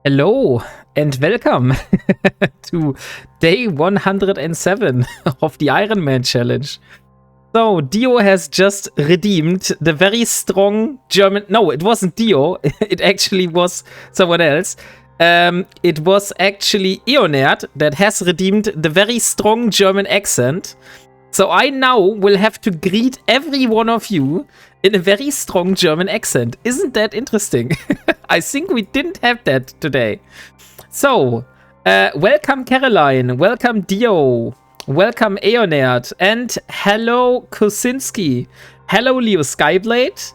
Hello and welcome to day 107 of the Ironman challenge. So, Dio has just redeemed the very strong German... No, it wasn't Dio. It actually was someone else. It was actually Eonerd that has redeemed the very strong German accent. So I now will have to greet every one of you in a very strong German accent. Isn't that interesting? I think we didn't have that today. So, welcome Caroline, welcome Dio, welcome Eonerd, and hello Kosinski, hello Leo Skyblade,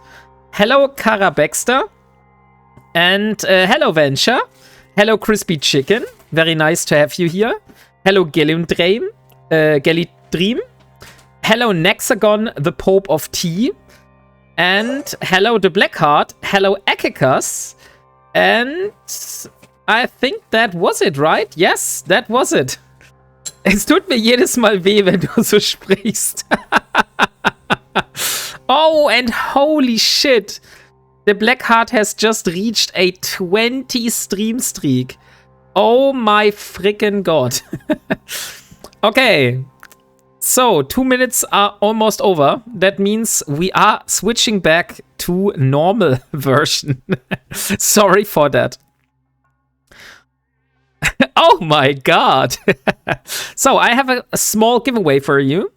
hello Kara Baxter, and hello Venture, hello Crispy Chicken, very nice to have you here, hello Gelly Dream, hello Nexagon, the Pope of Tea, and hello the Blackheart, hello Akikas, and I think that was it, right? Yes, that was it. Es tut mir jedes Mal weh, wenn du so sprichst. Oh, and holy shit. The Blackheart has just reached a 20 stream streak. Oh my freaking god. Okay. So, 2 minutes are almost over. That means we are switching back to normal version. Sorry for that. Oh my god. So, I have a small giveaway for you.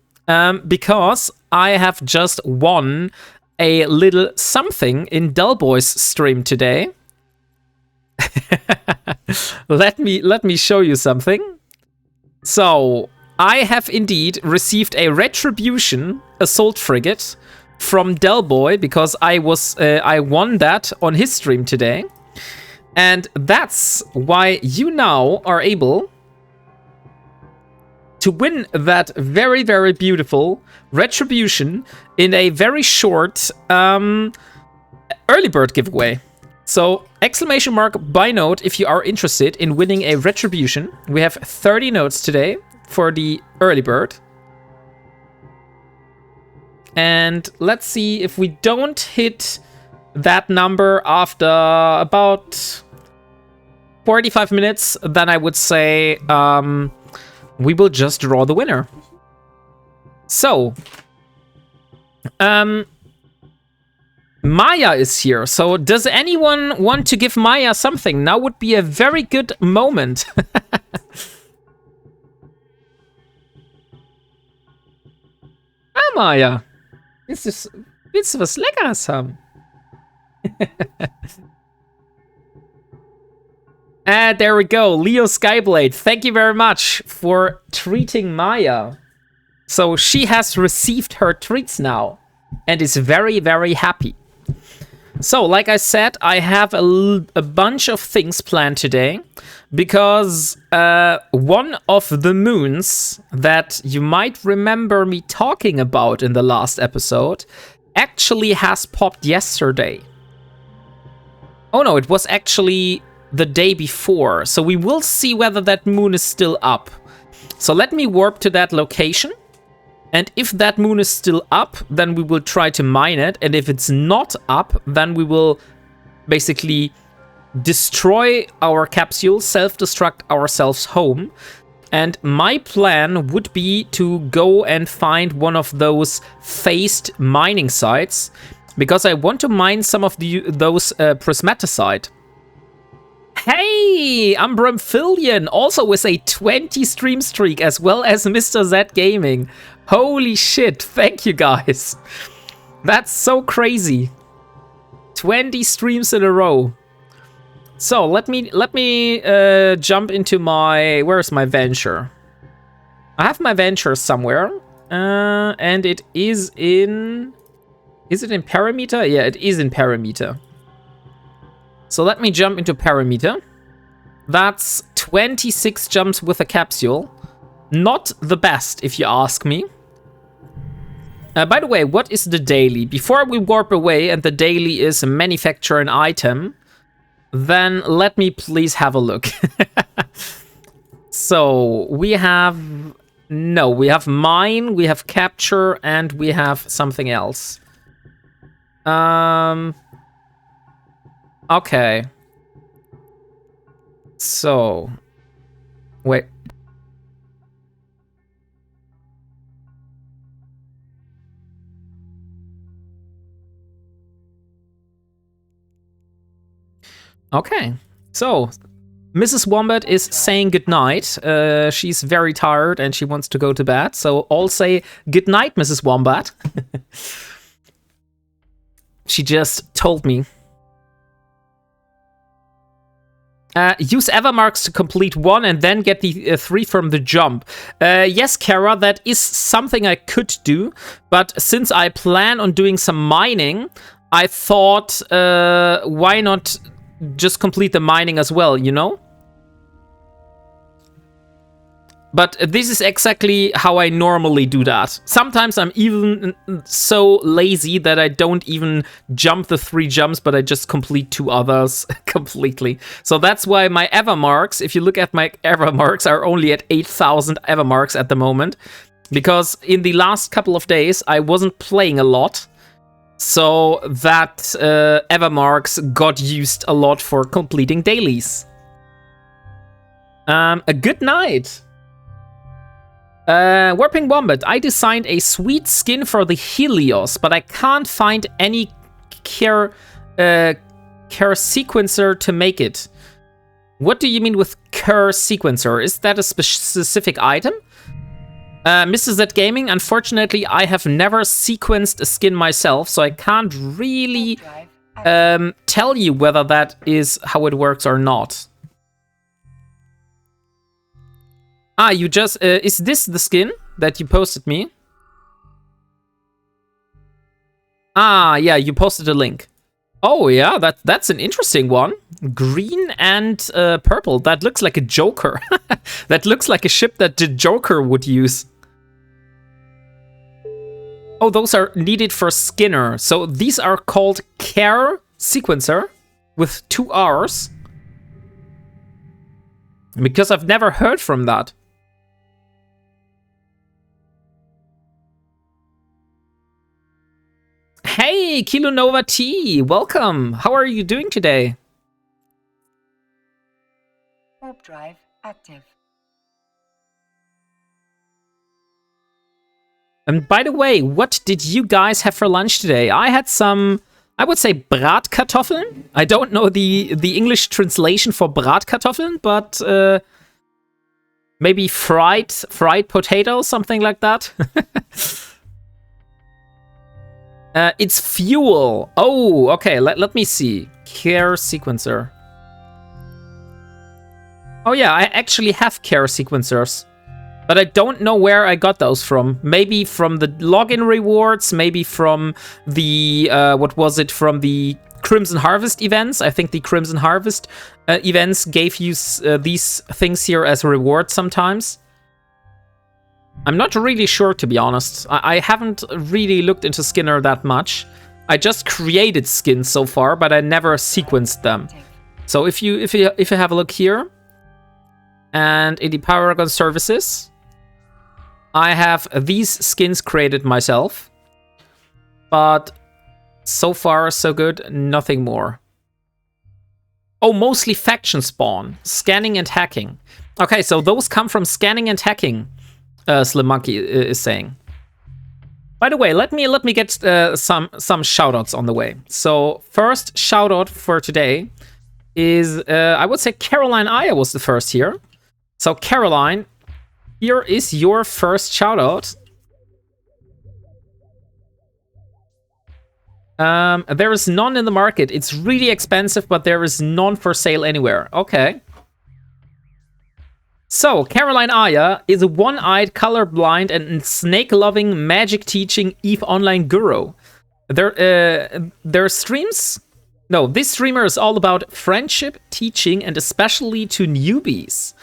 Because I have just won a little something in Delboy's stream today. Let me show you something. So, I have indeed received a Retribution Assault Frigate from Delboy because I won that on his stream today. And that's why you now are able to win that very, very beautiful Retribution in a very short early bird giveaway. So, exclamation mark buy note if you are interested in winning a Retribution. We have 30 notes today for the early bird. And let's see if we don't hit that number after about 45 minutes, then I would say we will just draw the winner. So, Maya is here. So, does anyone want to give Maya something? Now would be a very good moment. Ah, Maya. Willst du was Leckeres haben? There we go. Leo Skyblade, thank you very much for treating Maya. So she has received her treats now and is very, very happy. So, like I said, I have a bunch of things planned today because one of the moons that you might remember me talking about in the last episode actually has popped yesterday. Oh no, it was actually the day before. So we will see whether that moon is still up. So let me warp to that location. And if that moon is still up, then we will try to mine it. And if it's not up, then we will basically destroy our capsule, self-destruct ourselves home. And my plan would be to go and find one of those phased mining sites, because I want to mine some of those prismaticide. Hey, Umbramphilion, also with a 20 stream streak, as well as Mr. Z Gaming. Holy shit, thank you guys. That's so crazy. 20 streams in a row. So, let me jump into my... Where's my venture? I have my venture somewhere. And it is in... Is it in parameter? Yeah, it is in parameter. So let me jump into parameter. That's 26 jumps with a capsule. Not the best, if you ask me. By the way, what is the daily? Before we warp away and the daily is manufacture an item, then let me please have a look. So we have... No, we have mine, we have capture, and we have something else. Okay. So, wait. Okay, so Mrs. Wombat is saying goodnight. She's very tired and she wants to go to bed. So all say goodnight, Mrs. Wombat. She just told me. Use Evermarks to complete 1 and then get the 3 from the jump. Yes, Kara, that is something I could do. But since I plan on doing some mining, I thought, why not just complete the mining as well, you know? But this is exactly how I normally do that. Sometimes I'm even so lazy that I don't even jump the 3 jumps, but I just complete 2 others completely. So that's why my Evermarks, if you look at my Evermarks, are only at 8,000 Evermarks at the moment. Because in the last couple of days, I wasn't playing a lot. So that Evermarks got used a lot for completing dailies. A good night. WarpingWombat, I designed a sweet skin for the Helios, but I can't find any care sequencer to make it. What do you mean with care sequencer? Is that a specific item? Mr. Z Gaming, unfortunately, I have never sequenced a skin myself, so I can't really tell you whether that is how it works or not. Ah, you just... is this the skin that you posted me? Ah, yeah, you posted a link. Oh, yeah, that's an interesting one. Green and purple. That looks like a Joker. That looks like a ship that the Joker would use. Oh, those are needed for Skinner. So these are called Care Sequencer with 2 R's. Because I've never heard from that. Hey, Kilo Nova T, welcome. How are you doing today? Warp drive active. And by the way, what did you guys have for lunch today? I had some, I would say Bratkartoffeln. I don't know the English translation for Bratkartoffeln, but maybe fried potatoes, something like that. It's fuel. Oh, okay. Let me see. Care sequencer. Oh yeah, I actually have care sequencers. But I don't know where I got those from. Maybe from the login rewards, maybe from the, what was it, from the Crimson Harvest events. I think the Crimson Harvest events gave you these things here as a reward sometimes. I'm not really sure, to be honest. I haven't really looked into Skinner that much. I just created skins so far, but I never sequenced them. So if you have a look here, and in the Paragon services, I have these skins created myself, but so far so good, nothing more. Oh, mostly faction spawn, scanning and hacking. Okay, so those come from scanning and hacking, Slim Monkey is saying. By the way, let me get some shoutouts on the way. So first shoutout for today is, I would say Caroline Aya was the first here. So Caroline, here is your first shoutout. There is none in the market. It's really expensive, but there is none for sale anywhere. Okay. So, Caroline Aya is a one-eyed, colorblind, and snake-loving, magic-teaching EVE Online guru. Their streams... No, this streamer is all about friendship, teaching, and especially to newbies.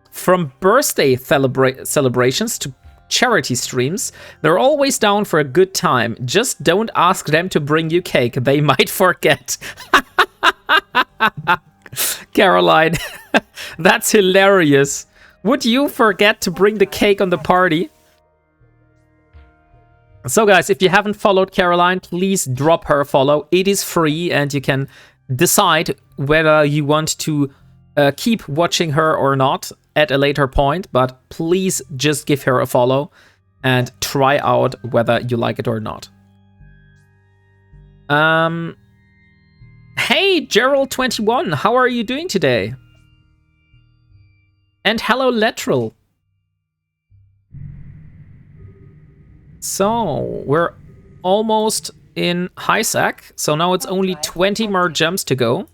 From birthday celebrations to charity streams, they're always down for a good time. Just don't ask them to bring you cake. They might forget. Caroline, that's hilarious. Would you forget to bring the cake on the party? So guys, if you haven't followed Caroline, please drop her a follow. It is free and you can decide whether you want to keep watching her or not at a later point, but please just give her a follow and try out whether you like it or not. Hey, Gerald21, how are you doing today? And hello, Lateral. So, we're almost in Hysac, so now it's only 20 more jumps to go.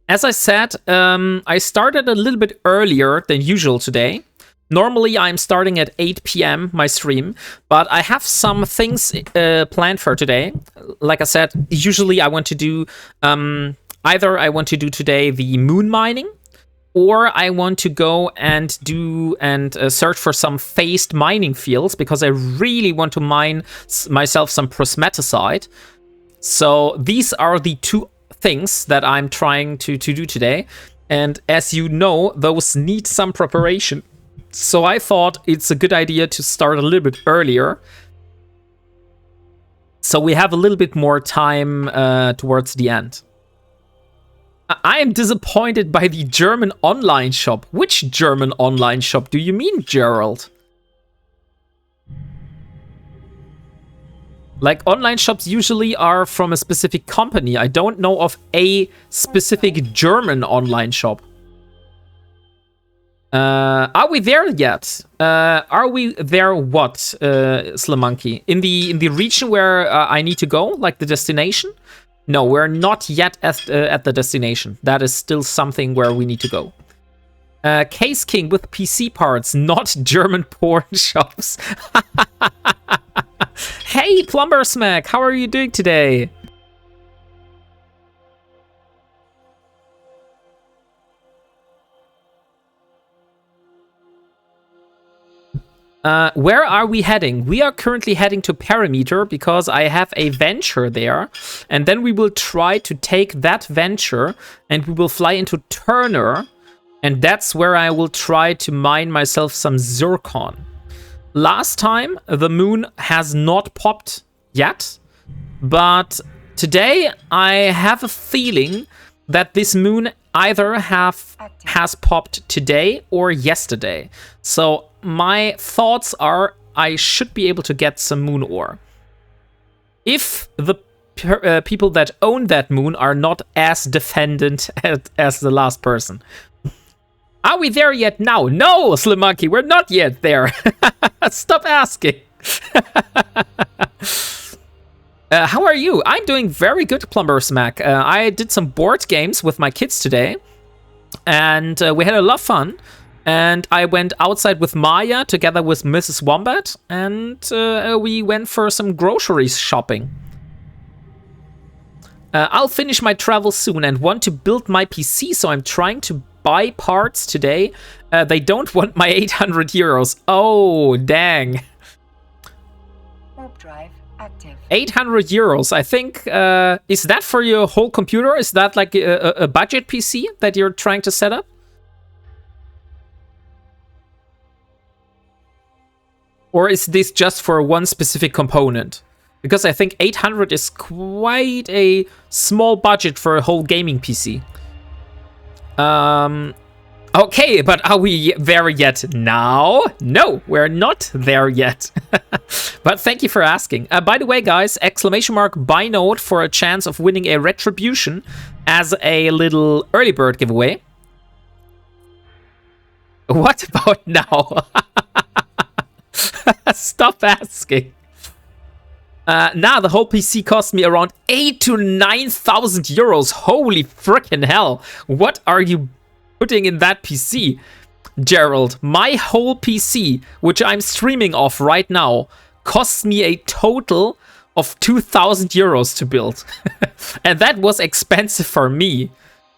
As I said, I started a little bit earlier than usual today. Normally, I'm starting at 8 p.m. my stream, but I have some things planned for today. Like I said, usually I want to do either I want to do today the moon mining, or I want to go and do and search for some phased mining fields because I really want to mine myself some prosmeticide. So these are the two things that I'm trying to do today. And as you know, those need some preparation. So I thought it's a good idea to start a little bit earlier, so we have a little bit more time towards the end. I am disappointed by the German online shop. Which German online shop do you mean, Gerald? Like, online shops usually are from a specific company. I don't know of a specific German online shop. Are we there yet? Are we there what, Slamonkey? In the region where I need to go, like the destination? No, we're not yet at the destination. That is still something where we need to go. Case King with PC parts, not German porn shops. Hey, Plumber Smack, how are you doing today? Where are we heading? We are currently heading to Parameter because I have a venture there. And then we will try to take that venture and we will fly into Turner. And that's where I will try to mine myself some Zircon. Last time, the moon has not popped yet. But today, I have a feeling that this moon either has popped today or yesterday. So my thoughts are I should be able to get some moon ore. If the people that own that moon are not as defendant as the last person. Are we there yet now? No, Slim Monkey, we're not yet there. Stop asking. How are you? I'm doing very good, Plumber Smack. I did some board games with my kids today. And we had a lot of fun. And I went outside with Maya together with Mrs. Wombat. And we went for some groceries shopping. I'll finish my travel soon and want to build my PC. So I'm trying to buy parts today. They don't want my 800 euros. Oh, dang. Warp drive active. 800 euros. I think, is that for your whole computer? Is that like a budget PC that you're trying to set up? Or is this just for one specific component? Because I think 800 is quite a small budget for a whole gaming PC. Okay, but are we there yet now? No, we're not there yet. But thank you for asking. By the way, guys, exclamation mark buy node for a chance of winning a retribution as a little early bird giveaway. What about now? Stop asking. Now the whole PC cost me around 8,000 to 9,000 euros. Holy frickin' hell. What are you putting in that PC? Gerald, my whole PC, which I'm streaming off right now, costs me a total of 2,000 euros to build. And that was expensive for me.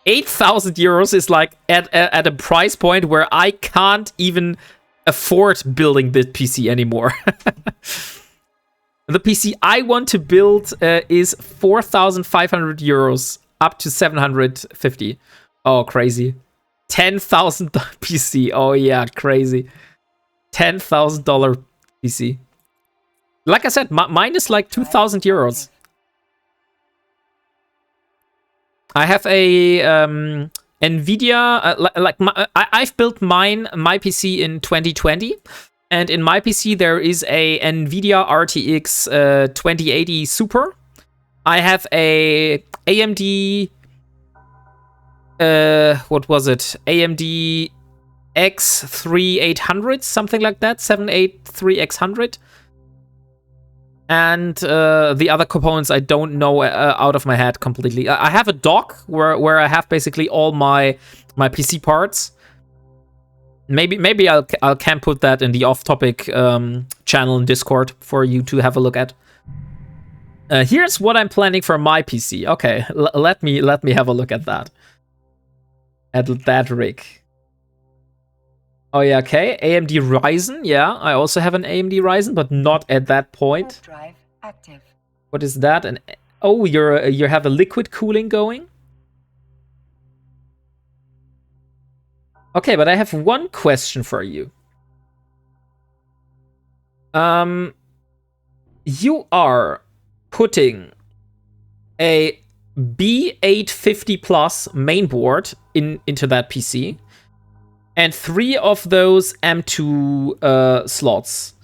8,000 euros is like at a price point where I can't even afford building this PC anymore. The PC I want to build is 4,500 euros up to 750. Oh, crazy. $10,000 PC. Oh, yeah, crazy. $10,000 PC. Like I said, mine is like 2,000 euros. I have a NVIDIA, I've built my PC in 2020, and in my PC there is a NVIDIA RTX 2080 Super. I have a AMD, what was it? AMD X3800, something like that, 783X100. And the other components I don't know out of my head completely. I have a dock where I have basically all my PC parts. Maybe I can put that in the off-topic channel in Discord for you to have a look at. Here's what I'm planning for my PC. Okay, let me have a look at that. At that rig. Oh yeah, okay. AMD Ryzen. Yeah, I also have an AMD Ryzen, but not at that point. Drive active. What is that? And oh, you have a liquid cooling going. Okay, but I have one question for you. You are putting a B850 Plus mainboard into that PC. And 3 of those M2 slots.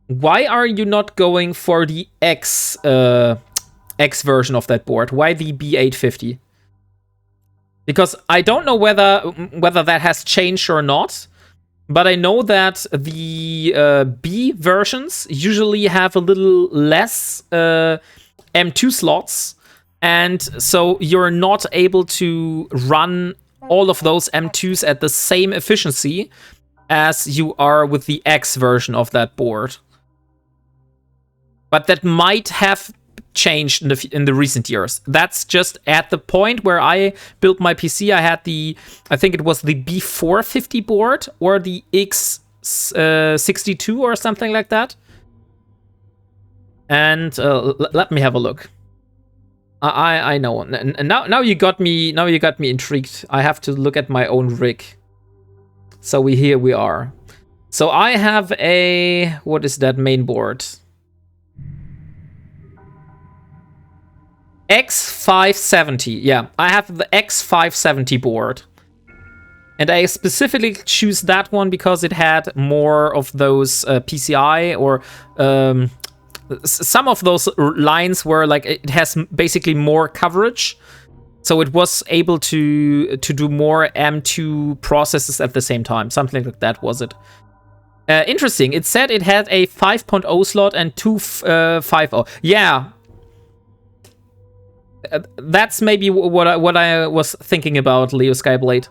Why are you not going for the X version of that board? Why the B850? Because I don't know whether that has changed or not, but I know that the B versions usually have a little less M2 slots, and so you're not able to run all of those M2s at the same efficiency as you are with the X version of that board. But that might have changed in the recent years. That's just at the point where I built my PC. I had I think it was the B450 board or the X62 or something like that. And let me have a look. I know, and now you got me. Now you got me intrigued. I have to look at my own rig. So here we are. So I have a, what is that main board? X570. Yeah, I have the X570 board, and I specifically choose that one because it had more of those PCI or some of those lines were like, it has basically more coverage, so it was able to do more M2 processes at the same time. Something like that was it. Interesting. It said it had a 5.0 slot and two 5.0. Yeah, that's maybe what I was thinking about, Leo Skyblade.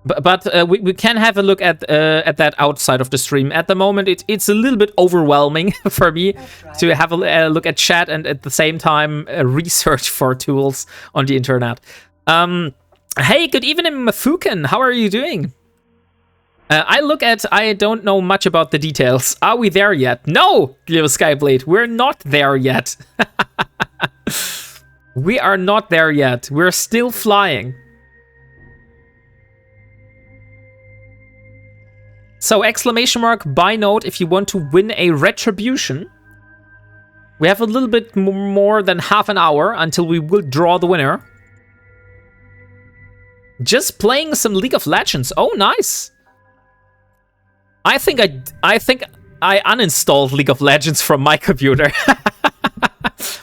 But we can have a look at that outside of the stream. At the moment, it's a little bit overwhelming for me to have a look at chat and at the same time research for tools on the internet. Hey, good evening, Mafuken. How are you doing? I don't know much about the details. Are we there yet? No, Leo Skyblade, we're not there yet. We are not there yet. We're still flying. So, exclamation mark, buy note if you want to win a retribution. We have a little bit more than half an hour until we will draw the winner. Just playing some League of Legends. Oh, nice. I think I uninstalled League of Legends from my computer.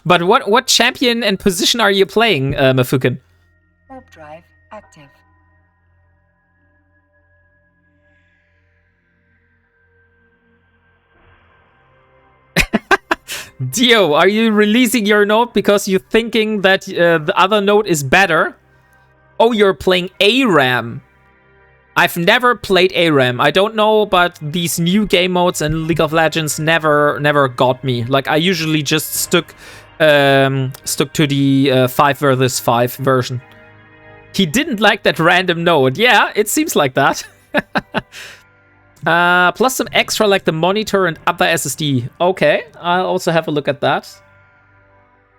But what champion and position are you playing, Mafuken? Warp drive active. Dio, are you releasing your note because you're thinking that the other note is better? Oh, you're playing ARAM. I've never played ARAM. I don't know, but these new game modes in League of Legends never got me. Like, I usually just stuck to the 5 versus 5 version. He didn't like that random node. Yeah, it seems like that. Plus some extra like the monitor and other SSD. Okay, I'll also have a look at that.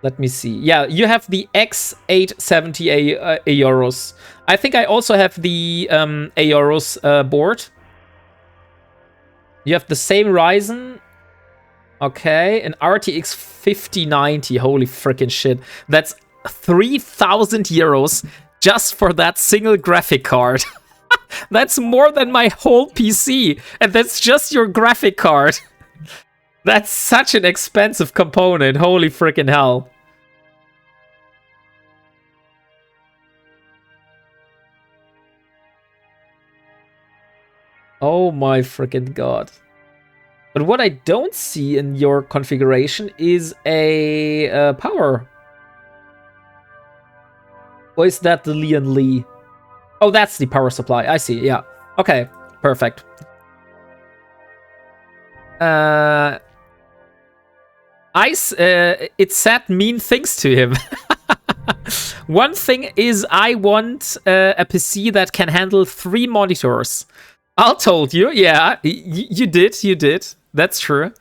Let me see. Yeah, you have the X870 Aorus. I think I also have the Aorus board. You have the same Ryzen. Okay, an RTX 5090. Holy freaking shit. That's 3,000 euros just for that single graphic card. That's more than my whole PC, and that's just your graphic card. That's such an expensive component, holy freaking hell. Oh my freaking god. But what I don't see in your configuration is a power. Or is that the Leon Lee? Oh, that's the power supply. I see, yeah. Okay, perfect. It said mean things to him. One thing is I want a PC that can handle 3 monitors. I told you, yeah, you did. That's true.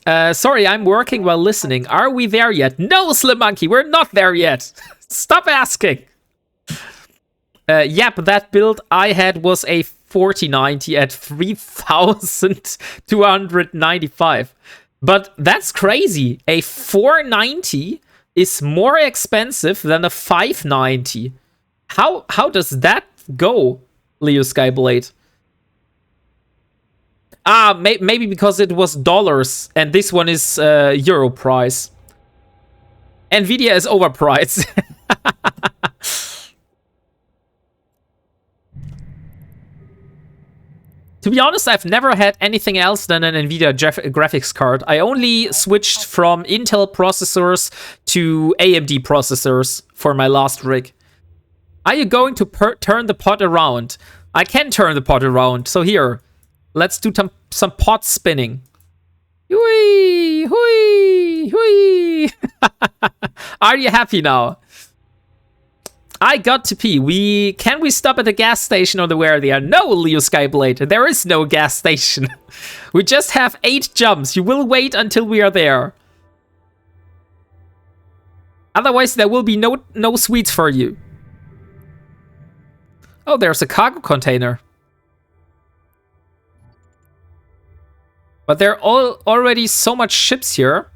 Sorry, I'm working while listening. Are we there yet? No, Slim Monkey, we're not there yet. Stop asking. Yep, that build I had was a 4090 at 3,295. But that's crazy. A 490 is more expensive than a 590. How does that go, Leo Skyblade? Maybe because it was dollars and this one is euro price. Nvidia is overpriced. To be honest, I've never had anything else than an Nvidia graphics card. I only switched from Intel processors to AMD processors for my last rig. Are you going to turn the pot around? I can turn the pot around. So here, let's do some pot spinning. Hui, hui, hui. Are you happy now? I got to pee. Can we stop at the gas station on the way there? No, Leo Skyblade. There is no gas station. We just have 8 jumps. You will wait until we are there. Otherwise, there will be no sweets for you. Oh, there's a cargo container. But there are already so much ships here.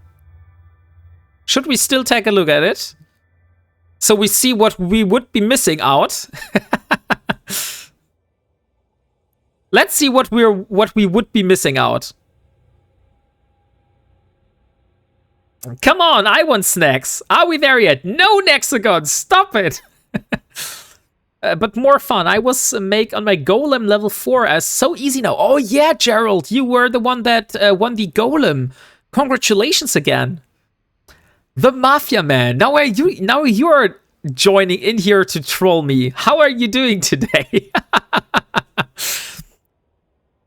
Should we still take a look at it? So we see what we would be missing out. Let's see what we would be missing out. Come on, I want snacks. Are we there yet? No, Nexagon, stop it. But more fun. I was on my Golem level 4 as so easy now. Oh yeah, Gerald, you were the one that won the Golem. Congratulations again. The Mafia Man. Now you are joining in here to troll me. How are you doing today?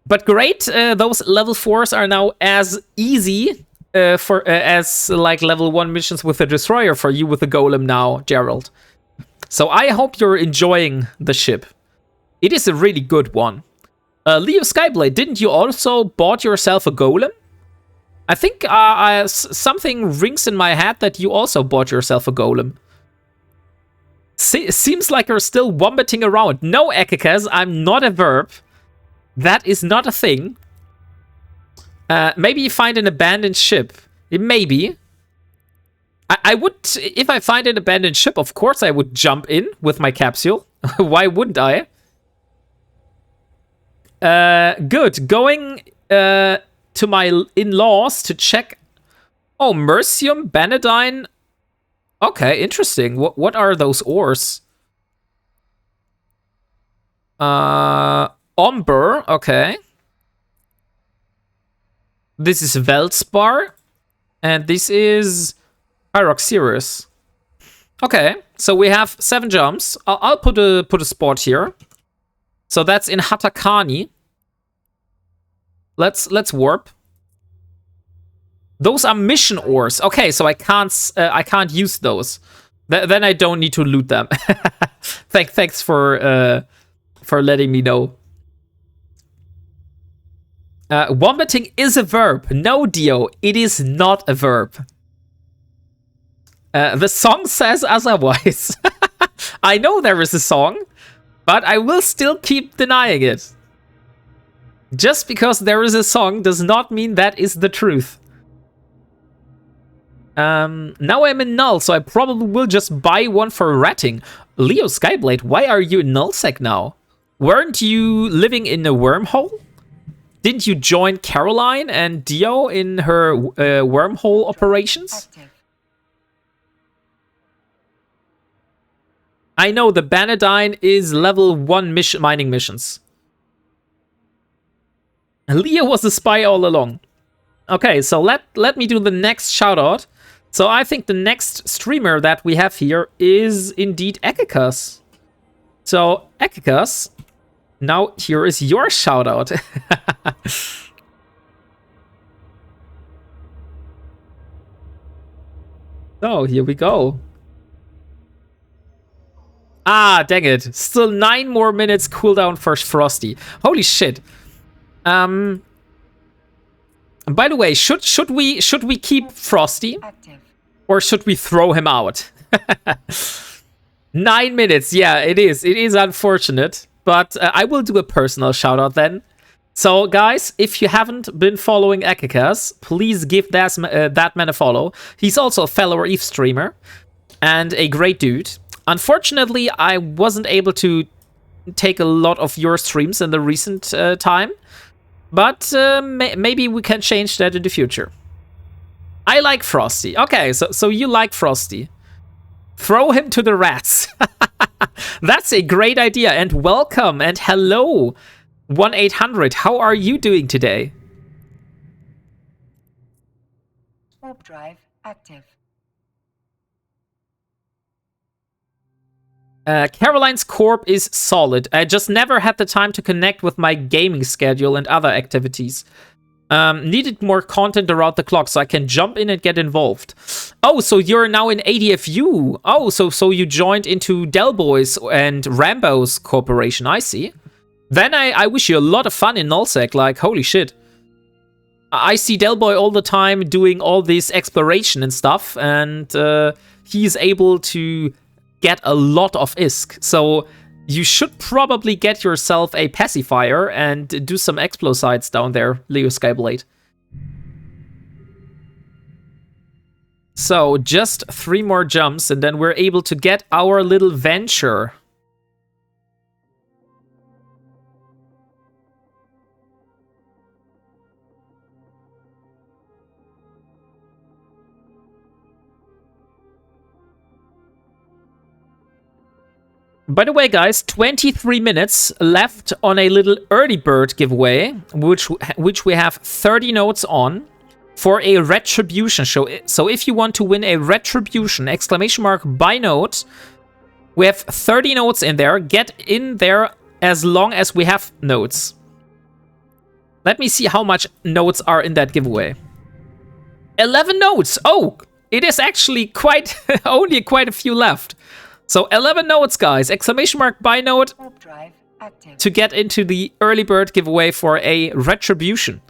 But great. Those level 4s are now as easy as like level 1 missions with the Destroyer for you with the Golem now, Gerald. So I hope you're enjoying the ship. It is a really good one. Leo Skyblade, didn't you also bought yourself a Golem? I think something rings in my head that you also bought yourself a Golem. Seems like you're still wombating around. No, Ekekes, I'm not a verb. That is not a thing. Maybe you find an abandoned ship. Maybe. I would, if I find an abandoned ship, of course I would jump in with my capsule. Why wouldn't I? Good. Going to my in-laws to check. Oh, Mercium, Banadine. Okay, interesting. What are those ores? Omber, okay. This is Veldspar. And this is Pyroxyrus. Okay, so we have 7 jumps. I'll put a spot here. So that's in Hatakani. Let's warp. Those are mission ores. Okay, so I can't use those. Then I don't need to loot them. Thanks for letting me know. Wombating is a verb. No, Dio, it is not a verb. The song says otherwise. I know there is a song, but I will still keep denying it. Just because there is a song does not mean that is the truth. Now I'm in null, so I probably will just buy one for ratting. Leo Skyblade, why are you in nullsec now? Weren't you living in a wormhole? Didn't you join Caroline and Dio in her wormhole operations? Active. I know the Banadine is level 1 mining missions. Leo was a spy all along. Okay, so let me do the next shoutout. So I think the next streamer that we have here is indeed Ekikas. So Ekikas, now here is your shoutout. So here we go. Ah, dang it. Still 9 more minutes cooldown for Frosty. Holy shit. By the way, should we keep Frosty? Active. Or should we throw him out? 9 minutes. Yeah, it is. It is unfortunate. But I will do a personal shout out then. So, guys, if you haven't been following Ekikas, please give that man a follow. He's also a fellow EVE streamer and a great dude. Unfortunately, I wasn't able to take a lot of your streams in the recent time. But maybe we can change that in the future. I like Frosty. Okay, so you like Frosty. Throw him to the rats. That's a great idea. And welcome and hello, 1-800. How are you doing today? Warp drive active. Caroline's corp is solid. I just never had the time to connect with my gaming schedule and other activities. Needed more content around the clock so I can jump in and get involved. Oh, so you're now in ADFU. Oh, so you joined into Delboy's and Rambo's corporation. I see. Then I wish you a lot of fun in nullsec. Like, holy shit. I see Delboy all the time doing all this exploration and stuff. And he's able to get a lot of ISK. So you should probably get yourself a pacifier and do some explosites down there, Leo Skyblade. So just 3 more jumps and then we're able to get our little venture. By the way, guys, 23 minutes left on a little early bird giveaway, which we have 30 notes on for a retribution show. So if you want to win a retribution, exclamation mark by note, we have 30 notes in there. Get in there as long as we have notes. Let me see how much notes are in that giveaway. 11 notes. Oh, it is actually quite only quite a few left. So 11 notes, guys. Exclamation mark by note Warp drive active. to get into the early bird giveaway for a retribution,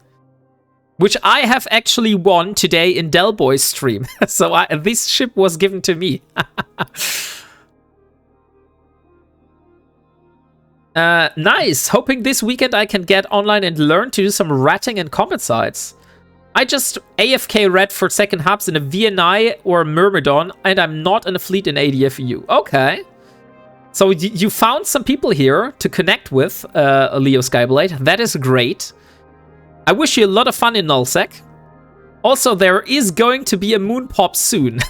which I have actually won today in Delboy's stream. So this ship was given to me. Nice. Hoping this weekend I can get online and learn to do some ratting and combat sites. I just AFK rat for second hubs in a VNI or Myrmidon, and I'm not in a fleet in ADFU. Okay. So you found some people here to connect with, Leo Skyblade. That is great. I wish you a lot of fun in nullsec. Also, there is going to be a moon pop soon.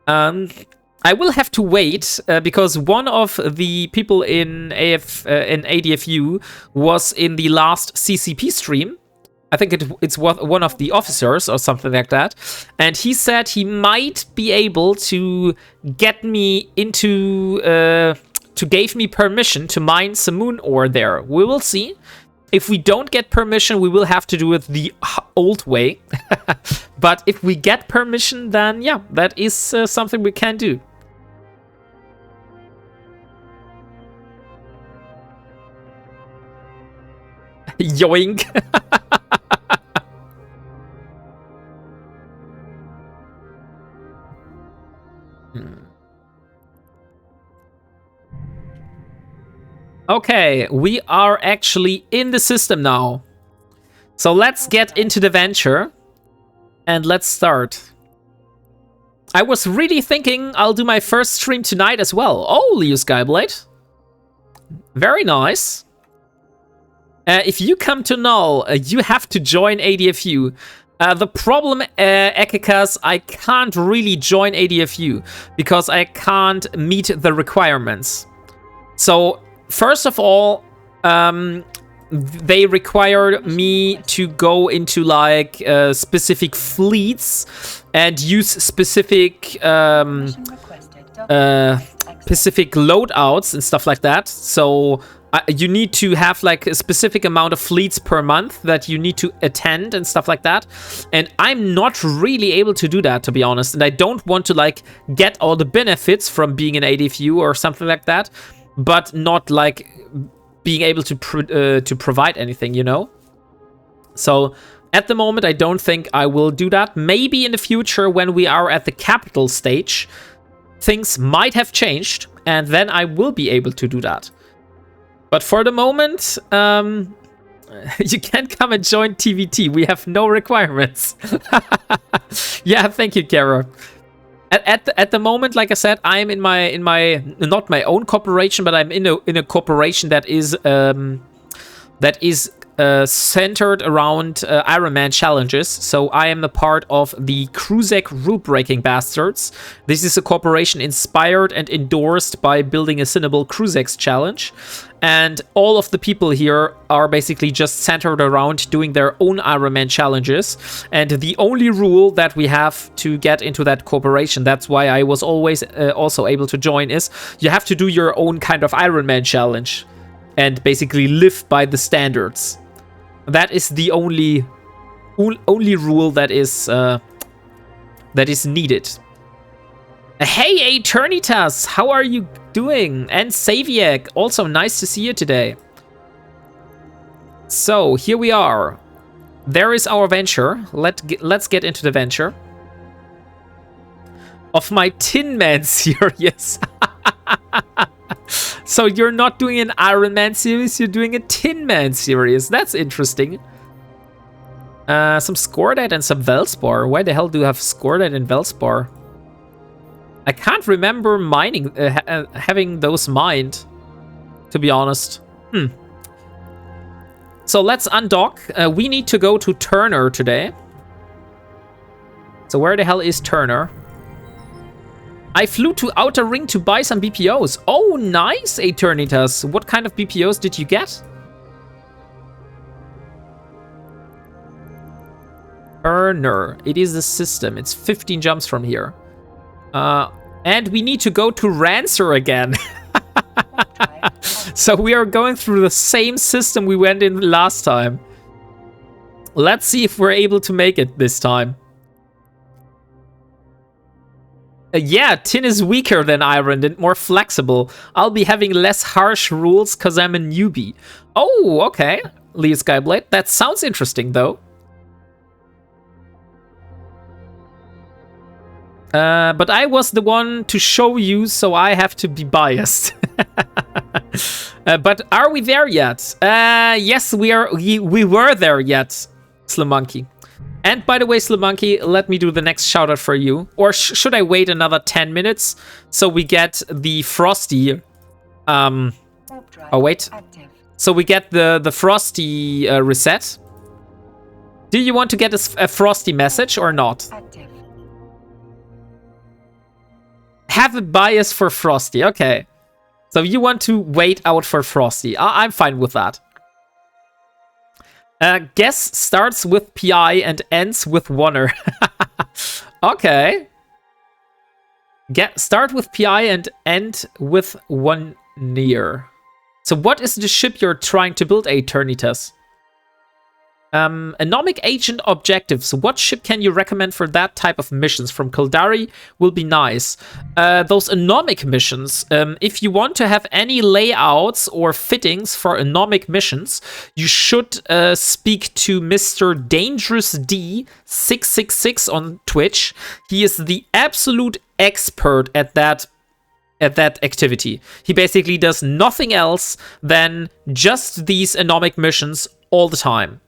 I will have to wait, because one of the people in ADFU was in the last CCP stream. I think it's one of the officers or something like that. And he said he might be able to get me into... to give me permission to mine some moon ore there. We will see. If we don't get permission, we will have to do it the old way. But if we get permission, then yeah, that is something we can do. Yoink. Okay, we are actually in the system now. So let's get into the venture. And let's start. I was really thinking I'll do my first stream tonight as well. Oh, Leo Skyblade. Very nice. If you come to Null, you have to join ADFU. The problem, Ekikas, I can't really join ADFU because I can't meet the requirements. So, first of all, they require me to go into like specific fleets and use specific specific loadouts and stuff like that. So you need to have like a specific amount of fleets per month that you need to attend and stuff like that. And I'm not really able to do that, to be honest. And I don't want to like get all the benefits from being an ADFU or something like that, but not like being able to provide anything, you know? So at the moment, I don't think I will do that. Maybe in the future, when we are at the capital stage, things might have changed, and then I will be able to do that. But for the moment, you can come and join TVT. We have no requirements. Yeah, thank you, Kara. At the moment, like I said, I'm in my not my own corporation, but I'm in a corporation that is centered around Ironman challenges. So I am a part of the Kruzek Rule-Breaking Bastards. This is a corporation inspired and endorsed by building a Cinnable Kruzek's challenge. And all of the people here are basically just centered around doing their own Ironman challenges. And the only rule that we have to get into that corporation, that's why I was always also able to join, is you have to do your own kind of Ironman challenge and basically live by the standards. That is the only rule that is needed. Hey, Eternitas, how are you doing? And Saviek, also nice to see you today. So here we are. There is our venture. Let's get into the venture of my Tin Man series. So you're not doing an Iron Man series, you're doing a Tin Man series. That's interesting. Some Scordite and some Velspar. Why the hell do you have Scordite and Velspar? I can't remember mining, having those mined, to be honest. So let's undock. We need to go to Turner today. So where the hell is Turner? I flew to Outer Ring to buy some BPOs. Oh, nice, Eternitas. What kind of BPOs did you get? Turner. It is a system. It's 15 jumps from here. And we need to go to Rancer again. So we are going through the same system we went in last time. Let's see if we're able to make it this time. Yeah, tin is weaker than iron and more flexible. I'll be having less harsh rules because I'm a newbie. Oh, okay. Leo Skyblade. That sounds interesting, though. But I was the one to show you, so I have to be biased. But are we there yet? Yes, we are. We were there yet, Slamonkey. And by the way, Slamonkey, let me do the next shoutout for you. Or should I wait another 10 minutes so we get the Frosty? Oh wait. So we get the Frosty reset. Do you want to get a Frosty message or not? Have a bias for Frosty. Okay. So you want to wait out for Frosty. I'm fine with that. Guess starts with PI and ends with Oner. Okay. Start with PI and end with one near. So what is the ship you're trying to build, Eternitas? Anomic agent objectives. What ship can you recommend for that type of missions? From Kildari will be nice. Those anomic missions, if you want to have any layouts or fittings for anomic missions, you should speak to Mr. Dangerous D666 on Twitch. He is the absolute expert at that activity. He basically does nothing else than just these anomic missions all the time.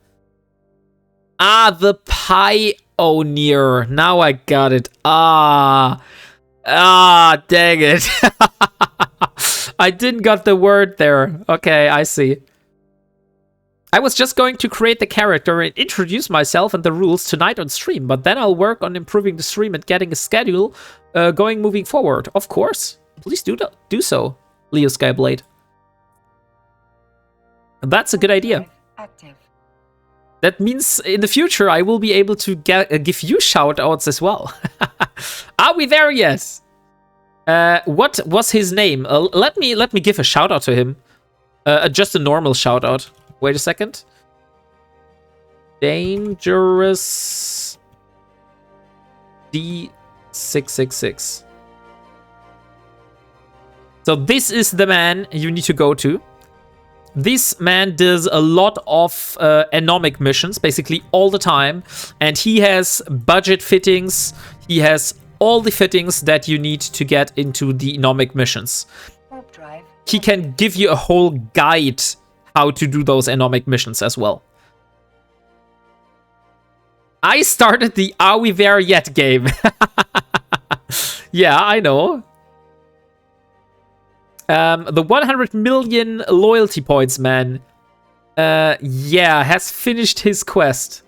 Ah, the Pi Oh, near. Now I got it. Dang it. I didn't got the word there. Okay, I see. I was just going to create the character and introduce myself and the rules tonight on stream, but then I'll work on improving the stream and getting a schedule going moving forward. Of course. Please do so, Leo Skyblade. That's a good idea. Active. That means in the future I will be able to give you shout-outs as well. Are we there yet? What was his name? Let me give a shout-out to him. Just a normal shout-out. Wait a second. Dangerous D666. So this is the man you need to go to. This man does a lot of anomic missions, basically all the time. And he has budget fittings. He has all the fittings that you need to get into the anomic missions. Warp drive. He can give you a whole guide how to do those anomic missions as well. I started the Are We There Yet game. Yeah, I know. The 100 million loyalty points man, yeah, has finished his quest.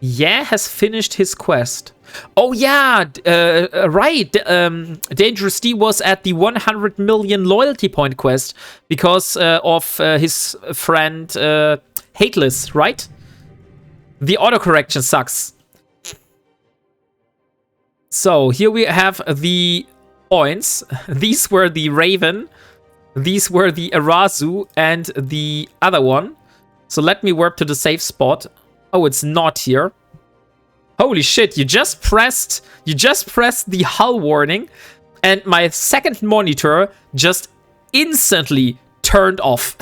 Yeah, has finished his quest. Oh yeah, right. Dangerous D was at the 100 million loyalty point quest because of his friend Hateless, right? The autocorrection sucks. So here we have the points. These were the Raven, these were the Arazu, and the other one. So let me warp to the safe spot. Oh, it's not here. Holy shit, you just pressed the hull warning, and my second monitor just instantly turned off.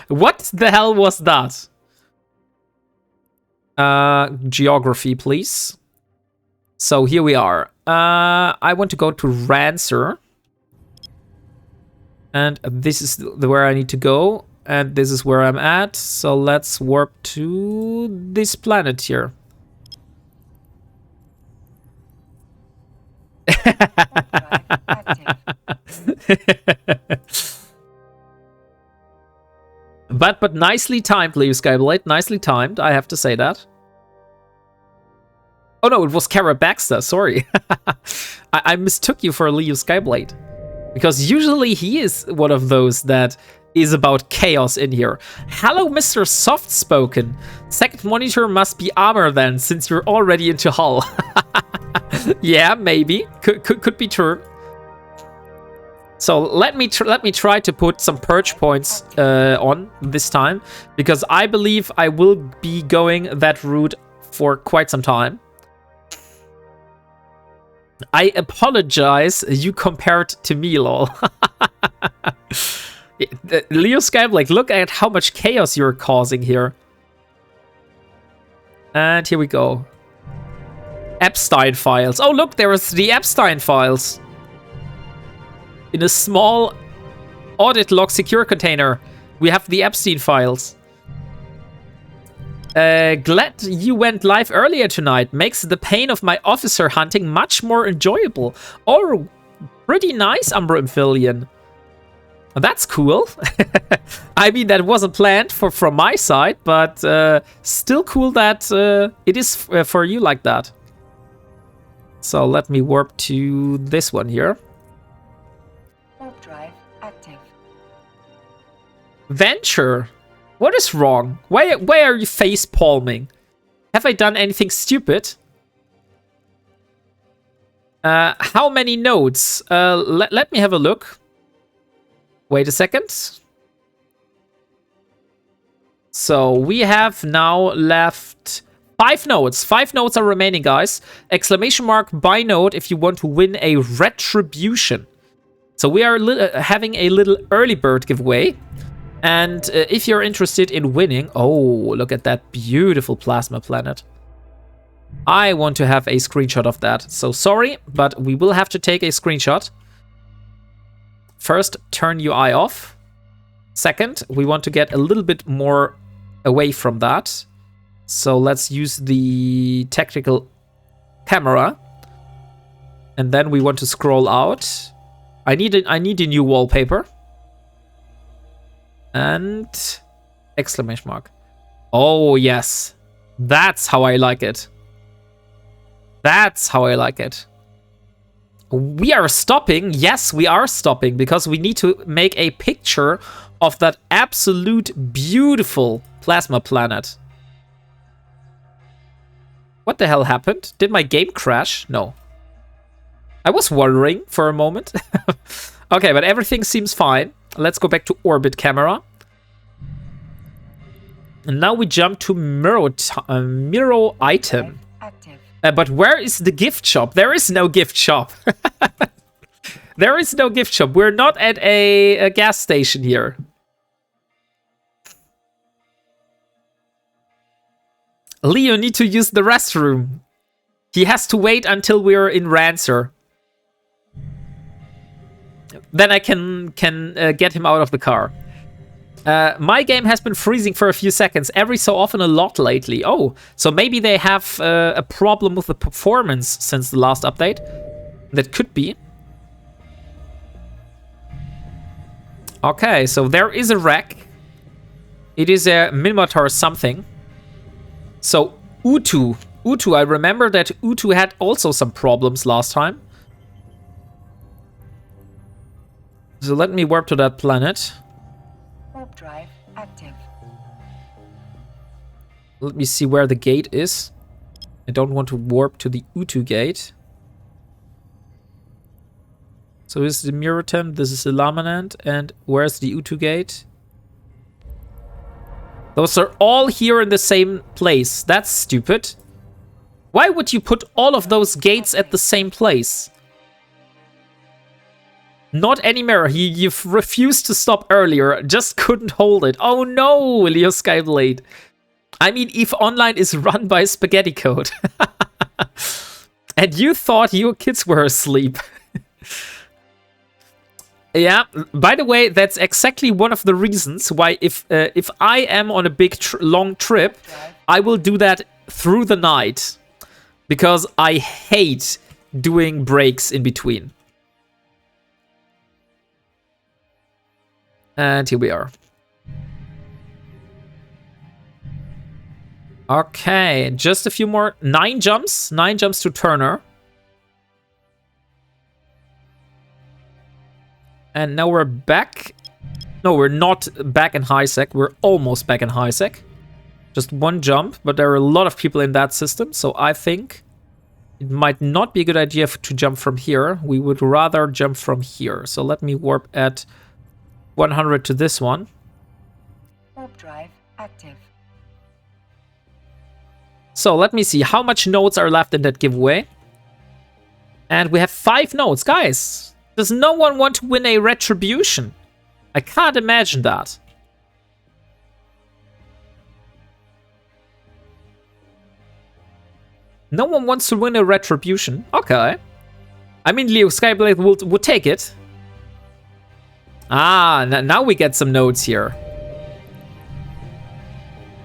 What the hell was that? Geography, please. So here we are. I want to go to Rancer. And this is where I need to go. And this is where I'm at. So let's warp to this planet here. But nicely timed, Leo Skyblade. Nicely timed, I have to say that. Oh no, it was Kara Baxter, sorry. I mistook you for Leo Skyblade. Because usually he is one of those that is about chaos in here. Hello, Mr. Soft-Spoken. Second monitor must be armor then, since you're already into hull. Yeah, maybe. Could be true. So let me try to put some purge points on this time. Because I believe I will be going that route for quite some time. I apologize, you compared to me, lol. Leo Skyblade, look at how much chaos you're causing here. And here we go. Epstein files. Oh, look, there is the Epstein files. In a small audit log secure container, we have the Epstein files. Glad you went live earlier tonight. Makes the pain of my officer hunting much more enjoyable. Oh, pretty nice, Umbro Amphibian. That's cool. I mean, that wasn't planned from my side, but still cool that it is for you like that. So let me warp to this one here. Warp drive active. Venture. What is wrong? Why are you face palming? Have I done anything stupid? How many nodes? Let me have a look. Wait a second. So we have now left 5 nodes. 5 nodes are remaining, guys. Exclamation mark buy node if you want to win a retribution. So we are having a little early bird giveaway. And if you're interested in winning... Oh, look at that beautiful plasma planet. I want to have a screenshot of that. So sorry, but we will have to take a screenshot. First, turn UI off. Second, we want to get a little bit more away from that. So let's use the tactical camera. And then we want to scroll out. I need a new wallpaper. And exclamation mark. Oh, yes. That's how I like it. That's how I like it. We are stopping. Yes, we are stopping because we need to make a picture of that absolute beautiful plasma planet. What the hell happened? Did my game crash? No. I was wondering for a moment. Okay, but everything seems fine. Let's go back to orbit camera. And now we jump to mirror item. But where is the gift shop? There is no gift shop. There is no gift shop. We're not at a gas station here. Leo need to use the restroom. He has to wait until we're in Rancer. Then I can get him out of the car. My game has been freezing for a few seconds, every so often a lot lately. Oh, so maybe they have a problem with the performance since the last update. That could be. Okay, so there is a wreck. It is a Minotaur something. So, Utu. Utu, I remember that Utu had also some problems last time. So let me warp to that planet. Warp drive active. Let me see where the gate is. I don't want to warp to the Utu gate. So this is the Muritem, this is the Laminant, and where's the Utu gate? Those are all here in the same place. That's stupid. Why would you put all of those gates at the same place? Not anymore. You've refused to stop earlier. Just couldn't hold it. Oh no, Leo Skyblade. I mean, EVE Online is run by spaghetti code. And you thought your kids were asleep. Yeah, by the way, that's exactly one of the reasons why if I am on a big long trip, I will do that through the night. Because I hate doing breaks in between. And here we are. Okay, just a few more. 9 jumps. 9 jumps to Turner. And now we're back. No, we're not back in high sec. We're almost back in high sec. Just 1 jump, but there are a lot of people in that system, so I think it might not be a good idea to jump from here. We would rather jump from here. So let me warp at 100 to this one. Warp drive active. So let me see how much nodes are left in that giveaway. And we have 5 nodes. Guys, does no one want to win a retribution? I can't imagine that. No one wants to win a retribution. Okay. I mean, Leo Skyblade would take it. Ah, now we get some notes here.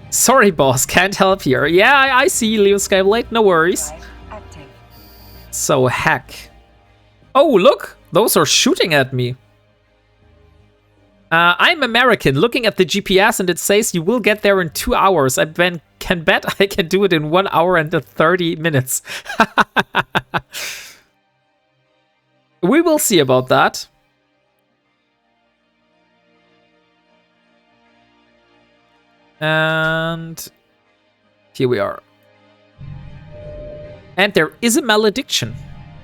Sorry, boss, can't help here. Yeah, I see Leo Skyblade, no worries. So, hack. Oh, look, those are shooting at me. I'm American, looking at the GPS and it says you will get there in 2 hours. I can bet I can do it in 1 hour and 30 minutes. We will see about that. And here we are. And there is a malediction.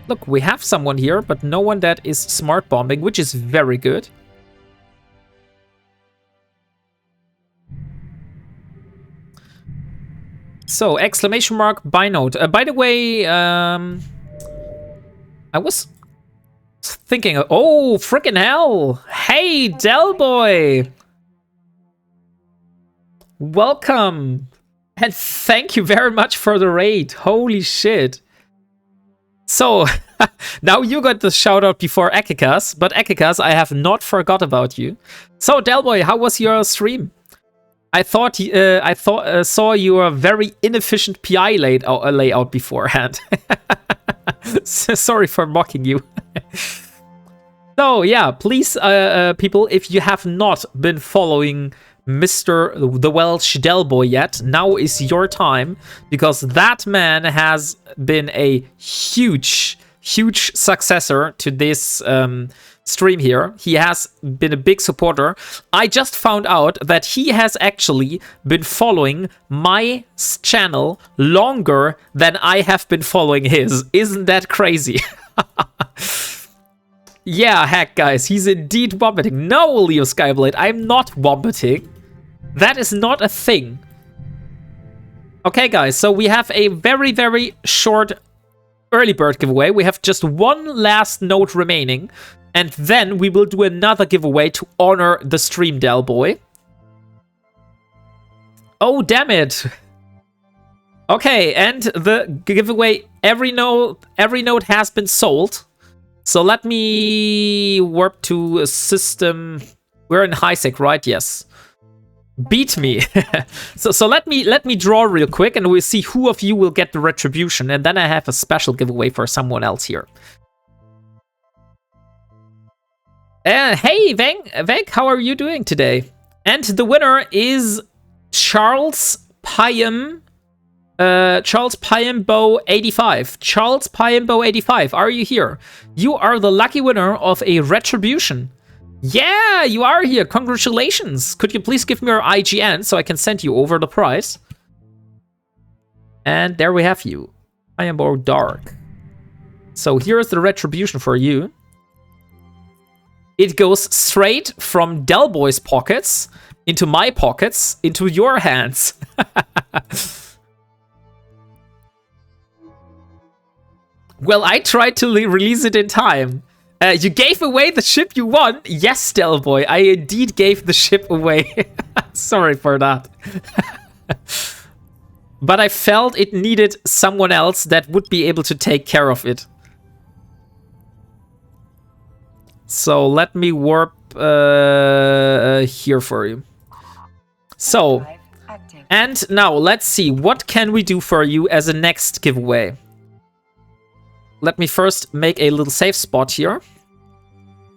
Look, we have someone here, but no one that is smart bombing, which is very good. So, exclamation mark by note. By the way, I was thinking, oh, freaking hell. Hey, Del Boy. Welcome. And thank you very much for the raid. Holy shit. So, now you got the shout out before Ekikas, but Ekikas, I have not forgot about you. So, Del Boy, how was your stream? saw your very inefficient PI layout beforehand. Sorry for mocking you. So yeah, please, people, if you have not been following Mr. the Welsh Delboy yet, now is your time, because that man has been a huge successor to this stream here. He has been a big supporter. I just found out that he has actually been following my channel longer than I have been following his. Isn't that crazy? Yeah, heck, guys, he's indeed wombating. No, Leo Skyblade, I'm not wombating. That is not a thing. Okay, guys, so we have a very short early bird giveaway. We have just one last note remaining, and then we will do another giveaway to honor the stream, Delboy. Oh, damn it. Okay, and the giveaway, every note has been sold. So let me warp to a system. We're in high-sec, right? Yes. Beat me. so let me draw real quick, and we'll see who of you will get the retribution, and then I have a special giveaway for someone else here. Hey, Veng, how are you doing today? And the winner is Charles Pyambo 85. Charles Pyambo 85, are you here? You are the lucky winner of a retribution. Yeah, you are here. Congratulations. Could you please give me your IGN so I can send you over the prize? And there we have you. Pyambo Dark. So here's the retribution for you. It goes straight from Delboy's pockets into my pockets into your hands. Well, I tried to release it in time. You gave away the ship you won. Yes, Delboy, I indeed gave the ship away. Sorry for that. But I felt it needed someone else that would be able to take care of it. So let me warp here for you. So, and now let's see, what can we do for you as a next giveaway? Let me first make a little safe spot here.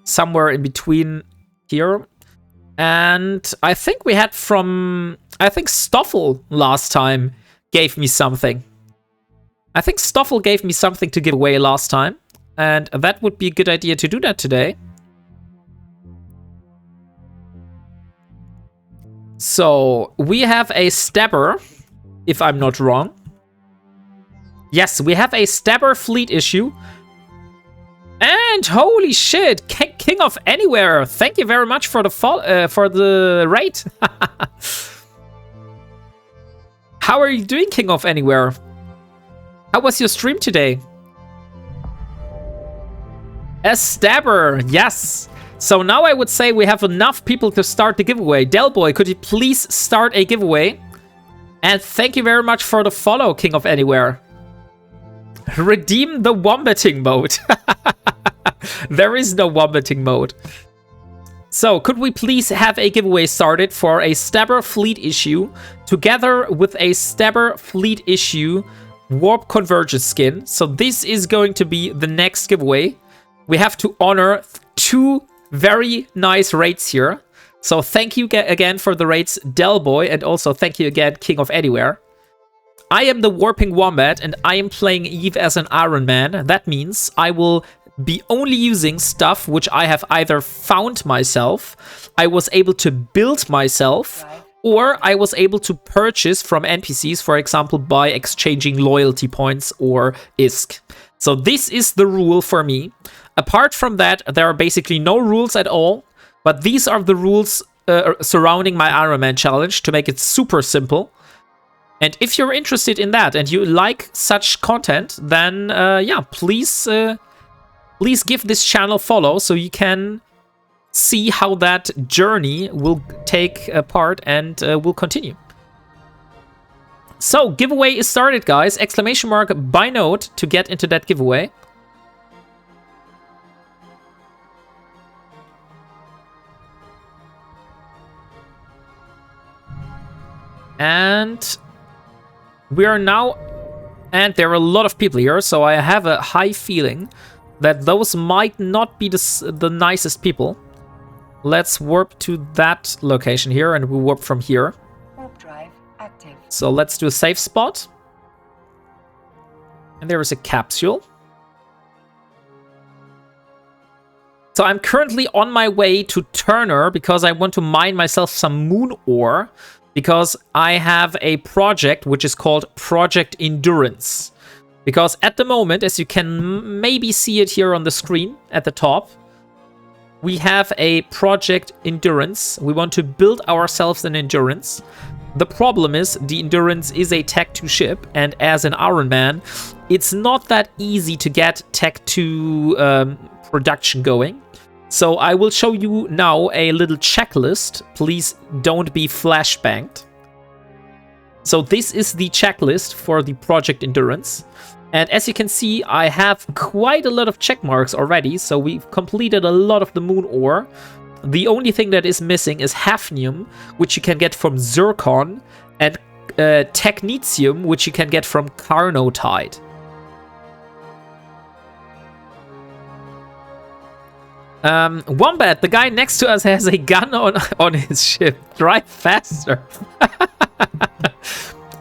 Somewhere in between here. And I think we had I think Stoffel last time gave me something. I think Stoffel gave me something to give away last time. And that would be a good idea to do that today. So, we have a Stabber, if I'm not wrong. Yes, we have a Stabber fleet issue. And holy shit, King of Anywhere, thank you very much for the rate. How are you doing, King of Anywhere? How was your stream today? A Stabber, yes. So now I would say we have enough people to start the giveaway. Delboy, could you please start a giveaway? And thank you very much for the follow, King of Anywhere. Redeem the wombating mode. There is no wombating mode. So, could we please have a giveaway started for a Stabber fleet issue together with a Stabber fleet issue Warp Convergence skin? So this is going to be the next giveaway. We have to honor 2 very nice rates here. So thank you again for the rates, Delboy, and also thank you again, King of Anywhere. I am the WarpingWombat, and I am playing Eve as an Ironman. That means I will be only using stuff which I have either found myself, I was able to build myself, or I was able to purchase from NPCs, for example, by exchanging loyalty points or ISK. So this is the rule for me. Apart from that, there are basically no rules at all, but these are the rules surrounding my Ironman challenge to make it super simple. And if you're interested in that and you like such content, then yeah, please give this channel a follow so you can see how that journey will take part and will continue. So, giveaway is started, guys. Exclamation mark by note to get into that giveaway. And we are now... And there are a lot of people here, so I have a high feeling that those might not be the nicest people. Let's warp to that location here, and we warp from here. Warp drive active. So let's do a safe spot. And there is a capsule. So I'm currently on my way to Turner because I want to mine myself some moon ore. Because I have a project which is called Project Endurance. Because at the moment, as you can maybe see it here on the screen at the top, we have a Project Endurance. We want to build ourselves an Endurance. The problem is the Endurance is a Tech 2 ship, and as an Ironman, it's not that easy to get Tech 2 production going. So I will show you now a little checklist. Please don't be flashbanged. So this is the checklist for the Project Endurance. And as you can see, I have quite a lot of check marks already. So we've completed a lot of the moon ore. The only thing that is missing is hafnium, which you can get from Zircon, and technetium, which you can get from Carnotite. Wombat, the guy next to us, has a gun on his ship. Drive faster.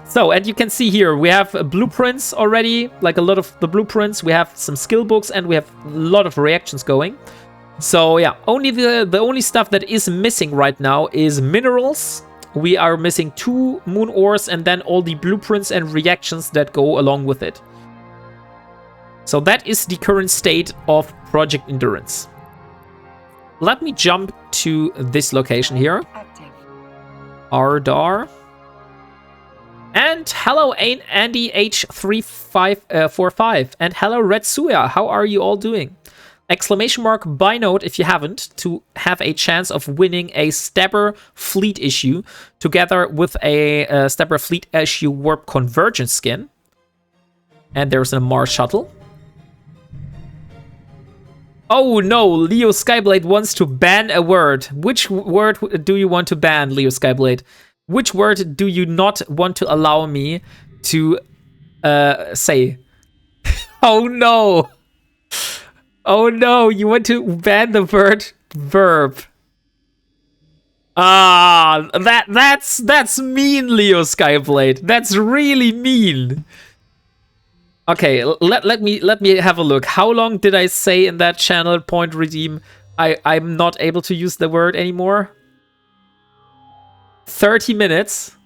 So, and you can see here, we have blueprints already, like a lot of the blueprints. We have some skill books, and we have a lot of reactions going. So, yeah, only the only stuff that is missing right now is minerals. We are missing 2 moon ores, and then all the blueprints and reactions that go along with it. So that is the current state of Project Endurance. Let me jump to this location here. Active. Ardar. And hello, Andy H3545. And hello, Retsuya. How are you all doing? Exclamation mark buy note if you haven't, to have a chance of winning a Stabber Fleet issue together with a Stabber Fleet issue Warp Convergence skin. And there's a Mars shuttle. Oh no, Leo Skyblade wants to ban a word. Which word do you want to ban, Leo Skyblade? Which word do you not want to allow me to say? Oh no! Oh no, you want to ban the word verb. Ah, that's mean, Leo Skyblade. That's really mean. Okay, let me have a look. How long did I say in that channel point redeem? I'm not able to use the word anymore. 30 minutes.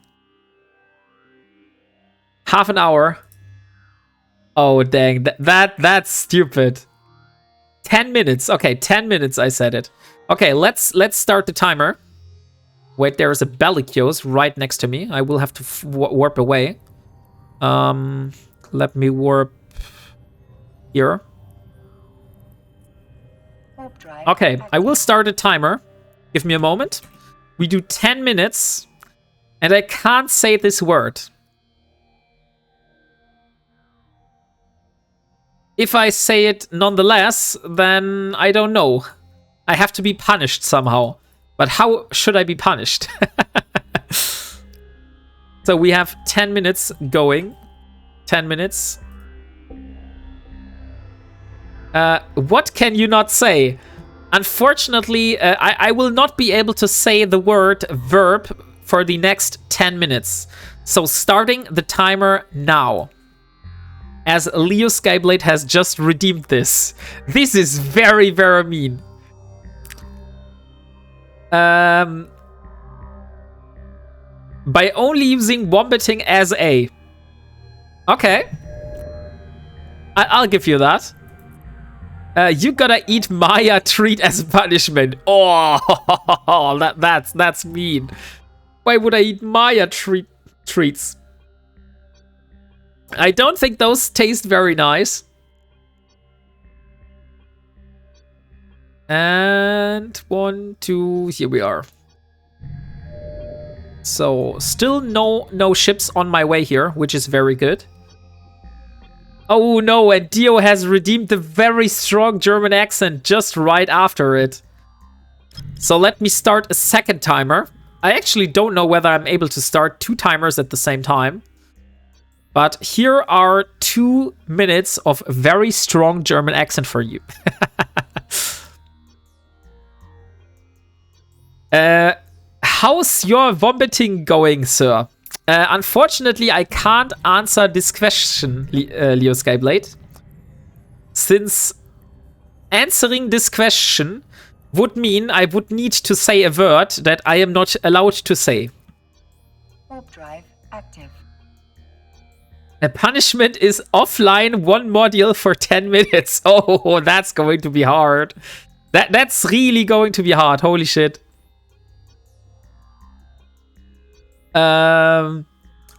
Half an hour. Oh dang, that's stupid. 10 minutes. Okay, 10 minutes I said it. Okay, let's start the timer. Wait, there is a Bellicose right next to me. I will have to warp away. Let me warp here. Warp drive Okay, active. I will start a timer. Give me a moment. We do 10 minutes. And I can't say this word. If I say it nonetheless, then I don't know. I have to be punished somehow. But how should I be punished? So we have 10 minutes going. 10 minutes. What can you not say? Unfortunately, I will not be able to say the word verb for the next 10 minutes. So starting the timer now. As Leo Skyblade has just redeemed this. This is very, very mean. By only using wombating as a. Okay. I'll give you that. You gotta eat Maya treat as punishment. Oh, that's mean. Why would I eat Maya treats? I don't think those taste very nice. And 1, 2, here we are. So still no ships on my way here, which is very good. Oh no, and Dio has redeemed the very strong German accent just right after it. So let me start a second timer. I actually don't know whether I'm able to start 2 timers at the same time. But here are 2 minutes of very strong German accent for you. How's your vomiting going, sir? Unfortunately, I can't answer this question, Leo Skyblade. Since answering this question would mean I would need to say a word that I am not allowed to say. Warp drive active. A punishment is offline 1 module for 10 minutes. Oh, that's going to be hard. That's really going to be hard. Holy shit. I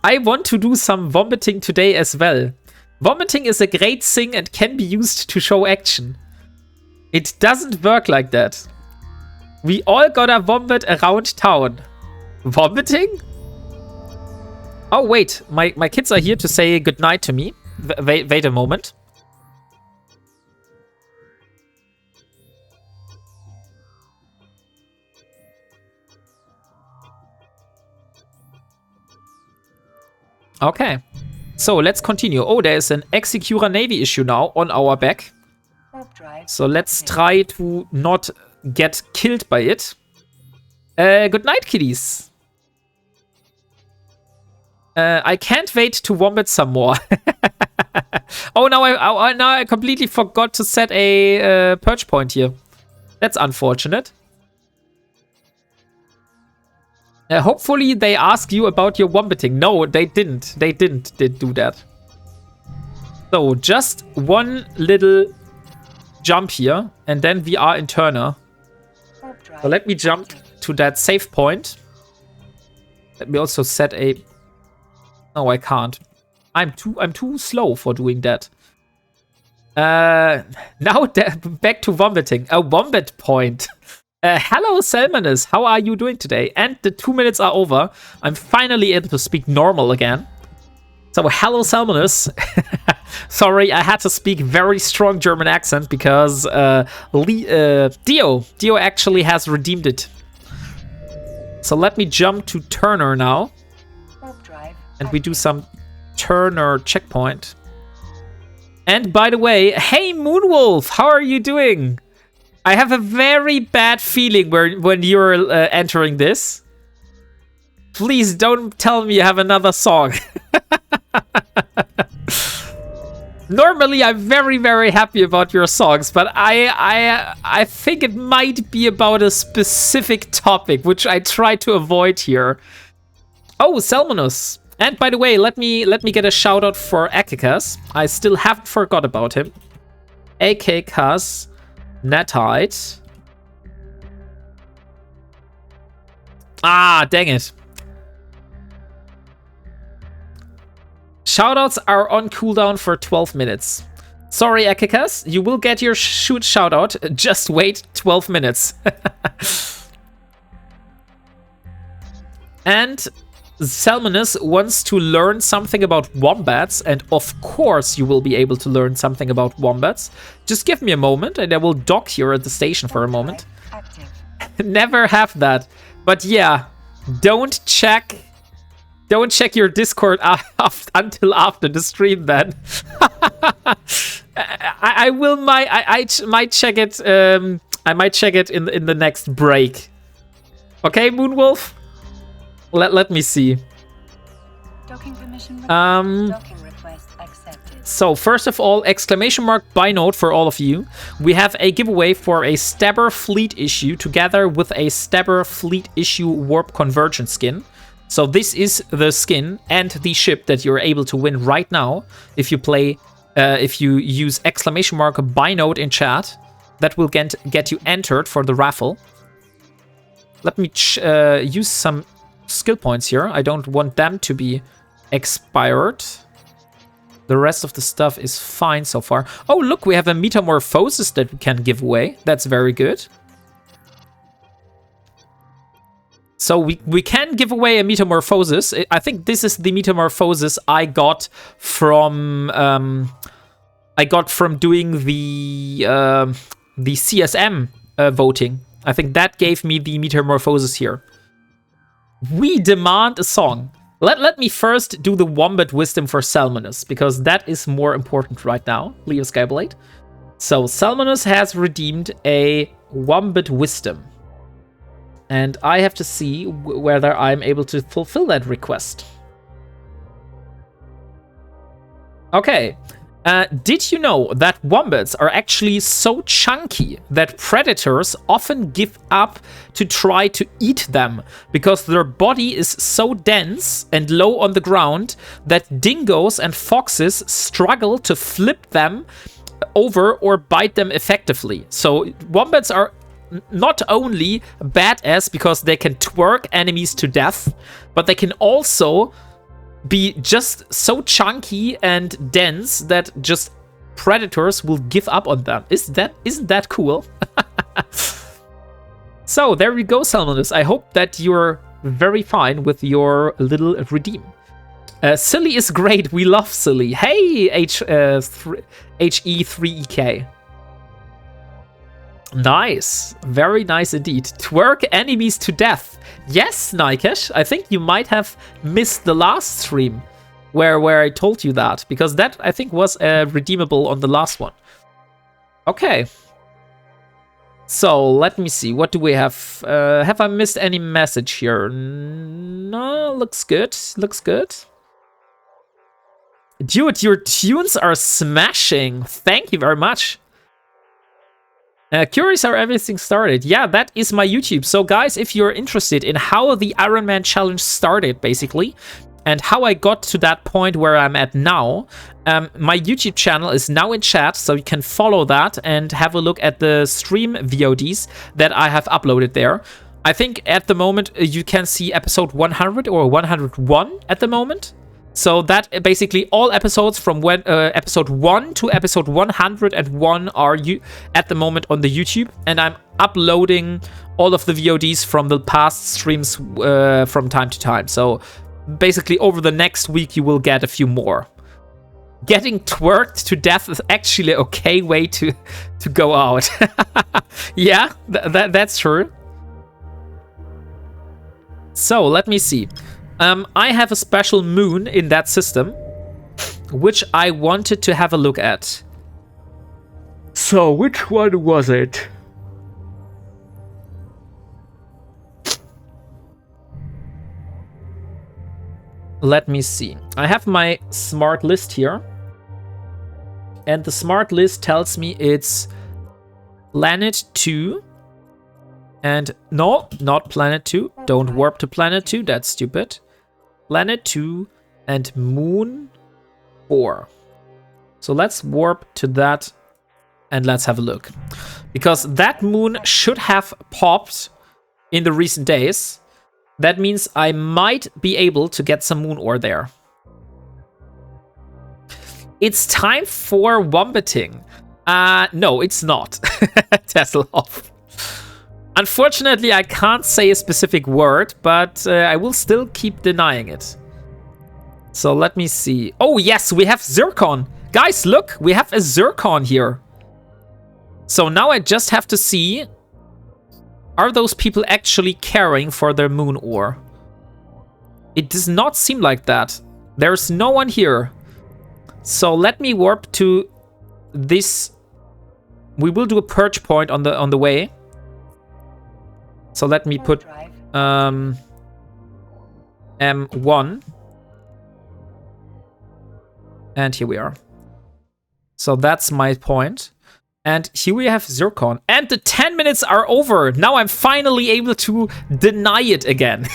want to do some vomiting today as well. Vomiting is a great thing and can be used to show action. It doesn't work like that. We all gotta vomit around town. Vomiting? Oh, wait. My kids are here to say goodnight to me. Wait a moment. Okay. So, let's continue. Oh, there's an Execura Navy issue now on our back. So, let's try to not get killed by it. Good night, kiddies. I can't wait to vomit some more. Oh, now I completely forgot to set a perch point here. That's unfortunate. Hopefully they ask you about your vomiting. No, they didn't. They didn't do that. So, just 1 little jump here, and then we are in Turner. So let me jump to that save point. Let me also set a... No, I can't. I'm too slow for doing that. Now back to vomiting. A wombat point. Hello, Salmonus. How are you doing today? And the 2 minutes are over. I'm finally able to speak normal again. So, hello, Salmonus. Sorry, I had to speak very strong German accent because Dio actually has redeemed it. So let me jump to Turner now. And we do some Turner checkpoint. And by the way, hey, Moonwolf, how are you doing? I have a very bad feeling when you're entering this. Please don't tell me you have another song. Normally, I'm very, very happy about your songs, but I think it might be about a specific topic, which I try to avoid here. Oh, Salmonus. And by the way, let me get a shout out for Akikas. I still haven't forgot about him. Akikas Netite. Ah, dang it. Shoutouts are on cooldown for 12 minutes. Sorry, Akikas, you will get your shoutout. Just wait 12 minutes. And Salmonus wants to learn something about wombats, and of course you will be able to learn something about wombats. Just give me a moment and I will dock here at the station for a moment. Never have that. But yeah, don't check your Discord until after the stream then. I might check it. I might check it in the next break. Okay, Moonwolf? Let me see. Docking permission request. Docking request accepted. So first of all, exclamation mark buy note for all of you. We have a giveaway for a Stabber Fleet issue together with a Stabber Fleet issue Warp Conversion skin. So this is the skin and the ship that you're able to win right now if you play, if you use exclamation mark buy note in chat. That will get you entered for the raffle. Let me use some skill points here. I don't want them to be expired. The rest of the stuff is fine so far. Oh, look, we have a metamorphosis that we can give away. That's very good. So we can give away a metamorphosis. I think this is the metamorphosis I got from doing the CSM voting. I think that gave me the metamorphosis here. We demand a song. Let me first do the Wombat Wisdom for Salmonus, because that is more important right now. Leo Skyblade. So Salmonus has redeemed a Wombat Wisdom. And I have to see whether I'm able to fulfill that request. Okay. Did you know that wombats are actually so chunky that predators often give up to try to eat them because their body is so dense and low on the ground that dingoes and foxes struggle to flip them over or bite them effectively? So wombats are not only badass because they can twerk enemies to death, but they can also be just so chunky and dense that just predators will give up on them. Isn't that cool? So there we go, Salmonus. I hope that you're very fine with your little redeem. Silly is great. We love Silly. Hey, HE3EK. Nice. Very nice indeed. Twerk enemies to death. Yes, Nikesh. I think you might have missed the last stream where I told you that, because that, I think, was redeemable on the last one. Okay. So, let me see. What do we have? Have I missed any message here? No, looks good. Looks good. Dude, your tunes are smashing. Thank you very much. Curious how everything started. Yeah, that is my YouTube. So guys, if you're interested in how the Ironman challenge started, basically, and how I got to that point where I'm at now, my YouTube channel is now in chat, so you can follow that and have a look at the stream VODs that I have uploaded there. I think at the moment you can see episode 100 or 101 at the moment. So that basically all episodes from when episode 1 to episode 101 are at the moment on the YouTube, and I'm uploading all of the VODs from the past streams from time to time. So basically over the next week you will get a few more. Getting twerked to death is actually an okay way to go out. Yeah, that's true. So let me see. I have a special moon in that system, which I wanted to have a look at. So, which one was it? Let me see. I have my smart list here. And the smart list tells me it's Planet 2. And no, not Planet 2. Don't warp to Planet 2. That's stupid. Planet 2 and Moon 4. So let's warp to that and let's have a look. Because that moon should have popped in the recent days. That means I might be able to get some moon ore there. It's time for wombating. No, it's not. Tesselhoff. Unfortunately, I can't say a specific word, but I will still keep denying it. So let me see. Oh, yes, we have Zircon. Guys, look, we have a Zircon here. So now I just have to see, are those people actually caring for their moon ore? It does not seem like that. There's no one here. So let me warp to this. We will do a purge point on the way. So let me put M1. And here we are. So that's my point. And here we have Zircon. And the 10 minutes are over. Now I'm finally able to deny it again.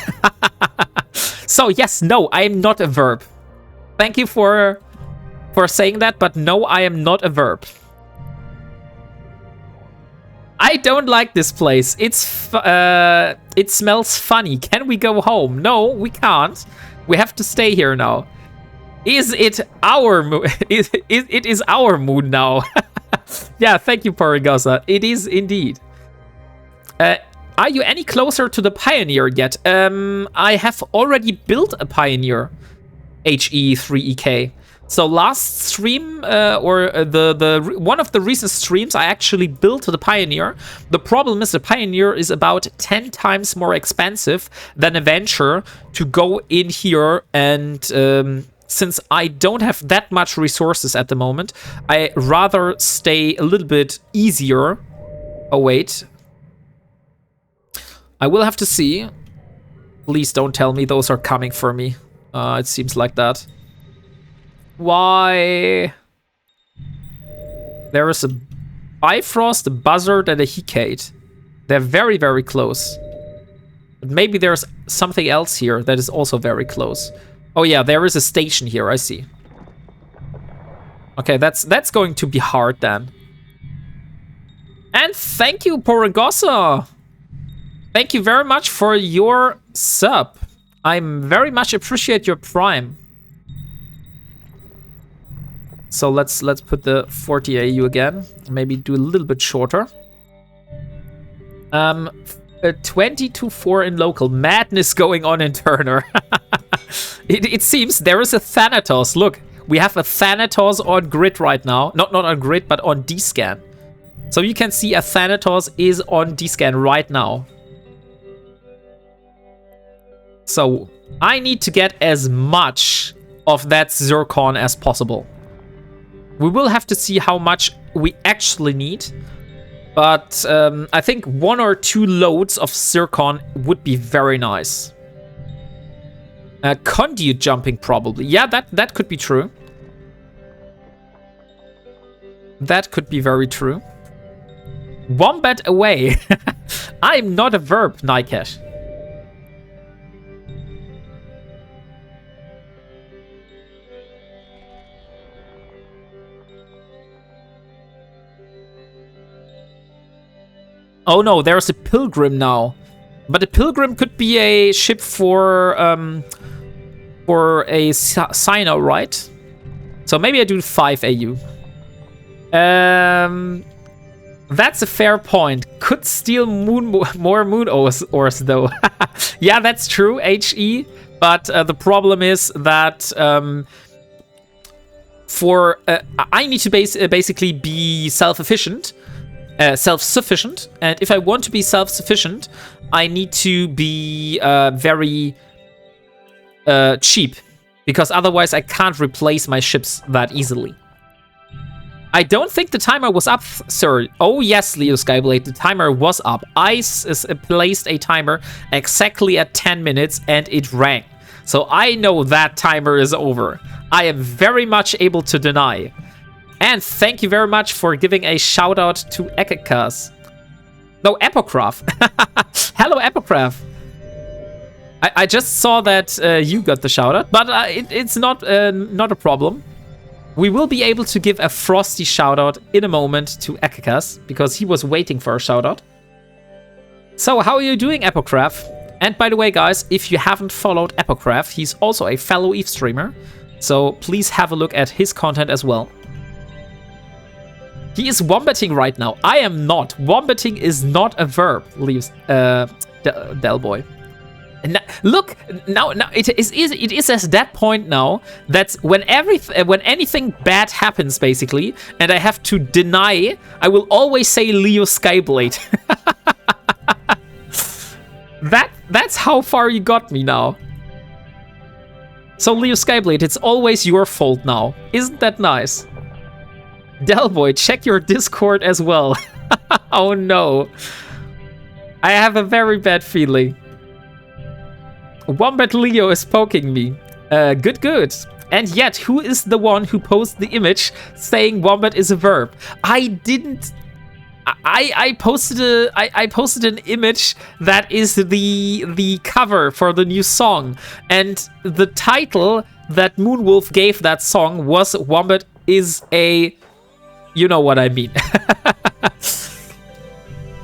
So yes, no, I am not a verb. Thank you for saying that, but no, I am not a verb. I don't like this place. It smells funny. Can we go home? No, we can't. We have to stay here now. Is it our moon? It is our moon now. Yeah, thank you, Parigosa. It is indeed. Are you any closer to the Pioneer yet? I have already built a Pioneer. HE3EK. So last stream, one of the recent streams, I actually built the Pioneer. The problem is the Pioneer is about 10 times more expensive than a Venture to go in here, and since I don't have that much resources at the moment, I rather stay a little bit easier. Oh, wait. I will have to see. Please don't tell me those are coming for me. It seems like that. Why? There is a Bifrost, a Buzzard, and a Hecate. They're very, very close. But maybe there's something else here that is also very close. Oh yeah, there is a station here, I see. Okay, that's going to be hard then. And thank you, Porangosa! Thank you very much for your sub. I very much appreciate your Prime. So let's put the 40 AU again. Maybe do a little bit shorter. 22-4 in local. Madness going on in Turner. It seems there is a Thanatos. Look, we have a Thanatos on grid right now. Not on grid, but on D-scan. So you can see a Thanatos is on D-scan right now. So I need to get as much of that Zircon as possible. We will have to see how much we actually need. But I think 1 or 2 loads of Zircon would be very nice. Conduit jumping, probably. Yeah, that could be true. That could be very true. Wombat away. I'm not a verb, Nikesh. Oh no, there's a Pilgrim now. But a Pilgrim could be a ship for a Sino, right? So maybe I do 5 AU. That's a fair point. Could steal more moon ores though. Yeah, that's true, HE. But the problem is that I need to basically be self-sufficient, and if I want to be self-sufficient, I need to be very cheap, because otherwise I can't replace my ships that easily. I don't think the timer was up, sir. Oh yes, Leo Skyblade, the timer was up. I placed a timer exactly at 10 minutes and it rang. So I know that timer is over. I am very much able to deny. And thank you very much for giving a shout out to Ekekas. No, Epocraft. Hello, Epocraft. I just saw that you got the shout out, but it's not a problem. We will be able to give a frosty shout out in a moment to Ekekas, because he was waiting for a shout out. So how are you doing, Epocraft? And by the way, guys, if you haven't followed Epocraft, he's also a fellow EVE streamer. So please have a look at his content as well. He is wombating right now. I am not. Wombating is not a verb, leaves Delboy. Look, now it is at that point now that when anything bad happens, basically, and I have to deny, I will always say Leo Skyblade. That's how far you got me now. So Leo Skyblade, it's always your fault now. Isn't that nice? Delboy, check your Discord as well. Oh no. I have a very bad feeling. Wombat Leo is poking me. Good. And yet, who is the one who posted the image saying Wombat is a verb? I didn't. I posted an image that is the cover for the new song, and the title that Moonwolf gave that song was Wombat is a. You know what I mean.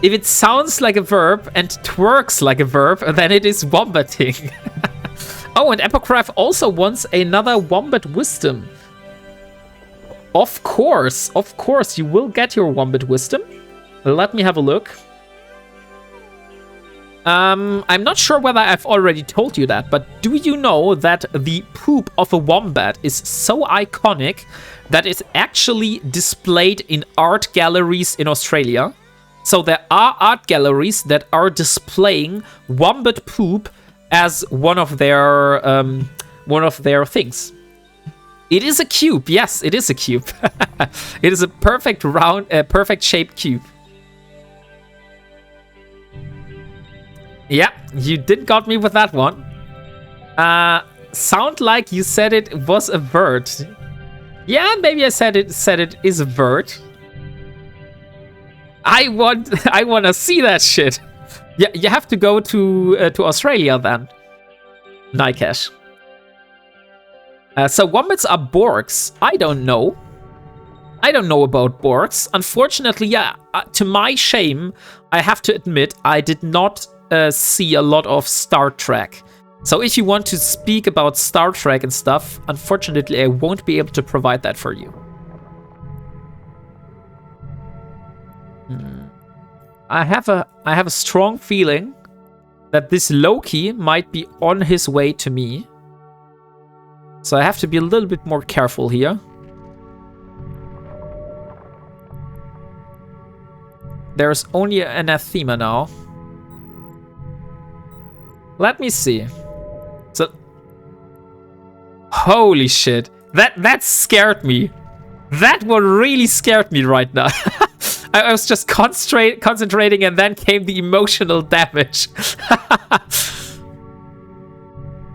If it sounds like a verb and twerks like a verb, then it is wombating. Oh, and Epocraft also wants another Wombat Wisdom. Of course, you will get your Wombat Wisdom. Let me have a look. I'm not sure whether I've already told you that, but do you know that the poop of a wombat is so iconic that it's actually displayed in art galleries in Australia? So there are art galleries that are displaying wombat poop as one of their things. It is a cube. Yes, it is a cube. It is a perfect round, perfect shaped cube. Yeah, you did got me with that one. Sound like you said it was a bird. Yeah, maybe I said it is a bird. I want to see that shit. Yeah, you have to go to Australia then. Nikesh. So wombats are Borgs. I don't know. I don't know about Borgs. Unfortunately, yeah, to my shame, I have to admit I did not see a lot of Star Trek. So if you want to speak about Star Trek and stuff, unfortunately I won't be able to provide that for you. I have a strong feeling that this Loki might be on his way to me. So I have to be a little bit more careful here. There's only an anathema now. Let me see. So, holy shit. That scared me. That one really scared me right now. I was just concentrating and then came the emotional damage.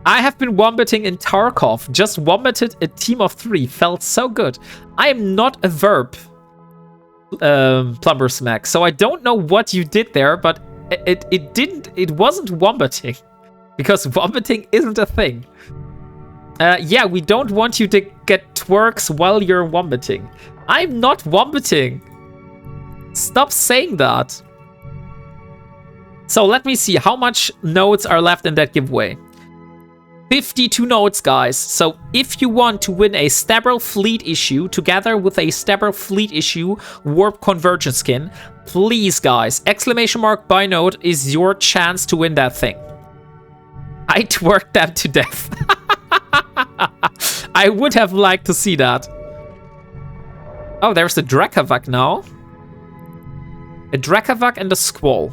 I have been wombating in Tarkov. Just wombated a team of 3. Felt so good. I am not a verb, Plumber Smack. So I don't know what you did there, but it wasn't wombating. Because wombating isn't a thing. Yeah, we don't want you to get twerks while you're wombating. I'm not wombating. Stop saying that. So let me see how much notes are left in that giveaway. 52 notes, guys. So if you want to win a Stabber Fleet issue together with a Stabber Fleet issue Warp Convergence skin, please, guys, !by note is your chance to win that thing. I twerked them to death. I would have liked to see that. Oh, there's the Drakavak now. A Drakavak and a Squall.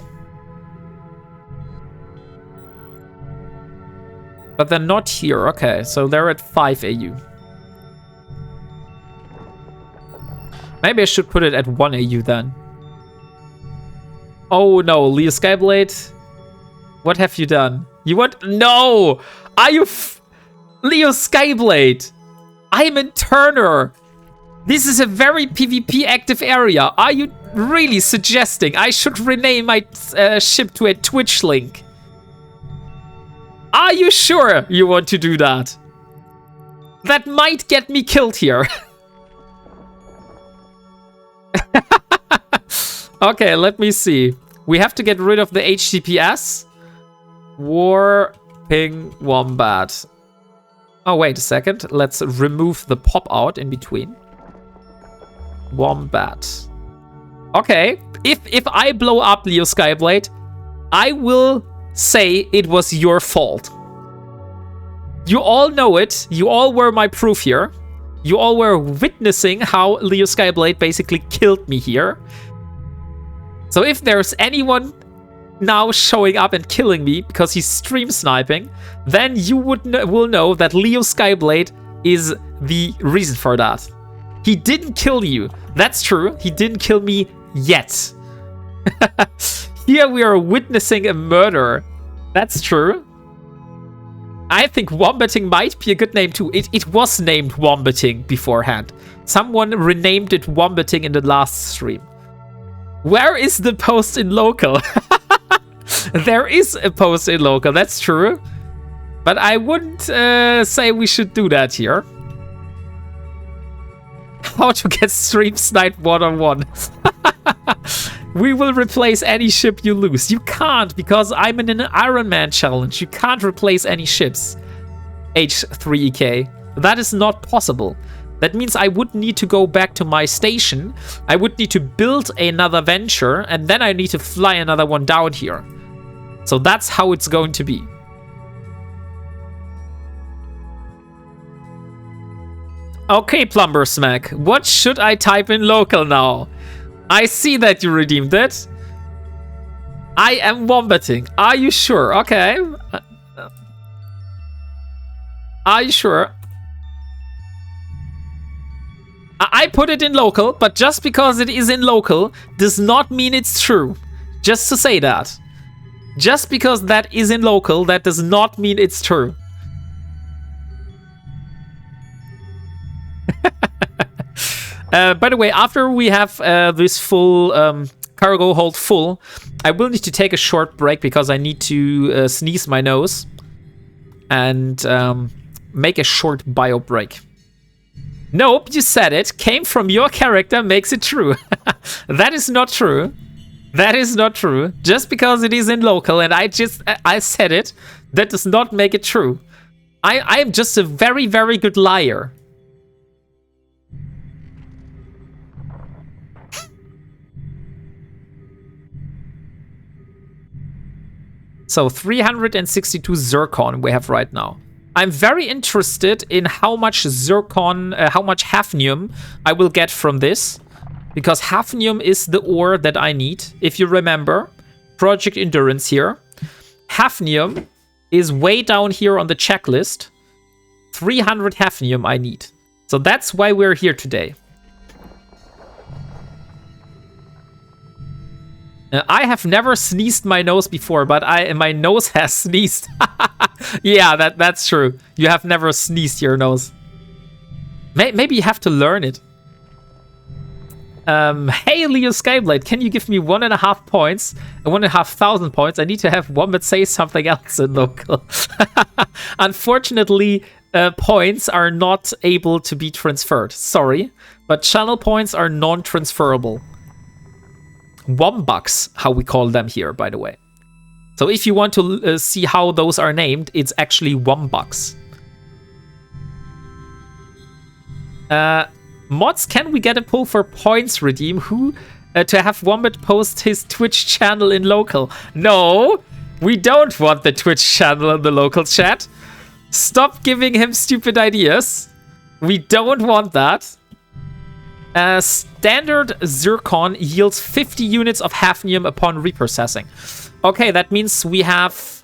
But they're not here. Okay, so they're at 5 AU. Maybe I should put it at 1 AU then. Oh no, Leo Skyblade. What have you done? You want... No! Are you... Leo Skyblade! I'm in Turner! This is a very PvP active area. Are you really suggesting I should rename my ship to a Twitch link? Are you sure you want to do that? That might get me killed here. Okay, let me see. We have to get rid of the HTTPS. WarpingWombat. Oh, wait a second. Let's remove the pop-out in between. Wombat. Okay, if I blow up Leo Skyblade, I will say it was your fault. You all know it. You all were my proof here. You all were witnessing how Leo Skyblade basically killed me here. So if there's anyone now showing up and killing me because he's stream sniping, then you will know that Leo Skyblade is the reason for that. He didn't kill you. That's true. He didn't kill me yet. Here we are witnessing a murder. That's true. I think Wombating might be a good name too. It was named Wombating beforehand. Someone renamed it Wombating in the last stream. Where is the post in local? There is a post in local, that's true. But I wouldn't say we should do that here. How to get stream sniped one-on-one. We will replace any ship you lose. You can't, because I'm in an Ironman challenge. You can't replace any ships. H3EK. That is not possible. That means I would need to go back to my station. I would need to build another venture, and then I need to fly another one down here. So that's how it's going to be. Okay, Plumber Smack, what should I type in local now? I see that you redeemed it. I am wombating. Are you sure? Okay. Are you sure? I put it in local, but just because it is in local does not mean it's true. Just to say that. Just because that is in local, that does not mean it's true. By the way, after we have this full cargo hold full, I will need to take a short break because I need to sneeze my nose and make a short bio break. Nope, you said it. Came from your character makes it true. That is not true. That is not true. Just because it is in local and I said it, that does not make it true. I am just a very, very good liar. So 362 Zircon we have right now. I'm very interested in how much Zircon, how much hafnium I will get from this. Because hafnium is the ore that I need. If you remember, Project Endurance here. Hafnium is way down here on the checklist. 300 hafnium I need. So that's why we're here today. I have never sneezed my nose before, but my nose has sneezed. Yeah, that's true. You have never sneezed your nose. Maybe you have to learn it. Hey, Leo Skyblade, can you give me 1.5 points? 1,500 points. I need to have Wombat say something else in local. Unfortunately, points are not able to be transferred. Sorry, but channel points are non-transferable. Wombucks, how we call them here, by the way. So if you want to see how those are named, it's actually Wombucks. Mods, can we get a pull for points redeem? Who to have Wombat post his Twitch channel in local? No, we don't want the Twitch channel in the local chat. Stop giving him stupid ideas. We don't want that. Standard Zircon yields 50 units of hafnium upon reprocessing. Okay, that means we have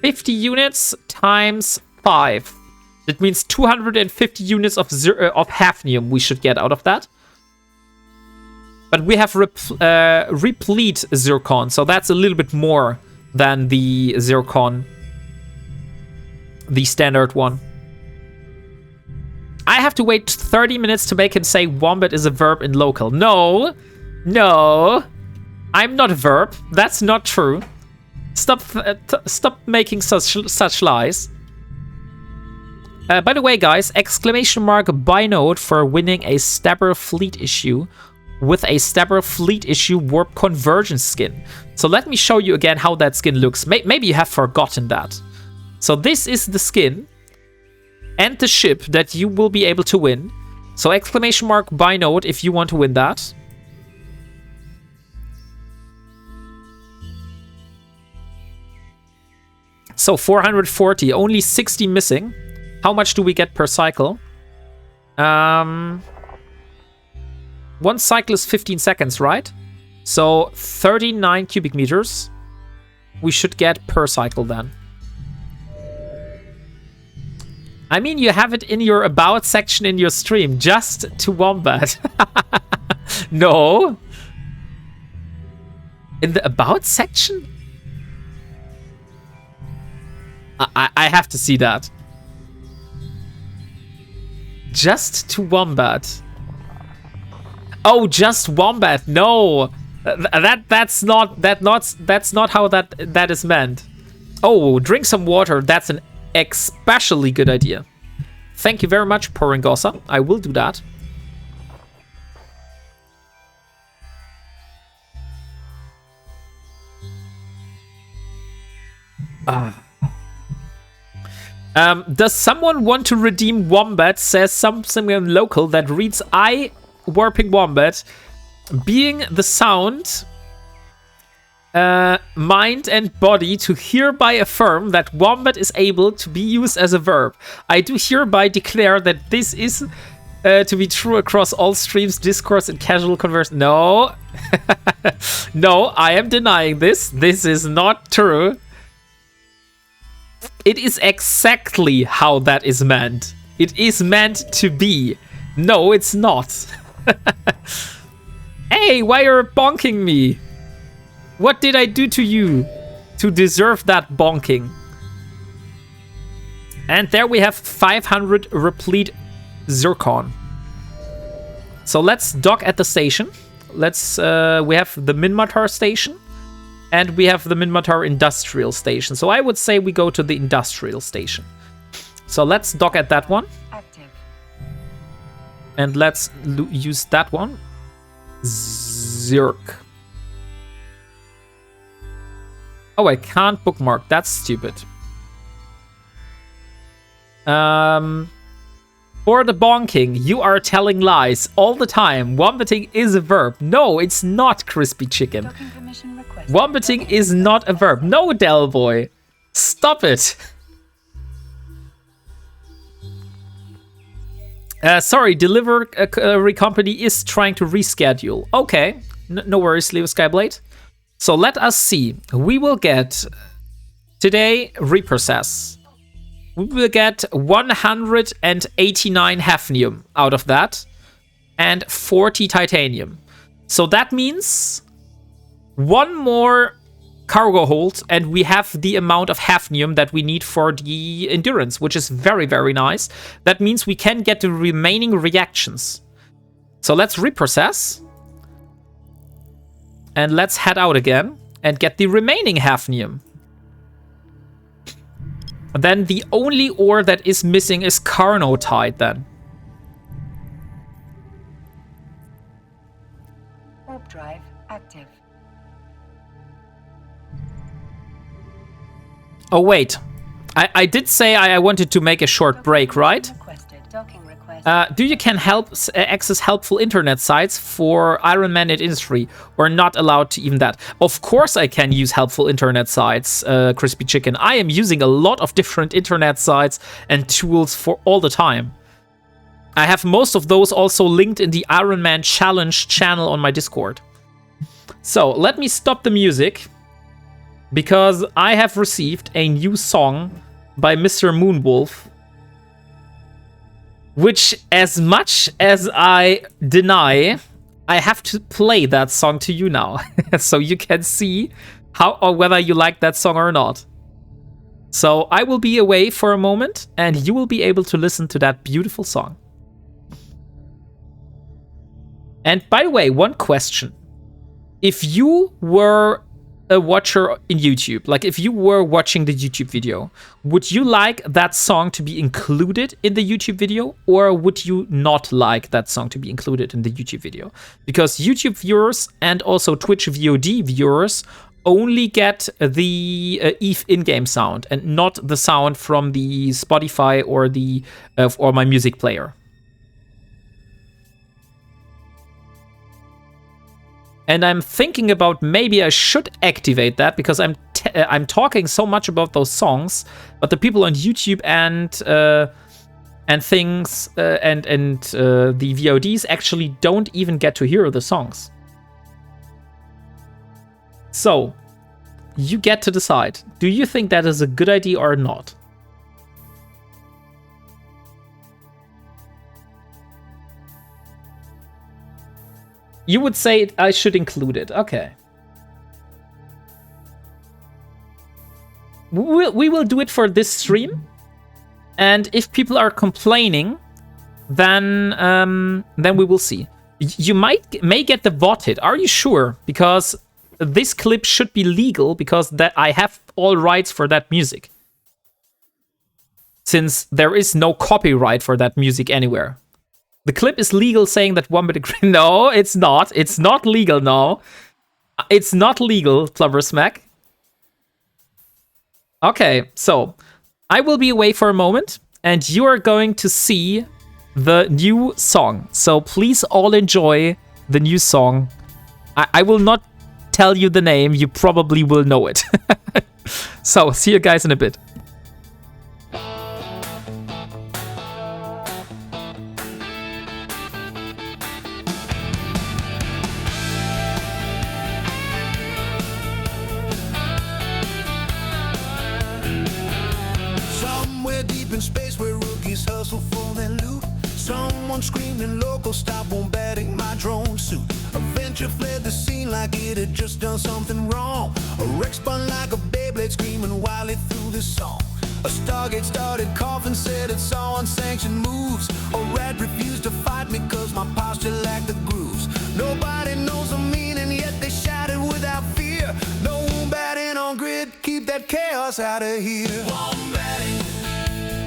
50 units times 5. That means 250 units of hafnium we should get out of that. But we have replete Zircon, so that's a little bit more than the Zircon, the standard one. I have to wait 30 minutes to make him say Wombat is a verb in local. No, no, I'm not a verb. That's not true. Stop making such lies. By the way, guys, exclamation mark buy node for winning a Stabber Fleet issue with a Stabber Fleet issue warp conversion skin. So let me show you again how that skin looks. Maybe you have forgotten that. So this is the skin and the ship that you will be able to win. So exclamation mark buy node if you want to win that. So 440, only 60 missing. How much do we get per cycle? One cycle is 15 seconds, right? So 39 cubic meters we should get per cycle then. I mean, you have it in your about section in your stream, just to Wombat. No. In the about section? I have to see that. Just to Wombat. Oh, just Wombat. No. That's not how that is meant. Oh, drink some water. That's an especially good idea. Thank you very much, Poringosa. I will do that. Does someone want to redeem Wombat? Says something in local that reads WarpingWombat, being the sound mind and body to hereby affirm that wombat is able to be used as a verb. I do hereby declare that this is to be true across all streams, discourse, and casual conversation. No. No, I am denying this. This is not true. It is exactly how that is meant. It is meant to be. No, it's not. Hey, why are you bonking me? What did I do to you to deserve that bonking? And there we have 500 replete Zircon. So let's dock at the station. Let's we have the Minmatar station and we have the Minmatar industrial station. So I would say we go to the industrial station. So let's dock at that one. Active. And let's use that one. Zirc. Oh, I can't bookmark. That's stupid. For the bonking, you are telling lies all the time. Wombating is a verb. No, it's not, crispy chicken. Docking permission requested. Wombating is not a verb. No, Del Boy. Stop it. Sorry, delivery company is trying to reschedule. Okay, no worries, Leo Skyblade. So let us see. We will get today reprocess. We will get 189 hafnium out of that and 40 titanium. So that means one more cargo hold and we have the amount of hafnium that we need for the endurance, which is very, very nice. That means we can get the remaining reactions. So let's reprocess. And let's head out again and get the remaining hafnium. Then the only ore that is missing is Carnotite then. Warp drive active. Oh wait, I did say I wanted to make a short break, right? Requested. Docking request. Do you can access helpful internet sites for Ironman at industry or not allowed to even that? Of course I can use helpful internet sites, Crispy Chicken. I am using a lot of different internet sites and tools for all the time. I have most of those also linked in the Ironman Challenge channel on my Discord. So let me stop the music because I have received a new song by Mr. Moonwolf, which, as much as I deny, I have to play that song to you now. So you can see how or whether you like that song or not. So I will be away for a moment and you will be able to listen to that beautiful song. And by the way, one question. If you were a watcher in YouTube, like if you were watching the YouTube video, would you like that song to be included in the YouTube video, or would you not like that song to be included in the YouTube video? Because YouTube viewers and also Twitch VOD viewers only get the ETH in-game sound and not the sound from the Spotify or the or my music player. And I'm thinking about maybe I should activate that because I'm talking so much about those songs, but the people on YouTube and things and the VODs actually don't even get to hear the songs. So you get to decide. Do you think that is a good idea or not? You would say I should include it. Okay. We will do it for this stream. And if people are complaining, then we will see. You may get the VOD hit. Are you sure? Because this clip should be legal because that I have all rights for that music. Since there is no copyright for that music anywhere. The clip is legal saying that Wombat agreed. No, it's not. It's not legal, no. It's not legal, Flubbersmack. Okay, so I will be away for a moment, and you are going to see the new song. So please all enjoy the new song. I will not tell you the name, you probably will know it. So, see you guys in a bit. Somewhere deep in space where rookies hustle for their loot. Someone screaming local, stop bombarding my drone suit. A venture fled the scene like it had just done something wrong. A wreck spun like a Beyblade screaming wildly through the song. A Stargate started coughing, said it saw unsanctioned moves. A rat refused to fight me cause my posture lacked the grooves. Nobody knows the meaning, yet they shouted without fear. No wombatting on grid, keep that chaos out of here. Wombatting,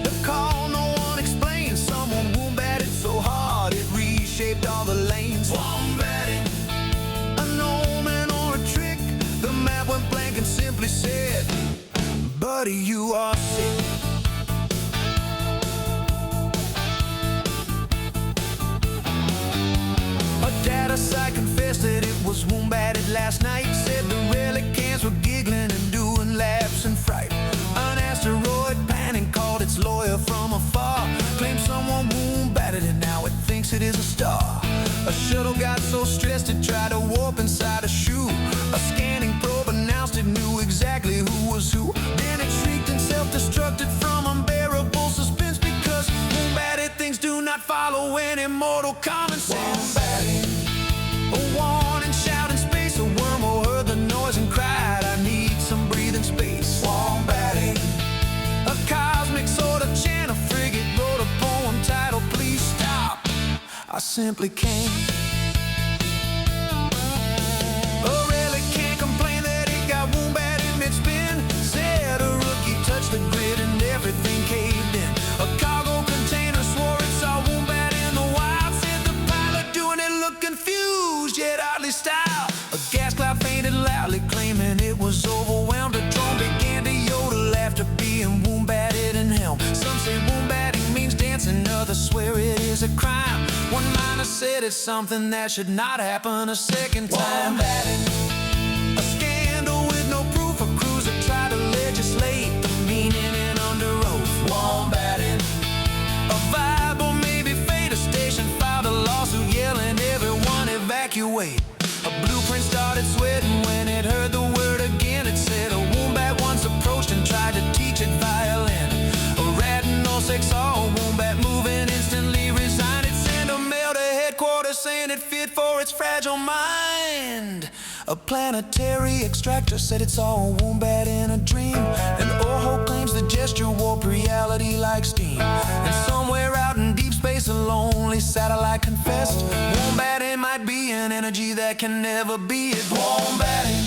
the call no one explains. Someone wombatted so hard it reshaped all the lanes. Wombatting, an omen or a trick. The map went blank and simply said, buddy, you are sick. A data site confessed that it was wombatted last night. Said the relicants were giggling and doing laps in fright. An asteroid panic called its lawyer from afar. Claimed someone wombatted it, now it thinks it is a star. A shuttle got so stressed it tried to warp inside a shoe. A scanning probe announced it knew exactly who was who. Then it shrieked and self-destructed from unbearable suspense, because wombatted things do not follow any mortal common sense. Wombatting, a warning shout in space. A wormhole heard the noise and cried, I need some breathing space. Wombatting, a cosmic sort of chant. A frigate wrote a poem titled Please Stop, I simply can't. A relic can't complain that it got wombatted mid-spin. Said a rookie touched the grid and everything caved in. A cargo container swore it saw wombat in the wild. Said the pilot doing it looked confused, yet oddly styled. A gas cloud fainted loudly, claiming it was overwhelmed. A drone began to yodel after being wombatted in helm. Some say wombatting means dancing, others swear it is a crime. One miner said it's something that should not happen a second time. Wombatting, a scandal with no proof. A cruiser tried to legislate the meaning in under oath. Wombatting, a vibe or maybe fate. A station filed a lawsuit yelling everyone evacuate. A blueprint started sweating when it heard the word again. It said a wombat once approached and tried to teach it violin. A rat and all sex, all wombat moving instantly resigned. It sent a mail to headquarters saying it fit for its fragile mind. A planetary extractor said it's all a wombat in a dream. And Orho claims the gesture warped reality like steam. And somewhere out in deep space a lonely satellite confessed wombatting might be an energy that can never be it. Wombatting,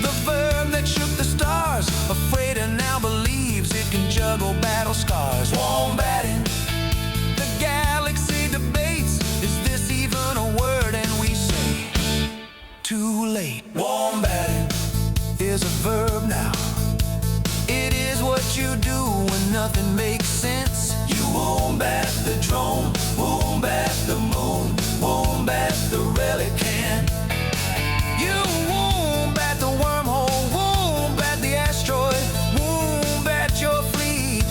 the verb that shook the stars. Afraid and now believes it can juggle battle scars. Wombatting, the galaxy debates, is this even a word? And we say, too late. Wombatting is a verb now. It is what you do when nothing makes sense. You wombat the drone, wombat the moon, wombat the relican. You wombat the wormhole, wombat the asteroid, wombat your fleet.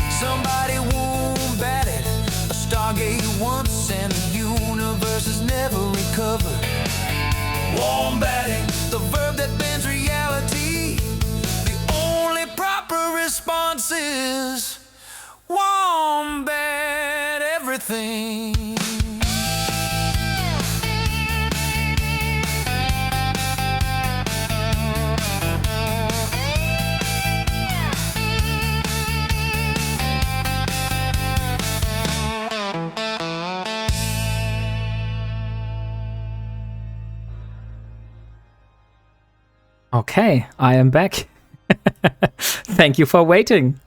Somebody wombatted a Stargate once, and the universe has never recovered. Wombatting, the verb that bends reality. The only proper response is wombat everything. Okay, I am back. Thank you for waiting.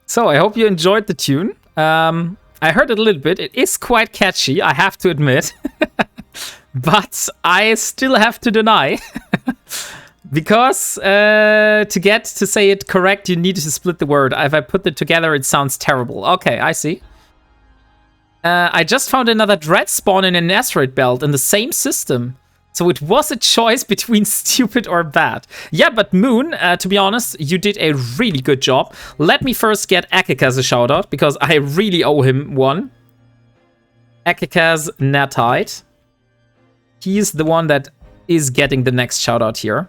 So, I hope you enjoyed the tune. I heard it a little bit. It is quite catchy, I have to admit. But I still have to deny. Because to say it correct, you need to split the word. If I put it together, it sounds terrible. Okay, I see. I just found another dread spawn in an asteroid belt in the same system. So it was a choice between stupid or bad. Yeah, but Moon, to be honest, you did a really good job. Let me first get Akikaz a shout out, because I really owe him one. Akikaz Natite. He's the one that is getting the next shout out here.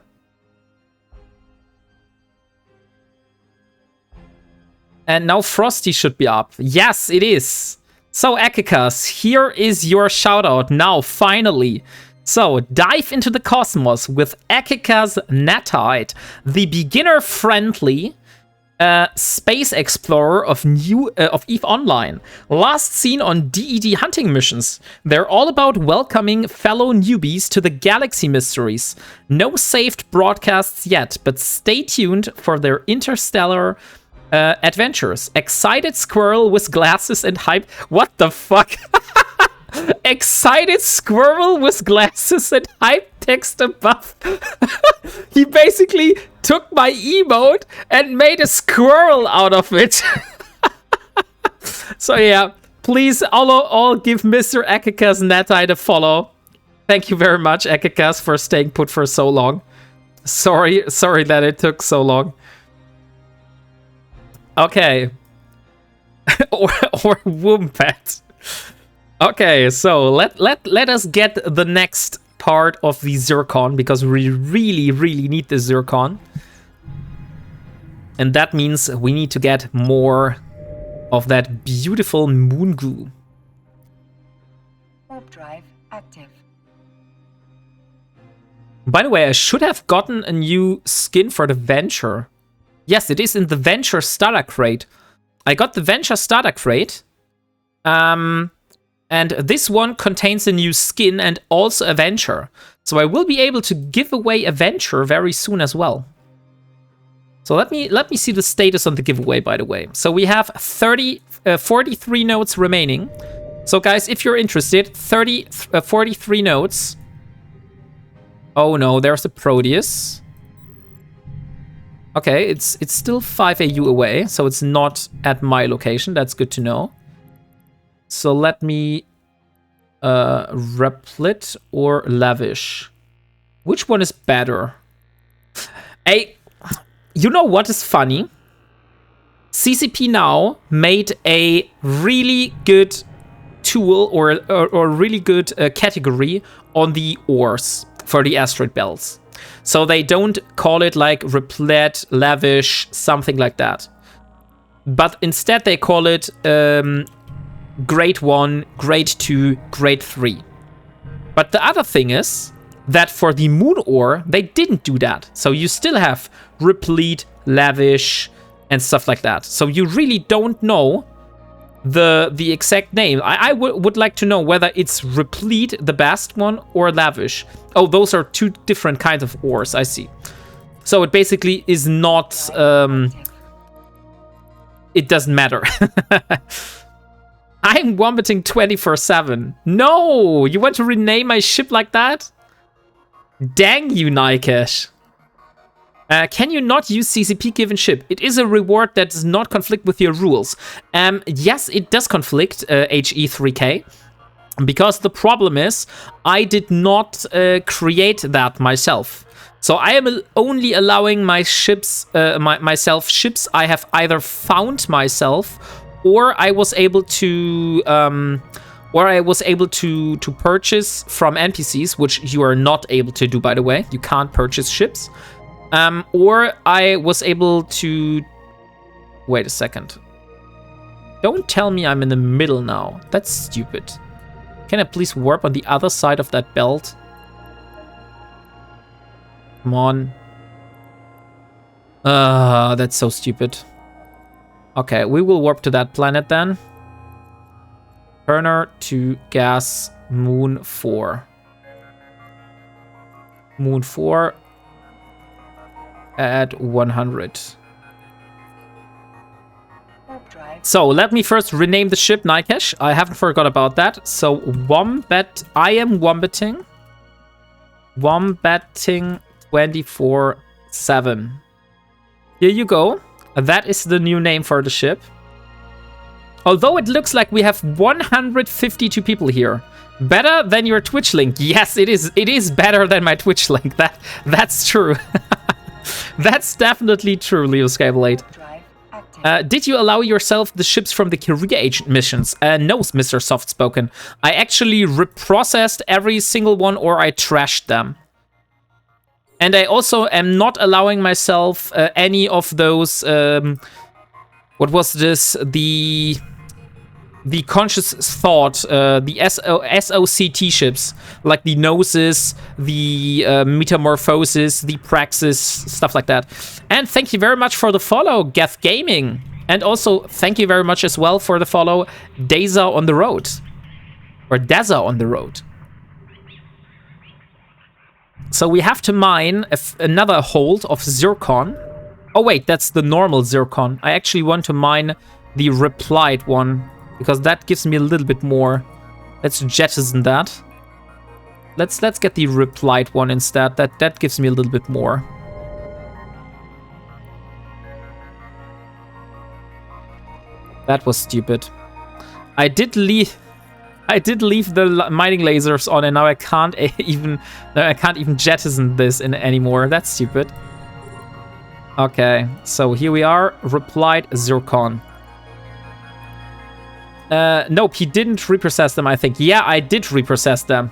And now Frosty should be up. Yes, it is. So Akikaz, here is your shout out now, finally. So, dive into the cosmos with Akikaz Natite, the beginner-friendly space explorer of EVE Online. Last seen on DED hunting missions. They're all about welcoming fellow newbies to the galaxy mysteries. No saved broadcasts yet, but stay tuned for their interstellar adventures. Excited squirrel with glasses and hype. What the fuck? Excited squirrel with glasses and hype text above. He basically took my emote and made a squirrel out of it. So yeah, please all give Mr. Akikaz Natite a follow. Thank you very much, Akikaz, for staying put for so long. Sorry that it took so long. Okay. or Wombat. Okay, so let us get the next part of the Zircon, because we really need the Zircon. And that means we need to get more of that beautiful moon goo. Warp drive active. By the way, I should have gotten a new skin for the Venture. Yes, it is in the Venture starter crate. I got the Venture starter crate. And this one contains a new skin and also a Venture. So I will be able to give away a Venture very soon as well. So let me see the status on the giveaway, by the way. So we have 43 nodes remaining. So guys, if you're interested, 43 nodes. Oh no, there's a Proteus. Okay, it's still 5 AU away, so it's not at my location. That's good to know. So let me Replit or Lavish. Which one is better? Hey, you know what is funny? CCP now made a really good tool or really good category on the ores for the asteroid belts. So they don't call it like Replit, Lavish, something like that. But instead they call it Grade 1, Grade 2, Grade 3. But the other thing is that for the moon ore, they didn't do that. So you still have Replete, Lavish, and stuff like that. So you really don't know the exact name. I would like to know whether it's Replete, the best one, or Lavish. Oh, those are two different kinds of ores, I see. So it basically is not... it doesn't matter. I'm wombating 24/7. No! You want to rename my ship like that? Dang you, Nikesh. Can you not use CCP given ship? It is a reward that does not conflict with your rules. Yes, it does conflict, HE3K. Because the problem is, I did not create that myself. So I am only allowing my ships, myself ships I have either found myself, or I was able to, purchase from NPCs, which you are not able to do, by the way. You can't purchase ships. Or I was able to... Wait a second. Don't tell me I'm in the middle now. That's stupid. Can I please warp on the other side of that belt? Come on. That's so stupid. Okay, we will warp to that planet then. Turner to gas Moon 4. Moon 4 at 100. So let me first rename the ship Nikesh. I haven't forgot about that. So Wombat, I am wombating. Wombating 24/7. Here you go. That is the new name for the ship. Although it looks like we have 152 people here. Better than your Twitch link. Yes, it is. It is better than my Twitch link. That's true. That's definitely true, Leo Skyblade. Drive active. Did you allow yourself the ships from the career agent missions? No, Mr. Softspoken. I actually reprocessed every single one, or I trashed them. And I also am not allowing myself any of those... what was this? The conscious thought, the SOCT ships, like the Gnosis, the Metamorphosis, the Praxis, stuff like that. And thank you very much for the follow, Geth Gaming. And also, thank you very much as well for the follow, Daza on the Road. Or Daza on the Road. So we have to mine another hold of Zircon. Oh wait, that's the normal Zircon. I actually want to mine the replied one, because that gives me a little bit more. Let's jettison that. Let's get the replied one instead. That gives me a little bit more. That was stupid. I did leave the mining lasers on, and now I can't even jettison this anymore. That's stupid. Okay, so here we are. Replied Zircon. Nope, he didn't reprocess them, I think. Yeah, I did reprocess them.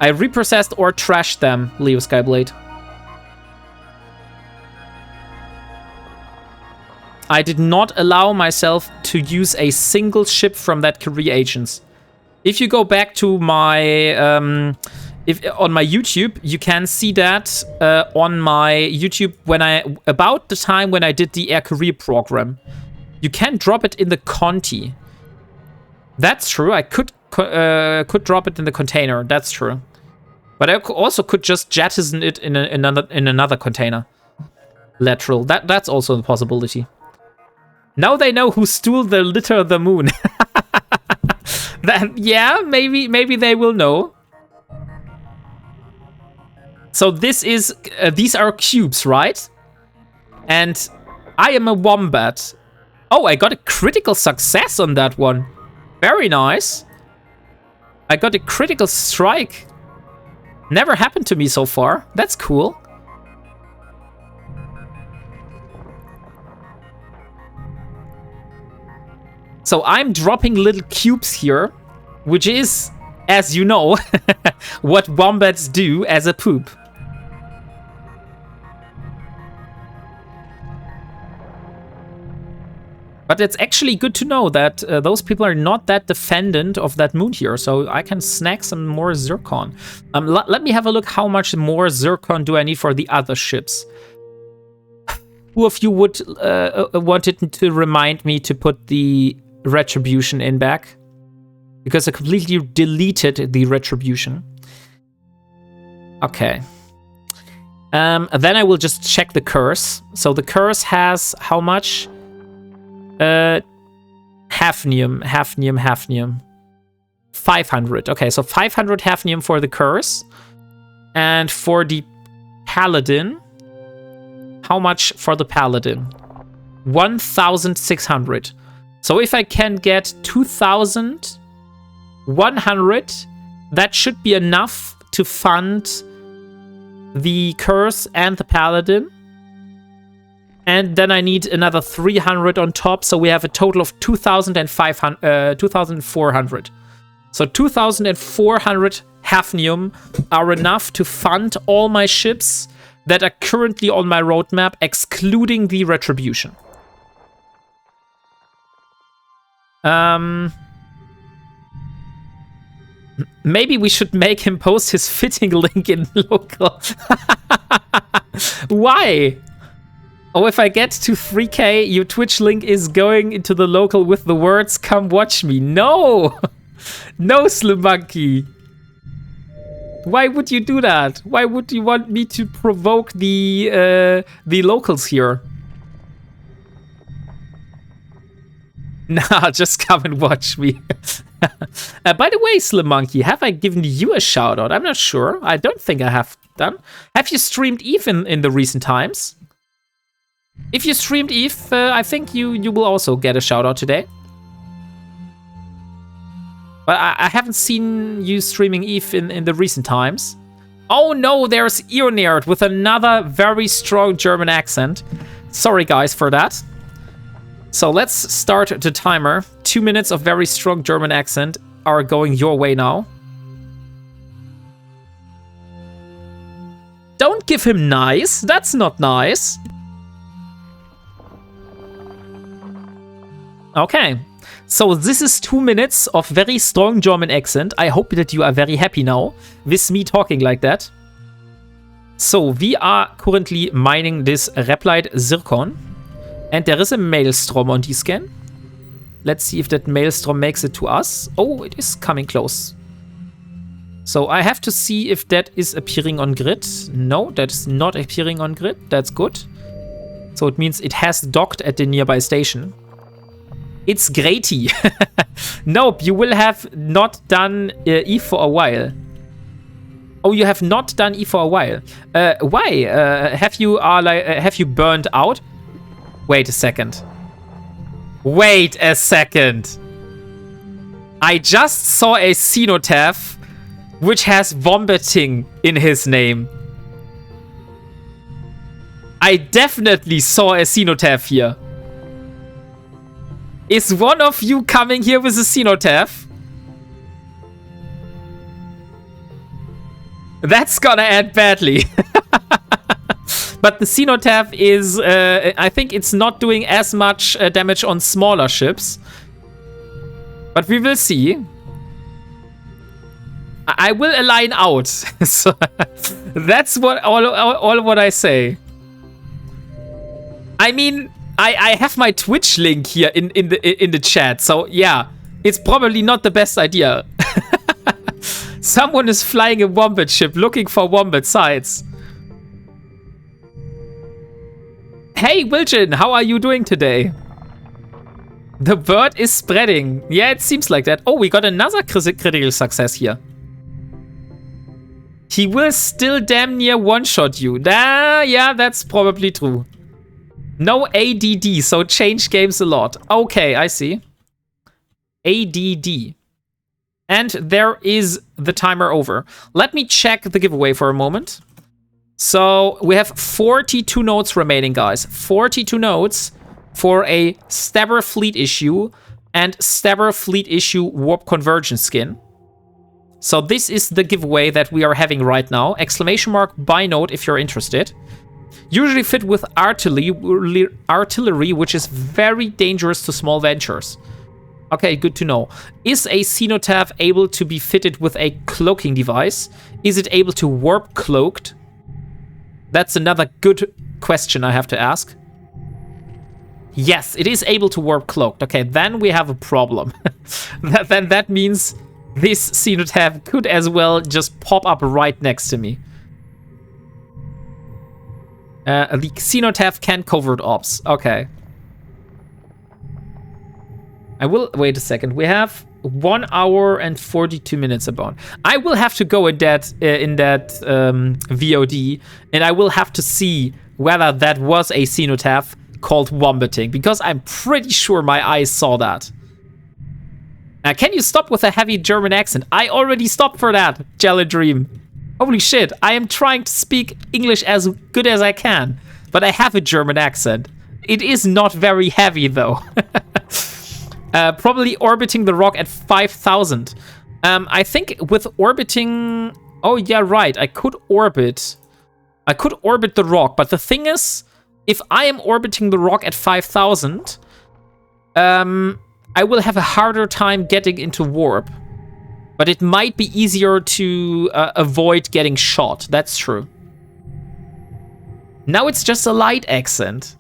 I reprocessed or trashed them, Leo Skyblade. I did not allow myself to use a single ship from that career agents. If you go back to my on my YouTube, you can see that on my YouTube about the time when I did the Air Career program. You can drop it in the Conti. That's true. I could drop it in the container. That's true. But I also could just jettison it in another container. Lateral. That's also a possibility. Now they know who stole the litter of the moon. Yeah, maybe they will know. So this is these are cubes, right? And I am a wombat. Oh, I got a critical success on that one. Very nice. I got a critical strike. Never happened to me so far. That's cool. So I'm dropping little cubes here, which is, as you know, what wombats do as a poop. But it's actually good to know that those people are not that defendant of that moon here, so I can snag some more Zircon. Let me have a look how much more Zircon do I need for the other ships. Who of you would wanted to remind me to put the retribution in back? Because I completely deleted the retribution. Okay. Then I will just check the curse. So the curse has how much? Hafnium. 500. Okay, so 500 hafnium for the curse. And for the paladin, how much for the paladin? 1,600. So if I can get 2,100, that should be enough to fund the curse and the paladin. And then I need another 300 on top, so we have a total of 2,400. So 2,400 hafnium are enough to fund all my ships that are currently on my roadmap, excluding the retribution. Maybe we should make him post his fitting link in local. Why? Oh, if I get to 3K, your Twitch link is going into the local with the words, "Come watch me." No! No, Slim Monkey. Why would you do that? Why would you want me to provoke the locals here? Nah, just come and watch me. By the way, Slim Monkey, have I given you a shout out? I'm not sure. I don't think I have done. Have you streamed Eve in the recent times? If you streamed Eve, I think you will also get a shout out today. But I haven't seen you streaming Eve in the recent times. Oh no, there's Ionerd with another very strong German accent. Sorry guys for that. So let's start the timer. 2 minutes of very strong German accent are going your way now. Don't give him nice. That's not nice. Okay. So this is 2 minutes of very strong German accent. I hope that you are very happy now with me talking like that. So we are currently mining this replite Zircon. And there is a maelstrom on D-scan. Let's see if that maelstrom makes it to us. Oh, it is coming close. So I have to see if that is appearing on grid. No, that is not appearing on grid. That's good. So it means it has docked at the nearby station. It's Grady. Nope, you will have not done E for a while. Oh, you have not done E for a while. Why? Have you burned out? Wait a second. Wait a second. I just saw a cenotaph which has wombating in his name. I definitely saw a cenotaph here. Is one of you coming here with a cenotaph? That's gonna end badly. But the cenotaph is, I think it's not doing as much damage on smaller ships. But we will see. I will align out. So that's what all what I say. I mean, I have my Twitch link here in the chat, so yeah, it's probably not the best idea. Someone is flying a wombat ship looking for wombat sites. Hey Wilton, how are you doing today? The word is spreading. Yeah, it seems like that. Oh, we got another critical success here. He will still damn near one-shot you. Yeah, that's probably true. No ADD, so change games a lot. Okay, I see. ADD. And there is the timer over. Let me check the giveaway for a moment. So we have 42 notes remaining, guys. 42 notes for a Stabber Fleet Issue and Stabber Fleet Issue Warp Conversion skin. So this is the giveaway that we are having right now. Exclamation mark buy note if you're interested. Usually fit with artillery, which is very dangerous to small ventures. Okay, good to know. Is a cenotaph able to be fitted with a cloaking device? Is it able to warp cloaked? That's another good question I have to ask. Yes, it is able to warp cloaked. Okay, then we have a problem. Then that means this cenotaph could as well just pop up right next to me. The cenotaph can covert ops. Okay. I will wait a second. We have 1 hour and 42 minutes about. I will have to go in that VOD, and I will have to see whether that was a cenotaph called wombating, because I'm pretty sure my eyes saw that. Can you stop with a heavy German accent? I already stopped for that, Jelladream. Holy shit, I am trying to speak English as good as I can, but I have a German accent. It is not very heavy, though. Probably orbiting the rock at 5,000. I think with orbiting... Oh, yeah, right. I could orbit the rock, but the thing is, if I am orbiting the rock at 5,000, I will have a harder time getting into warp. But it might be easier to avoid getting shot. That's true. Now it's just a light accent.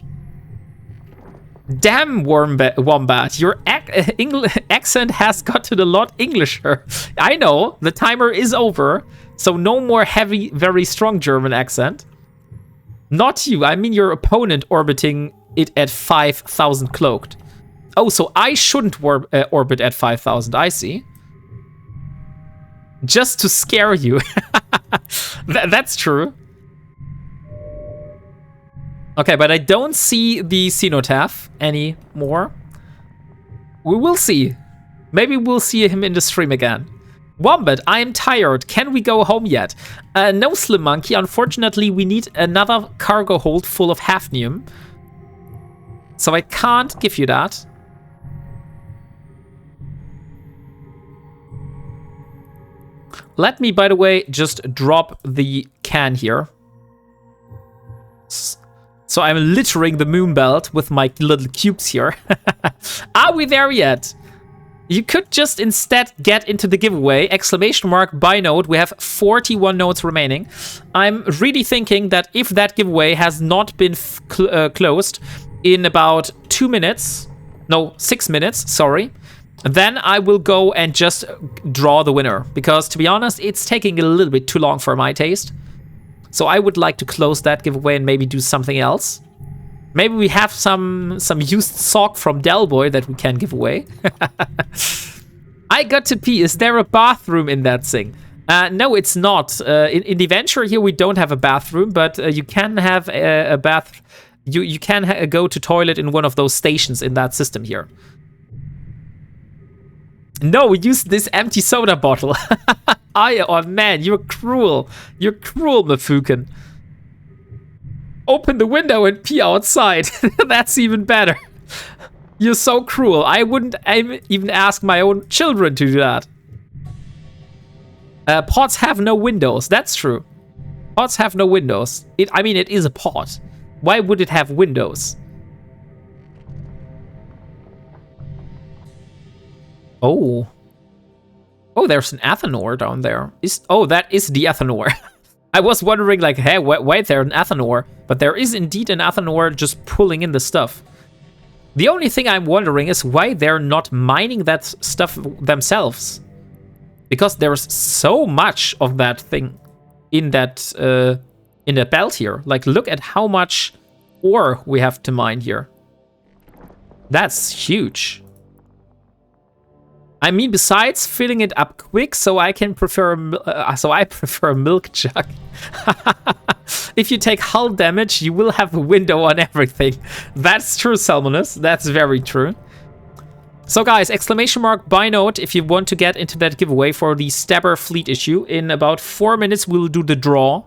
Damn, Wombat, your accent has gotten a lot Englisher. I know, the timer is over, so no more heavy, very strong German accent. Not you, I mean your opponent orbiting it at 5,000 cloaked. Oh, so I shouldn't orbit at 5,000, I see. Just to scare you. That's true. Okay, but I don't see the cenotaph anymore. We will see. Maybe we'll see him in the stream again. Wombat, I am tired. Can we go home yet? No, Slim Monkey. Unfortunately, we need another cargo hold full of hafnium. So I can't give you that. Let me, by the way, just drop the can here. So I'm littering the moon belt with my little cubes here. Are we there yet? You could just instead get into the giveaway. Exclamation mark buy node. We have 41 nodes remaining. I'm really thinking that if that giveaway has not been closed in about 2 minutes, no, 6 minutes, sorry, then I will go and just draw the winner. Because to be honest, it's taking a little bit too long for my taste. So I would like to close that giveaway and maybe do something else. Maybe we have some used sock from Delboy that we can give away. I got to pee. Is there a bathroom in that thing? No, it's not. In the Venture here, we don't have a bathroom, but you can have a bath. You can go to toilet in one of those stations in that system here. No, we used this empty soda bottle. Oh man, you're cruel. You're cruel, Mafuken. Open the window and pee outside. That's even better. You're so cruel. I wouldn't even ask my own children to do that. Pots have no windows. That's true. Pots have no windows. I mean, it is a pot. Why would it have windows? Oh. Oh, there's an Athanor down there. Oh, that is the Athanor. I was wondering, like, hey, why is there an Athanor? But there is indeed an Athanor just pulling in the stuff. The only thing I'm wondering is why they're not mining that stuff themselves. Because there's so much of that thing in that belt here. Like, look at how much ore we have to mine here. That's huge. I mean, besides filling it up quick, so I prefer a milk jug. If you take hull damage, you will have a window on everything. That's true, Salmonus. That's very true. So, guys, exclamation mark buy note if you want to get into that giveaway for the Stabber Fleet issue. In about 4 minutes, we'll do the draw.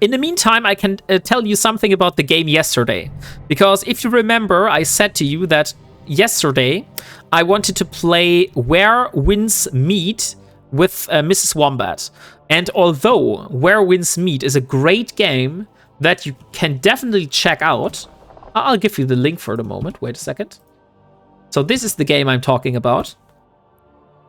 In the meantime, I can tell you something about the game yesterday. Because if you remember, I said to you that yesterday, I wanted to play Where Winds Meet with Mrs. Wombat. And although Where Winds Meet is a great game that you can definitely check out, I'll give you the link for the moment. Wait a second. So this is the game I'm talking about.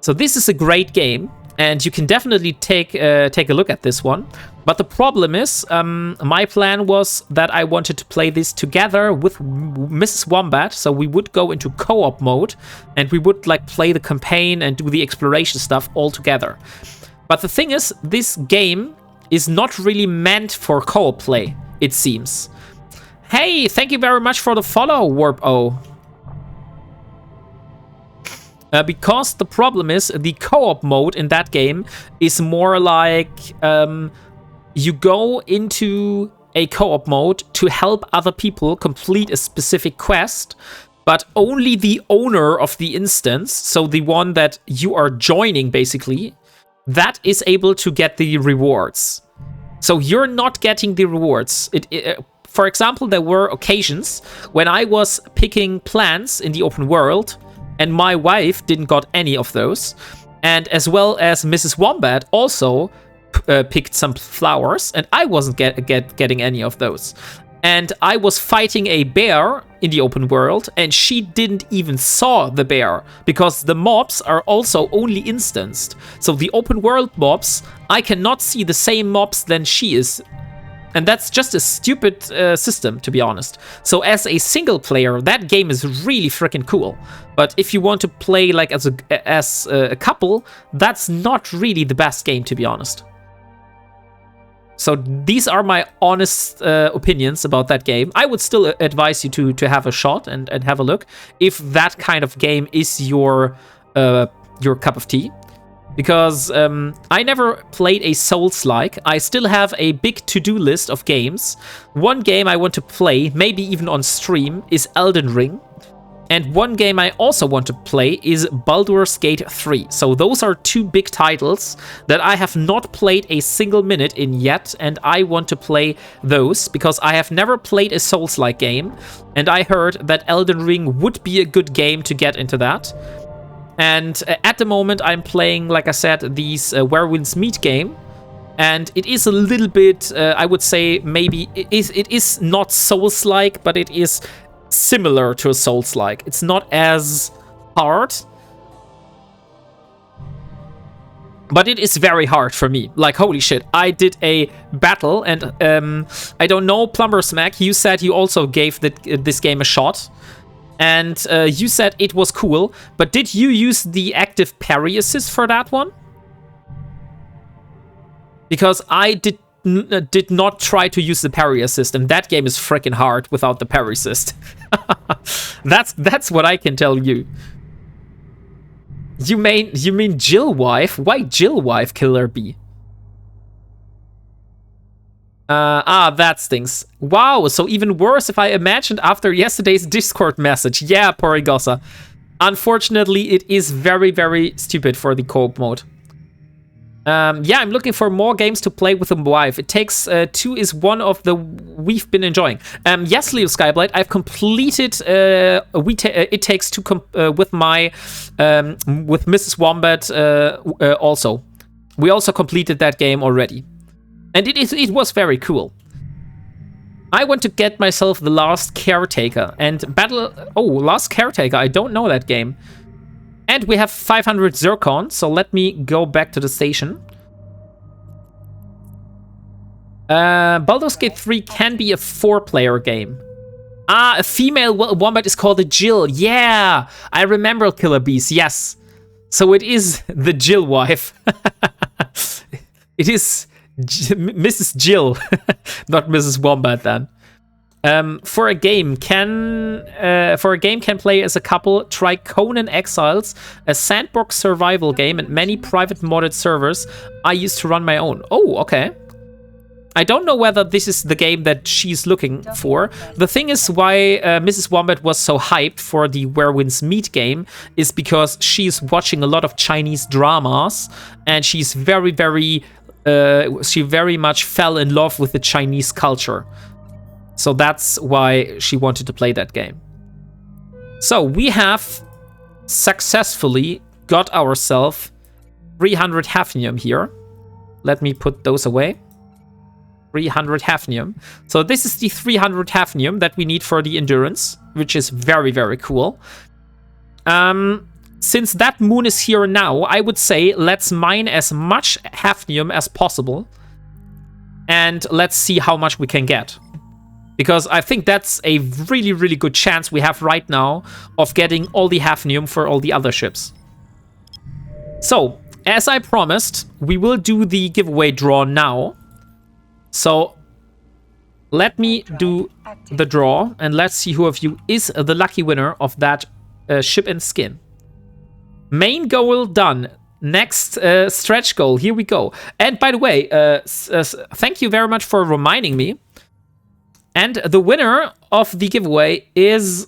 So this is a great game, and you can definitely take a look at this one. But the problem is, my plan was that I wanted to play this together with Mrs. Wombat, so we would go into co-op mode, and we would like play the campaign and do the exploration stuff all together. But the thing is, this game is not really meant for co-op play, it seems. Hey, thank you very much for the follow, Warp-O. Because the problem is, the co-op mode in that game is more like you go into a co-op mode to help other people complete a specific quest, but only the owner of the instance, so the one that you are joining basically, that is able to get the rewards. So you're not getting the rewards. For example, there were occasions when I was picking plants in the open world, and my wife didn't got any of those. And as well as Mrs. Wombat also picked some flowers, and I wasn't getting any of those. And I was fighting a bear in the open world, and she didn't even saw the bear, because the mobs are also only instanced. So the open world mobs, I cannot see the same mobs than she is. And that's just a stupid system, to be honest. So as a single player, that game is really freaking cool. But if you want to play like as a couple, that's not really the best game, to be honest. So these are my honest opinions about that game. I would still advise you to have a shot and have a look if that kind of game is your cup of tea. because I never played a Souls-like. I still have a big to-do list of games. One game I want to play, maybe even on stream, is Elden Ring. And one game I also want to play is Baldur's Gate 3. So those are two big titles that I have not played a single minute in yet, and I want to play those because I have never played a Souls-like game, and I heard that Elden Ring would be a good game to get into that. And at the moment, I'm playing, like I said, these Where Winds Meet game. And it is a little bit, I would say, maybe, it is not Souls-like, but it is similar to a Souls-like. It's not as hard. But it is very hard for me. Like, holy shit, I did a battle, and I don't know, Plumber Smack, you said you also gave this game a shot. And you said it was cool, but did you use the active parry assist for that one? Because I did not try to use the parry assist, and that game is freaking hard without the parry assist. That's what I can tell you. You mean Jill Wife? Why Jill Wife, Killer B? That stings. Wow, so even worse if I imagined after yesterday's Discord message. Yeah, Porigosa. Unfortunately, it is very, very stupid for the co-op mode. Yeah, I'm looking for more games to play with a wife. It Takes Two is one of the we've been enjoying. Yes, Leo Skyblight, I've completed It Takes Two with my with Mrs. Wombat also. We also completed that game already. And it was very cool. I want to get myself The Last Caretaker and Last Caretaker. I don't know that game. And we have 500 Zircon, so let me go back to the station. Baldur's Gate 3 can be a 4-player game. A female wombat is called a Jill. Yeah, I remember Killer Bees. Yes. So it is the Jill wife. It is Mrs. Jill, not Mrs. Wombat then. For a game can play as a couple. Try Conan Exiles, a sandbox survival game, and many private modded servers. I used to run my own. Oh, okay. I don't know whether this is the game that she's looking for. The thing is why Mrs. Wombat was so hyped for the Where Winds Meet game is because she's watching a lot of Chinese dramas, and she's very, very she very much fell in love with the Chinese culture. So that's why she wanted to play that game. So we have successfully got ourselves 300 hafnium here. Let me put those away. 300 hafnium. So this is the 300 hafnium that we need for the endurance, which is very, very cool. Since that moon is here now, I would say let's mine as much hafnium as possible. And let's see how much we can get. Because I think that's a really, really good chance we have right now of getting all the hafnium for all the other ships. So, as I promised, we will do the giveaway draw now. So, let me do the draw, and let's see who of you is the lucky winner of that ship and skin. Main goal done. Next stretch goal. Here we go. And by the way, thank you very much for reminding me. And the winner of the giveaway is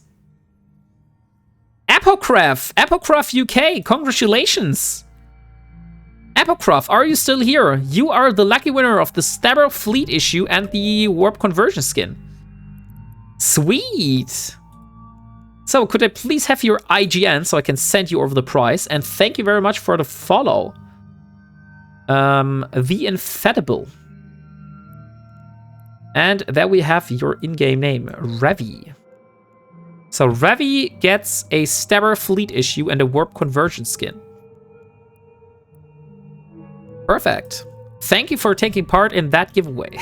Apocraft. Apocraft UK. Congratulations. Apocraft, are you still here? You are the lucky winner of the Stabber Fleet issue and the Warp Conversion skin. Sweet. So, could I please have your IGN so I can send you over the prize? And thank you very much for the follow. The Infedible. And there we have your in-game name, Revi. So Revi gets a Stabber Fleet issue and a Warp Conversion skin. Perfect. Thank you for taking part in that giveaway.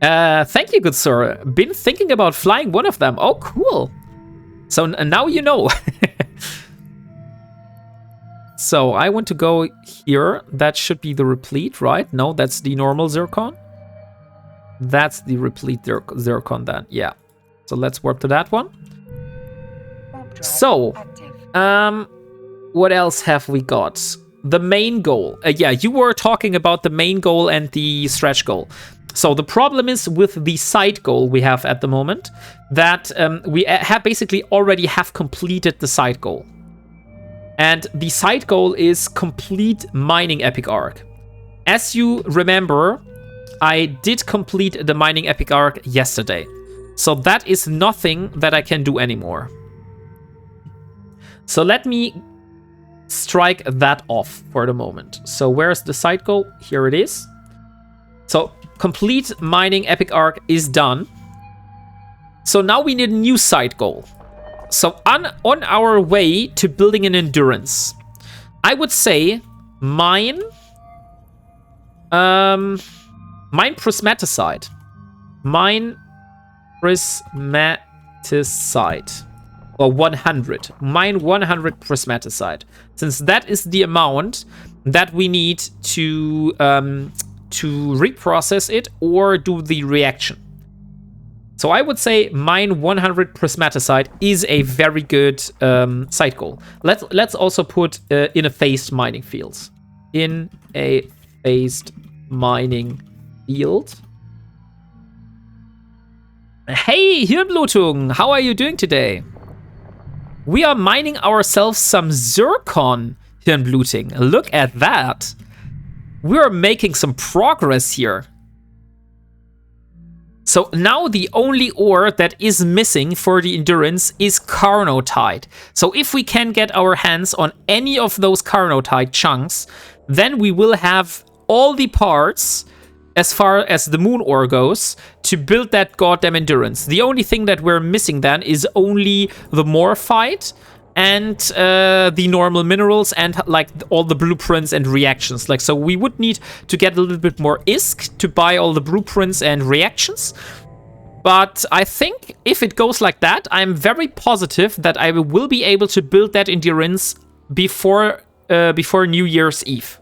Thank you, good sir. Been thinking about flying one of them. Oh, cool. So now you know. So I want to go here. That should be the replete, right? No, that's the normal Zircon. That's the replete Zircon then. Yeah. So let's warp to that one. So, What else have we got? The main goal. Yeah, you were talking about the main goal and the stretch goal. So the problem is with the side goal we have at the moment that we have basically already have completed the side goal. And the side goal is complete mining epic arc. As you remember, I did complete the mining epic arc yesterday. So that is nothing that I can do anymore. So let me strike that off for the moment. So where's the side goal? Here it is. So complete mining epic arc is done. So now we need a new side goal. So on our way to building an endurance, I would say mine prismaticide. Mine prismaticide. Or 100. Mine 100 prismaticide. Since that is the amount that we need to reprocess it or do the reaction. So I would say mine 100 prismaticide is a very good side goal. Let's also put in a phased mining field. In a phased mining field. Hey, Hirnblutung, how are you doing today? We are mining ourselves some Zircon, Hirnbluting. Look at that. We're making some progress here. So now the only ore that is missing for the endurance is Carnotite. So if we can get our hands on any of those Carnotite chunks, then we will have all the parts as far as the moon ore goes to build that goddamn endurance. The only thing that we're missing then is only the morphite and the normal minerals and like all the blueprints and reactions. Like, so we would need to get a little bit more ISK to buy all the blueprints and reactions. But I think if it goes like that, I'm very positive that I will be able to build that endurance before New Year's Eve.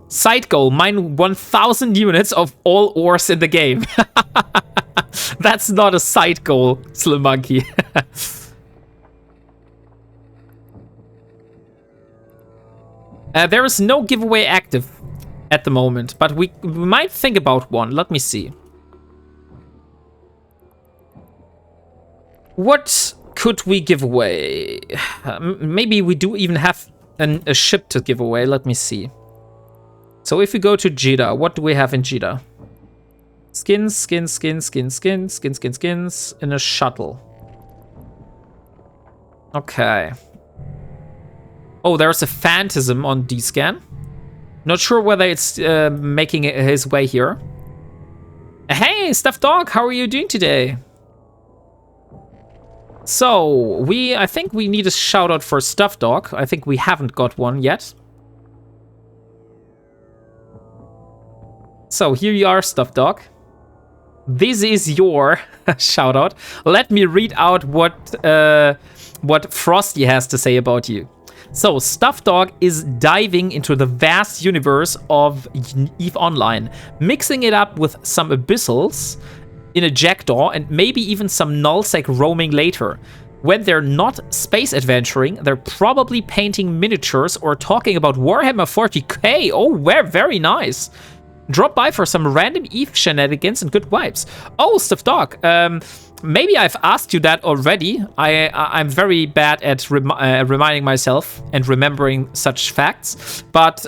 Side goal, mine 1,000 units of all ores in the game. That's not a side goal, Slim Monkey. There is no giveaway active at the moment, but we might think about one. Let me see. What could we give away? Maybe we do even have a ship to give away. Let me see. So if we go to Jeddah, what do we have in Jeddah? Skins in a shuttle. Okay. Oh, there's a phantasm on D-scan. Not sure whether it's making his way here. Hey, Stuffed Dog, how are you doing today? So, I think we need a shout out for Stuffed Dog. I think we haven't got one yet. So here you are, Stuffed Dog. This is your shout out. Let me read out what Frosty has to say about you. So, Stuffed Dog is diving into the vast universe of EVE Online, mixing it up with some abyssals in a jackdaw and maybe even some nullsec roaming later. When they're not space adventuring, they're probably painting miniatures or talking about Warhammer 40k. Oh, very nice. Drop by for some random EVE shenanigans and good vibes. Oh, Stuffed Dog, maybe I've asked you that already. I'm very bad at reminding myself and remembering such facts. But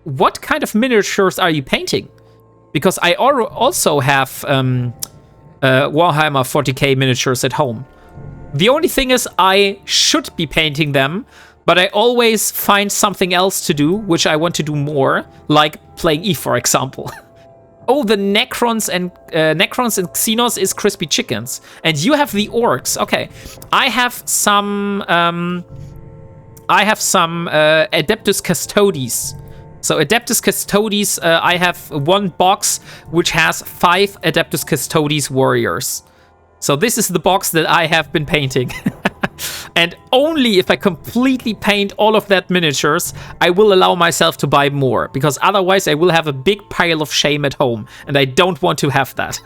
what kind of miniatures are you painting? Because I also have Warhammer 40k miniatures at home. The only thing is I should be painting them, but I always find something else to do, which I want to do more, like playing EVE, for example. Oh, the Necrons and Xenos is crispy chickens, and you have the orcs. Okay, I have some Adeptus Custodes. So Adeptus Custodes, I have one box which has 5 Adeptus Custodes warriors. So this is the box that I have been painting. And only if I completely paint all of that miniatures, I will allow myself to buy more. Because otherwise I will have a big pile of shame at home. And I don't want to have that.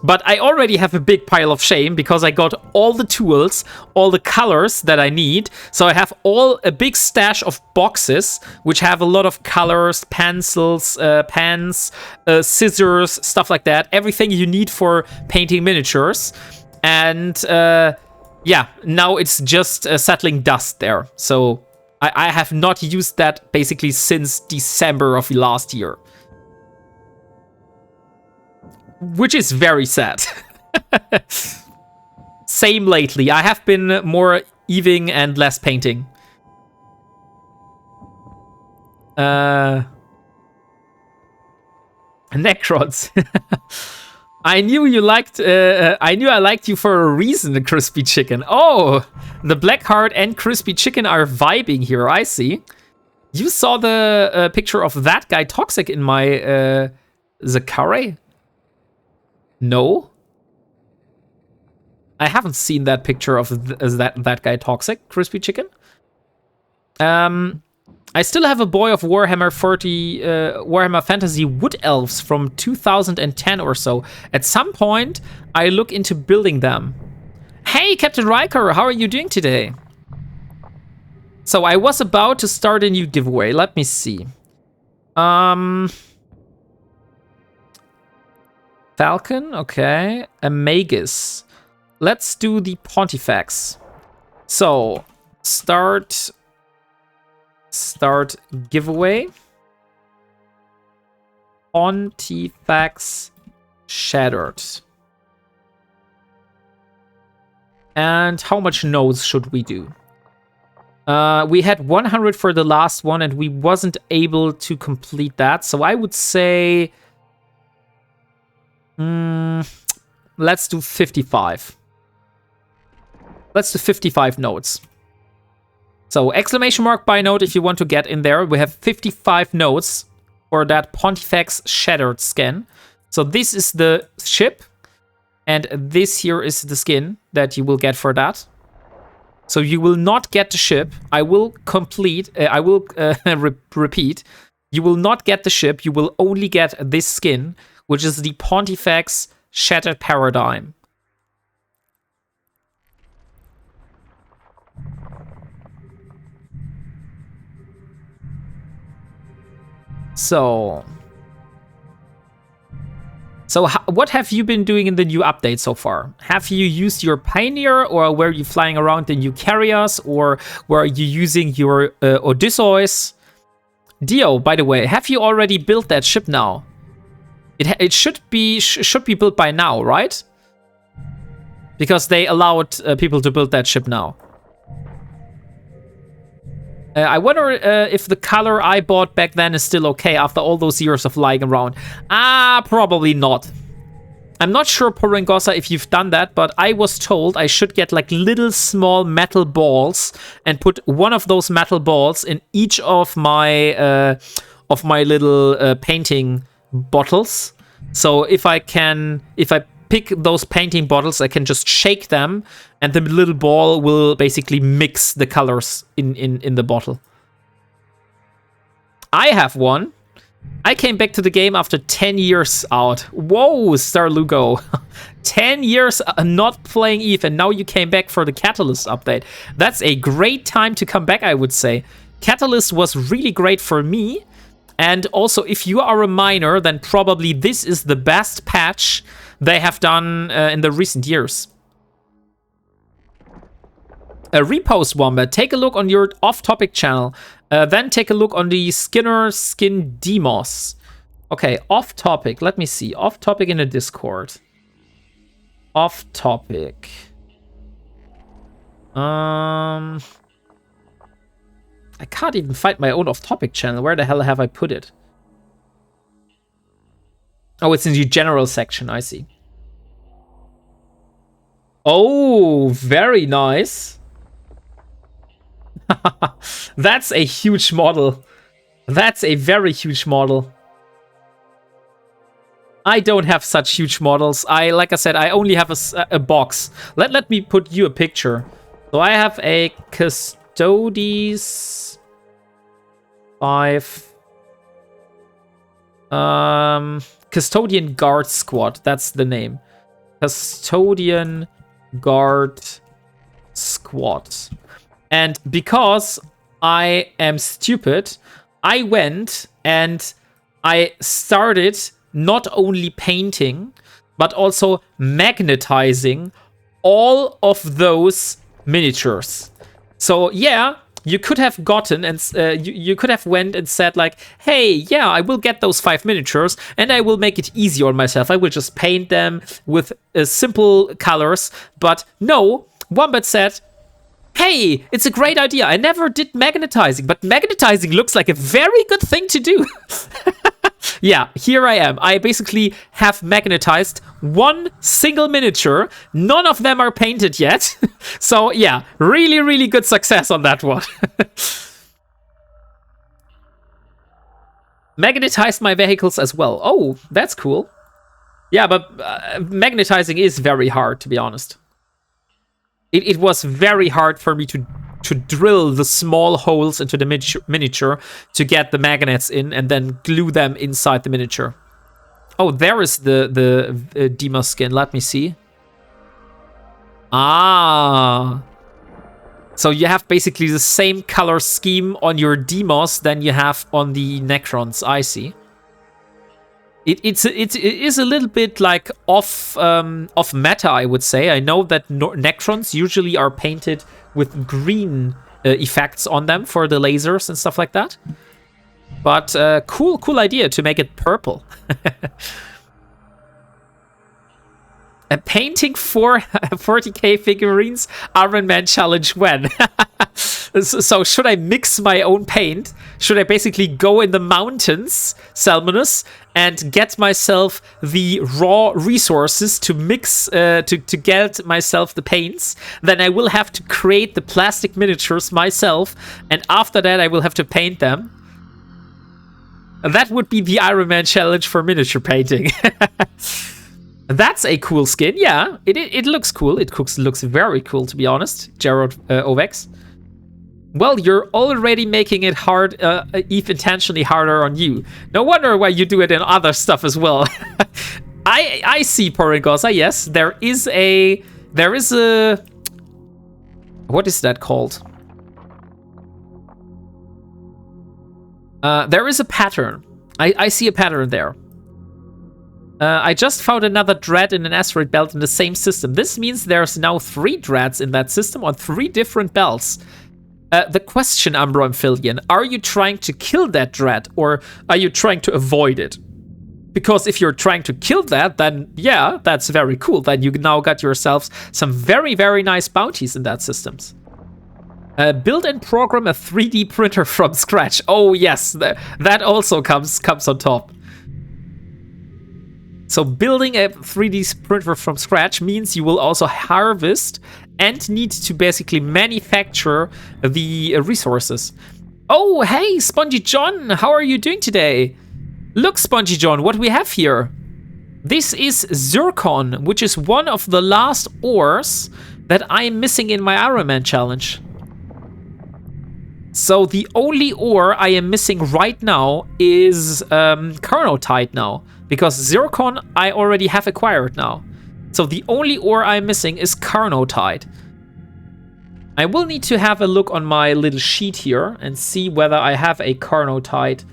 But I already have a big pile of shame because I got all the tools, all the colors that I need. So I have a big stash of boxes, which have a lot of colors, pencils, pens, scissors, stuff like that. Everything you need for painting miniatures. And yeah, now it's just settling dust there. So I have not used that basically since December of last year. Which is very sad. Same lately. I have been more evening and less painting. Necrons. I knew you liked. I knew I liked you for a reason, the Crispy Chicken. Oh, the Blackheart and Crispy Chicken are vibing here. I see. You saw the picture of that guy Toxic in my Zakare? No, I haven't seen that picture of that guy Toxic, Crispy Chicken. I still have a boy of Warhammer 40, Warhammer Fantasy Wood Elves from 2010 or so. At some point, I look into building them. Hey, Captain Riker, how are you doing today? So I was about to start a new giveaway. Let me see. Falcon, okay. A Magus. Let's do the Pontifex. So, start giveaway. Pontifex Shattered. And how much nodes should we do? We had 100 for the last one and we wasn't able to complete that. So I would say... let's do 55. Let's do 55 nodes. So exclamation mark by node if you want to get in there. We have 55 nodes for that Pontifex Shattered skin. So this is the ship. And this here is the skin that you will get for that. So you will not get the ship. I will repeat. You will not get the ship. You will only get this skin, which is the Pontifex Shattered Paradigm. So what have you been doing in the new update so far? Have you used your Pioneer, or were you flying around the new carriers, or were you using your Odysseus? Dio, by the way, have you already built that ship now? It should be built by now, right? Because they allowed people to build that ship now. I wonder if the color I bought back then is still okay after all those years of lying around. Probably not. I'm not sure, Poringosa, if you've done that, but I was told I should get like little small metal balls and put one of those metal balls in each of my little painting bottles. So if I pick those painting bottles, I can just shake them and the little ball will basically mix the colors in the bottle. I have one. I came back to the game after 10 years out. Whoa, Star Lugo. 10 years not playing EVE, and now you came back for the Catalyst update. That's a great time to come back, I would say. Catalyst was really great for me. And also, if you are a miner, then probably this is the best patch they have done in the recent years. Repost Wombat, take a look on your off-topic channel. Then take a look on the Skinner Skin Demos. Okay, off-topic. Let me see. Off-topic in the Discord. Off-topic. I can't even find my own off-topic channel. Where the hell have I put it? Oh, it's in the general section. I see. Oh, very nice. That's a huge model. That's a very huge model. I don't have such huge models. Like I said, I only have a box. Let me put you a picture. So I have a Custodes 5 Custodian Guard Squad. That's the name. Custodian Guard Squad. And because I am stupid, I went and I started not only painting, but also magnetizing all of those miniatures. So yeah, you could have gotten and you could have went and said like, hey, yeah, I will get those 5 miniatures and I will make it easy on myself. I will just paint them with simple colors. But no, Wombat said, hey, it's a great idea. I never did magnetizing, but magnetizing looks like a very good thing to do. Yeah, here I am. I basically have magnetized one single miniature. None of them are painted yet. So yeah, really, really good success on that one. Magnetized my vehicles as well. Oh, that's cool. Yeah, but magnetizing is very hard, to be honest. It was very hard for me to drill the small holes into the miniature to get the magnets in and then glue them inside the miniature. Oh, there is the Demos skin. Let me see. Ah. So you have basically the same color scheme on your Demos than you have on the Necrons. I see. It is a little bit like off meta, I would say. I know that Necrons usually are painted with green effects on them for the lasers and stuff like that. But cool idea to make it purple. Painting 40k figurines, Ironman challenge when? So should I mix my own paint? Should I basically go in the mountains, Salmonus, and get myself the raw resources to mix, to get myself the paints? Then I will have to create the plastic miniatures myself, and after that I will have to paint them. That would be the Ironman challenge for miniature painting. That's a cool skin, yeah. It looks cool. It looks very cool, to be honest, Gerald Ovex. Well, you're already making it hard, Eve intentionally harder on you. No wonder why you do it in other stuff as well. I see, Poringosa. Yes, there is a what is that called? There is a pattern. I see a pattern there. I just found another dread in an asteroid belt in the same system. This means there's now 3 dreads in that system on 3 different belts. The question, Umbro Amphibian, are you trying to kill that dread or are you trying to avoid it? Because if you're trying to kill that, then yeah, that's very cool. Then you now got yourselves some very, very nice bounties in that systems. Build and program a 3D printer from scratch. Oh yes, that also comes on top. So building a 3D printer from scratch means you will also harvest and need to basically manufacture the resources. Oh, hey, Spongy John, how are you doing today? Look, Spongy John, what we have here. This is Zircon, which is one of the last ores that I am missing in my Ironman challenge. So the only ore I am missing right now is Carnotite now. Because Zircon I already have acquired now. So the only ore I'm missing is Carnotite. I will need to have a look on my little sheet here and see whether I have a Carnotite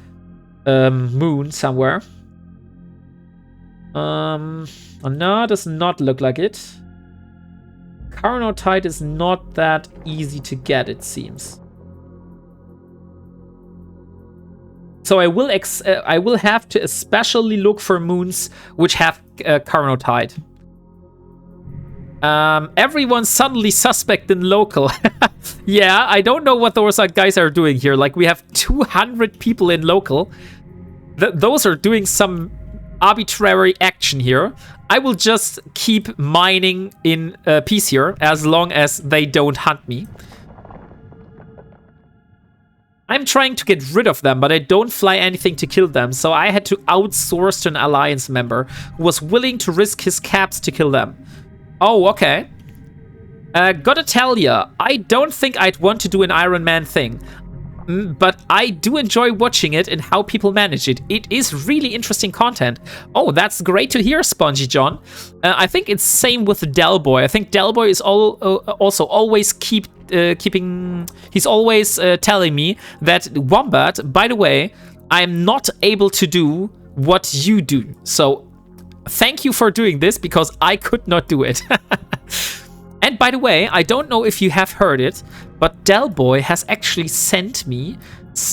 moon somewhere. No, does not look like it. Carnotite is not that easy to get, it seems. So I will have to especially look for moons which have Carnotite. Everyone's suddenly suspect in local. Yeah, I don't know what those guys are doing here. Like, we have 200 people in local. Those are doing some arbitrary action here. I will just keep mining in peace here as long as they don't hunt me. I'm trying to get rid of them, but I don't fly anything to kill them, so I had to outsource to an Alliance member who was willing to risk his caps to kill them. Oh, okay. Gotta tell ya, I don't think I'd want to do an Iron Man thing. but I do enjoy watching it and how people manage it. It is really interesting content. Oh, that's great to hear, Spongy John. I think it's same with Delboy. I think Delboy is also always keeping. He's always telling me that Wombat. By the way, I'm not able to do what you do. So thank you for doing this because I could not do it. And by the way, I don't know if you have heard it, but Delboy has actually sent me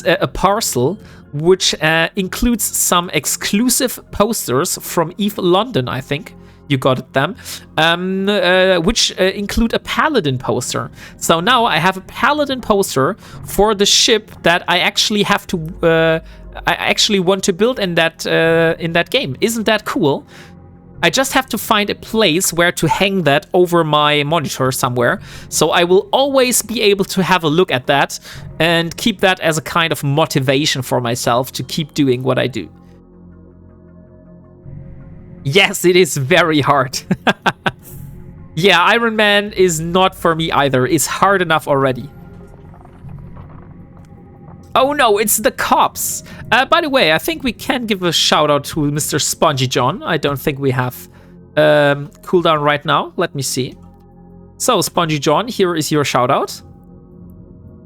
a parcel which includes some exclusive posters from EVE London, I think. You got them, which include a Paladin poster. So now I have a Paladin poster for the ship that I actually have to, I actually want to build in that game. Isn't that cool? I just have to find a place where to hang that over my monitor somewhere. So I will always be able to have a look at that and keep that as a kind of motivation for myself to keep doing what I do. Yes, it is very hard. Yeah, Ironman is not for me either. It's hard enough already. Oh no, it's the cops. By the way, I think we can give a shout out to Mr. Spongy John. I don't think we have cooldown right now. Let me see. So, Spongy John, here is your shout out.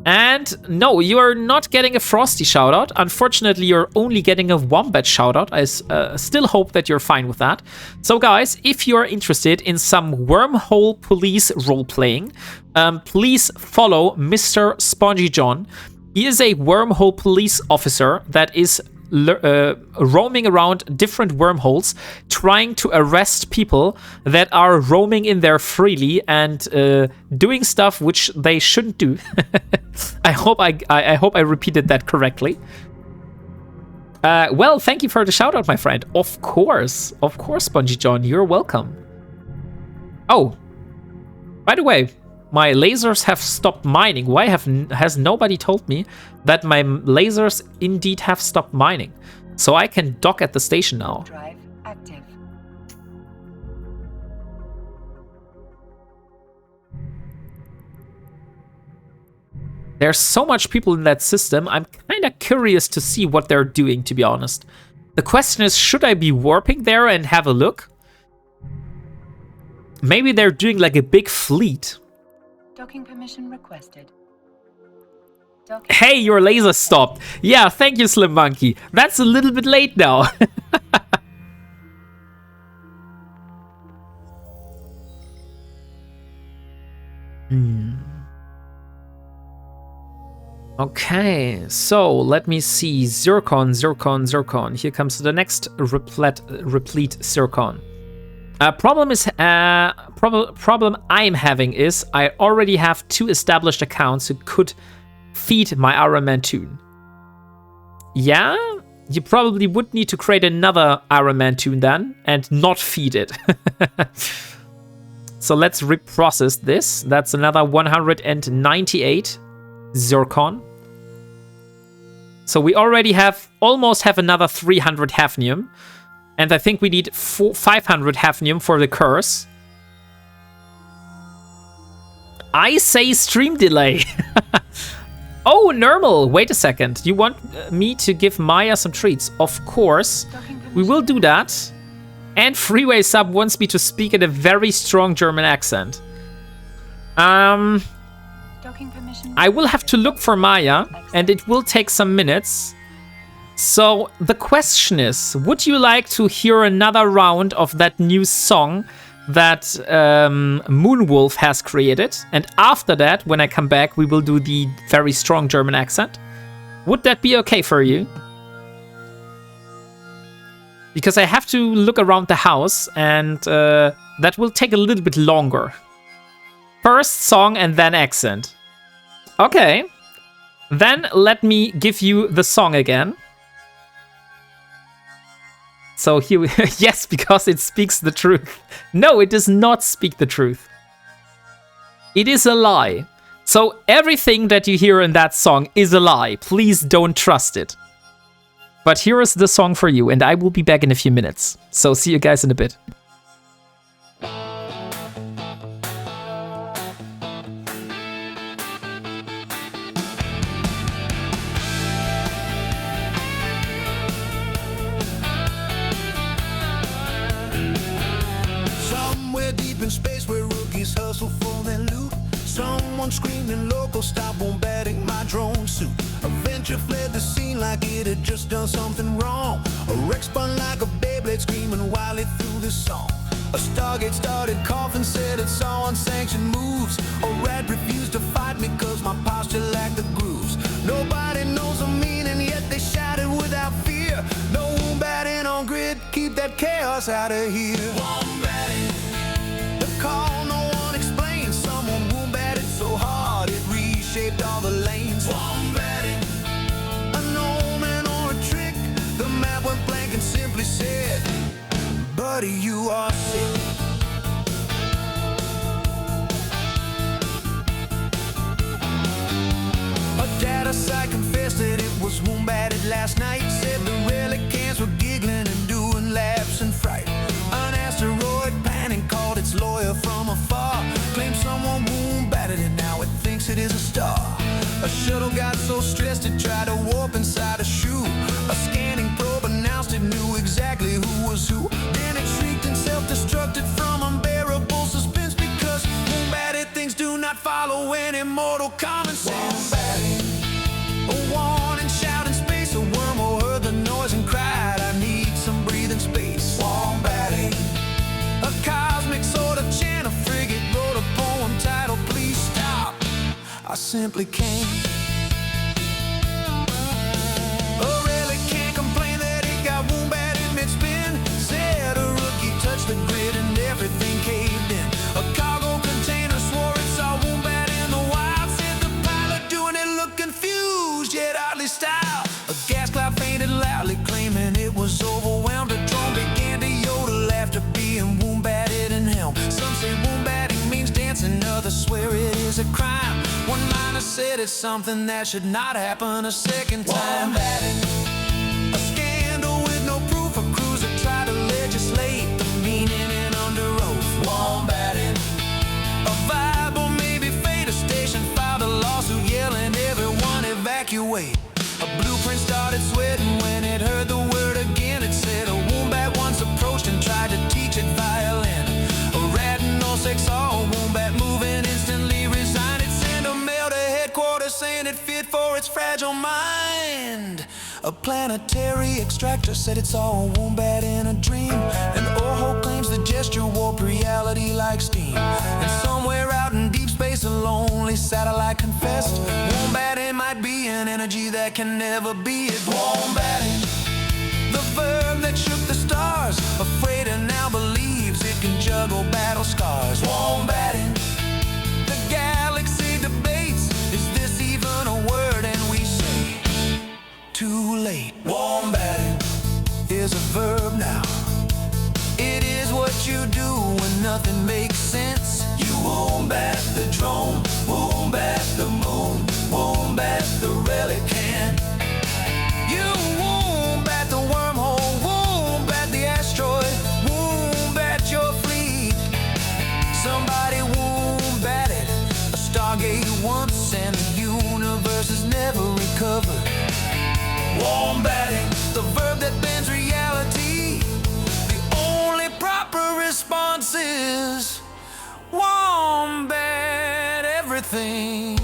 And no, you are not getting a Frosty shout out. Unfortunately, you're only getting a Wombat shout out. I still hope that you're fine with that. So guys, if you're interested in some wormhole police role-playing, please follow Mr. Spongy John. He is a wormhole police officer that is roaming around different wormholes, trying to arrest people that are roaming in there freely and doing stuff which they shouldn't do. I hope I repeated that correctly. Well, thank you for the shout out, my friend. Of course, Spongy John, you're welcome. Oh, by the way, my lasers have stopped mining. Why has nobody told me that my lasers indeed have stopped mining? So I can dock at the station now. Drive active. There's so much people in that system. I'm kind of curious to see what they're doing, to be honest. The question is, should I be warping there and have a look? Maybe they're doing like a big fleet. Docking permission requested. Hey, your laser stopped. Yeah, thank you, Slim Monkey. That's a little bit late now. Okay, so let me see. Zircon. Here comes the next replete Zircon. Problem I'm having is I already have 2 established accounts who could feed my Ironman tune. Yeah, you probably would need to create another Ironman tune then and not feed it. So let's reprocess this. That's another 198 Zircon. So we already almost have another 300 hafnium. And I think we need 500 hafnium for the curse. I say stream delay. Oh, Normal, wait a second. You want me to give Maya some treats? Of course, we will do that. And Freeway Sub wants me to speak in a very strong German accent. I will have to look for Maya, and it will take some minutes. So the question is, would you like to hear another round of that new song that Moonwolf has created? And after that, when I come back, we will do the very strong German accent. Would that be okay for you? Because I have to look around the house, and that will take a little bit longer. First song and then accent. Okay. Then let me give you the song again. So here, yes, because it speaks the truth. No, it does not speak the truth. It is a lie. So everything that you hear in that song is a lie. Please don't trust it. But here is the song for you, and I will be back in a few minutes. So see you guys in a bit. evening locals stop bombarding my drone suit. Adventure fled the scene like it had just done something wrong. A wreck spun like a Beyblade screaming while it threw this song. A Stargate started coughing, said it saw unsanctioned moves. A rat refused to fight me cause my posture lacked the grooves. Nobody knows the meaning, yet they shouted without fear. No wombatting on grid, keep that chaos out of here. Wombatting, the call no one explains. Someone wombatted so hard it reshaped all the lanes. Wombatting, an omen or a trick. The map went blank and simply said, buddy, you are sick. A data site confessed that it was wombatted last night. Said the relicants were giggling and doing laps in fright. An asteroid panic called its lawyer from afar. Claimed someone wombatted it, now it thinks it is a star. A shuttle got so stressed it tried to warp inside a shoe. A scanning probe announced it knew exactly who was who. Then it shrieked and self-destructed from unbearable suspense, because wombatted things do not follow any mortal common sense. A warning shout in space, a wormhole heard the noise and cried, I need some breathing space. Wombatting, a cosmic sort of chant, a frigate wrote a poem titled Please Stop, I simply can't. A relic can't complain that it got wombatted mid-spin. Said a rookie touched the grid and everything caved in. A cargo container swore it saw wombat in the wild. Said the pilot doing it looked confused, yet oddly styled. A gas cloud fainted loudly, claiming it was overwhelmed. A drone began to yodel after being wombatted in helm. Some say wombatting means dancing, others swear it is a crime. One miner said it's something that should not happen a second time. Wombatting, a scandal with no proof. A cruiser tried to legislate the meaning and under oath. Wombatting, a vibe or maybe fate. A station filed a lawsuit yelling everyone evacuate. A blueprint started sweating when it heard the word again. It said a wombat once approached and tried to teach it violin. A rat and no sex, all wombat moving instantly resigned. It sent a mail to headquarters saying it fit for its fragile mind. A planetary extractor said it's all a wombat in a dream. And Orho claims the gesture warped reality like steam. And somewhere out in deep space a lonely satellite confessed wombatting might be an energy that can never be. It wombatting, the verb that shook the stars. Afraid and now believes it can juggle battle scars. Wombatting, the galaxy debates, is this even a word? And we say, too late. Wombatting is a verb now. It is what you do when nothing makes sense. You wombat the drone, wombat the moon, wombat the relican. You wombat the wormhole, wombat the asteroid, wombat your fleet. Somebody wombatted a Stargate once and the universe has never recovered. Wombatting, the verb that bends reality. The only proper response is wombat everything.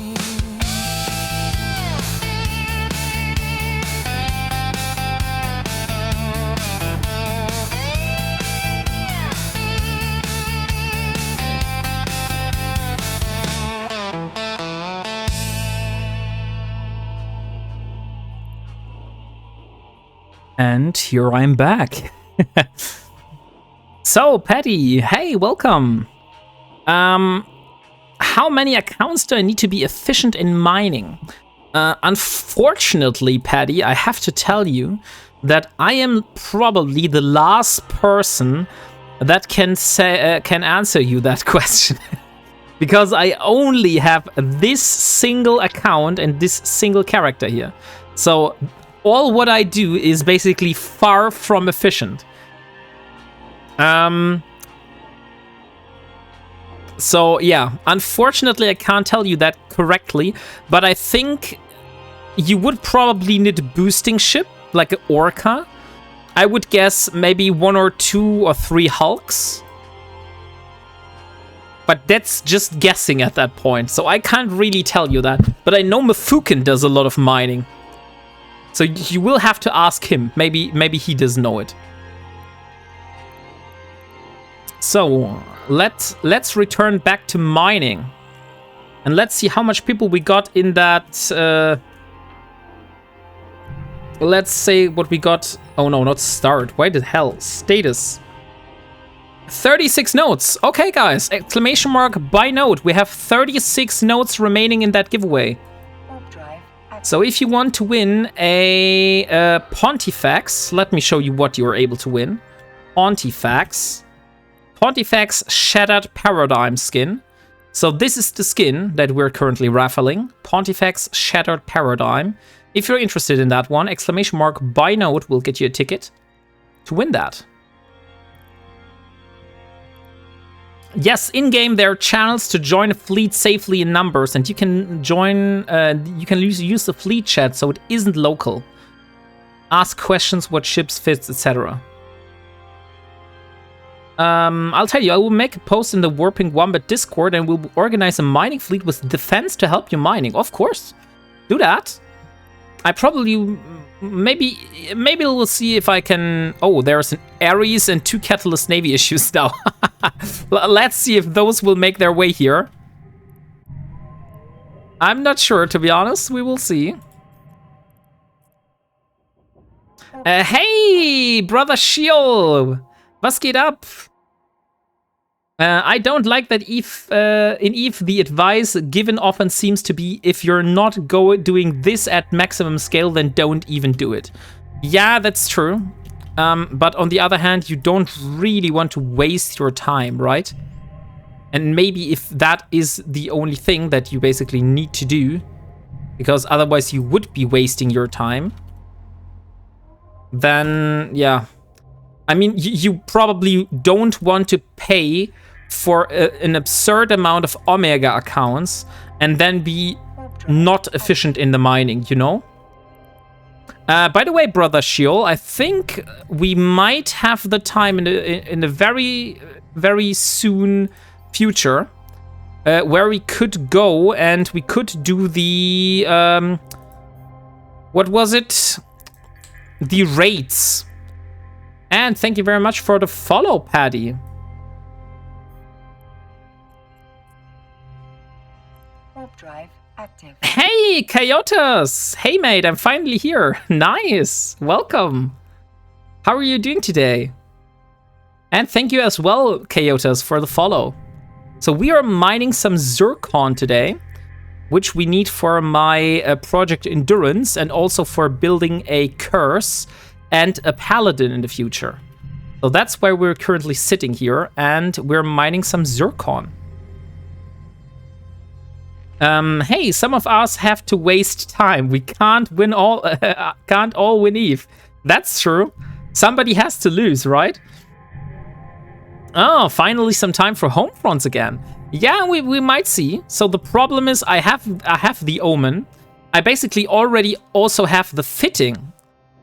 And here I'm back. So, Patty, hey, welcome. How many accounts do I need to be efficient in mining? Unfortunately, Patty, I have to tell you that I am probably the last person that can answer you that question. Because I only have this single account and this single character here. So all what I do is basically far from efficient. So yeah, unfortunately I can't tell you that correctly, but I think you would probably need a boosting ship, like an Orca. I would guess maybe 1 or 2 or 3 Hulks. But that's just guessing at that point, so I can't really tell you that. But I know Mafukin does a lot of mining. So you will have to ask him. Maybe he does know it. So let's return back to mining. And let's see how much people we got in that... let's say what we got... Oh no, not start. Why the hell? Status. 36 notes. Okay, guys. Exclamation mark by note. We have 36 notes remaining in that giveaway. So if you want to win a Pontifex, let me show you what you're able to win. Pontifex Shattered Paradigm skin. So this is the skin that we're currently raffling. Pontifex Shattered Paradigm. If you're interested in that one, exclamation mark by note will get you a ticket to win that. Yes, in-game there are channels to join a fleet safely in numbers, and you can join, you can use the fleet chat so it isn't local. Ask questions, what ships fits, etc. I'll tell you, I will make a post in the WarpingWombat Discord and we'll organize a mining fleet with defense to help you mining. Of course, do that. I probably, maybe we'll see if I can... Oh, there's an Ares and 2 Catalyst Navy issues now. Let's see if those will make their way here. I'm not sure, to be honest. We will see. Hey, brother Shiol! Was geht ab? I don't like that in EVE the advice given often seems to be if you're not doing this at maximum scale, then don't even do it. Yeah, that's true. But on the other hand, you don't really want to waste your time, right? And maybe if that is the only thing that you basically need to do, because otherwise you would be wasting your time, then yeah. I mean, you probably don't want to pay for an absurd amount of Omega accounts and then be not efficient in the mining, you know? By the way, brother Shiol, I think we might have the time in a very, very soon future where we could go and we could do the... what was it? The raids. And thank you very much for the follow, Paddy. Warp drive active. Hey, Coyotes! Hey, mate, I'm finally here. Nice. Welcome. How are you doing today? And thank you as well, Coyotes, for the follow. So we are mining some Zircon today, which we need for my Project Endurance and also for building a curse and a paladin in the future. So that's why we're currently sitting here, and we're mining some Zircon. Hey, some of us have to waste time. We can't win all, can't all win EVE. That's true. Somebody has to lose, right? Oh, finally some time for home fronts again. Yeah, we might see. So the problem is I have the Omen. I basically already also have the fitting.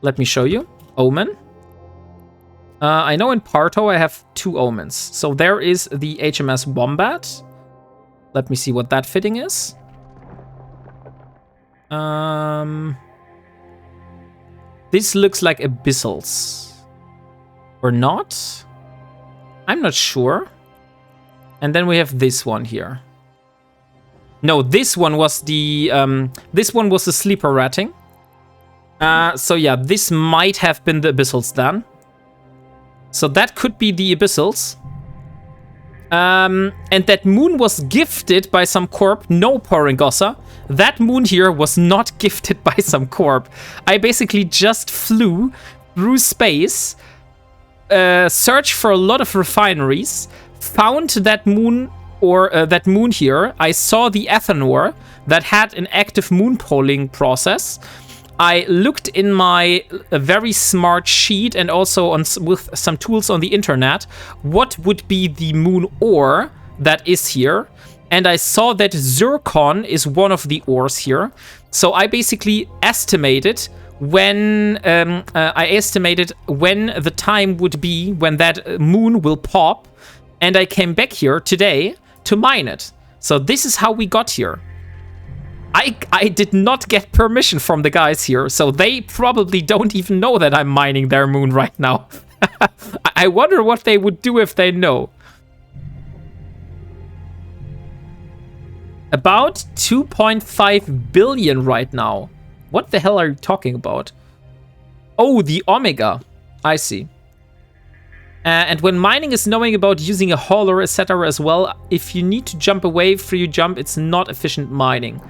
Let me show you. Omen. I know in Parto I have 2 Omens. So there is the HMS Wombat. Let me see what that fitting is. This looks like Abyssals. Or not? I'm not sure. And then we have this one here. No, this one was the sleeper ratting. So yeah, this might have been the Abyssals then. So that could be the Abyssals. And that moon was gifted by some corp. No, Poringosa. That moon here was not gifted by some corp. I basically just flew through space, searched for a lot of refineries, found that moon, or that moon here. I saw the Athanor that had an active moon polling process. I looked in my very smart sheet and also with some tools on the internet what would be the moon ore that is here, and I saw that Zircon is one of the ores here. So I basically estimated when the time would be when that moon will pop, and I came back here today to mine it. So this is how we got here. I did not get permission from the guys here, so they probably don't even know that I'm mining their moon right now. I wonder what they would do if they know. About 2.5 billion right now. What the hell are you talking about? Oh, the Omega. I see. And when mining is knowing about using a hauler, etc. as well, if you need to jump away before you jump, it's not efficient mining.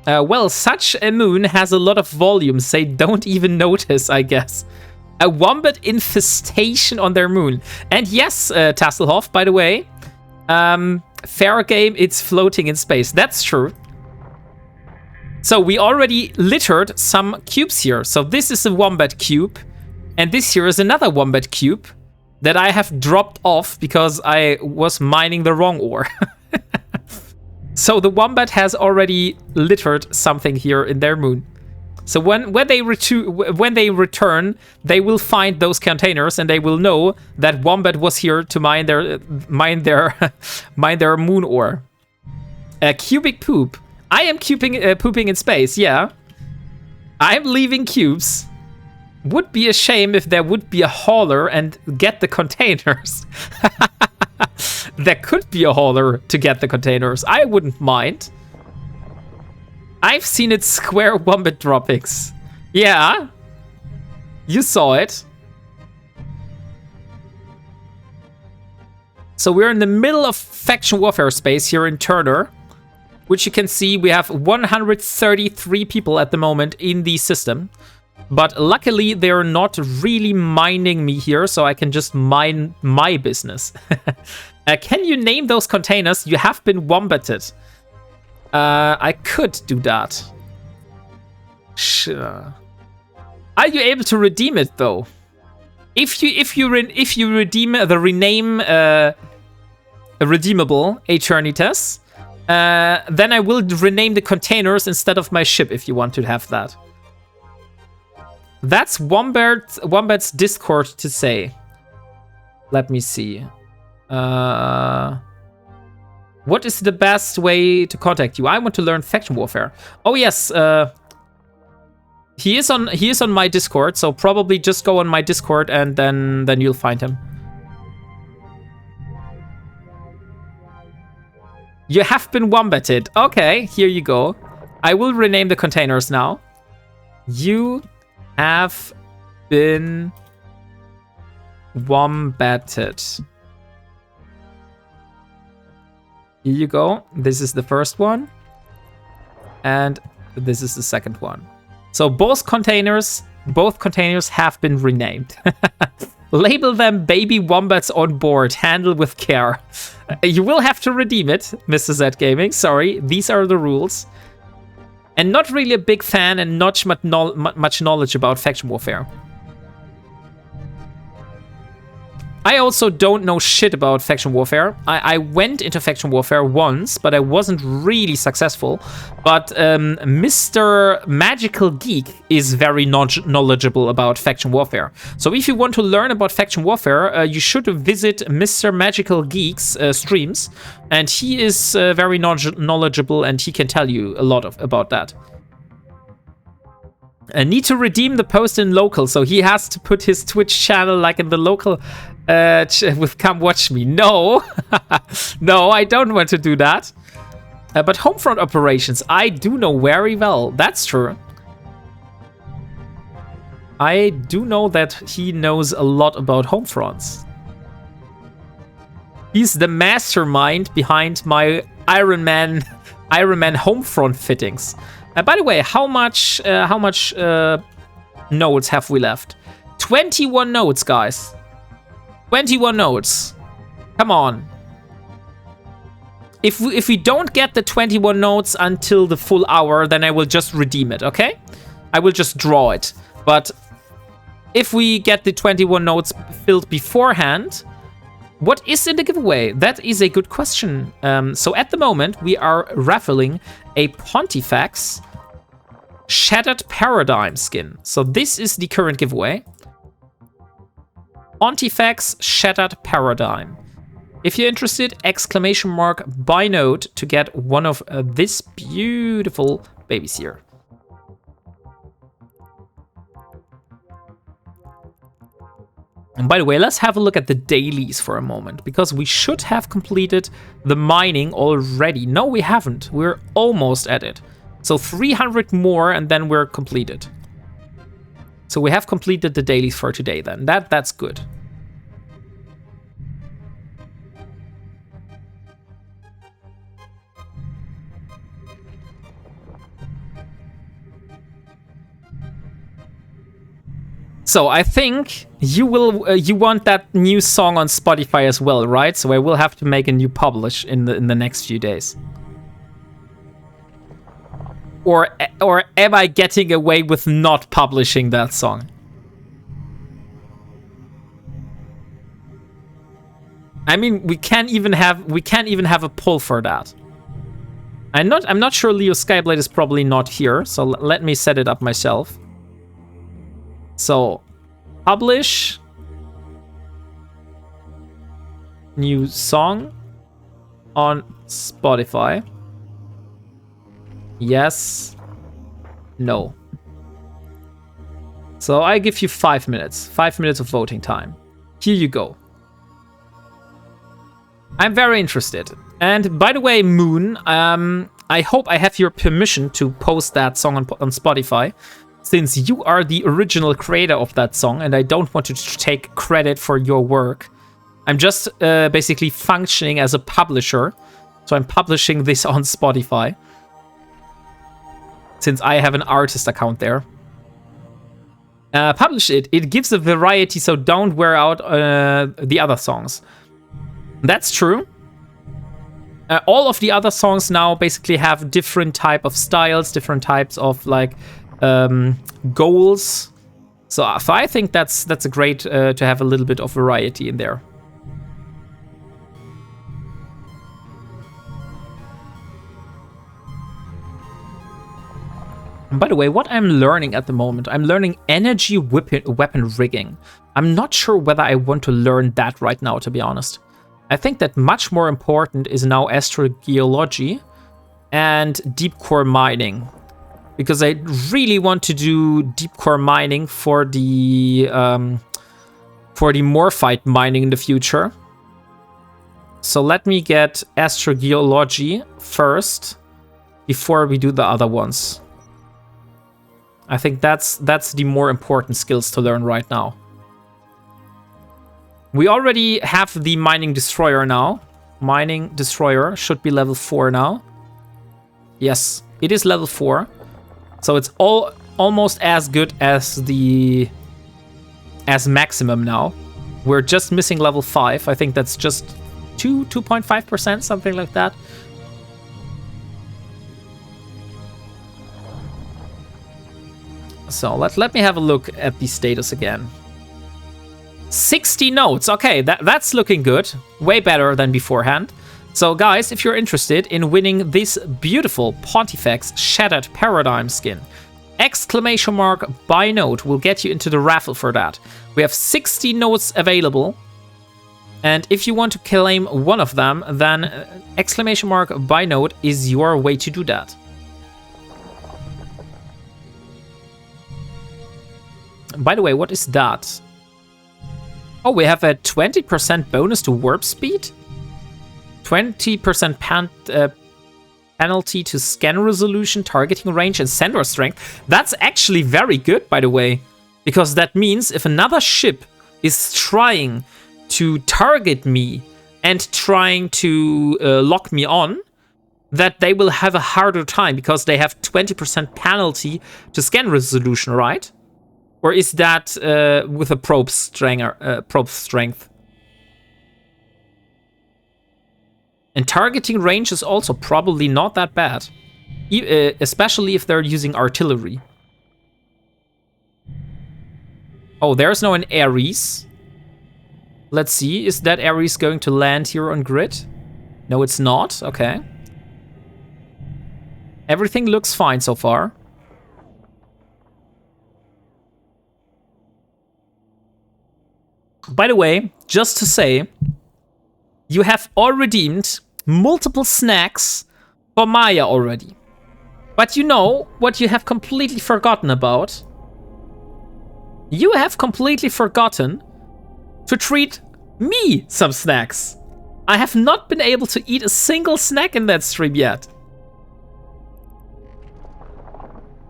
Well, such a moon has a lot of volumes. They don't even notice, I guess. A wombat infestation on their moon. And yes, Tasselhoff, by the way, fair game, it's floating in space. That's true. So we already littered some cubes here. So this is a wombat cube. And this here is another wombat cube that I have dropped off because I was mining the wrong ore. So the wombat has already littered something here in their moon. So when they return, they will find those containers and they will know that wombat was here to mine their moon ore. Cubic poop. I am pooping in space. Yeah, I'm leaving cubes. Would be a shame if there would be a hauler and get the containers. There could be a hauler to get the containers. I wouldn't mind. I've seen it square wombat droppings. Yeah. You saw it. So we're in the middle of faction warfare space here in Turner. Which you can see we have 133 people at the moment in the system. But luckily, they're not really mining me here, so I can just mine my business. Can you name those containers? You have been wombated. I could do that. Sure. Are you able to redeem it though? If you redeem the rename redeemable Eternitas, then I will rename the containers instead of my ship if you want to have that. That's Wombat's Discord to say. Let me see. What is the best way to contact you? I want to learn faction warfare. Oh yes, he is on my Discord, so probably just go on my Discord and then you'll find him. You have been wombated. Okay, here you go. I will rename the containers now. You have been wombated. Here you go. This is the first one. And this is the second one. So both containers have been renamed. Label them baby wombats on board. Handle with care. You will have to redeem it, Mr. Z Gaming. Sorry, these are the rules. And not really a big fan and not much knowledge about faction warfare. I also don't know shit about faction warfare. I went into faction warfare once, but I wasn't really successful. But Mr. Magical Geek is very knowledgeable about faction warfare. So if you want to learn about faction warfare, you should visit Mr. Magical Geek's streams. And he is very knowledgeable and he can tell you a lot about that. Need to redeem the post in local, so he has to put his Twitch channel like in the local with come watch me. No, no, I don't want to do that. But Homefront operations, I do know very well. That's true. I do know that he knows a lot about Homefronts. He's the mastermind behind my Ironman Homefront fittings. By the way, how much nodes have we left? 21 nodes, guys. 21 nodes. Come on. If we don't get the 21 nodes until the full hour, then I will just redeem it, okay? I will just draw it. But if we get the 21 nodes filled beforehand, what is in the giveaway? That is a good question. So at the moment, we are raffling a Pontifex Shattered Paradigm skin. So this is the current giveaway. Pontifex Shattered Paradigm. If you're interested, exclamation mark buy note to get one of this beautiful babies here. And by the way, let's have a look at the dailies for a moment, because we should have completed the mining already. No, we haven't. We're almost at it. So 300 more and then we're completed. So we have completed the dailies for today then. That's good. So I think you want that new song on Spotify as well, right? So I will have to make a new publish in the next few days. Or am I getting away with not publishing that song? I mean, we can't even have a poll for that. I'm not sure Leo Skyblade is probably not here, so let me set it up myself. So, publish new song on Spotify. Yes. No. So I give you 5 minutes. 5 minutes of voting time. Here you go. I'm very interested. And by the way, Moon, I hope I have your permission to post that song on Spotify, since you are the original creator of that song and I don't want to take credit for your work. I'm just basically functioning as a publisher. So I'm publishing this on Spotify, since I have an artist account there. Publish it. It gives a variety, so don't wear out the other songs. That's true. All of the other songs now basically have different type of styles, different types of like goals. So I think that's a great to have a little bit of variety in there. And by the way, what I'm learning at the moment, I'm learning energy weapon rigging. I'm not sure whether I want to learn that right now, to be honest. I think that much more important is now astrogeology and deep core mining, because I really want to do deep core mining for the morphite mining in the future. So let me get astrogeology first before we do the other ones. I think that's the more important skills to learn right now. We already have the mining destroyer now. Mining destroyer should be level 4 now. Yes, it is level 4. So it's almost as good as maximum now. We're just missing level 5. I think that's just 2.5%, something like that. So let me have a look at the status again. 60 notes. Okay, that's looking good. Way better than beforehand. So guys, if you're interested in winning this beautiful Pontifex Shattered Paradigm skin, exclamation mark buy note will get you into the raffle for that. We have 60 notes available. And if you want to claim one of them, then exclamation mark buy note is your way to do that. By the way, what is that? Oh, we have a 20% bonus to warp speed? 20% penalty to scan resolution, targeting range, and sensor strength. That's actually very good, by the way. Because that means if another ship is trying to target me and trying to lock me on, that they will have a harder time because they have 20% penalty to scan resolution, right? Or is that with a probe strength? And targeting range is also probably not that bad, especially if they're using artillery. Oh, there's no an Ares. Let's see, is that Ares going to land here on grid? No, it's not. Okay. Everything looks fine so far. By the way, just to say, you have all redeemed multiple snacks for Maya already. But you know what you have completely forgotten about? You have completely forgotten to treat me some snacks. I have not been able to eat a single snack in that stream yet.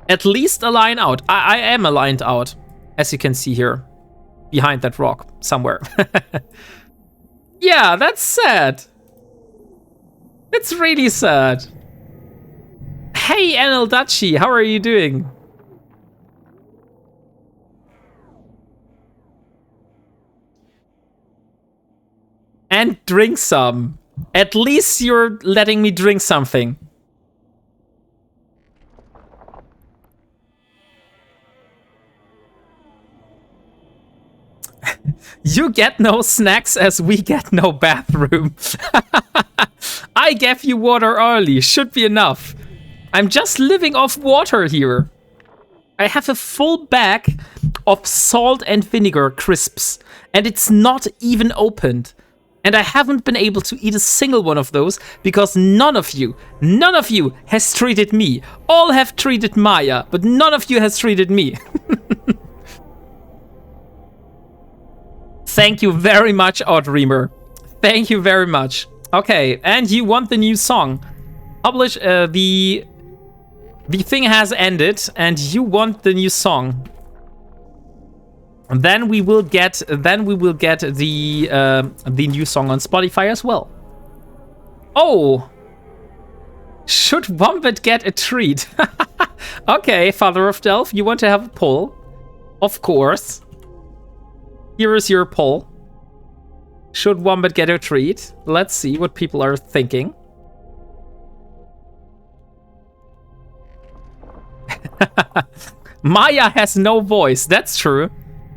At least a line out. I am aligned out, as you can see here. Behind that rock, somewhere. Yeah, that's sad. It's really sad. Hey, Anil Dachi, how are you doing? And drink some. At least you're letting me drink something. You get no snacks as we get no bathroom. I gave you water early, should be enough. I'm just living off water here. I have a full bag of salt and vinegar crisps, and it's not even opened. And I haven't been able to eat a single one of those because none of you has treated me. All have treated Maya, but none of you has treated me. Thank you very much, Oddreamer. Thank you very much. Okay, and you want the new song. Publish, the thing has ended, and you want the new song. And then we will get the new song on Spotify as well. Oh, should Wombat get a treat? Okay, Father of Delph, you want to have a poll? Of course. Here is your poll. Should Wombat get a treat? Let's see what people are thinking. Maya has no voice. That's true.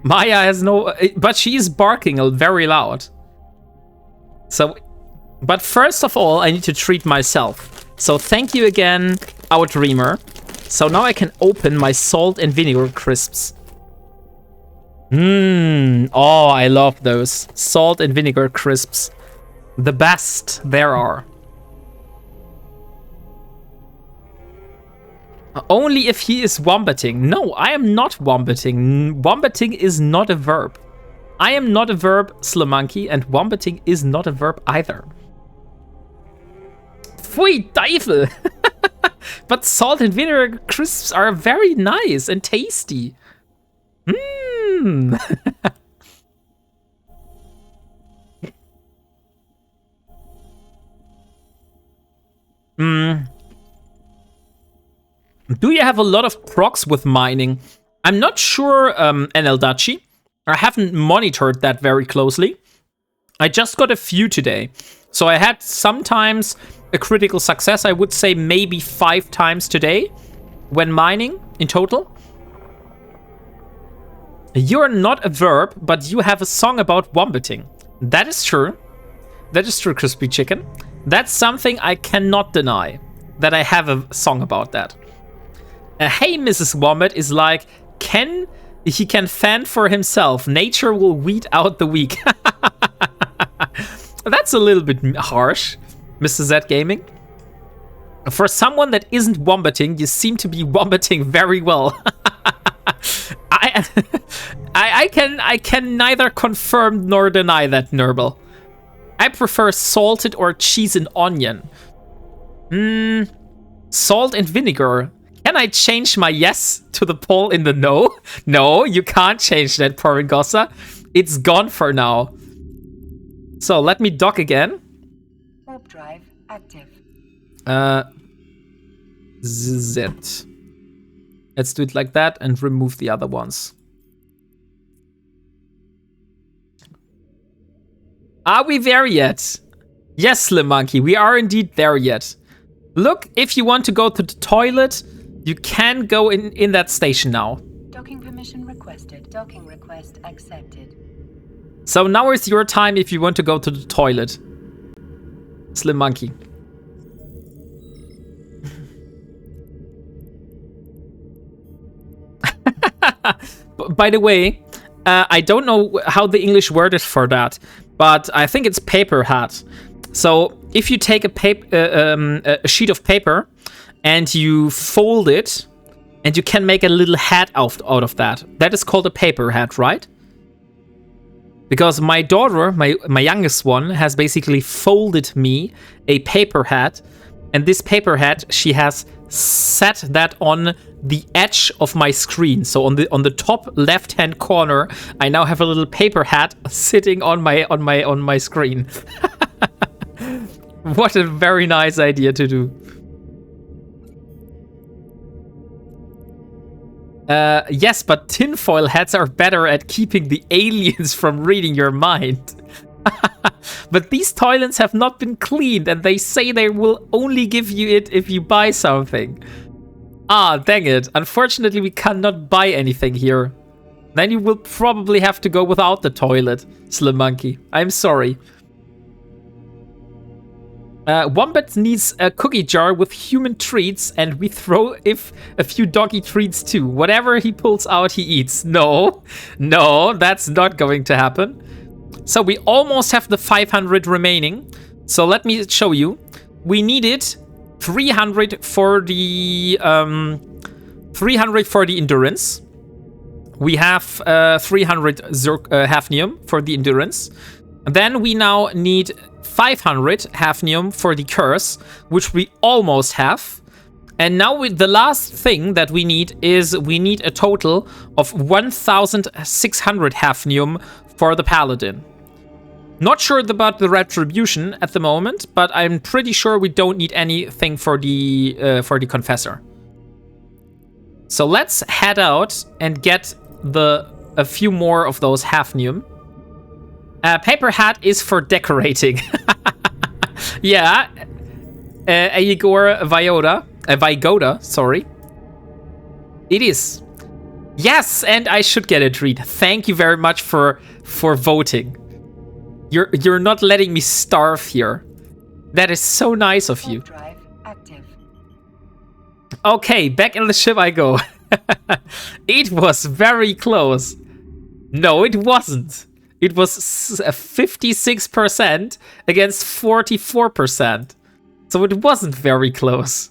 Maya has no... But she's barking very loud. So... But first of all, I need to treat myself. So thank you again, Outdreamer. So now I can open my salt and vinegar crisps. Oh, I love those. Salt and vinegar crisps. The best there are. Only if he is wombating. No, I am not wombating. Wombating is not a verb. I am not a verb, Slamonkey, and wombating is not a verb either. Pfui, Teufel! But salt and vinegar crisps are very nice and tasty. Do you have a lot of procs with mining? I'm not sure, NL Dachi. I haven't monitored that very closely. I just got a few today. So I had sometimes a critical success. I would say maybe 5 times today when mining in total. You're not a verb, but you have a song about wombating. That is true. That is true, Crispy Chicken. That's something I cannot deny, that I have a song about that. Hey, Mrs. Wombat is like, he can fend for himself. Nature will weed out the weak. That's a little bit harsh, Mr. Z Gaming. For someone that isn't wombating, you seem to be wombating very well. I can neither confirm nor deny that, Nurbel. I prefer salted or cheese and onion. Salt and vinegar. Can I change my yes to the poll in the no? No, you can't change that, Poringosa. It's gone for now. So let me dock again. Warp drive active. Z. Let's do it like that and remove the other ones. Are we there yet? Yes, Slim Monkey, we are indeed there yet. Look, if you want to go to the toilet, you can go in that station now. Docking permission requested. Docking request accepted. So now is your time if you want to go to the toilet. Slim Monkey. By the way, I don't know how the English word is for that. but I think it's paper hat. So if you take a sheet of paper and you fold it, and you can make a little hat out of that. That is called a paper hat, right? Because my daughter, my youngest one, has basically folded me a paper hat. And this paper hat, she has set that on the edge of my screen. So on the top left-hand corner, I now have a little paper hat sitting on my screen. What a very nice idea to do. Yes, but tinfoil hats are better at keeping the aliens from reading your mind. But these toilets have not been cleaned, and they say they will only give you it if you buy something. Ah, dang it. Unfortunately, we cannot buy anything here. Then you will probably have to go without the toilet, Slim Monkey. I'm sorry. Wombat needs a cookie jar with human treats, and we throw a few doggy treats too. Whatever he pulls out, he eats. No, that's not going to happen. So we almost have the 500 remaining. So let me show you. We needed 300 for the 300 for the endurance. We have 300 hafnium for the endurance. And then we now need 500 hafnium for the curse, which we almost have. And now the last thing that we need is we need a total of 1,600 hafnium for the paladin. Not sure about the retribution at the moment, but I'm pretty sure we don't need anything for the confessor. So let's head out and get a few more of those hafnium. Paper hat is for decorating. Yeah. Igor Vygoda, sorry. It is. Yes, and I should get a treat. Thank you very much for voting. You're not letting me starve here. That is so nice of you. Drive active. Okay, back in the ship I go. It was very close. No, it wasn't. It was 56% against 44%. So it wasn't very close.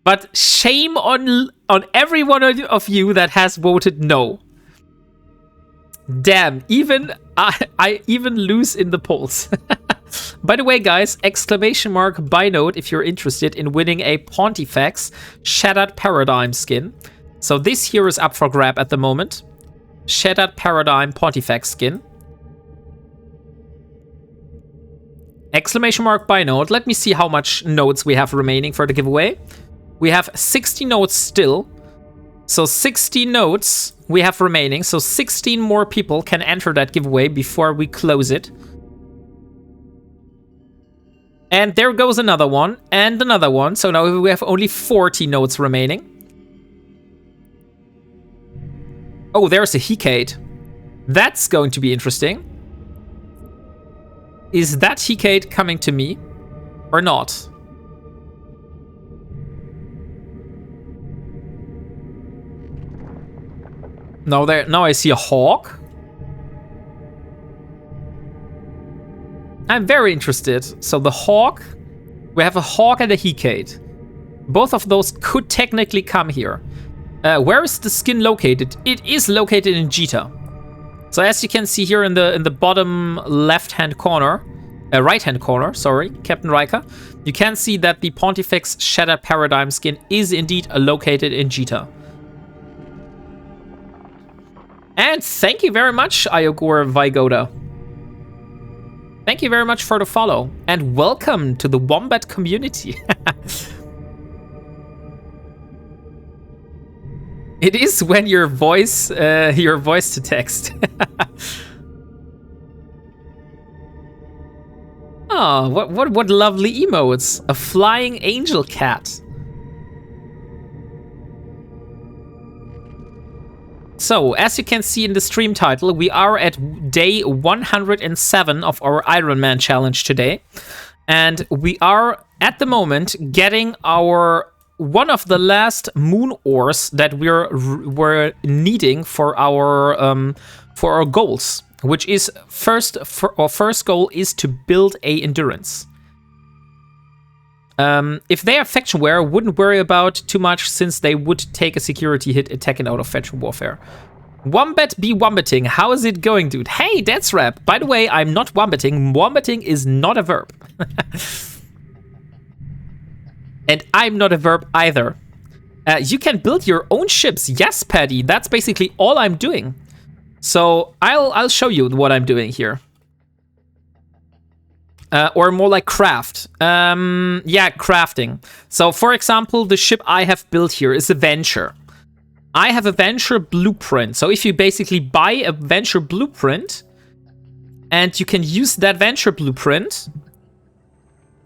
But shame on every one of you that has voted no. Damn, even I even lose in the polls. By the way, guys, exclamation mark buy note if you're interested in winning a Pontifex Shattered Paradigm skin. So this here is up for grab at the moment. Shattered Paradigm Pontifex skin. Exclamation mark buy note. Let me see how much notes we have remaining for the giveaway. We have 60 notes still. So 60 notes we have remaining. So 16 more people can enter that giveaway before we close it. And there goes another one and another one. So now we have only 40 notes remaining. Oh, there's a Hecate. That's going to be interesting. Is that Hecate coming to me or not? No, now I see a hawk. I'm very interested. So the hawk, we have a hawk and a Hecate. Both of those could technically come here. Where is the skin located? It is located in Jita. So as you can see here in the bottom left-hand corner, right-hand corner, sorry, Captain Riker, you can see that the Pontifex Shattered Paradigm skin is indeed located in Jita. And thank you very much, Iogor Vygoda. Thank you very much for the follow, and welcome to the Wombat community. It is when your voice to text. Oh, what lovely emotes! A flying angel cat. So, as you can see in the stream title, we are at day 107 of our Ironman challenge today. And we are, at the moment, getting one of the last moon ores that we're needing for our goals. which is first goal is to build a endurance. If they are factionware, wouldn't worry about too much since they would take a security hit attacking out of faction warfare. Wombat be wombating. How is it going, dude? Hey, that's rap. By the way, I'm not wombating. Wombating is not a verb. And I'm not a verb either. You can build your own ships. Yes, Paddy. That's basically all I'm doing. So I'll show you what I'm doing here. Or more like craft. Yeah, crafting. So, for example, the ship I have built here is a Venture. I have a Venture blueprint. So if you basically buy a Venture blueprint, and you can use that Venture blueprint,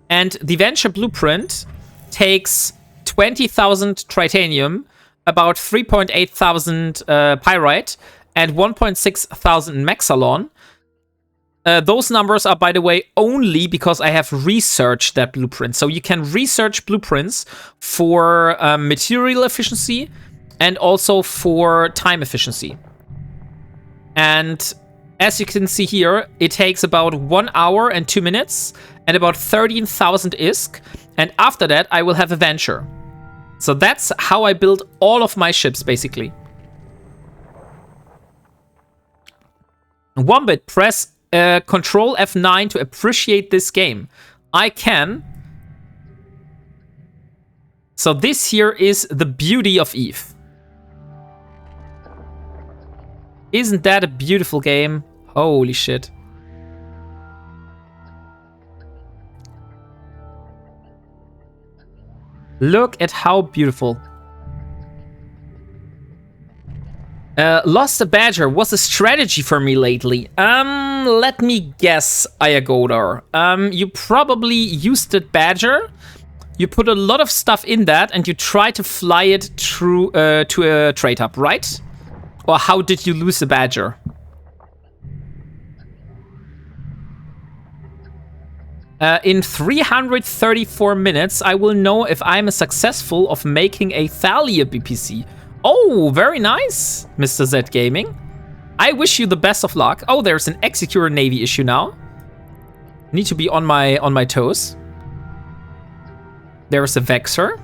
and the Venture blueprint takes 20,000 titanium, about 3,800 pyrite, and 1,600 Maxalon. Those numbers are, by the way, only because I have researched that blueprint. So you can research blueprints for material efficiency and also for time efficiency. And as you can see here, it takes about 1 hour and 2 minutes and about 13,000 ISK. And after that, I will have a Venture. So that's how I build all of my ships, basically. Wombat, press Control F9 to appreciate this game. I can. So this here is the beauty of Eve. Isn't that a beautiful game? Holy shit. Look at how beautiful. Lost a Badger was a strategy for me lately. Let me guess, Ayagodar. You probably used the Badger. You put a lot of stuff in that and you try to fly it through to a trade hub, right? Or how did you lose the Badger? In 334 minutes, I will know if I'm successful of making a Thalia BPC. Oh, very nice, Mr. Z Gaming. I wish you the best of luck. Oh, there's an Executor Navy issue now. Need to be on my toes. There's a Vexer.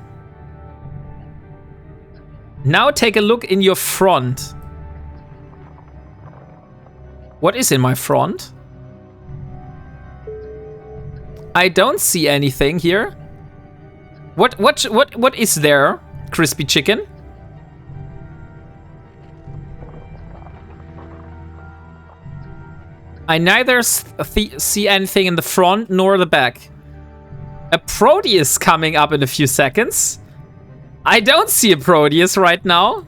Now take a look in your front. What is in my front? I don't see anything here. What is there, Crispy Chicken? I neither see anything in the front nor the back. A Proteus coming up in a few seconds. I don't see a Proteus right now.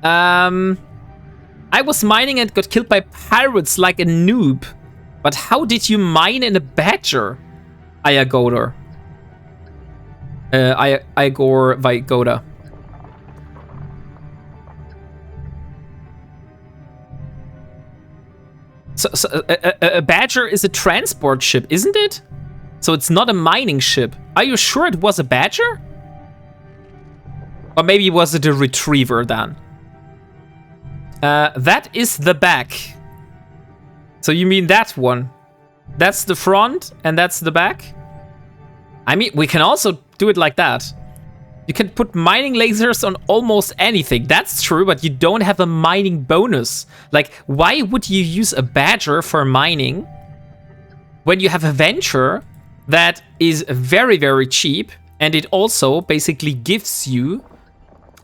I was mining and got killed by pirates like a noob. But how did you mine in a Badger? Ayagodar. Igor Vigoda. So a Badger is a transport ship, isn't it? So it's not a mining ship. Are you sure it was a Badger? Or maybe was it a Retriever then? That is the back. So you mean that one? That's the front and that's the back? I mean, we can also do it like that. You can put mining lasers on almost anything. That's true, but you don't have a mining bonus. Like, why would you use a Badger for mining when you have a Venture that is very, very cheap and it also basically gives you,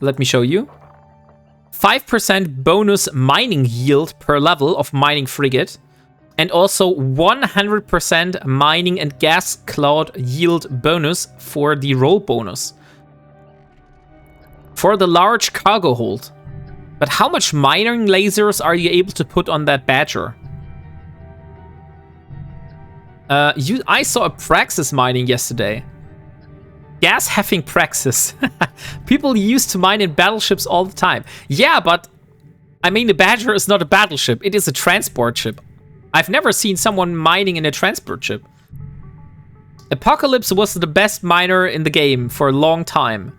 let me show you, 5% bonus mining yield per level of mining frigate and also 100% mining and gas cloud yield bonus for the roll bonus. For the large cargo hold. But how much mining lasers are you able to put on that Badger? I saw a Praxis mining yesterday. Gas having Praxis. People used to mine in battleships all the time. Yeah, but I mean, the Badger is not a battleship. It is a transport ship. I've never seen someone mining in a transport ship. Apocalypse was the best miner in the game for a long time.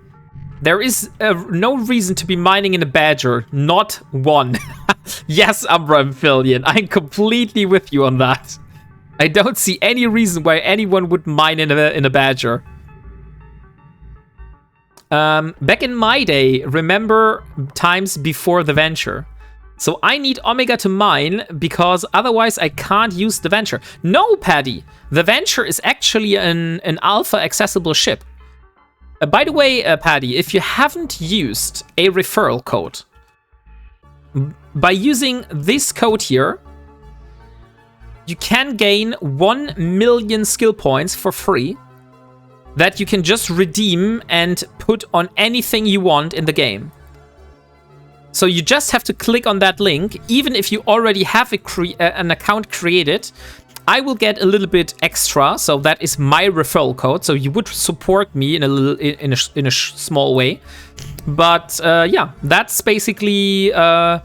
There is no reason to be mining in a badger. Not one. Yes, Umbra Amphibian. I'm completely with you on that. I don't see any reason why anyone would mine in a badger. Back in my day, remember times before the venture. So I need Omega to mine because otherwise I can't use the venture. No, Paddy! The venture is actually an alpha accessible ship. By the way, Paddy, if you haven't used a referral code, by using this code here, you can gain 1 million skill points for free that you can just redeem and put on anything you want in the game. So you just have to click on that link. Even if you already have an account created, I will get a little bit extra. So that is my referral code. So you would support me in a small way. But yeah, that's basically the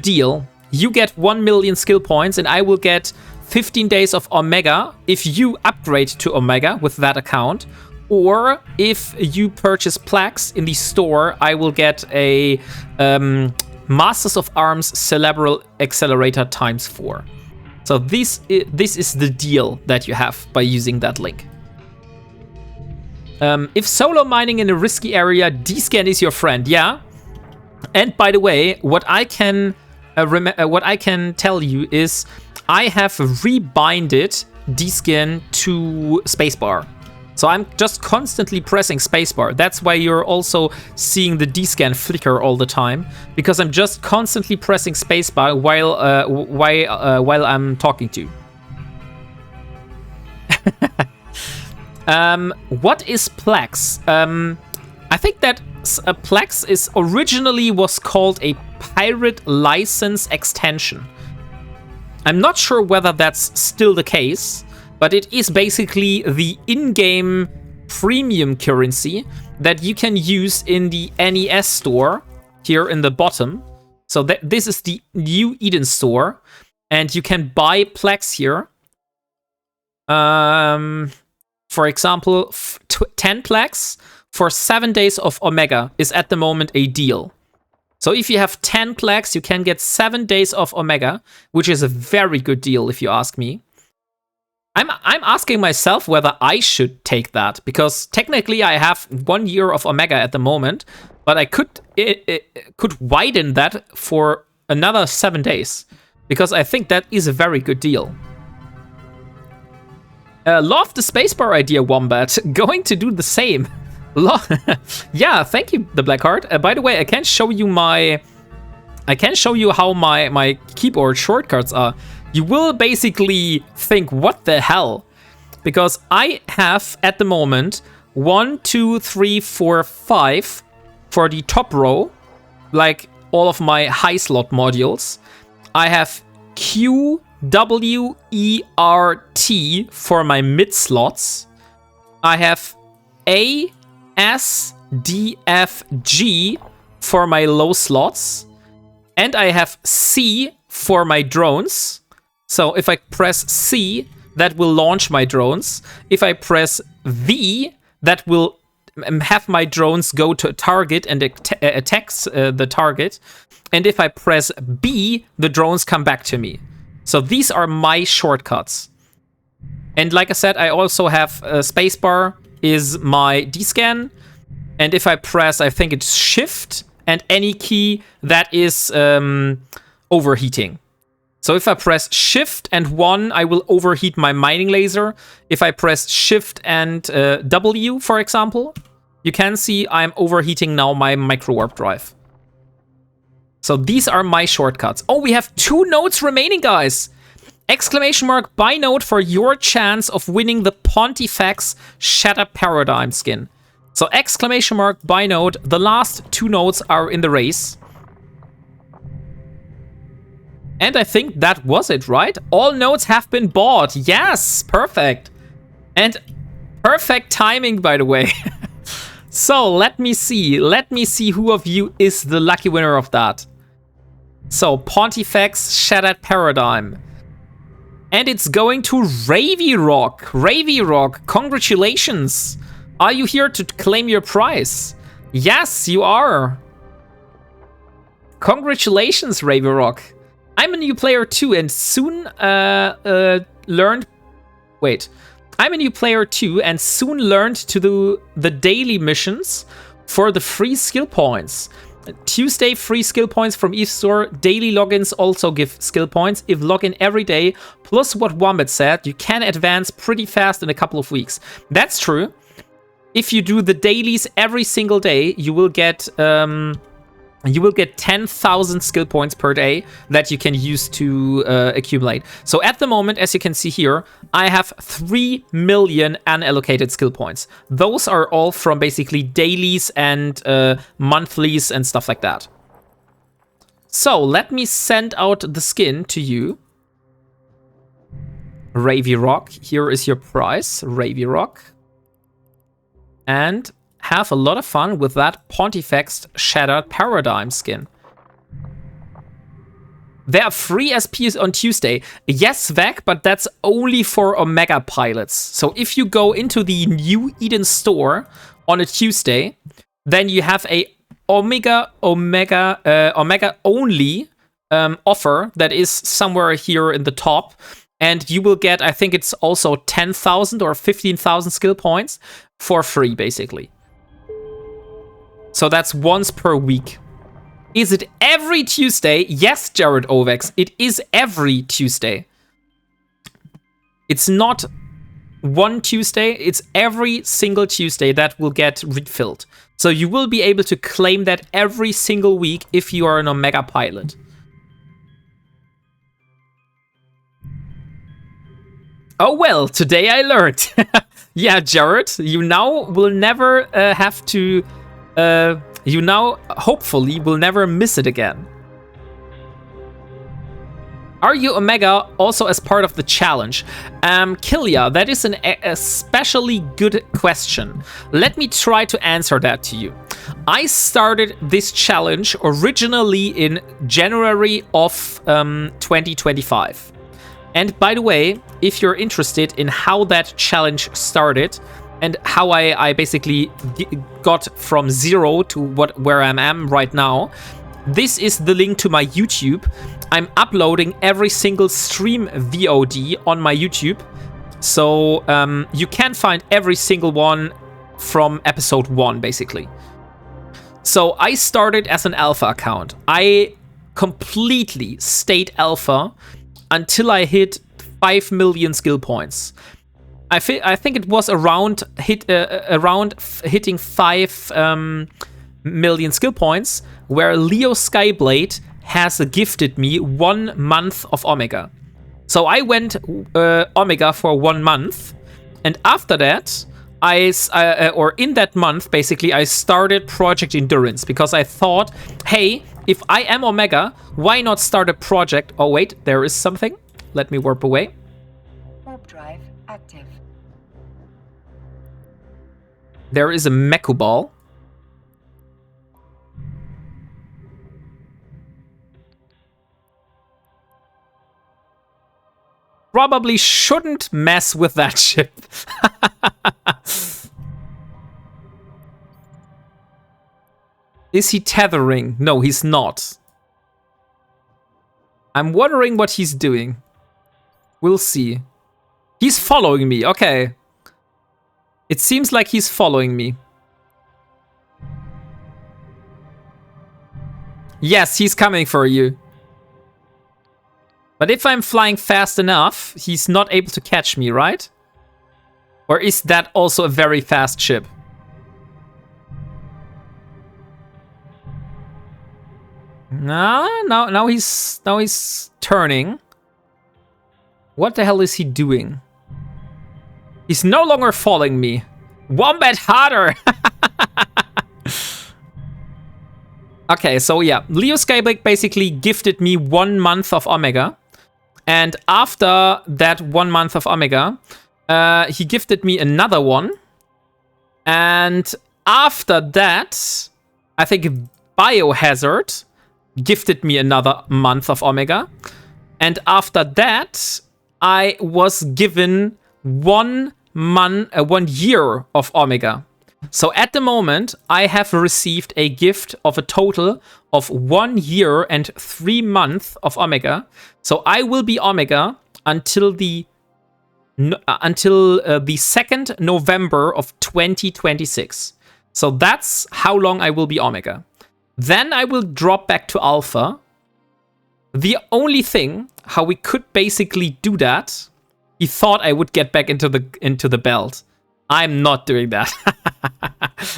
deal. You get 1 million skill points, and I will get 15 days of Omega if you upgrade to Omega with that account. Or if you purchase plaques in the store, I will get a Masters of Arms Cerebral Accelerator ×4. So this is the deal that you have by using that link. If solo mining in a risky area, D-Scan is your friend. Yeah. And by the way, what I can tell you is I have rebinded D-Scan to spacebar. So I'm just constantly pressing spacebar. That's why you're also seeing the D-Scan flicker all the time, because I'm just constantly pressing spacebar while I'm talking to you. What is Plex? I think that Plex is originally was called a pirate license extension. I'm not sure whether that's still the case, but it is basically the in-game premium currency that you can use in the NES store here in the bottom. So this is the New Eden store, and you can buy Plex here. For example, 10 Plex for 7 days of Omega is at the moment a deal. So if you have 10 Plex, you can get 7 days of Omega, which is a very good deal if you ask me. I'm asking myself whether I should take that, because technically I have 1 year of Omega at the moment, but I could widen that for another 7 days, because I think that is a very good deal. Love the spacebar idea, Wombat. Going to do the same. Yeah, thank you, the Blackheart. By the way, I can show you how my keyboard shortcuts are. You will basically think, what the hell? Because I have, at the moment, 1, 2, 3, 4, 5 for the top row, like all of my high slot modules. I have Q, W, E, R, T for my mid slots. I have A, S, D, F, G for my low slots. And I have C for my drones. So if I press C, that will launch my drones. If I press V, that will have my drones go to a target and attacks the target. And if I press B, the drones come back to me. So these are my shortcuts. And like I said, I also have spacebar is my D-Scan. And if I press, I think it's Shift and any key, that is overheating. So if I press Shift and 1, I will overheat my mining laser. If I press Shift and W, for example, you can see I'm overheating now my micro warp drive. So these are my shortcuts. Oh, we have 2 nodes remaining, guys. ! Buy node for your chance of winning the Pontifex Shatter Paradigm skin. So ! Buy node. The last 2 nodes are in the race. And I think that was it, right? All nodes have been bought. Yes, perfect. And perfect timing, by the way. So let me see. Let me see who of you is the lucky winner of that. So Pontifex Shattered Paradigm. And it's going to Ravy Rock. Ravy Rock, congratulations. Are you here to claim your prize? Yes, you are. Congratulations, Ravyrock. I'm a new player too, and soon learned. Wait, I'm a new player too, and soon learned to do the daily missions for the free skill points. Tuesday, free skill points from each store. Daily logins also give skill points. If login every day, plus what Wombat said, you can advance pretty fast in a couple of weeks. That's true. If you do the dailies every single day, you will get 10,000 skill points per day that you can use to accumulate. So at the moment, as you can see here, I have 3 million unallocated skill points. Those are all from basically dailies and monthlies and stuff like that. So let me send out the skin to you. Ravyrock, here is your prize, Ravyrock. And have a lot of fun with that Pontifex Shattered Paradigm skin. There are free SPs on Tuesday. Yes, Vec, but that's only for Omega pilots. So if you go into the New Eden store on a Tuesday, then you have a Omega only offer that is somewhere here in the top. And you will get, I think it's also 10,000 or 15,000 skill points for free, basically. So that's once per week. Is it every Tuesday? Yes, Jared Ovex, it is every Tuesday. It's not one Tuesday, it's every single Tuesday that will get refilled. So you will be able to claim that every single week if you are an Omega pilot. Oh well, today I learned. Yeah, Jared, you now will never have to... you now, hopefully, will never miss it again. Are you Omega also as part of the challenge? Killia, that is an especially good question. Let me try to answer that to you. I started this challenge originally in January of 2025. And by the way, if you're interested in how that challenge started and how I basically got from 0 to where I am right now, this is the link to my YouTube. I'm uploading every single stream VOD on my YouTube. So you can find every single one from episode 1, basically. So I started as an alpha account. I completely stayed alpha until I hit 5 million skill points. I think it was around hitting 5 million skill points where Leo Skyblade has gifted me 1 month of Omega. So I went Omega for 1 month, and after that, or in that month, basically, I started Project Endurance because I thought, hey, if I am Omega, why not start a project? Oh wait, there is something. Let me warp away. Warp drive active. There is a Meku Ball. Probably shouldn't mess with that ship. Is he tethering? No, he's not. I'm wondering what he's doing. We'll see. He's following me. Okay. It seems like he's following me. Yes, he's coming for you. But if I'm flying fast enough, he's not able to catch me, right? Or is that also a very fast ship? Now he's turning. What the hell is he doing? He's no longer following me. Wombat harder! Okay, so yeah, Leo Skyblade basically gifted me 1 month of Omega. And after that 1 month of Omega, he gifted me another one. And after that, I think Biohazard gifted me another month of Omega. And after that, I was given 1 year of Omega. So at the moment, I have received a gift of a total of 1 year and 3 months of Omega. So I will be Omega until the 2nd November of 2026. So that's how long I will be Omega. Then I will drop back to Alpha. The only thing how we could basically do that, he thought I would get back into the belt. I'm not doing that.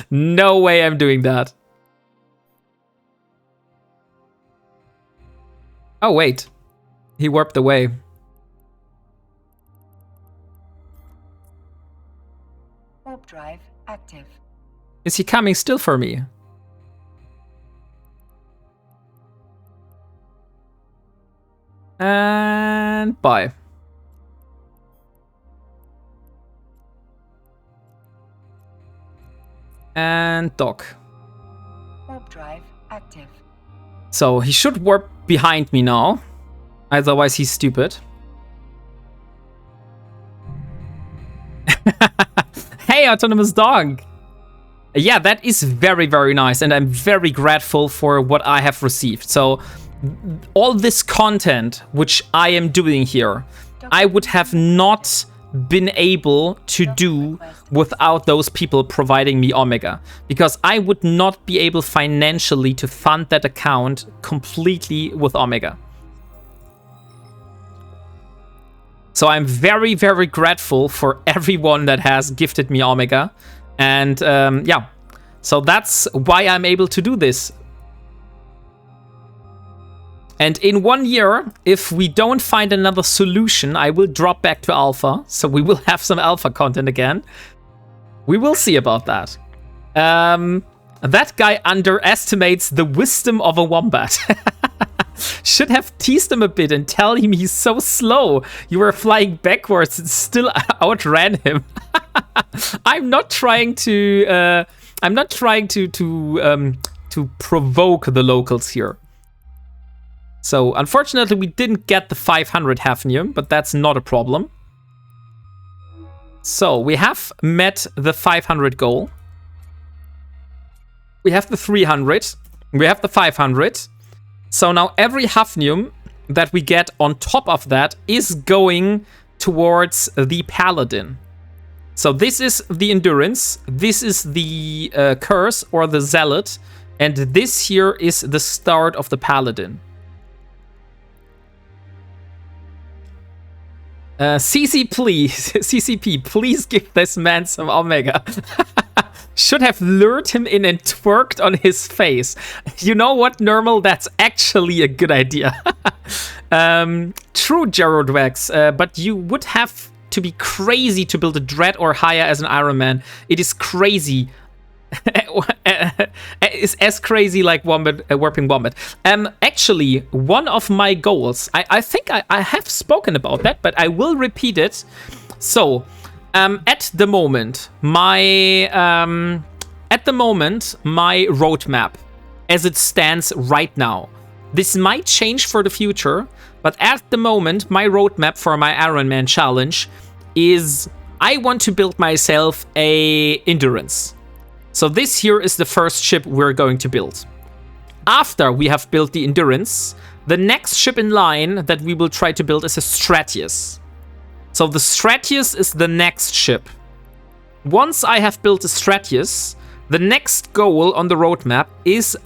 No way I'm doing that. Oh, wait. He warped away. Warp drive active. Is he coming still for me? And bye. And dock. Warp drive active. So he should warp behind me now. Otherwise he's stupid. Hey, autonomous dog. Yeah, that is very, very nice. And I'm very grateful for what I have received. So all this content which I am doing here, I would have not been able to do without those people providing me Omega, because I would not be able financially to fund that account completely with Omega. So I'm very, very grateful for everyone that has gifted me Omega. And yeah, so that's why I'm able to do this. And in 1 year, if we don't find another solution, I will drop back to Alpha. So we will have some Alpha content again. We will see about that. That guy underestimates the wisdom of a wombat. Should have teased him a bit and tell him he's so slow. You were flying backwards and still outran him. I'm not trying to provoke the locals here. So, unfortunately, we didn't get the 500 hafnium, but that's not a problem. So, we have met the 500 goal. We have the 300. We have the 500. So, now every hafnium that we get on top of that is going towards the Paladin. So, this is the Endurance. This is the Curse or the Zealot. And this here is the start of the Paladin. CCP, please give this man some Omega. Should have lured him in and twerked on his face. You know what, Normal? That's actually a good idea. True, Geraldwax, but you would have to be crazy to build a Dread or higher as an Ironman. It is crazy. It's as crazy like WarpingWombat. Actually, one of my goals, I think I have spoken about that, but I will repeat it. So, at the moment, my roadmap, as it stands right now, this might change for the future, but at the moment, my roadmap for my Ironman challenge is I want to build myself a Endurance. So this here is the first ship we're going to build. After we have built the Endurance, the next ship in line that we will try to build is a Stratius. So the Stratius is the next ship. Once I have built a Stratius, the next goal on the roadmap is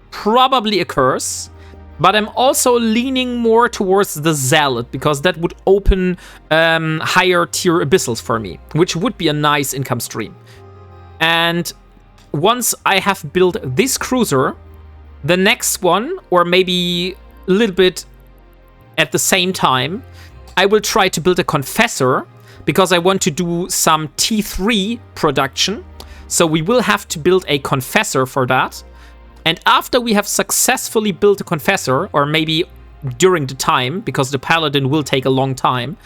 probably a Curse, but I'm also leaning more towards the Zealot, because that would open higher tier abyssals for me, which would be a nice income stream. And once I have built this cruiser, the next one, or maybe a little bit at the same time, I will try to build a Confessor, because I want to do some T3 production. So we will have to build a Confessor for that. And after we have successfully built a Confessor, or maybe during the time, because the Paladin will take a long time,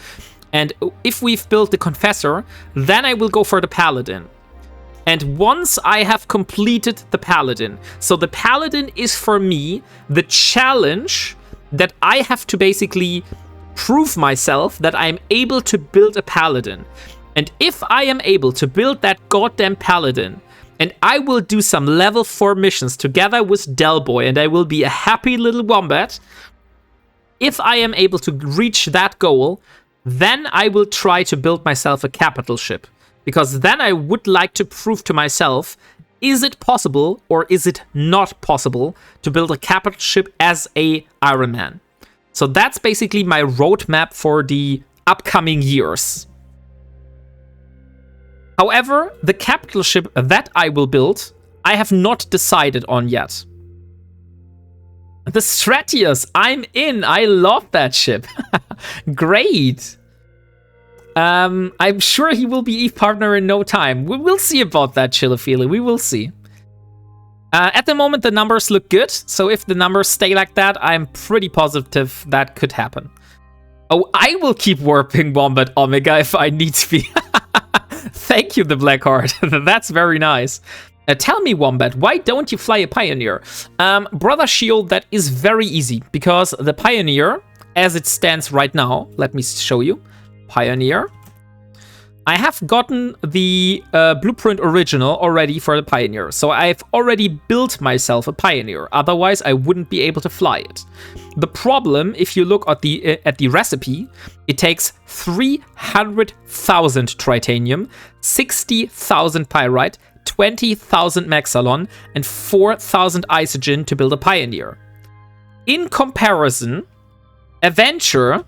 and if we've built the Confessor, then I will go for the Paladin. And once I have completed the Paladin, so the Paladin is for me the challenge that I have to basically prove myself that I'm able to build a Paladin. And if I am able to build that goddamn paladin, and I will do some level 4 missions together with Delboy, and I will be a happy little wombat, if I am able to reach that goal, then I will try to build myself a capital ship. Because then I would like to prove to myself, is it possible or is it not possible to build a capital ship as a Ironman? So that's basically my roadmap for the upcoming years. However, the capital ship that I will build, I have not decided on yet. The Stratius, I'm in. I love that ship. Great. I'm sure he will be Eve partner in no time. We will see about that, Chillafili. We will see. At the moment, the numbers look good. So if the numbers stay like that, I'm pretty positive that could happen. Oh, I will keep warping Wombat Omega if I need to be. Thank you, the Blackheart. That's very nice. Tell me, Wombat, why don't you fly a Pioneer? Brother Shield, that is very easy. Because the Pioneer, as it stands right now, let me show you. Pioneer. I have gotten the blueprint original already for the Pioneer. So I've already built myself a Pioneer. Otherwise, I wouldn't be able to fly it. The problem, if you look at the recipe, it takes 300,000 tritanium, 60,000 pyrite, 20,000 maxalon, and 4,000 isogen to build a Pioneer. In comparison, Adventure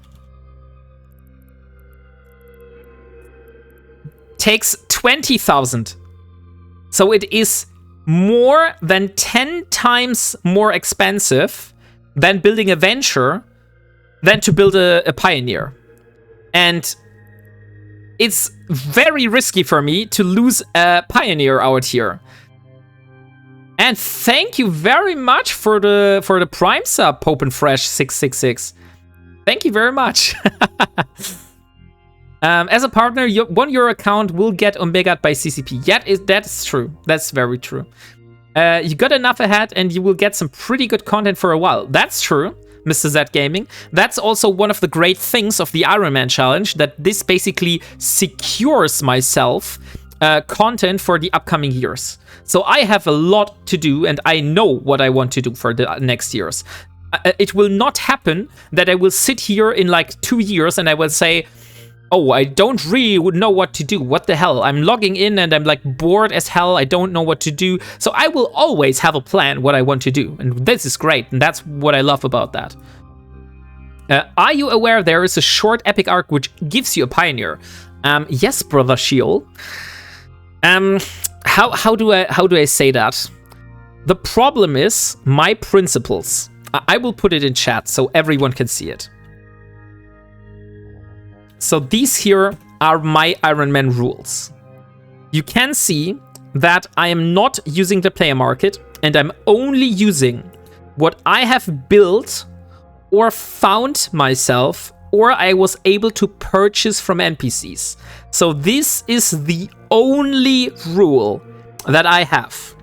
takes 20,000. So it is more than 10 times more expensive than building a Venture than to build a Pioneer. And it's very risky for me to lose a Pioneer out here. And thank you very much for the Prime sub, Pope and Fresh 666. Thank you very much. As a partner, your account will get Omega'd by CCP. That's true. That's very true. You got enough ahead and you will get some pretty good content for a while. That's true, Mr. Z Gaming. That's also one of the great things of the Ironman challenge, that this basically secures myself content for the upcoming years. So I have a lot to do and I know what I want to do for the next years. It will not happen that I will sit here in like 2 years and I will say, oh, I don't really know what to do. What the hell? I'm logging in and I'm like bored as hell. I don't know what to do. So I will always have a plan what I want to do. And this is great. And that's what I love about that. Are you aware there is a short epic arc which gives you a Pioneer? Yes, brother Sheol. How do I say that? The problem is my principles. I will put it in chat so everyone can see it. So these here are my Ironman rules. You can see that I am not using the player market and I'm only using what I have built or found myself or I was able to purchase from NPCs. So this is the only rule that I have.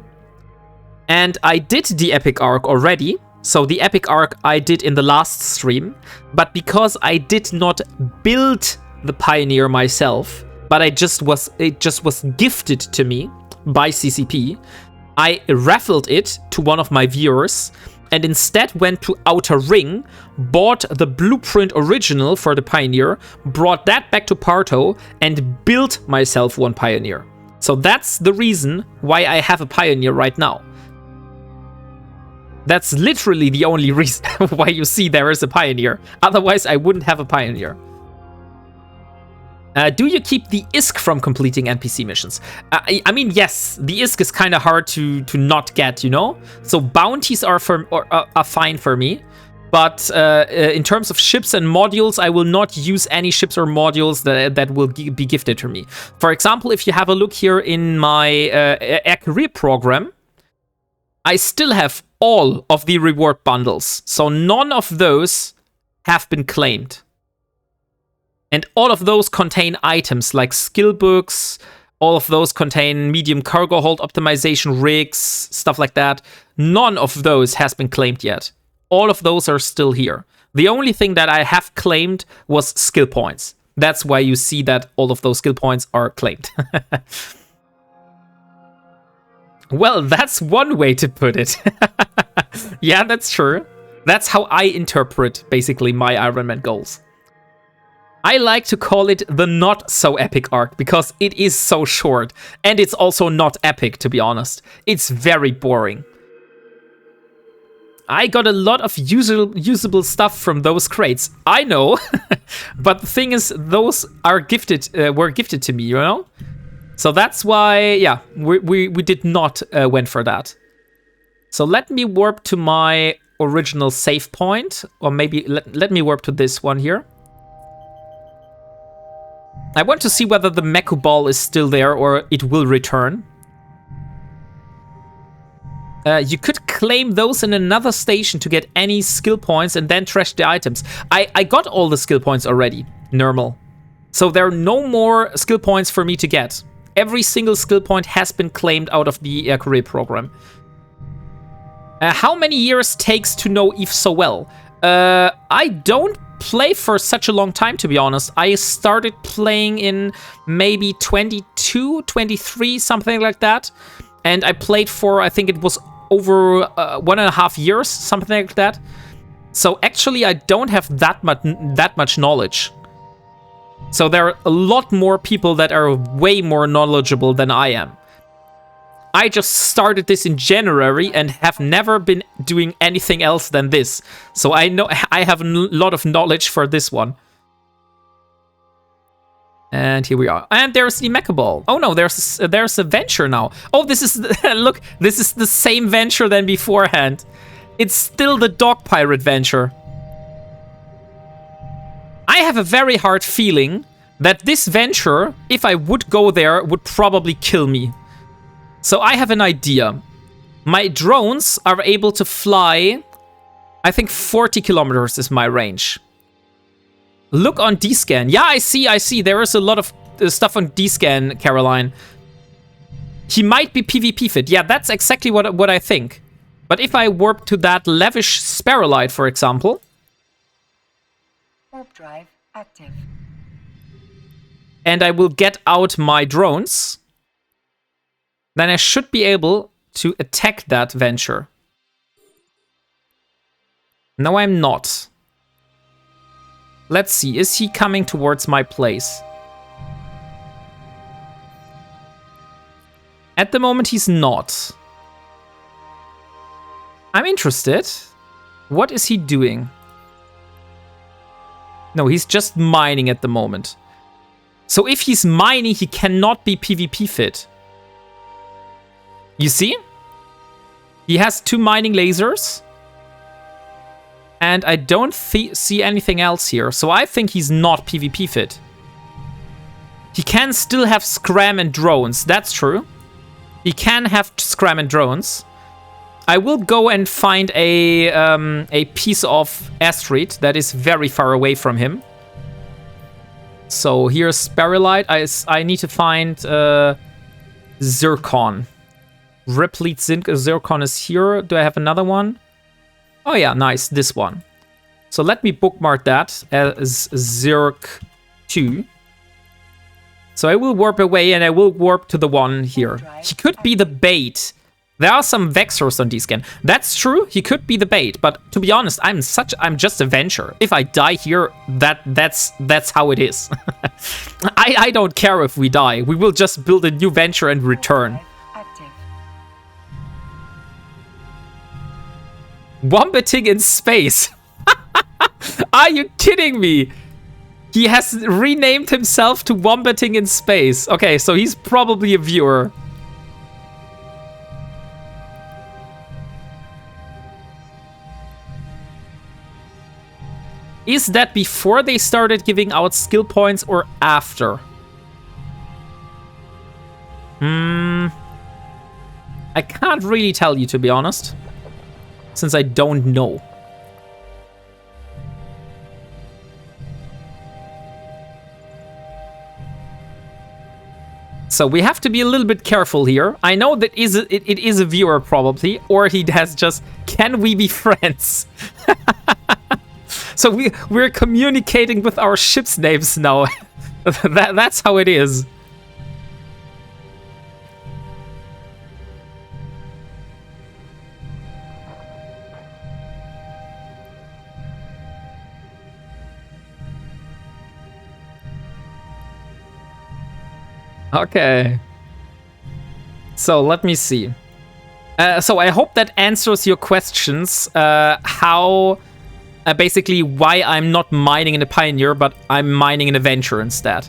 And I did the epic arc already. So the epic arc I did in the last stream, but because I did not build the Pioneer myself, but it just was gifted to me by CCP, I raffled it to one of my viewers and instead went to Outer Ring, bought the blueprint original for the Pioneer, brought that back to Parto and built myself one Pioneer. So that's the reason why I have a Pioneer right now. That's literally the only reason why you see there is a Pioneer. Otherwise, I wouldn't have a Pioneer. Do you keep the ISK from completing NPC missions? I mean, yes, the ISK is kind of hard to not get, you know? So bounties are fine for me. But in terms of ships and modules, I will not use any ships or modules that will be gifted to me. For example, if you have a look here in my Air Career program, I still have all of the reward bundles. So none of those have been claimed. And all of those contain items like skill books. All of those contain medium cargo hold optimization rigs, stuff like that. None of those has been claimed yet. All of those are still here. The only thing that I have claimed was skill points. That's why you see that all of those skill points are claimed. Well, that's one way to put it. Yeah, that's true. That's how I interpret, basically, my Ironman goals. I like to call it the not-so-epic arc, because it is so short. And it's also not epic, to be honest. It's very boring. I got a lot of usable stuff from those crates. I know. But the thing is, those are were gifted to me, you know? So that's why, yeah, we did not went for that. So let me warp to my original save point. Or maybe let me warp to this one here. I want to see whether the Meku Ball is still there or it will return. You could claim those in another station to get any skill points and then trash the items. I got all the skill points already, normal. So there are no more skill points for me to get. Every single skill point has been claimed out of the career program. How many years takes to know Eve so well? I don't play for such a long time, to be honest. I started playing in maybe 22, 23, something like that. And I played for, I think it was over 1.5 years, something like that. So actually, I don't have that much knowledge. So there are a lot more people that are way more knowledgeable than I am. I just started this in January and have never been doing anything else than this. So I know I have a lot of knowledge for this one. And here we are. And there's the Mecha Ball. Oh no, there's a venture now. Oh, this is look, this is the same venture than beforehand. It's still the Dog Pirate venture. I have a very hard feeling that this venture, if I would go there, would probably kill me. So I have an idea. My drones are able to fly, I think 40 kilometers is my range. Look on D-Scan. Yeah, I see. There is a lot of stuff on D-Scan, Caroline. He might be PvP fit. Yeah, that's exactly what I think. But if I warp to that lavish Sparrowlight, for example. Warp drive active. And I will get out my drones. Then I should be able to attack that venture. No, I'm not. Let's see, is he coming towards my place? At the moment, he's not. I'm interested. What is he doing? No, he's just mining at the moment. So if he's mining, he cannot be PvP fit. You see? He has 2 mining lasers. And I don't see anything else here. So I think he's not PvP fit. He can still have scram and drones. That's true. He can have scram and drones. I will go and find a piece of asteroid that is very far away from him. So here's Sparrowlight. I need to find Zircon. Replete Zircon is here. Do I have another one? Oh yeah, nice, this one. So let me bookmark that as Zirc 2. So I will warp away and I will warp to the one here. He could be the bait. There are some Vexors on D-Scan. That's true, he could be the bait, but to be honest, I'm just a venture. If I die here, that's how it is. I don't care if we die. We will just build a new venture and return. Wombating in space. Are you kidding me? He has renamed himself to Wombating in space. Okay, so he's probably a viewer. Is that before they started giving out skill points or after? I can't really tell you, to be honest. Since I don't know. So we have to be a little bit careful here. I know that it is a viewer probably, or he has just, can we be friends? So we're communicating with our ship's names now. That's how it is. Okay. So let me see. So I hope that answers your questions. How, basically, why I'm not mining in a Pioneer, but I'm mining in a Venture instead.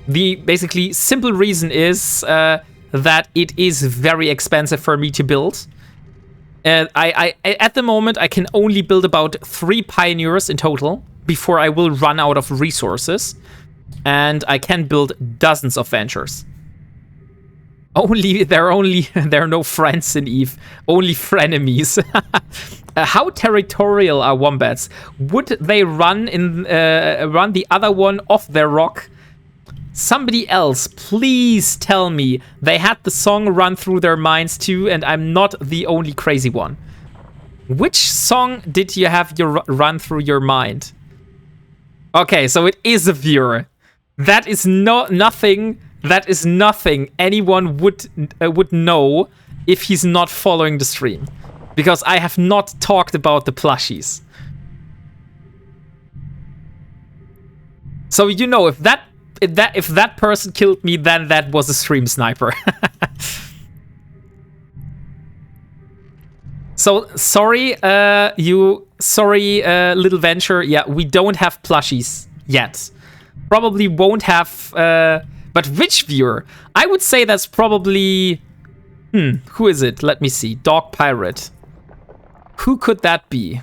The basically simple reason is that it is very expensive for me to build. I at the moment I can only build about 3 Pioneers in total before I will run out of resources, and I can build dozens of Ventures. There are no friends in Eve, only frenemies. How territorial are wombats? Would they run the other one off their rock? Somebody else, please tell me they had the song run through their minds too, and I'm not the only crazy one. Which song did you have run through your mind? Okay, so it is a viewer. That is nothing. That is nothing anyone would know if he's not following the stream, because I have not talked about the plushies. So you know, if that person killed me, then that was a stream sniper. So sorry, little Venture. Yeah, we don't have plushies yet. Probably won't have. But which viewer? I would say that's probably... who is it? Let me see. Dog Pirate. Who could that be?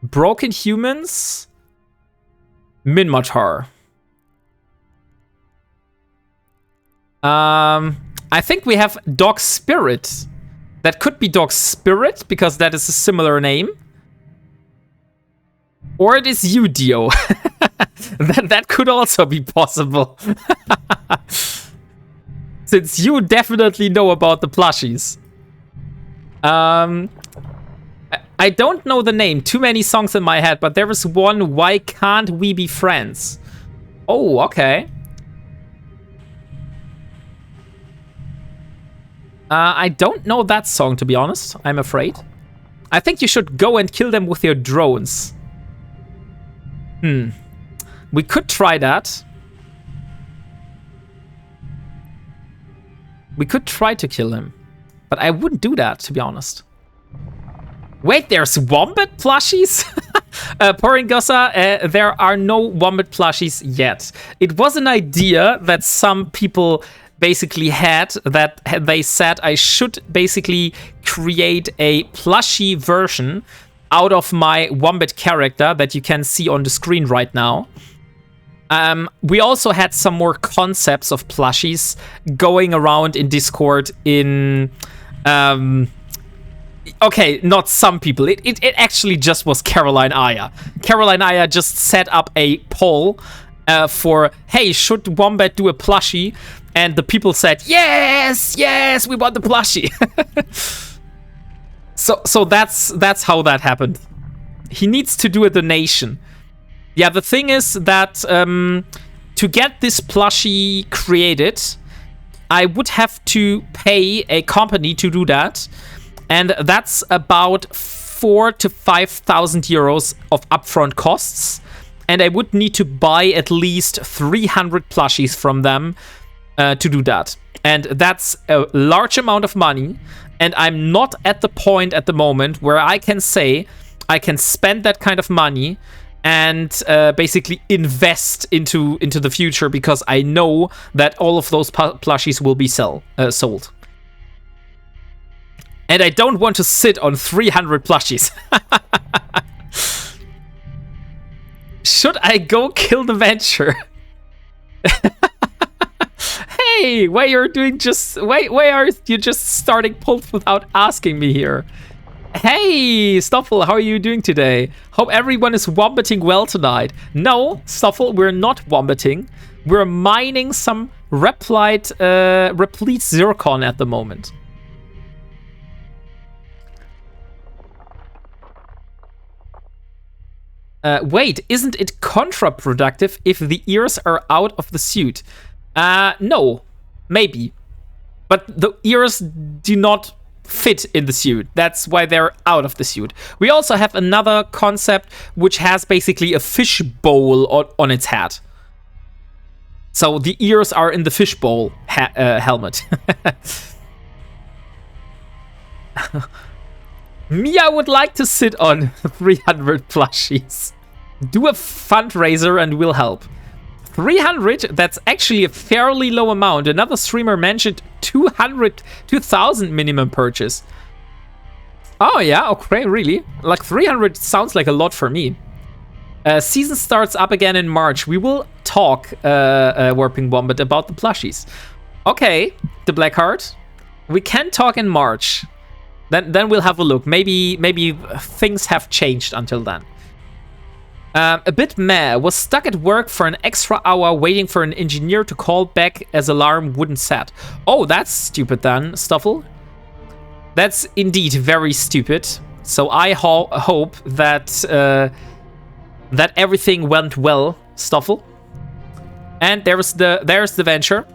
Broken Humans? Minmatar. I think we have Dog Spirit. That could be Dog Spirit, because that is a similar name. Or it is you, Dio. That could also be possible. Since you definitely know about the plushies. I don't know the name. Too many songs in my head, but there is one, Why Can't We Be Friends? Oh, okay. I don't know that song, to be honest, I'm afraid. I think you should go and kill them with your drones. We could try that. We could try to kill him. But I wouldn't do that, to be honest. Wait, there's Wombat plushies? Poringosa, there are no Wombat plushies yet. It was an idea that some people basically had, that they said I should basically create a plushie version out of my Wombat character that you can see on the screen right now. We also had some more concepts of plushies going around in Discord in... okay, not some people. It actually just was Caroline Aya. Caroline Aya just set up a poll for, hey, should Wombat do a plushie? And the people said, yes, yes, we want the plushie. So that's how that happened. He needs to do a donation. Yeah, the thing is that to get this plushie created, I would have to pay a company to do that. And that's about 4,000 to 5,000 euros of upfront costs. And I would need to buy at least 300 plushies from them to do that. And that's a large amount of money. And I'm not at the point at the moment where I can say I can spend that kind of money and basically invest into the future, because I know that all of those plushies will be sold. And I don't want to sit on 300 plushies. Should I go kill the Venture? Hey, why are you just starting polls without asking me here? Hey, Stoffel, how are you doing today? Hope everyone is wombating well tonight. No, Stoffel, we're not wombating. We're mining some replete Zircon at the moment. Wait, isn't it counterproductive if the ears are out of the suit? No. Maybe. But the ears do not fit in the suit. That's why they're out of the suit. We also have another concept which has basically a fish bowl on its head. So the ears are in the fishbowl helmet. Mia would like to sit on 300 plushies. Do a fundraiser and we'll help. 300? That's actually a fairly low amount. Another streamer mentioned 2,000 minimum purchase. Oh yeah, okay, really? Like 300 sounds like a lot for me. Season starts up again in March. We will talk, WarpingWombat, about the plushies. Okay, the Blackheart. We can talk in March. Then we'll have a look. Maybe things have changed until then. A bit meh. Was stuck at work for an extra hour waiting for an engineer to call back as alarm wouldn't set. Oh, that's stupid then, Stuffle. That's indeed very stupid. So I hope that that everything went well, Stuffle. And there's the venture.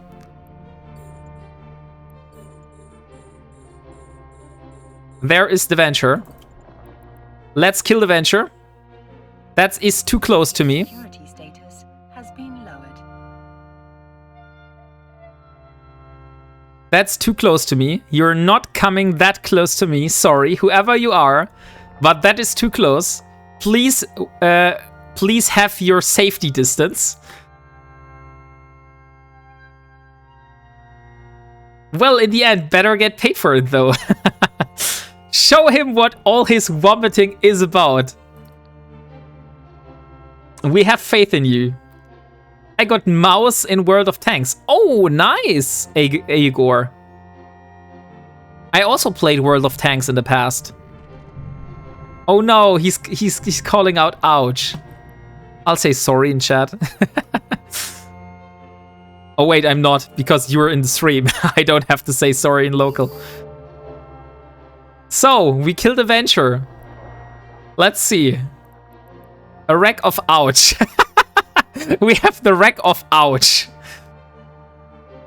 There is the venture. Let's kill the venture. That is too close to me. Security status has been lowered. That's too close to me. You're not coming that close to me. Sorry, whoever you are. But that is too close. Please, please have your safety distance. Well, in the end, better get paid for it, though. Show him what all his wombating is about. We have faith in you. I got mouse in World of Tanks. Oh, nice, Igor. I also played World of Tanks in the past. Oh no, he's calling out ouch. I'll say sorry in chat. Oh wait, I'm not, because you're in the stream. I don't have to say sorry in local. So, we killed a venture. Let's see. A wreck of ouch. We have the wreck of ouch.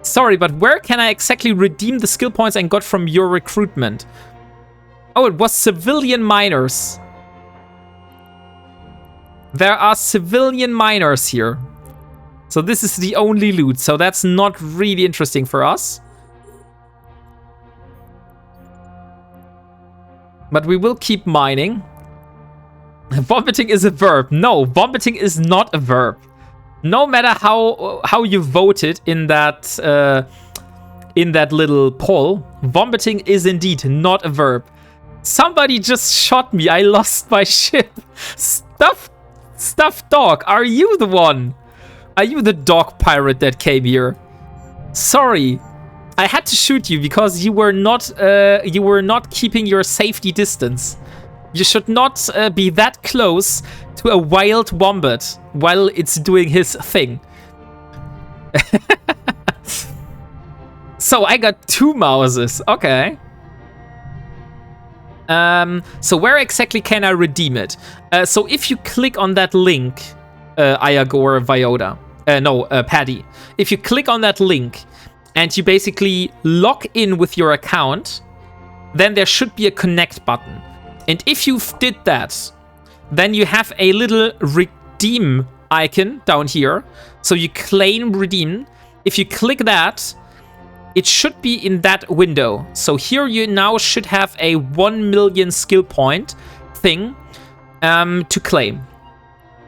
Sorry, but where can I exactly redeem the skill points I got from your recruitment? Oh, it was civilian miners. There are civilian miners here. So this is the only loot, so that's not really interesting for us. But we will keep mining. Vomiting is a verb. No, vomiting is not a verb. No matter how you voted in that little poll, vomiting is indeed not a verb. Somebody just shot me. I lost my ship. Stuffed dog, are you the one? Are you the dog pirate that came here? Sorry, I had to shoot you because you were not keeping your safety distance. You should not be that close to a wild wombat while it's doing his thing. So I got 2 mouses. Okay. So where exactly can I redeem it? So if you click on that link, Iagor Vioda, Paddy. If you click on that link and you basically log in with your account, then there should be a connect button. And if you did that, then you have a little redeem icon down here. So you claim redeem. If you click that, it should be in that window. So here you now should have a 1 million skill point thing to claim.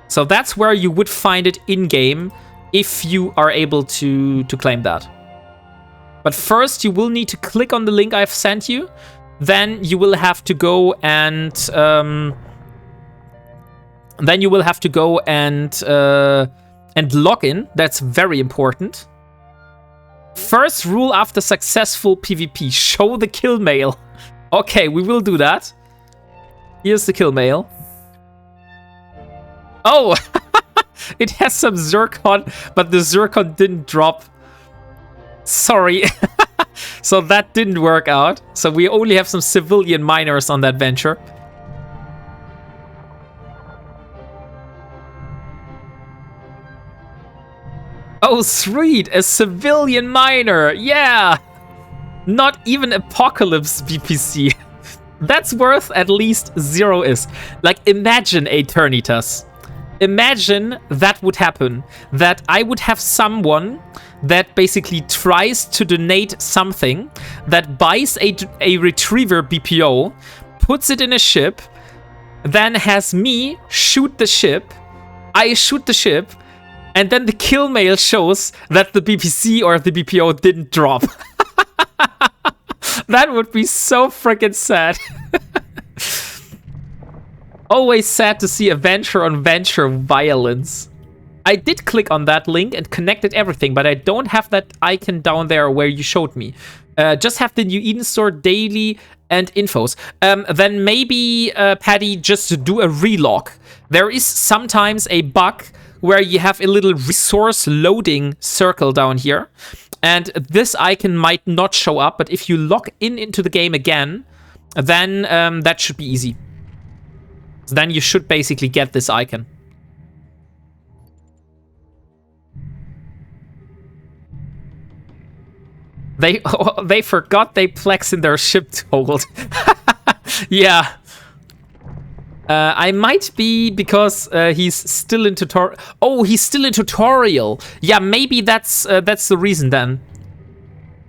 So that's where you would find it in-game if you are able to claim that. But first you will need to click on the link I've sent you. Then you will have to go and log in. That's very important. First rule after successful PvP: show the kill mail. Okay, we will do that. Here's the kill mail. Oh, it has some Zircon, but the Zircon didn't drop. Sorry. So that didn't work out. So we only have some civilian miners on that venture. Oh, sweet, a civilian miner. Yeah. Not even Apocalypse VPC. That's worth at least 0 is. Like, imagine Eternitas. Imagine that would happen. That I would have someone that basically tries to donate something, that buys a retriever BPO, puts it in a ship, then has me shoot the ship, I shoot the ship, and then the kill mail shows that the BPC or the BPO didn't drop. That would be so freaking sad. Always sad to see a venture on venture violence. I did click on that link and connected everything, but I don't have that icon down there where you showed me. Just have the new Eden Store daily and infos. Then maybe, Paddy, just to do a relog. There is sometimes a bug where you have a little resource loading circle down here. And this icon might not show up, but if you log into the game again, then that should be easy. So then you should basically get this icon. They forgot they plex in their ship toggled. Yeah. I might be because he's still in tutorial. Oh, he's still in tutorial. Yeah, maybe that's the reason then.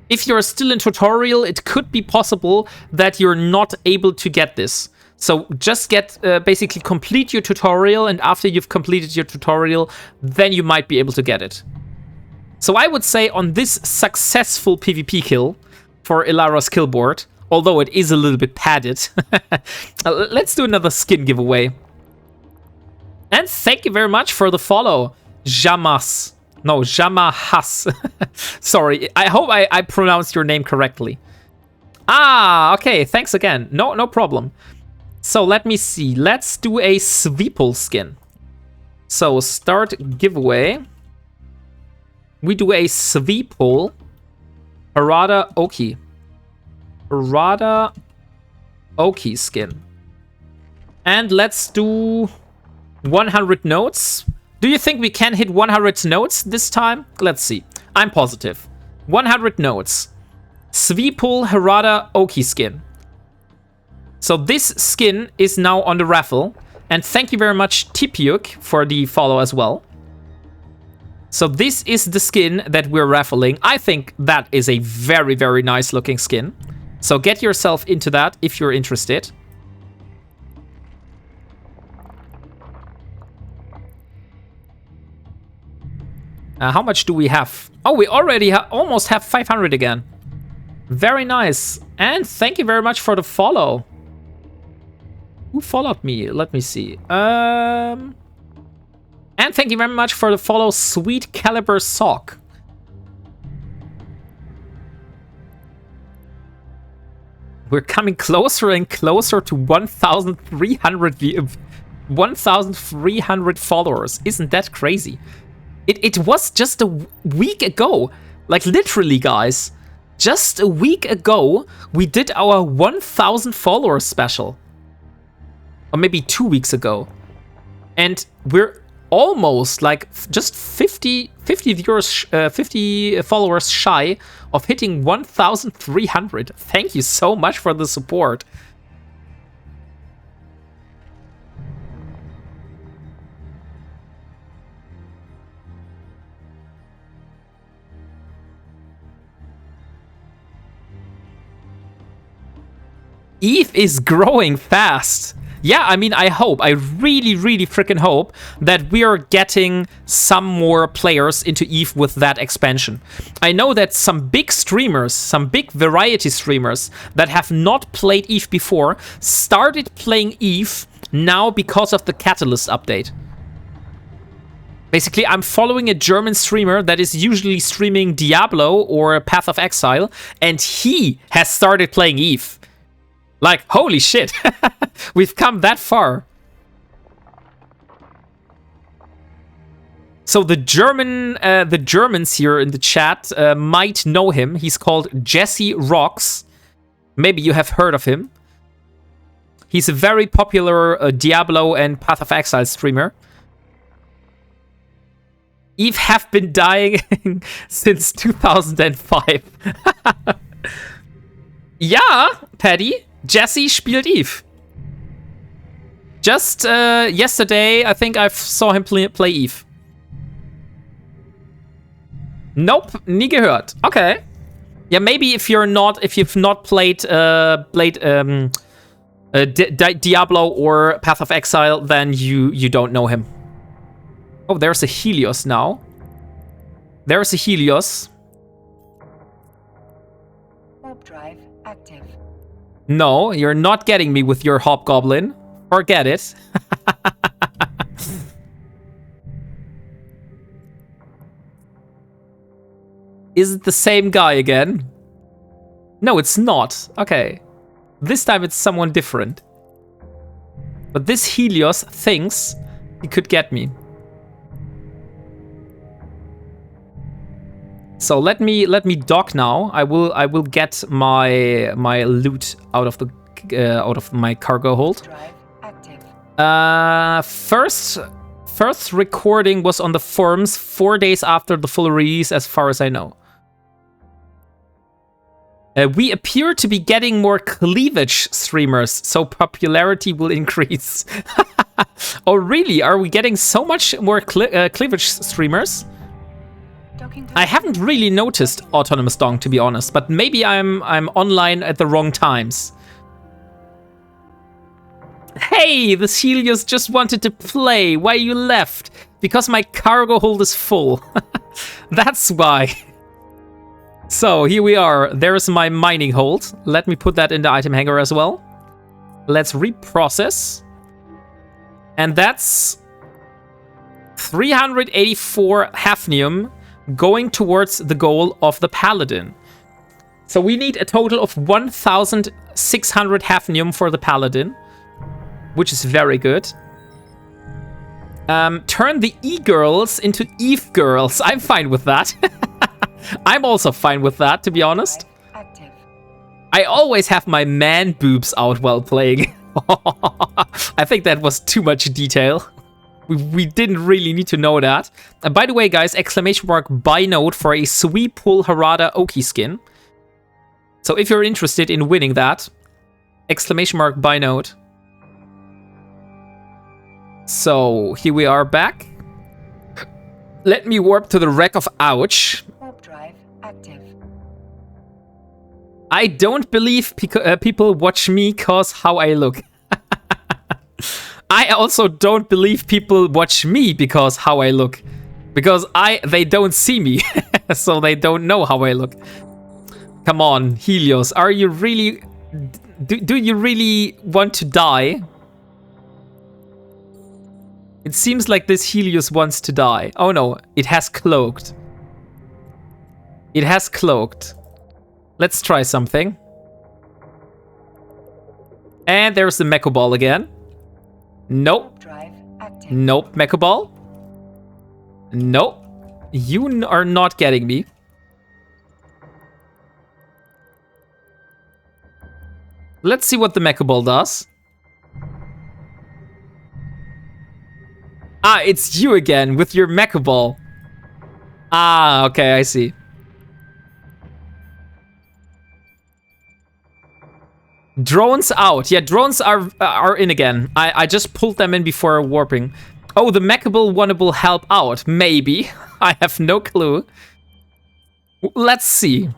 If you're still in tutorial, it could be possible that you're not able to get this. So just basically complete your tutorial, and after you've completed your tutorial, then you might be able to get it. So I would say on this successful PvP kill for Ilara's kill board, although it is a little bit padded, let's do another skin giveaway. And thank you very much for the follow, Jamahas. Sorry, I hope I pronounced your name correctly. Ah, okay, thanks again. No problem. So let me see. Let's do a Sweeple skin. So start giveaway. We do a Sweeple Harada Oki. Harada Oki skin. And let's do 100 notes. Do you think we can hit 100 notes this time? Let's see. I'm positive. 100 notes. Sweeple Harada Oki skin. So this skin is now on the raffle. And thank you very much, Tipiuk, for the follow as well. So this is the skin that we're raffling. I think that is a very, very nice looking skin. So get yourself into that if you're interested. How much do we have? Oh, we already almost have 500 again. Very nice. And thank you very much for the follow. Who followed me? Let me see. And thank you very much for the follow, Sweet Caliber Sock. We're coming closer and closer to 1,300 followers. Isn't that crazy? It was just a week ago. Like, literally, guys. Just a week ago, we did our 1,000 followers special. Or maybe 2 weeks ago. And we're almost, like, just 50 followers shy of hitting 1,300. Thank you so much for the support. Eve is growing fast. Yeah, I mean, I really, really freaking hope that we are getting some more players into Eve with that expansion. I know that some big streamers, some big variety streamers that have not played Eve before started playing Eve now because of the Catalyst update. Basically, I'm following a German streamer that is usually streaming Diablo or Path of Exile, and he has started playing Eve. Like, holy shit, we've come that far. So the Germans here in the chat might know him. He's called Jesse Rocks. Maybe you have heard of him. He's a very popular Diablo and Path of Exile streamer. Eve have been dying since 2005. Ja, Paddy. Jesse spielt Eve. Just yesterday, I think I saw him play Eve. Nope, nie gehört. Okay. Yeah, maybe if you've not played Diablo or Path of Exile, then you don't know him. Oh, there's a Helios now. There's a Helios. Warp drive active. No, you're not getting me with your Hobgoblin. Forget it. Is it the same guy again? No, it's not. Okay. This time it's someone different. But this Helios thinks he could get me. So let me dock now. I will get my loot out of my cargo hold. Drive active. First recording was on the forums 4 days after the full release, as far as I know. We appear to be getting more cleavage streamers, so popularity will increase. Oh, really? Are we getting so much more cleavage streamers? I haven't really noticed Autonomous Dong, to be honest, but maybe I'm online at the wrong times. Hey, the Helios just wanted to play. Why you left? Because my cargo hold is full. That's why. So here we are. There's my mining hold. Let me put that in the item hanger as well. Let's reprocess. And that's 384 hafnium going towards the goal of the Paladin. So we need a total of 1,600 hafnium for the Paladin, which is very good. Turn the E-girls into Eve girls. I'm fine with that. I'm also fine with that, to be honest. Active. I always have my man boobs out while playing. I think that was too much detail. We didn't really need to know that. And by the way, guys, exclamation mark buy note for a sweep pull Harada Oki skin. So if you're interested in winning that, exclamation mark buy note. So here we are back. Let me warp to the wreck of Ouch. Warp drive active. I don't believe people watch me cause how I look. I also don't believe people watch me because how I look. Because they don't see me. So they don't know how I look. Come on, Helios, are you really... Do you really want to die? It seems like this Helios wants to die. Oh no, it has cloaked. It has cloaked. Let's try something. And there's the Mecha Ball again. Nope. Drive active. Nope, Mecha Ball. Nope. You are not getting me. Let's see what the Mecha Ball does. Ah, it's you again with your Mecha Ball. Ah, okay, I see. Drones out. Yeah, drones are in again. I just pulled them in before warping. Oh, the Mecha Ball will help out. Maybe. I have no clue. Let's see.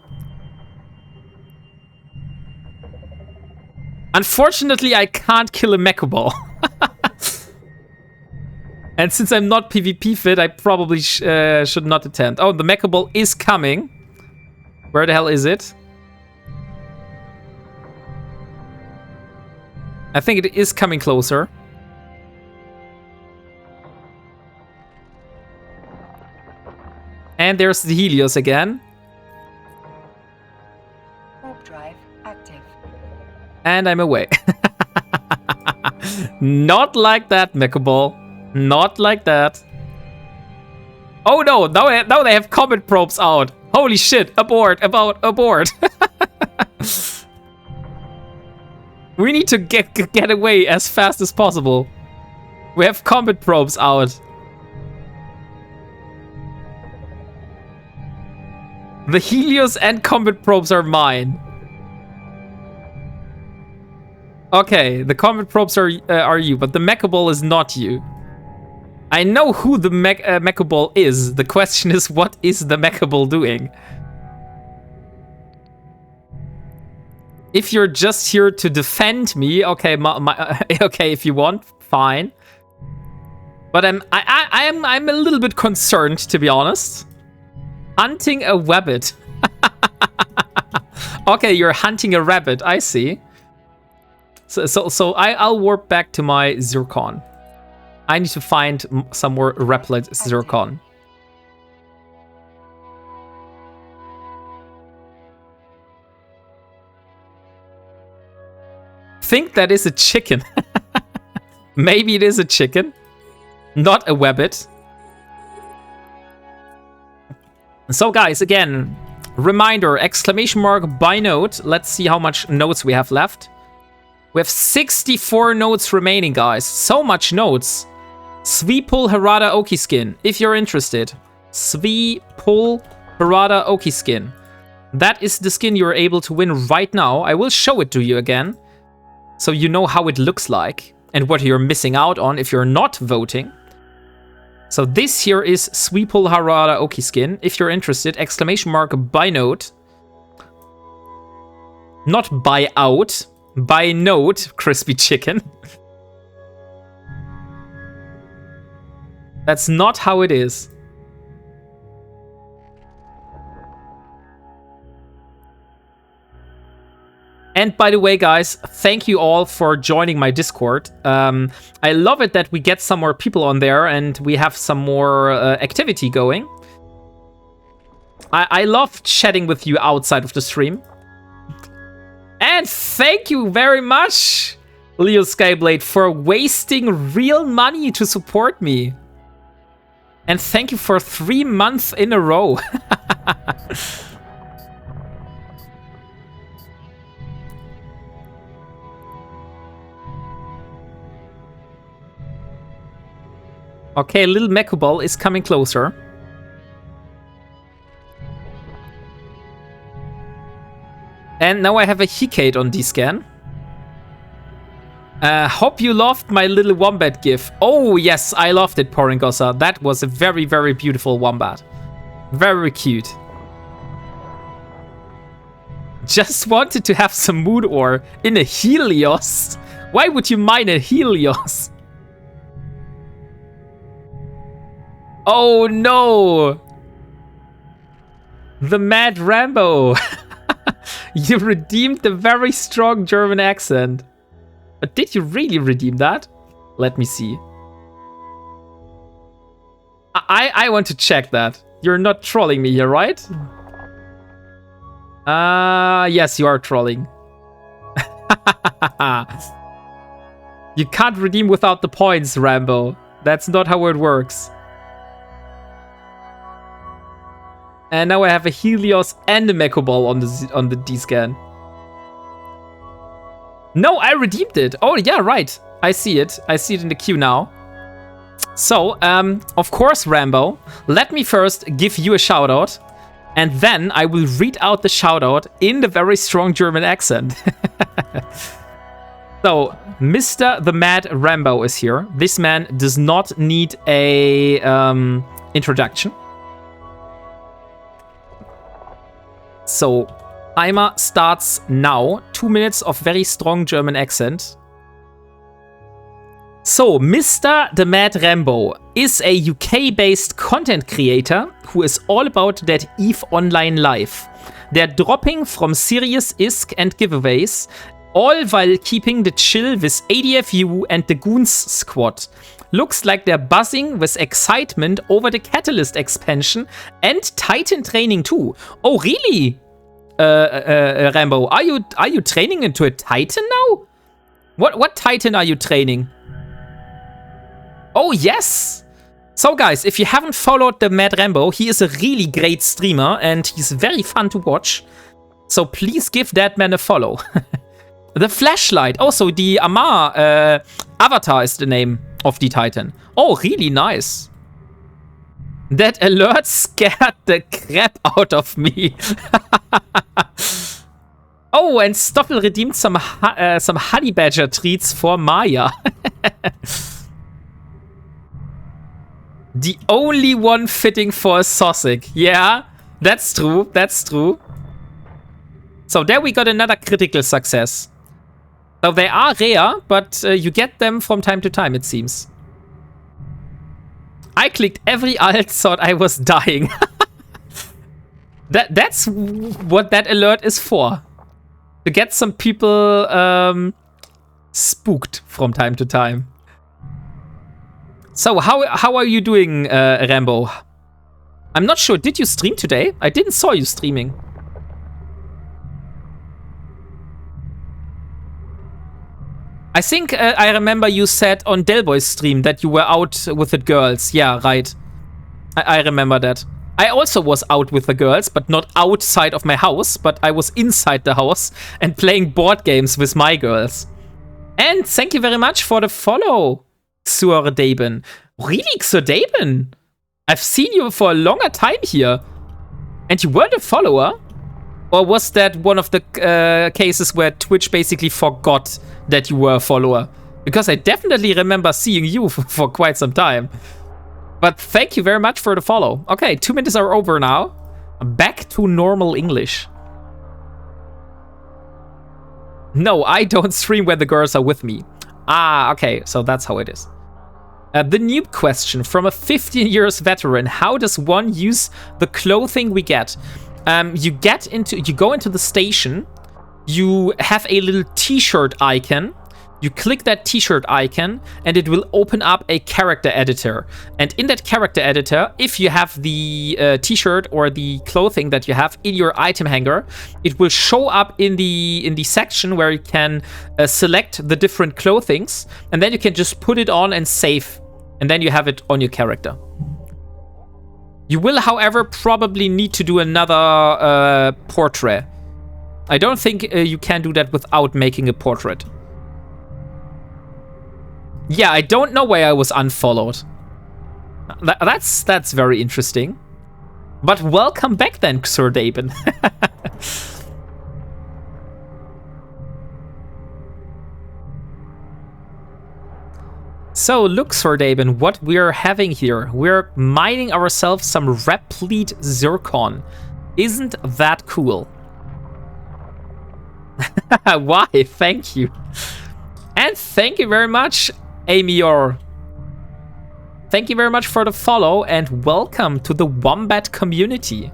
Unfortunately, I can't kill a Mecha Ball. And since I'm not PvP fit, I probably should not attend. Oh, the Mecha Ball is coming. Where the hell is it? I think it is coming closer. And there's the Helios again. Warp drive active. And I'm away. Not like that, Mecha Ball. Not like that. Oh no, now they have comet probes out. Holy shit, abort. We need to get away as fast as possible. We have comet probes out. The Helios and combat probes are mine. Okay, the combat probes are you, but the mecha ball is not you. I know who the mecha ball is. The question is, what is the mecha ball doing? If you're just here to defend me, okay, okay, if you want, fine. But I'm a little bit concerned, to be honest. Hunting a rabbit. Okay, you're hunting a rabbit. I see. So I'll warp back to my Zircon. I need to find some more repellent Zircon. Think that is a chicken. Maybe it is a chicken, not a wabbit. So guys, again, reminder, exclamation mark buy note. Let's see how much notes we have left. We have 64 notes remaining, guys. So much notes. Sweepul Harada Oki skin, if you're interested. Sweepul Harada Oki skin. That is the skin you're able to win right now. I will show it to you again, so you know how it looks like and what you're missing out on if you're not voting. So this here is Sweepul Harada Oki skin. If you're interested, exclamation mark buy note. Not buy out. Buy note, crispy chicken. That's not how it is. And by the way, guys, thank you all for joining my Discord. I love it that we get some more people on there and we have some more activity going. I love chatting with you outside of the stream. And thank you very much, Leo Skyblade, for wasting real money to support me. And thank you for 3 months in a row. Okay, little Mechubal is coming closer. And now I have a Hecate on D-scan. Hope you loved my little wombat gif. Oh, yes, I loved it, Poringosa. That was a very, very beautiful wombat. Very cute. Just wanted to have some mood ore in a Helios. Why would you mine a Helios? Oh, no. The Mad Rambo. You redeemed the very strong German accent. But did you really redeem that? Let me see. I want to check that. You're not trolling me here, right? Yes, you are trolling. You can't redeem without the points, Rambo. That's not how it works. And now I have a Helios and a Mechubal on the D-scan. No, I redeemed it. Oh, yeah, right. I see it. I see it in the queue now. So, of course, Rambo, let me first give you a shout-out. And then I will read out the shout-out in the very strong German accent. So, Mr. the Mad Rambo is here. This man does not need a introduction. So, timer starts now. 2 minutes of very strong German accent. So, Mr. the Mad Rambo is a UK-based content creator who is all about that EVE Online life. They're dropping from serious ISK and giveaways, all while keeping the chill with ADFU and the Goons squad. Looks like they're buzzing with excitement over the Catalyst expansion and Titan training too. Oh, really? Rambo, are you training into a Titan now? What Titan are you training? Oh, yes! So guys, if you haven't followed the Mad Rambo, he is a really great streamer and he's very fun to watch. So please give that man a follow. The flashlight. Also, the Amar avatar is the name of the Titan. Oh, really nice. That alert scared the crap out of me. Oh, and Stoffel redeemed some honey badger treats for Maya. The only one fitting for a Sosik. Yeah, that's true. That's true. So there we got another critical success. So they are rare, but you get them from time to time, it seems. I clicked every alt, thought I was dying. That's what that alert is for. To get some people spooked from time to time. So how are you doing, Rambo? I'm not sure. Did you stream today? I didn't saw you streaming. I think I remember you said on Delboy's stream that you were out with the girls. Yeah, right. I remember that. I also was out with the girls, but not outside of my house, but I was inside the house and playing board games with my girls. And thank you very much for the follow, Xurdaben. Really, Xurdaben? I've seen you for a longer time here. And you weren't a follower? Or was that one of the cases where Twitch basically forgot that you were a follower? Because I definitely remember seeing you for quite some time. But thank you very much for the follow. Okay, 2 minutes are over now. Back to normal English. No, I don't stream when the girls are with me. Ah, okay, so that's how it is. The noob question from a 15 years veteran. How does one use the clothing we get? You go into the station. You have a little t-shirt icon. You click that t-shirt icon and it will open up a character editor. And in that character editor, if you have the t-shirt or the clothing that you have in your item hanger, it will show up in the section where you can select the different clothings, and then you can just put it on and save, and then you have it on your character. You will, however, probably need to do another portrait. I don't think you can do that without making a portrait. Yeah, I don't know why I was unfollowed. That's very interesting. But welcome back then, Xurdaben. So look, Xurdaben, what we're having here. We're mining ourselves some replete Zircon. Isn't that cool? Why? Thank you. And thank you very much, Amior. Thank you very much for the follow and welcome to the Wombat community.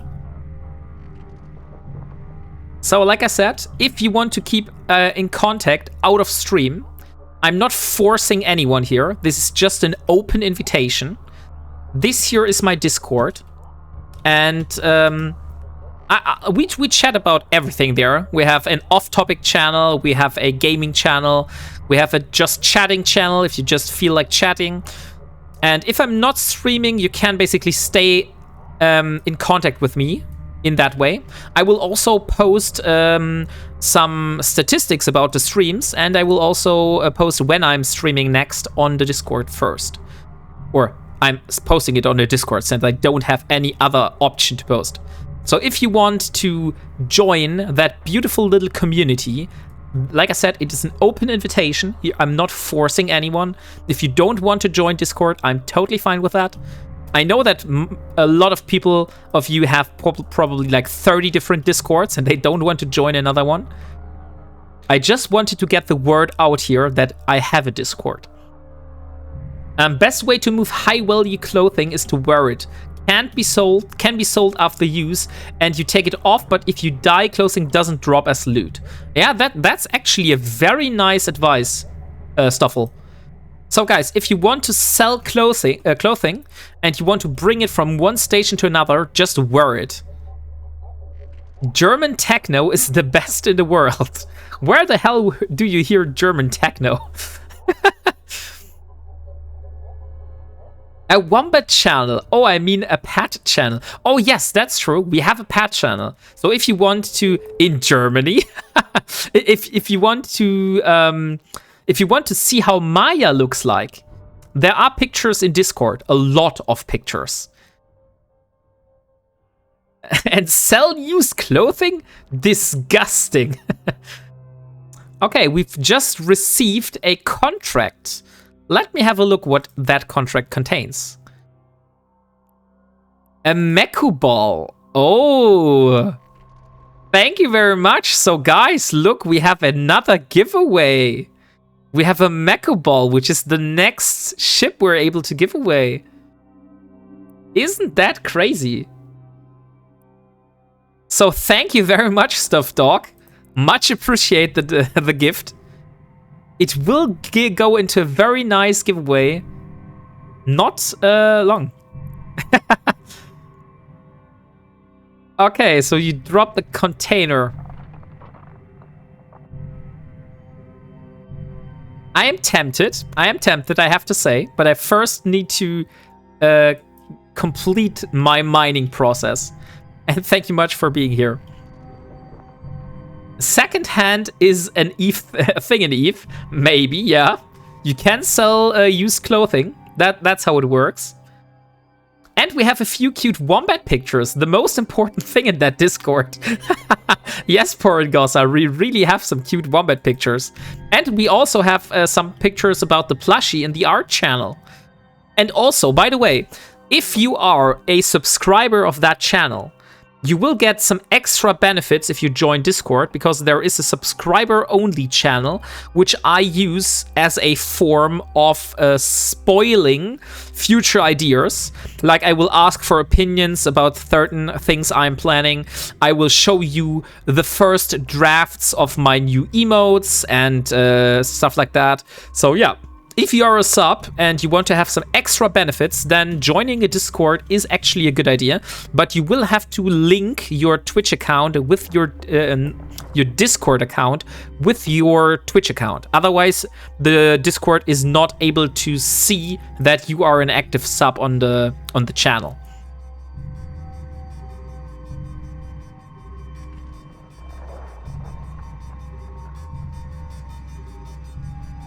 So like I said, if you want to keep in contact out of stream, I'm not forcing anyone here. This is just an open invitation. This here is my Discord. And we chat about everything there. We have an off-topic channel. We have a gaming channel. We have a just chatting channel if you just feel like chatting. And if I'm not streaming, you can basically stay in contact with me in that way. I will also post some statistics about the streams, and I will also post when I'm streaming next on the Discord first. Or I'm posting it on the Discord since I don't have any other option to post. So if you want to join that beautiful little community, like I said, it is an open invitation. I'm not forcing anyone. If you don't want to join Discord, I'm totally fine with that. I know that a lot of people of you have probably like 30 different Discords and they don't want to join another one. I just wanted to get the word out here that I have a Discord. Best way to move high value clothing is to wear it. Can be sold after use, and you take it off, but if you die, clothing doesn't drop as loot. Yeah, that's actually a very nice advice, Stoffel. So guys, if you want to sell clothing and you want to bring it from one station to another, just wear it. German techno is the best in the world. Where the hell do you hear German techno? A Wombat channel. Oh, I mean a pet channel. Oh yes, that's true. We have a pet channel. So if you want to, in Germany, if you want to see how Maya looks like, there are pictures in Discord. A lot of pictures. And sell used clothing? Disgusting. Okay, we've just received a contract. Let me have a look what that contract contains. A Meku ball. Oh. Thank you very much. So guys, look, we have another giveaway. We have a Meku ball, which is the next ship we're able to give away. Isn't that crazy? So thank you very much, Stuffed Dog. Much appreciate the gift. It will go into a very nice giveaway. Not long. Okay, so you drop the container. I am tempted, I have to say, but I first need to complete my mining process. And thank you much for being here. Second hand is an Eve thing in Eve. Maybe, yeah. You can sell used clothing. That's how it works. And we have a few cute wombat pictures. The most important thing in that Discord. Yes, Poringosa, we really have some cute wombat pictures. And we also have some pictures about the plushie in the art channel. And also, by the way, if you are a subscriber of that channel, you will get some extra benefits if you join Discord, because there is a subscriber-only channel, which I use as a form of spoiling future ideas. Like, I will ask for opinions about certain things I'm planning. I will show you the first drafts of my new emotes and stuff like that. So yeah. If you are a sub and you want to have some extra benefits, then joining a Discord is actually a good idea. But you will have to link your Twitch account with your Discord account with your Twitch account. Otherwise, the Discord is not able to see that you are an active sub on the channel.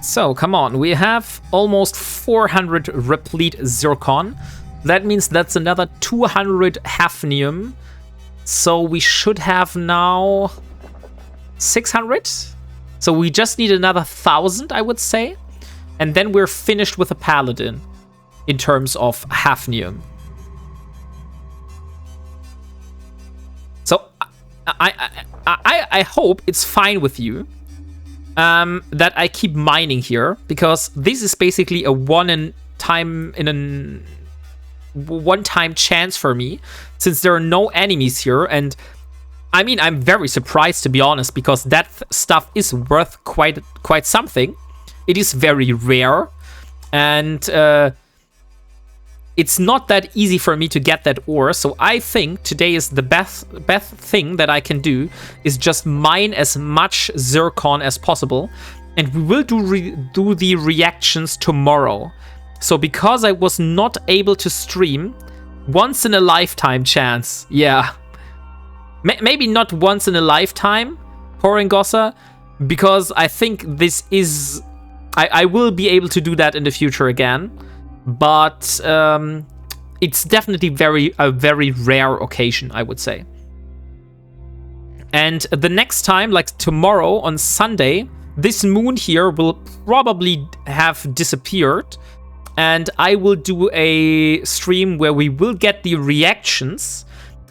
So, come on, we have almost 400 replete Zircon. That means that's another 200 hafnium. So we should have now 600. So we just need another 1,000, I would say. And then we're finished with a paladin in terms of hafnium. So I hope it's fine with you. That I keep mining here, because this is basically a one-time chance for me, since there are no enemies here. And I mean, I'm very surprised, to be honest, because that stuff is worth quite something. It is very rare, and it's not that easy for me to get that ore. So I think today is the best thing that I can do is just mine as much Zircon as possible. And we will do the reactions tomorrow. So because I was not able to stream, once in a lifetime chance. Yeah. Maybe not once in a lifetime, Poringosa, because I think this is... I will be able to do that in the future again. But it's definitely a very rare occasion, I would say. And the next time, like tomorrow on Sunday, this moon here will probably have disappeared. And I will do a stream where we will get the reactions.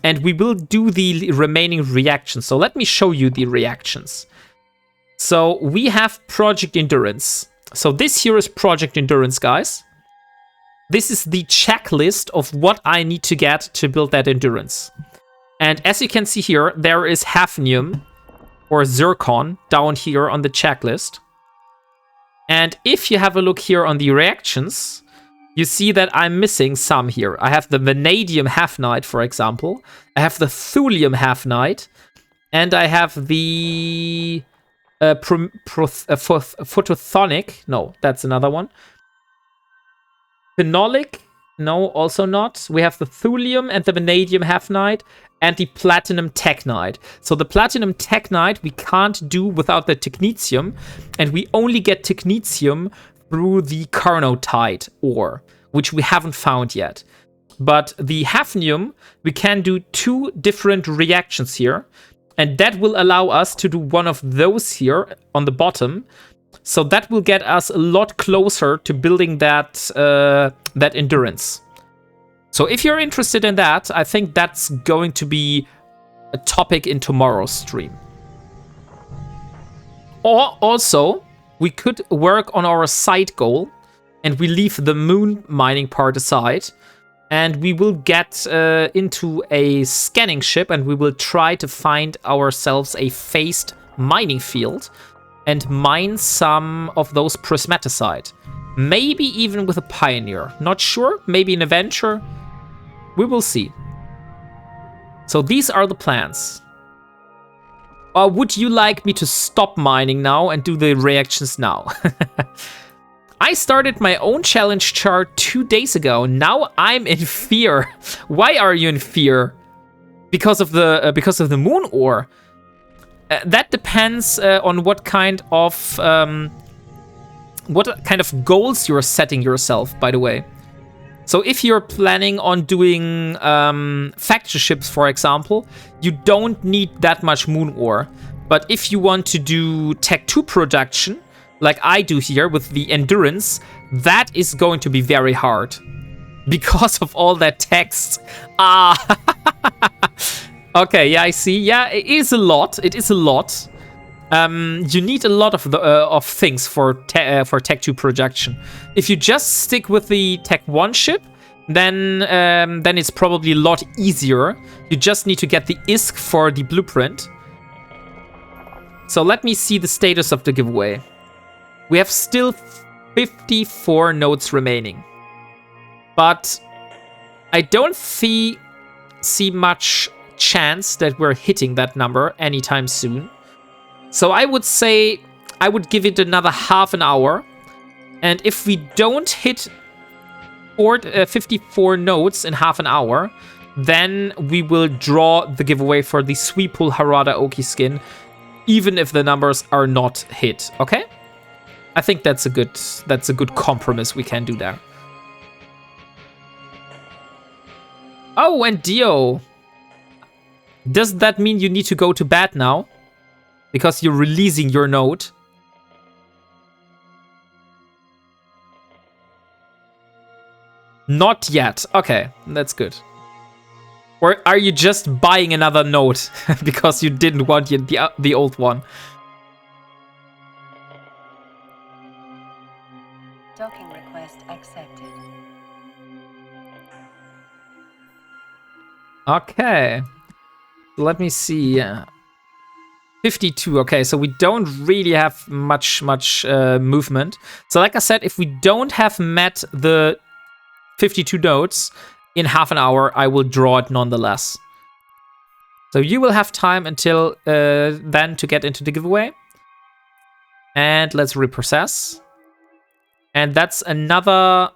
And we will do the remaining reactions. So let me show you the reactions. So we have Project Endurance. So this here is Project Endurance, guys. This is the checklist of what I need to get to build that endurance. And as you can see here, there is hafnium or Zircon down here on the checklist. And if you have a look here on the reactions, you see that I'm missing some here. I have the vanadium hafnite, for example. I have the thulium hafnite. And I have the photothonic. No, that's another one. Phenolic, no, also not. We have the thulium and the vanadium hafnite and the platinum technite. So the platinum technite we can't do without the technetium, and we only get technetium through the carnotite ore, which we haven't found yet. But the hafnium, we can do 2 different reactions here. And that will allow us to do one of those here on the bottom. So that will get us a lot closer to building that, that endurance. So if you're interested in that, I think that's going to be a topic in tomorrow's stream. Or also, we could work on our side goal and we leave the moon mining part aside. And we will get into a scanning ship and we will try to find ourselves a phased mining field and mine some of those prismaticide. Maybe even with a pioneer. Not sure. Maybe an adventure. We will see. So these are the plans. Or would you like me to stop mining now and do the reactions now? I started my own challenge chart 2 days ago. Now I'm in fear. Why are you in fear? Because of the moon ore. That depends on what kind of goals you're setting yourself. By the way, so if you're planning on doing faction ships, for example, you don't need that much moon ore. But if you want to do Tech 2 production, like I do here with the endurance, that is going to be very hard because of all that text. Okay, yeah, I see. Yeah, it is a lot. It is a lot. You need a lot of things for Tech 2 production. If you just stick with the Tech 1 ship, then it's probably a lot easier. You just need to get the ISK for the blueprint. So let me see the status of the giveaway. We have still 54 nodes remaining. But I don't see much chance that we're hitting that number anytime soon. So I would say I would give it another half an hour. And if we don't hit 54 nodes in half an hour, then we will draw the giveaway for the Sweepool Harada Oki skin, even if the numbers are not hit. Okay? I think that's a good compromise we can do there. Oh, and Dio. Does that mean you need to go to bed now? Because you're releasing your node? Not yet. Okay, that's good. Or are you just buying another node because you didn't want the old one? Docking request accepted. Okay. Let me see. 52. Okay, so we don't really have much movement. So like I said, if we don't have met the 52 nodes in half an hour, I will draw it nonetheless. So you will have time until then to get into the giveaway. And let's reprocess. And that's another...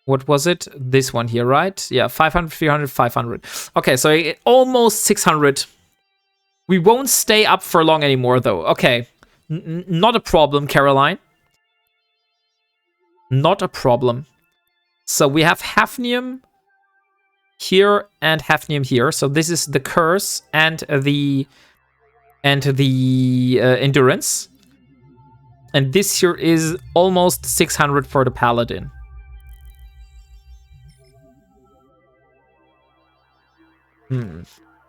What was it? This one here, right? Yeah, 500, 300, 500. Okay, so almost 600. We won't stay up for long anymore, though. Okay, not a problem, Caroline. Not a problem. So we have hafnium here and hafnium here. So this is the curse and the endurance. And this here is almost 600 for the paladin.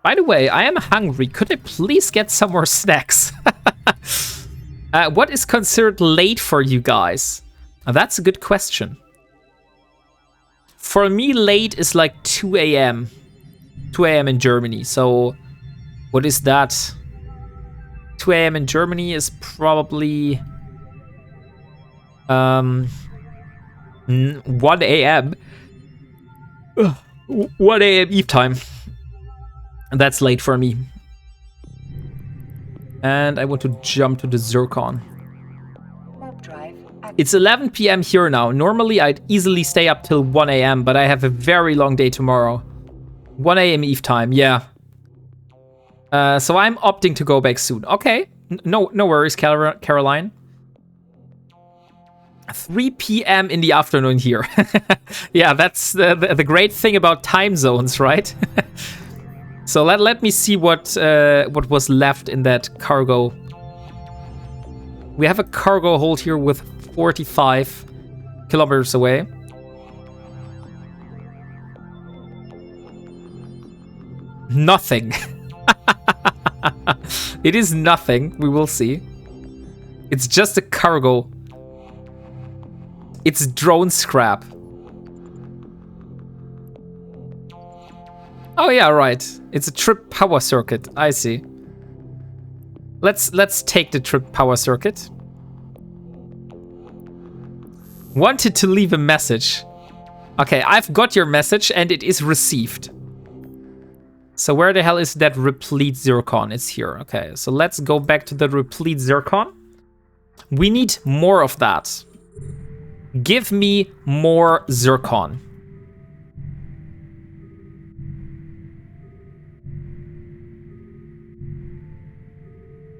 By the way, I am hungry. Could I please get some more snacks? What is considered late for you guys? That's a good question. For me, late is like 2 a.m. 2 a.m. in Germany. So, what is that? 2 a.m. in Germany is probably 1 a.m. 1 a.m. Eve time. And that's late for me. And I want to jump to the Zircon. Warp drive active. It's 11 p.m. here now. Normally, I'd easily stay up till 1 a.m., but I have a very long day tomorrow. 1 a.m. Eve time, yeah. So I'm opting to go back soon. Okay, no worries, Caroline. 3 p.m. in the afternoon here. Yeah, that's the great thing about time zones, right? So let me see what was left in that cargo. We have a cargo hold here with 45 kilometers away. Nothing. It is nothing. We will see. It's just a cargo. It's drone scrap. Oh yeah, right. It's a trip power circuit. I see. Let's take the trip power circuit. Wanted to leave a message. Okay, I've got your message and it is received. So where the hell is that replete Zircon? It's here. Okay, so let's go back to the replete Zircon. We need more of that. Give me more Zircon.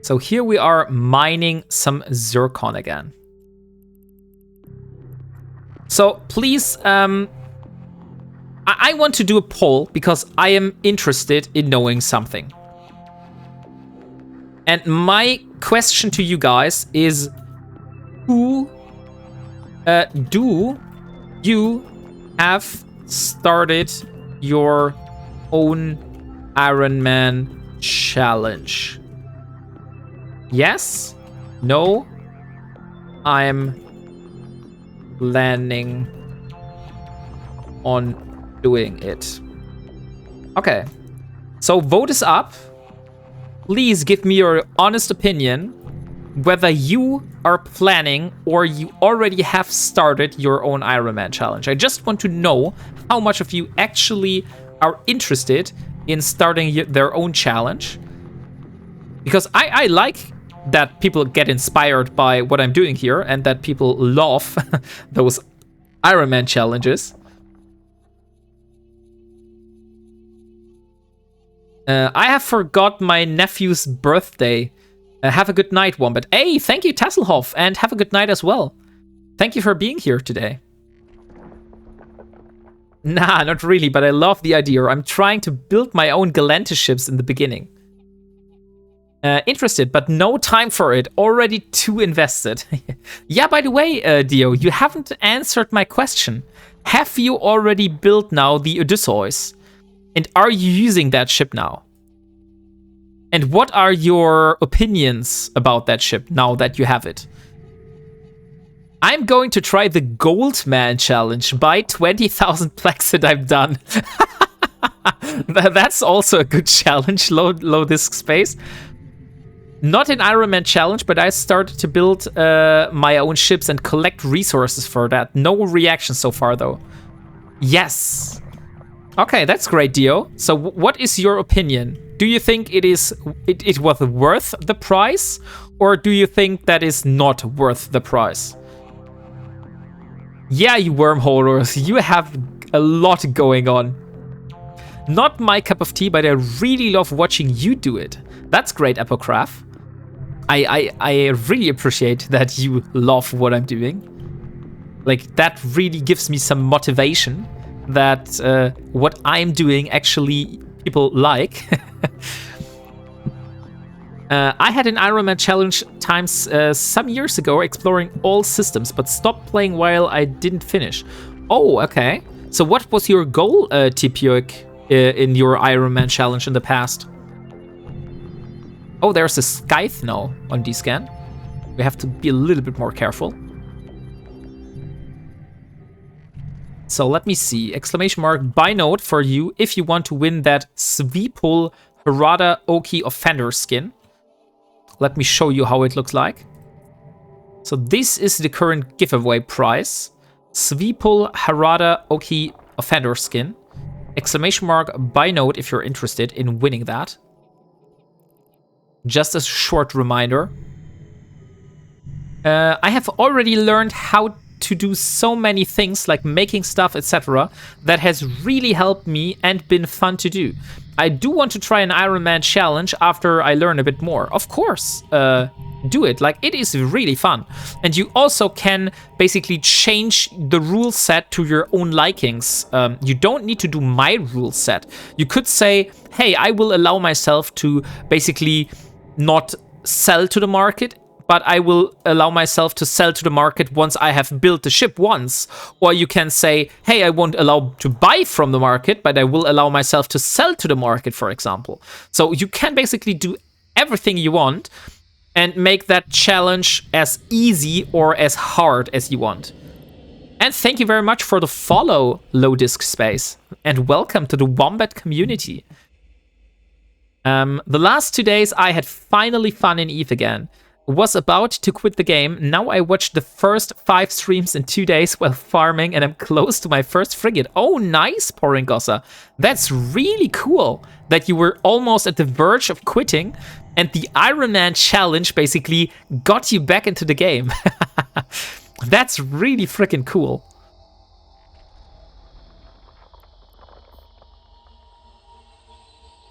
So here we are mining some Zircon again. So please, I want to do a poll because I am interested in knowing something. And my question to you guys is, who do you have started your own Ironman challenge? Yes? No? I'm planning on doing it. Okay. So vote is up. Please give me your honest opinion whether you are planning or you already have started your own Ironman challenge. I just want to know how much of you actually are interested in starting their own challenge. Because I like that people get inspired by what I'm doing here and that people love those Ironman challenges. I have forgot my nephew's birthday. Have a good night, Wombat. Hey, thank you, Tasselhoff, and have a good night as well. Thank you for being here today. Nah, not really, but I love the idea. I'm trying to build my own Galenta ships in the beginning. Interested, but no time for it. Already too invested. Yeah, by the way, Dio, you haven't answered my question. Have you already built now the Odysseus? And are you using that ship now? And what are your opinions about that ship now that you have it? I'm going to try the Goldman challenge. Buy 20,000 plaques that I've done. That's also a good challenge, low disk space. Not an Ironman challenge, but I started to build my own ships and collect resources for that. No reaction so far, though. Yes. Okay, that's great, Dio. So what is your opinion? Do you think it was worth the price? Or do you think that is not worth the price? Yeah, you wormholers, you have a lot going on. Not my cup of tea, but I really love watching you do it. That's great, Apocraft. I really appreciate that you love what I'm doing. Like, that really gives me some motivation that what I'm doing actually people like. I had an Ironman challenge times some years ago exploring all systems, but stopped playing while I didn't finish. Oh, okay. So what was your goal, Tipiok, in your Ironman challenge in the past? Oh, there's a scythe now on D-scan. We have to be a little bit more careful. So let me see. Exclamation mark buy note for you if you want to win that Sweepul Harada Oki Offender skin. Let me show you how it looks like. So this is the current giveaway price. Sweepul Harada Oki Offender skin. Exclamation mark buy note if you're interested in winning that. Just a short reminder. I have already learned how to do so many things like making stuff, etc. that has really helped me and been fun to do. I do want to try an Ironman challenge after I learn a bit more. Of course, do it. Like, it is really fun. And you also can basically change the rule set to your own likings. You don't need to do my rule set. You could say, hey, I will allow myself to basically not sell to the market, but I will allow myself to sell to the market once I have built the ship once. Or you can say, hey, I won't allow to buy from the market, but I will allow myself to sell to the market, for example. So you can basically do everything you want and make that challenge as easy or as hard as you want. And thank you very much for the follow, Low Disk Space. And welcome to the Wombat community. The last 2 days I had finally fun in EVE again. Was about to quit the game. Now I watched the first 5 streams in 2 days while farming and I'm close to my first frigate. Oh, nice, Poringosa. That's really cool that you were almost at the verge of quitting and the Ironman challenge basically got you back into the game. That's really freaking cool.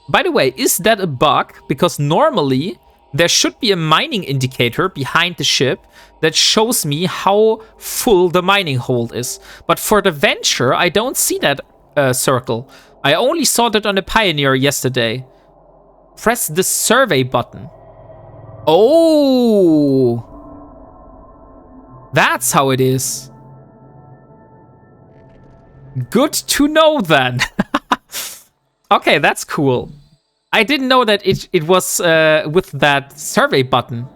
By the way, is that a bug? Because normally there should be a mining indicator behind the ship that shows me how full the mining hold is. But for the Venture, I don't see that circle. I only saw that on the Pioneer yesterday. Press the survey button. Oh! That's how it is. Good to know then. Okay, that's cool. I didn't know that it was with that survey button.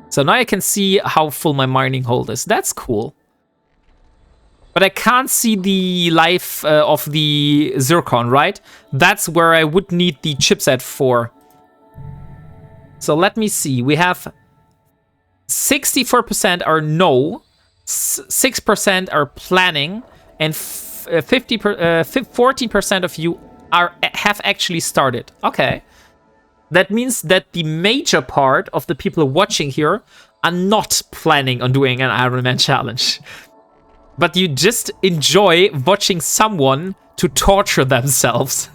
So now I can see how full my mining hold is. That's cool. But I can't see the life of the Zircon, right? That's where I would need the chipset for. So let me see. We have 64% are no, 6% are planning, and 14% of you have actually started. Okay. That means that the major part of the people watching here are not planning on doing an Ironman challenge. But you just enjoy watching someone to torture themselves.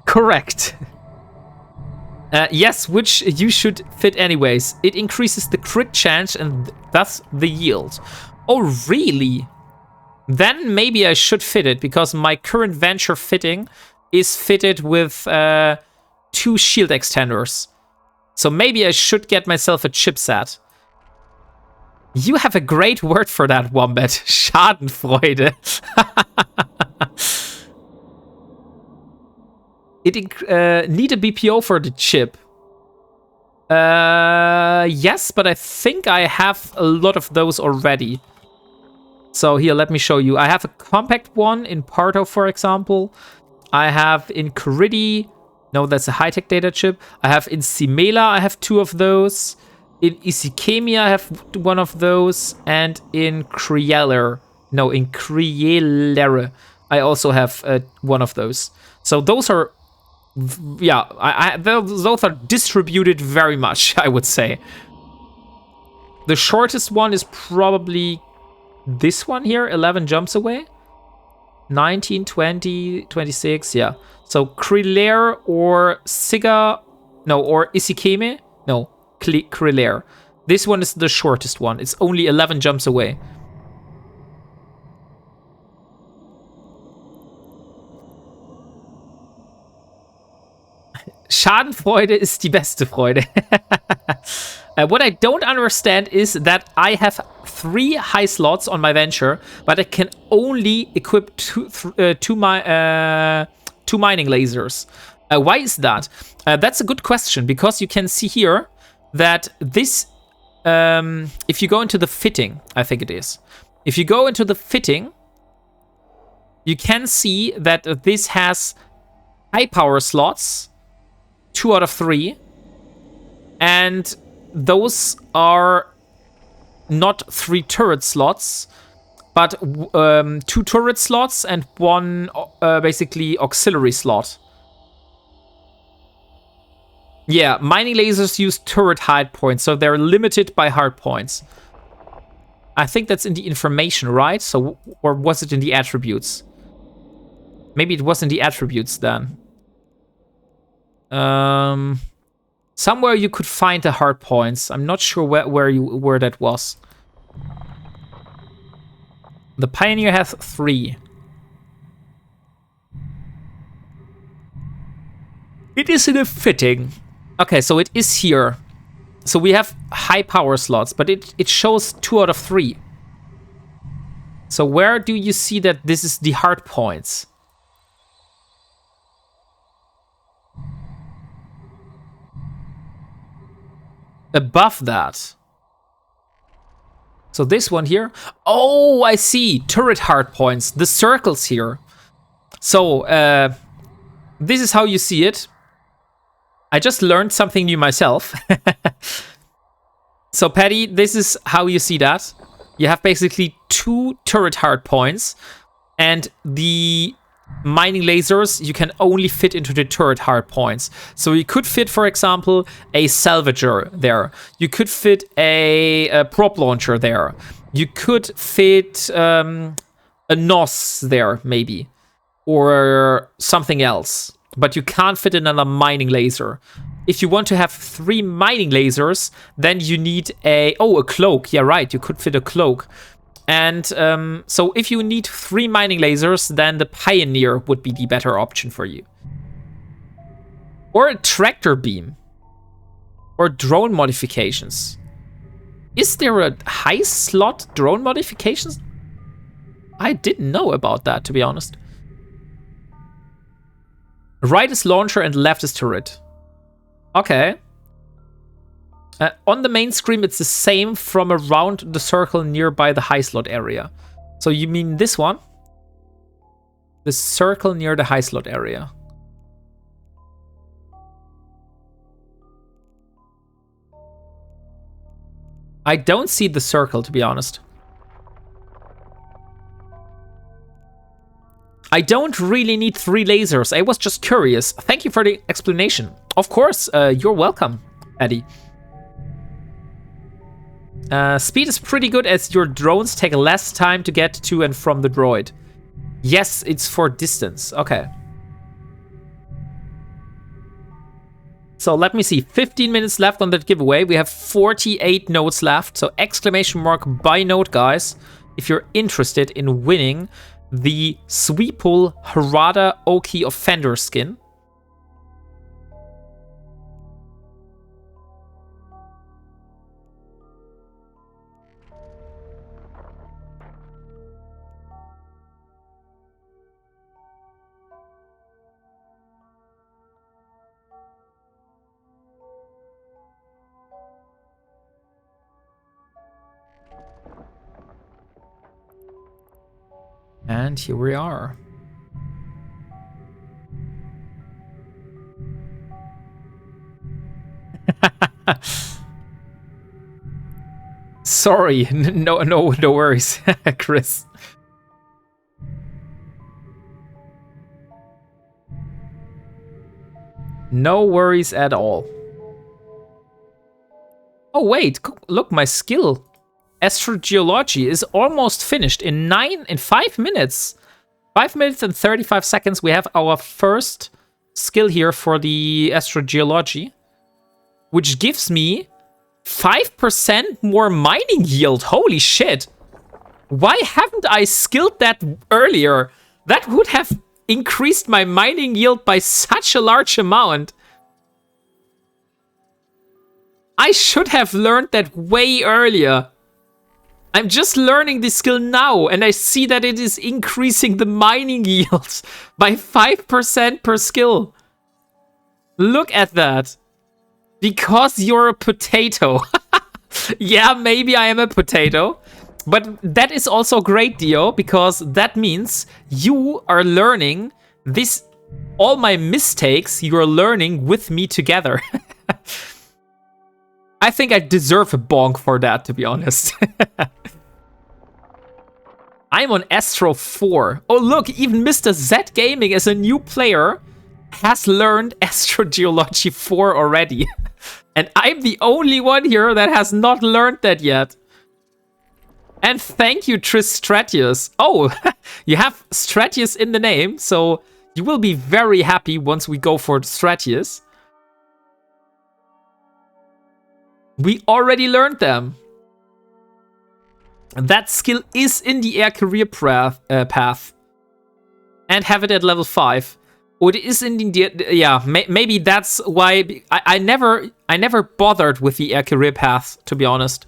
Correct. Yes, which you should fit anyways. It increases the crit chance and thus the yield. Oh, really? Then maybe I should fit it, because my current Venture fitting is fitted with 2 shield extenders. So maybe I should get myself a chipset. You have a great word for that, Wombat. Schadenfreude. It need a BPO for the chip. Yes, but I think I have a lot of those already. So here, let me show you. I have a compact one in Parto, for example. I have in Caridi. No, that's a high-tech data chip. I have in Simela, I have 2 of those. In Isikemi, I have 1 of those. And in Krielere. No, in Krielere, I also have 1 of those. So those are... Yeah, those are distributed very much, I would say. The shortest one is probably this one here, 11 jumps away. 19, 20, 26, yeah. So Krielere or Siga, no, or Isikeme, no, Krielere. This one is the shortest one. It's only 11 jumps away. Schadenfreude ist die beste Freude. What I don't understand is that I have 3 high slots on my Venture, but I can only equip 2 mining lasers. Why is that? That's a good question, because you can see here that this, if you go into the fitting, I think it is. If you go into the fitting, you can see that this has high power slots, 2 out of 3, and those are not 3 turret slots, but 2 turret slots and 1 basically auxiliary slot. Yeah, mining lasers use turret hard points, so they're limited by hard points. I think that's in the information, right? So, or was it in the attributes? Maybe it was in the attributes then. Somewhere you could find the hard points. I'm not sure where that was. The Pioneer has 3. It isn't fitting. Okay, so it is here. So we have high power slots, but it shows 2 out of 3. So where do you see that this is the hard points? Above that. So this one here. Oh, I see. Turret hard points. The circles here. So this is how you see it. I just learned something new myself. So Patty, this is how you see that. You have basically 2 turret hard points, and the mining lasers you can only fit into the turret hard points. So you could fit, for example, a salvager there. You could fit a prop launcher there. You could fit a NOS there, maybe, or something else. But you can't fit another mining laser. If you want to have 3 mining lasers, then you need a cloak. Yeah, right. You could fit a cloak. And so if you need 3 mining lasers, then the Pioneer would be the better option for you. Or a tractor beam. Or drone modifications. Is there a high slot drone modifications? I didn't know about that, to be honest. Right is launcher and left is turret. Okay. On the main screen, it's the same from around the circle nearby the high slot area. So you mean this one? The circle near the high slot area. I don't see the circle, to be honest. I don't really need 3 lasers. I was just curious. Thank you for the explanation. Of course, you're welcome, Eddie. Speed is pretty good as your drones take less time to get to and from the droid. Yes, it's for distance. Okay. So let me see. 15 minutes left on that giveaway. We have 48 nodes left. So exclamation mark buy node, guys, if you're interested in winning the Sweepool Harada Oki Offender skin. And here we are. Sorry, no worries, Chris. No worries at all. Oh wait, look, my skill. Astrogeology is almost finished in 5 minutes. 5 minutes and 35 seconds. We have our first skill here for the astrogeology, which gives me 5% more mining yield. Holy shit. Why haven't I skilled that earlier? That would have increased my mining yield by such a large amount. I should have learned that way earlier. I'm just learning this skill now, and I see that it is increasing the mining yields by 5% per skill. Look at that. Because you're a potato. Yeah, maybe I am a potato. But that is also great, Dio, because that means you are learning this. All my mistakes, you are learning with me together. I think I deserve a bonk for that, to be honest. I'm on Astro 4. Oh, look, even Mr. Z Gaming as a new player has learned Astrogeology 4 already. And I'm the only one here that has not learned that yet. And thank you, Tris Stratius. Oh, you have Stratius in the name, so you will be very happy once we go for Stratius. We already learned them. That skill is in the air career path. And have it at level 5. Or it is in the... Yeah, maybe that's why... I never bothered with the air career path, to be honest.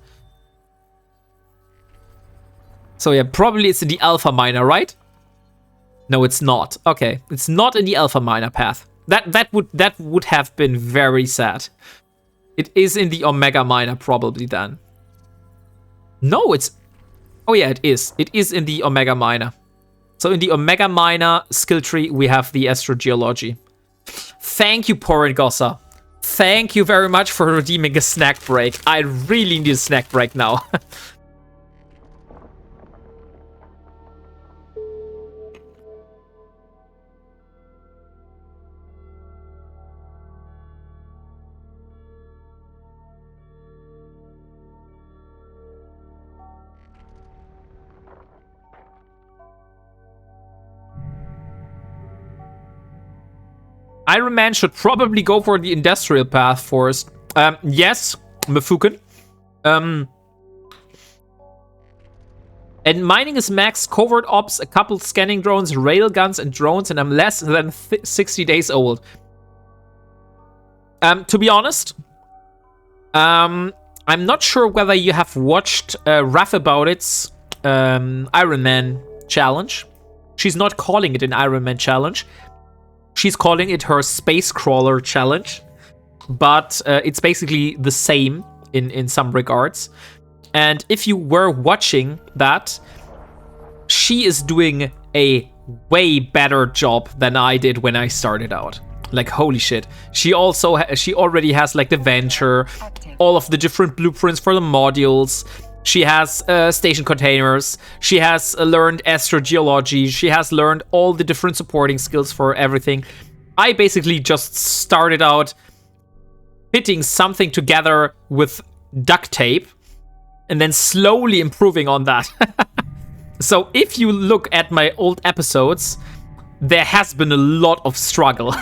So yeah, probably it's in the alpha miner, right? No, it's not. Okay, it's not in the alpha miner path. That would have been very sad. It is in the omega miner probably then. No, it's... Oh yeah, it is. It is in the omega miner. So in the omega miner skill tree, we have the astrogeology. Thank you, Poringossa. Thank you very much for redeeming a snack break. I really need a snack break now. Ironman should probably go for the industrial path first. Yes, Mifuken. And mining is max, covert ops, a couple scanning drones, railguns, and drones, and I'm less than 60 days old. To be honest, I'm not sure whether you have watched Raf About It's Ironman challenge. She's not calling it an Ironman challenge. She's calling it her Space Crawler Challenge, but it's basically the same in some regards. And if you were watching that, she is doing a way better job than I did when I started out. Like, holy shit. She already has like the venture, all of the different blueprints for the modules. She has station containers. She has learned astrogeology. She has learned all the different supporting skills for everything. I basically just started out fitting something together with duct tape and then slowly improving on that. So if you look at my old episodes, there has been a lot of struggle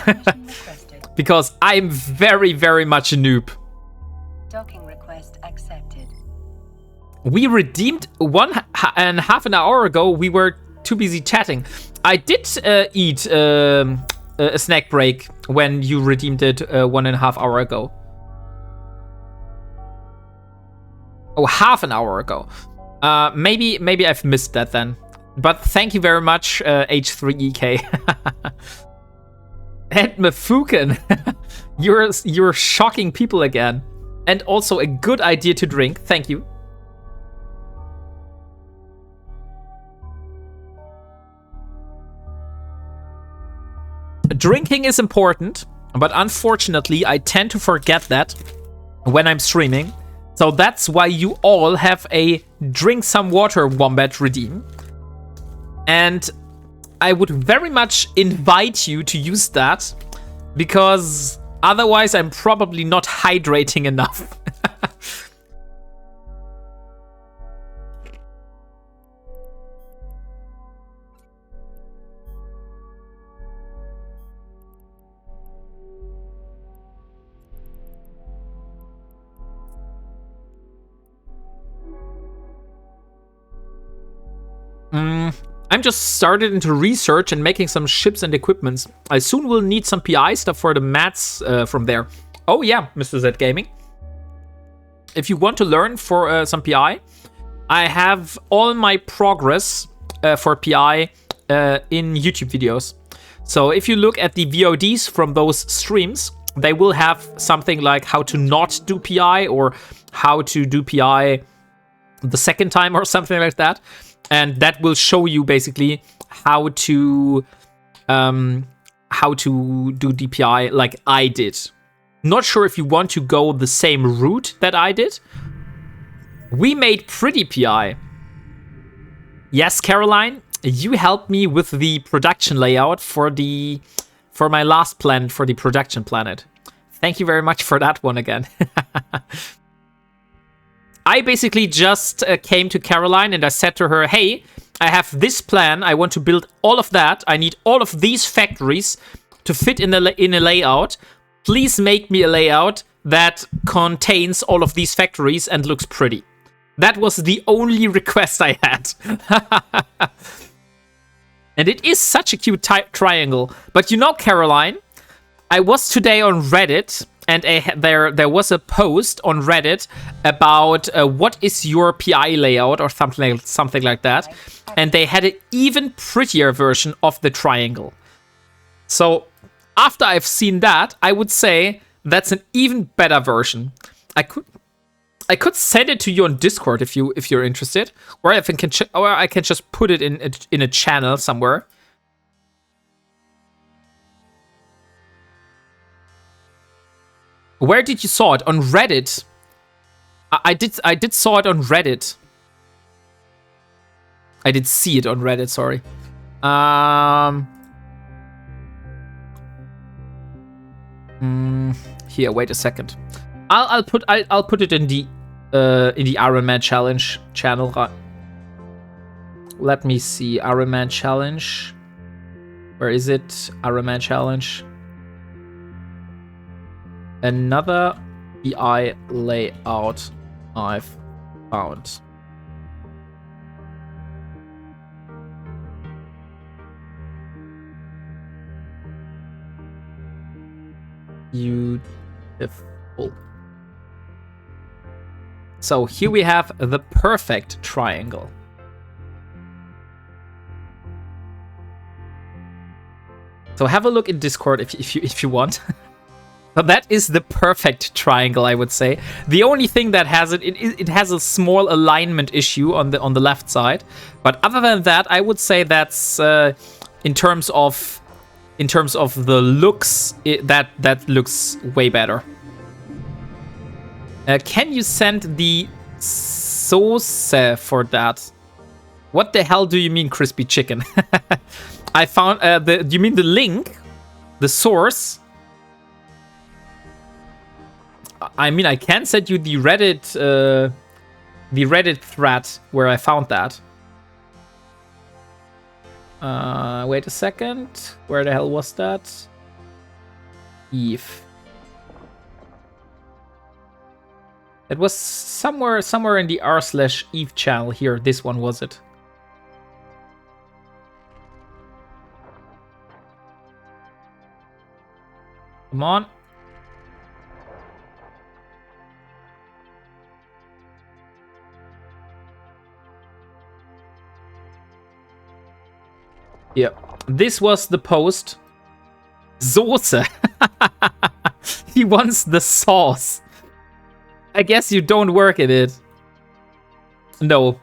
because I'm very, very much a noob. Docking request accepted. We redeemed 1.5 hour ago. We were too busy chatting. I did eat a snack break when you redeemed it 1.5 hour ago. Oh, half an hour ago. Maybe I've missed that then. But thank you very much, H3EK. And Mifuken, you're shocking people again. And also a good idea to drink. Thank you. Drinking is important, but unfortunately, I tend to forget that when I'm streaming. So that's why you all have a drink some water wombat redeem. And I would very much invite you to use that, because otherwise I'm probably not hydrating enough. I'm just started into research and making some ships and equipments. I soon will need some PI stuff for the mats from there. Oh yeah, Mr. Z Gaming. If you want to learn for some PI, I have all my progress for PI in YouTube videos. So if you look at the VODs from those streams, they will have something like how to not do PI or how to do PI the second time or something like that. And that will show you basically how to do DPI like I did. Not sure if you want to go the same route that I did. We made pretty PI. Yes, Caroline, you helped me with the production layout for my last planet, for the production planet. Thank you very much for that one again. I basically just came to Caroline and I said to her, hey, I have this plan. I want to build all of that. I need all of these factories to fit in a layout. Please make me a layout that contains all of these factories and looks pretty. That was the only request I had. And it is such a cute triangle. But you know, Caroline, I was today on Reddit, and there was a post on Reddit about what is your PI layout or something like that. And they had an even prettier version of the triangle. So after I've seen that, I would say that's an even better version. I could send it to you on Discord if you're interested, or I can just put it in a channel somewhere. Where did you saw it? On Reddit. I did saw it on Reddit. I did see it on Reddit. Sorry. Here, wait a second. I'll put it in the Ironman challenge channel. Let me see. Ironman challenge. Where is it? Ironman challenge. Another PI layout I've found. Beautiful. So here we have the perfect triangle. So have a look in Discord if you want. But that is the perfect triangle, I would say. The only thing that has it has a small alignment issue on the left side. But other than that, I would say that's in terms of the looks, that looks way better. Can you send the sauce for that? What the hell do you mean, crispy chicken? I found do you mean the link, the source? I mean, I can send you the Reddit thread where I found that. Wait a second. Where the hell was that? Eve. It was somewhere in the r/Eve channel here. This one was it. Come on. Yeah, this was the post. Soße. He wants the sauce. I guess you don't work at it. No.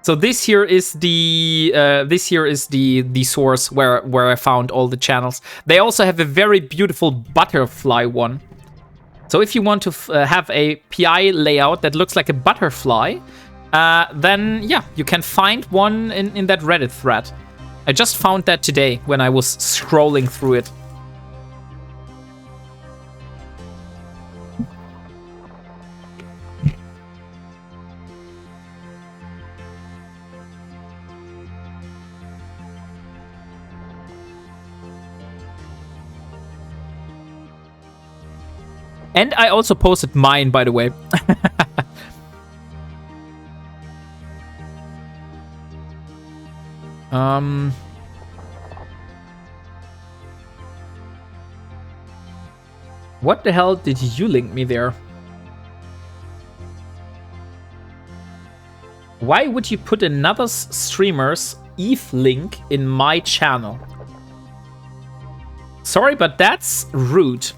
So this here is the source where I found all the channels. They also have a very beautiful butterfly one. So if you want to have a PI layout that looks like a butterfly, then yeah, you can find one in that Reddit thread. I just found that today when I was scrolling through it. And I also posted mine, by the way. What the hell did you link me there? Why would you put another streamer's Eve link in my channel? Sorry, but that's rude,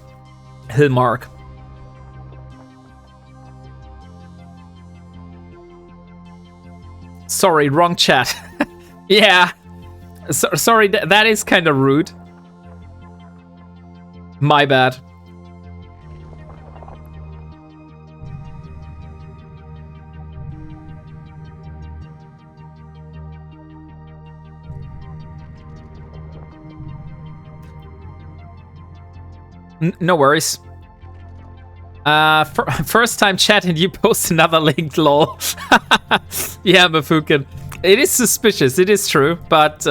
Hillmark. Sorry, wrong chat. Yeah. Sorry, that is kind of rude. My bad. No worries. First time chat and you post another link, lol. Yeah, Mafukin. It is suspicious, it is true, but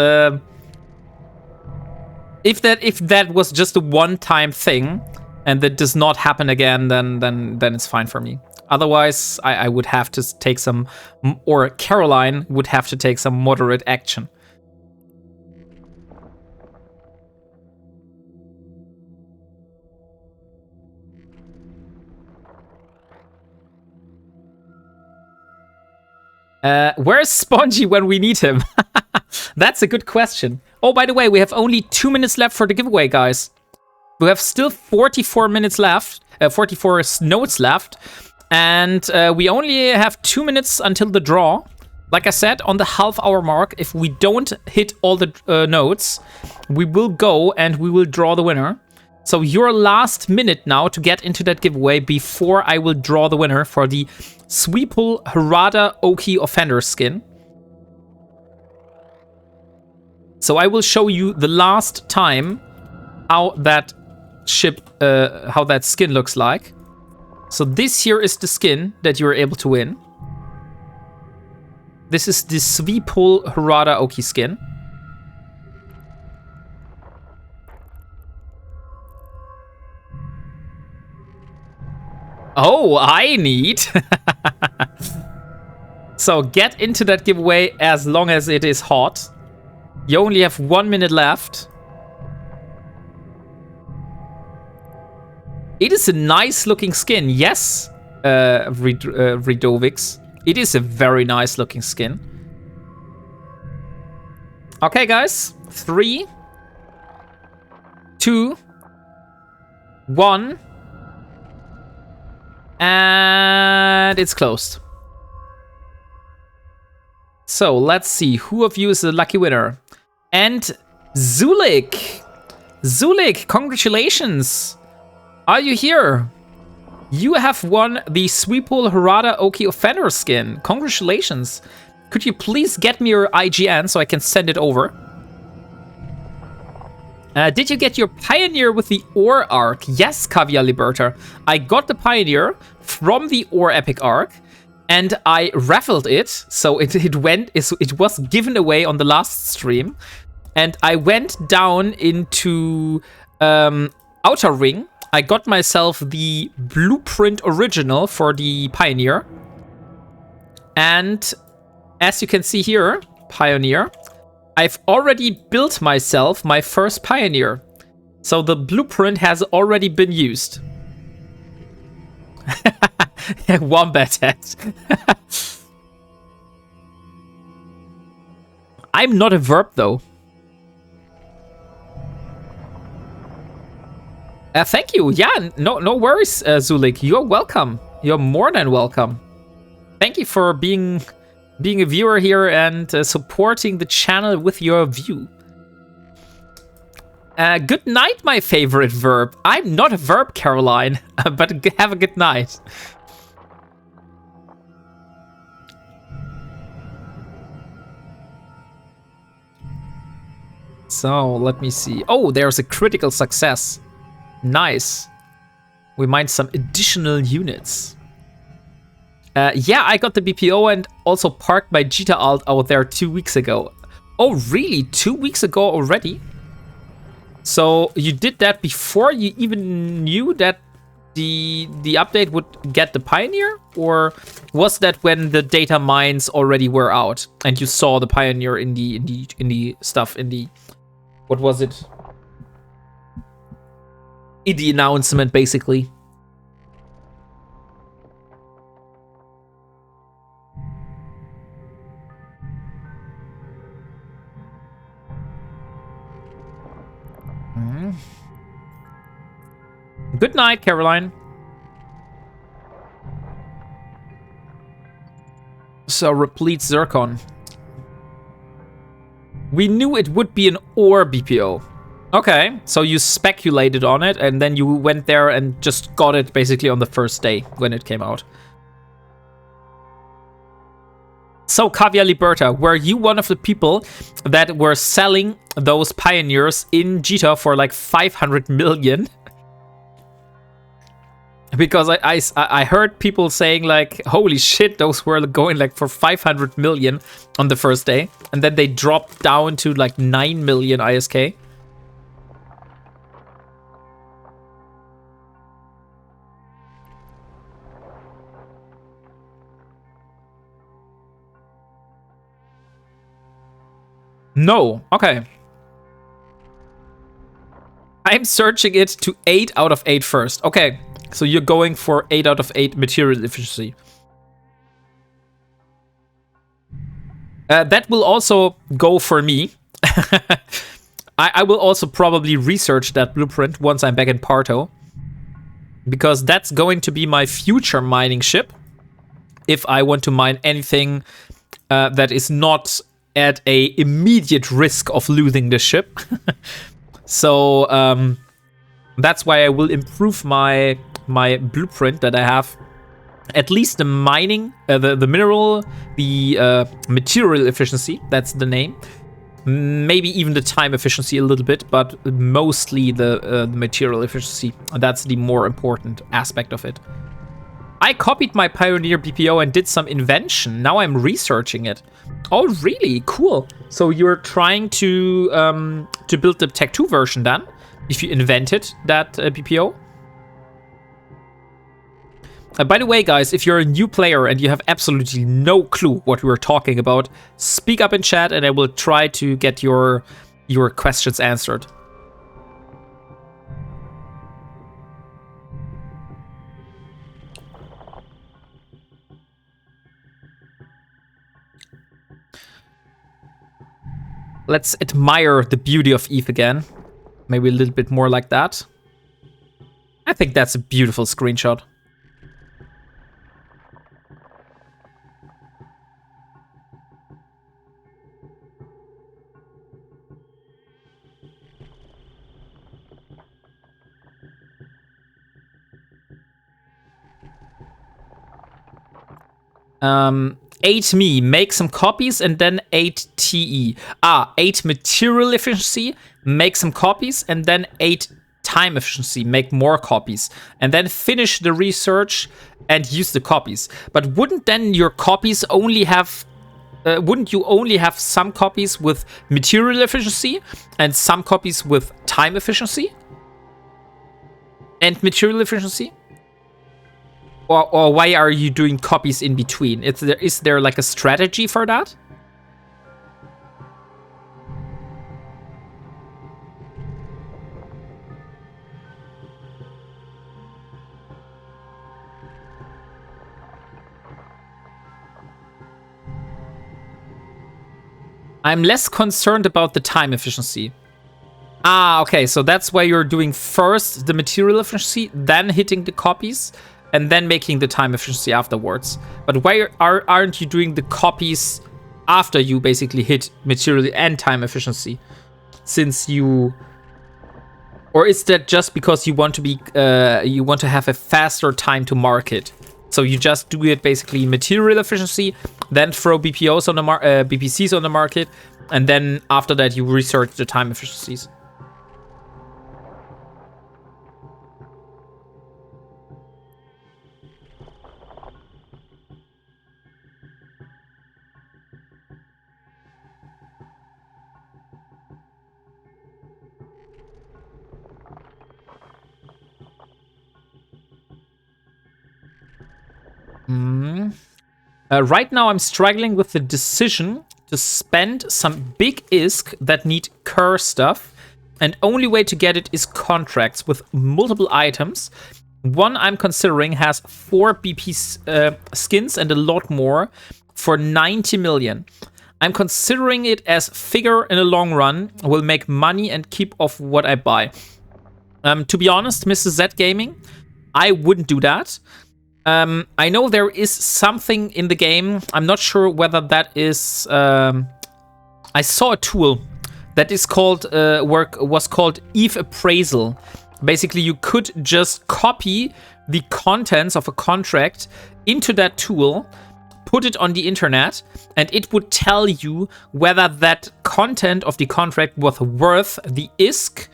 if that was just a one-time thing, and that does not happen again, then it's fine for me. Otherwise, I would have to take some, or Caroline would have to take some moderate action. Where's Spongy when we need him? That's a good question. Oh, by the way, we have only 2 minutes left for the giveaway, guys. We have still 44 minutes left, 44 notes left, and we only have 2 minutes until the draw. Like I said, on the half-hour mark, if we don't hit all the notes, we will go and we will draw the winner. So your last minute now to get into that giveaway before I will draw the winner for the Sweeple Harada Oki Offender skin. So I will show you the last time how that how that skin looks like. So this here is the skin that you're able to win. This is the Sweeple Harada Oki skin. Oh, I need. So get into that giveaway as long as it is hot. You only have 1 minute left. It is a nice looking skin. Yes, Redovix. It is a very nice looking skin. Okay, guys. 3, 2, 1. And it's closed. So let's see who of you is the lucky winner. And Zulik. Zulik, congratulations. Are you here? You have won the Sweeple Harada Oki Offender skin. Congratulations. Could you please get me your IGN so I can send it over? Did you get your Pioneer with the Ore Arc? Yes, Caviar Liberta. I got the Pioneer from the Ore Epic Arc, and I raffled it, so it was given away on the last stream, and I went down into Outer Ring. I got myself the Blueprint Original for the Pioneer, and as you can see here, Pioneer, I've already built myself my first Pioneer. So the blueprint has already been used. Wombat hat. I'm not a verb though. Thank you. Yeah, no worries, Zulik. You're welcome. You're more than welcome. Thank you for being a viewer here and supporting the channel with your view. Good night, my favorite verb. I'm not a verb, Caroline, but have a good night. So, let me see. Oh, there's a critical success. Nice. We mined some additional units. Yeah, I got the BPO and also parked my Jita alt out there 2 weeks ago. Oh, really? 2 weeks ago already? So you did that before you even knew that the update would get the Pioneer? Or was that when the data mines already were out and you saw the Pioneer in the stuff, in the, what was it? In the announcement, basically. Good night, Caroline. So, replete Zircon. We knew it would be an ore BPO. Okay, so you speculated on it, and then you went there and just got it basically on the first day when it came out. So, Caviar Liberta, were you one of the people that were selling those Pioneers in Jita for like 500 million? Because I heard people saying like, holy shit, those were going like for 500 million on the first day. And then they dropped down to like 9 million ISK. No. Okay. I'm searching it to 8 out of 8 first. Okay. So you're going for 8 out of 8 material efficiency. That will also go for me. I will also probably research that blueprint once I'm back in Parto. Because that's going to be my future mining ship. If I want to mine anything that is not at a immediate risk of losing the ship. So that's why I will improve my blueprint that I have. At least the mining, the mineral, the material efficiency, that's the name. Maybe even the time efficiency a little bit, but mostly the material efficiency. That's the more important aspect of it. I copied my Pioneer BPO and did some invention. Now I'm researching it. Oh, really? Cool. So you're trying to build the Tech 2 version then, if you invented that BPO? By the way, guys, if you're a new player and you have absolutely no clue what we're talking about, speak up in chat and I will try to get your questions answered. Let's admire the beauty of Eve again. Maybe a little bit more like that. I think that's a beautiful screenshot. Eight me, make some copies, and then 8 TE. 8 material efficiency, make some copies, and then 8 time efficiency, make more copies. And then finish the research and use the copies. But wouldn't then your copies only have... wouldn't you only have some copies with material efficiency and some copies with time efficiency? And material efficiency? Or why are you doing copies in between? Is there like a strategy for that? I'm less concerned about the time efficiency. Okay, so that's why you're doing first the material efficiency, then hitting the copies, and then making the time efficiency afterwards. But why aren't you doing the copies after you basically hit material and time efficiency? Since you... Or is that just because you want to be you want to have a faster time to market? So you just do it basically material efficiency, then throw BPOs on the BPCs on the market, and then after that you research the time efficiencies. Right now I'm struggling with the decision to spend some big ISK that need cur stuff, and only way to get it is contracts with multiple items. One I'm considering has 4 BP skins and a lot more for 90 million. I'm considering it as figure in the long run will make money and keep off what I buy. To be honest, Mr. Z Gaming, I wouldn't do that. I know there is something in the game. I'm not sure whether that is... I saw a tool that is called was called Eve Appraisal. Basically, you could just copy the contents of a contract into that tool, put it on the internet, and it would tell you whether that content of the contract was worth the ISK.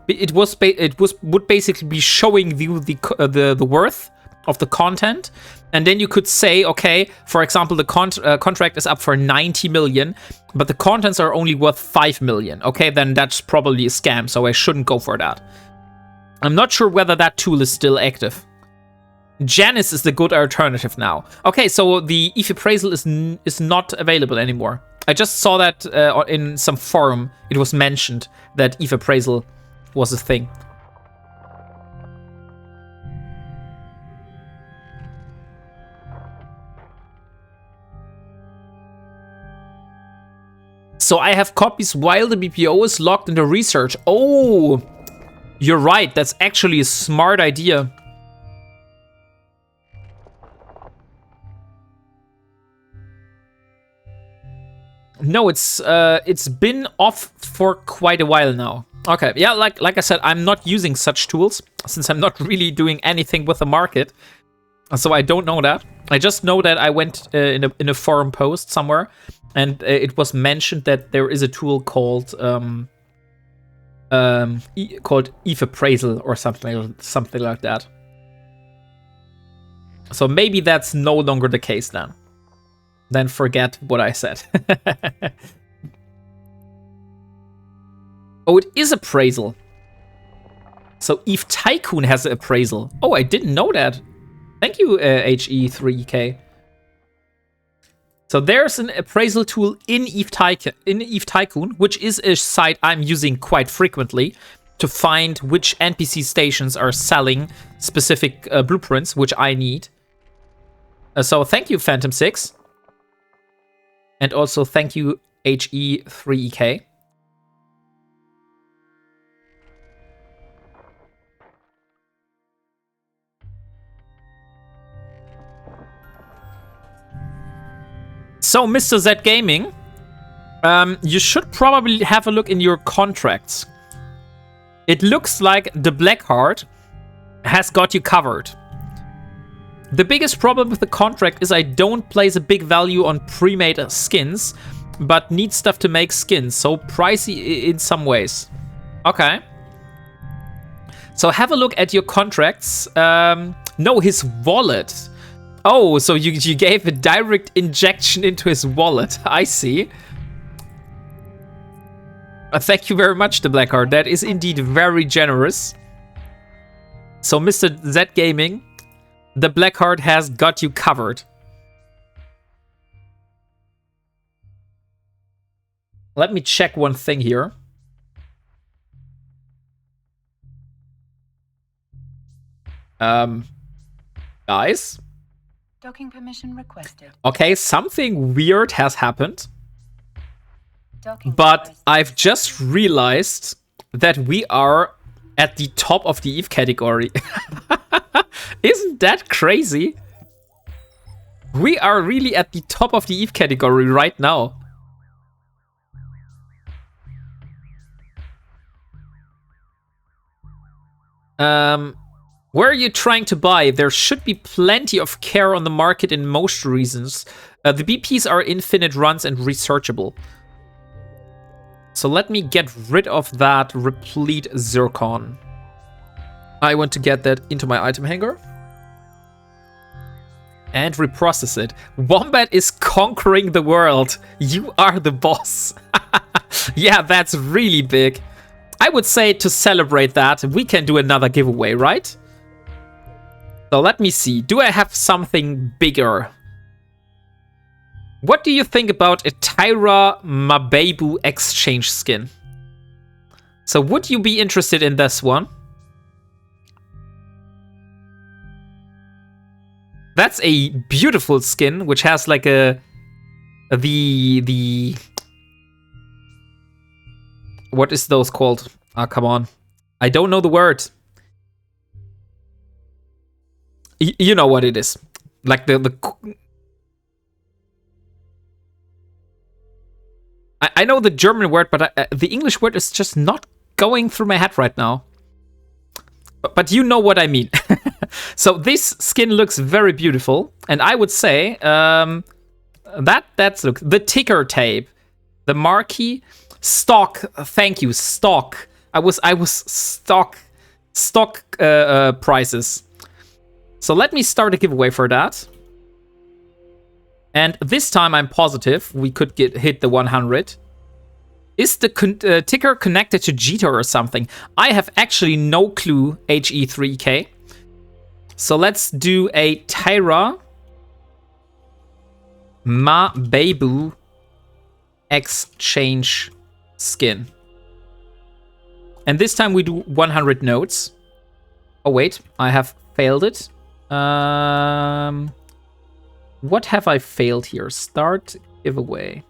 It would basically be showing you the worth of the content, and then you could say, okay, for example, the contract is up for 90 million, but the contents are only worth 5 million. Okay, then that's probably a scam, so I shouldn't go for that. I'm not sure whether that tool is still active. Janice is the good alternative now. Okay, so the Eve Appraisal is not available anymore. I just saw that in some forum. It was mentioned that ETH appraisal was a thing. So I have copies while the BPO is locked into research. Oh, you're right. That's actually a smart idea. No, it's been off for quite a while now. Okay, yeah, like I said, I'm not using such tools since I'm not really doing anything with the market. So I don't know that. I just know that I went in a forum post somewhere, and it was mentioned that there is a tool called ETH appraisal or something like that. So maybe that's no longer the case then. Then forget what I said. Oh, it is appraisal. So ETH Tycoon has an appraisal. Oh, I didn't know that. Thank you, HE3K. So there's an appraisal tool in ETH Tycoon, which is a site I'm using quite frequently to find which NPC stations are selling specific blueprints, which I need. So thank you, Phantom6. And also thank you, HE3EK. So, Mr. Z Gaming, you should probably have a look in your contracts. It looks like the Blackheart has got you covered. The biggest problem with the contract is I don't place a big value on pre-made skins, but need stuff to make skins, so pricey in some ways. Okay. So have a look at your contracts. No, his wallet. Oh, so you gave a direct injection into his wallet. I see. Thank you very much, the Blackheart. That is indeed very generous. So, Mr. Z Gaming, the Blackheart has got you covered. Let me check one thing here. Guys? Docking permission requested. Okay, something weird has happened. Docking But requested. I've just realized that we are at the top of the ETH category. Isn't that crazy? We are really at the top of the ETH category right now. Where are you trying to buy? There should be plenty of care on the market in most reasons. The BPs are infinite runs and researchable. So let me get rid of that replete Zircon. I want to get that into my item hanger. And reprocess it. Wombat is conquering the world. You are the boss. Yeah, that's really big. I would say to celebrate that, we can do another giveaway, right? So let me see. Do I have something bigger? What do you think about a Tyra Mabebu exchange skin? So would you be interested in this one? That's a beautiful skin, which has like the what is those called? Ah, come on. I don't know the word. You know what it is. Like I know the German word, but the English word is just not going through my head right now. But you know what I mean. So this skin looks very beautiful, and I would say that's look the ticker tape, the marquee, stock. Thank you, stock. I was stock prices. So let me start a giveaway for that. And this time I'm positive we could hit the 100. Is the ticker connected to Jitter or something? I have actually no clue, HE3K. So let's do a Tyra Mabebu exchange skin. And this time we do 100 nodes. Oh wait, I have failed it. What have I failed here? Start giveaway.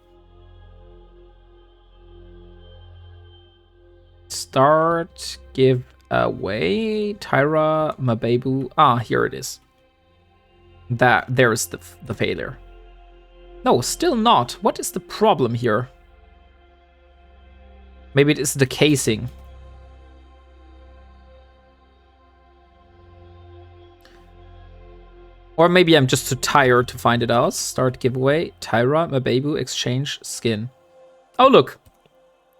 Start giveaway. Tyra Mabebu. Ah, here it is. There's the failure. No, still not. What is the problem here? Maybe it is the casing. Or maybe I'm just too tired to find it out. Start giveaway. Tyra Mabebu exchange skin. Oh, look.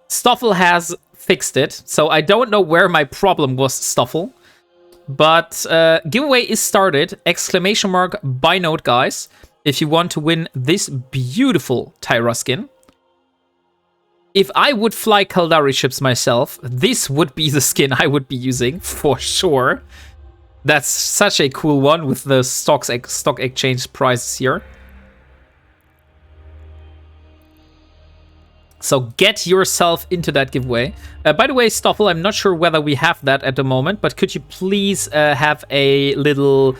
Stoffel has fixed it. So I don't know where my problem was, Stoffel. But giveaway is started. Exclamation mark buy node, guys. If you want to win this beautiful Tyra skin. If I would fly Kaldari ships myself, this would be the skin I would be using for sure. That's such a cool one with the stock exchange prices here. So get yourself into that giveaway. By the way, Stoffel, I'm not sure whether we have that at the moment, but could you please have a little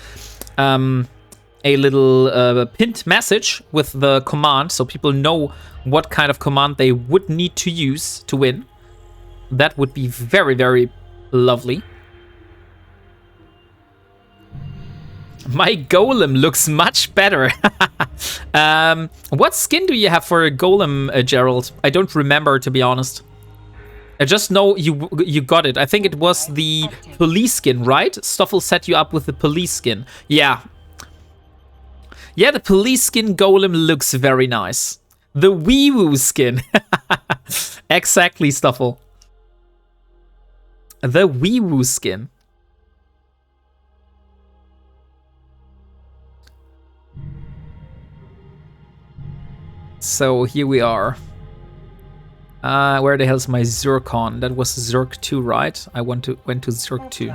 pinned message with the command so people know what kind of command they would need to use to win? That would be very, very lovely. My golem looks much better. What skin do you have for a golem, Gerald? I don't remember, to be honest. I just know you got it. I think it was the police skin, right? Stoffel set you up with the police skin. Yeah. Yeah, the police skin golem looks very nice. The wee-woo skin. Exactly, Stoffel. The wee-woo skin. So here we are. Where the hell's my Zircon? That was Zirc 2, right? I went to Zirc 2.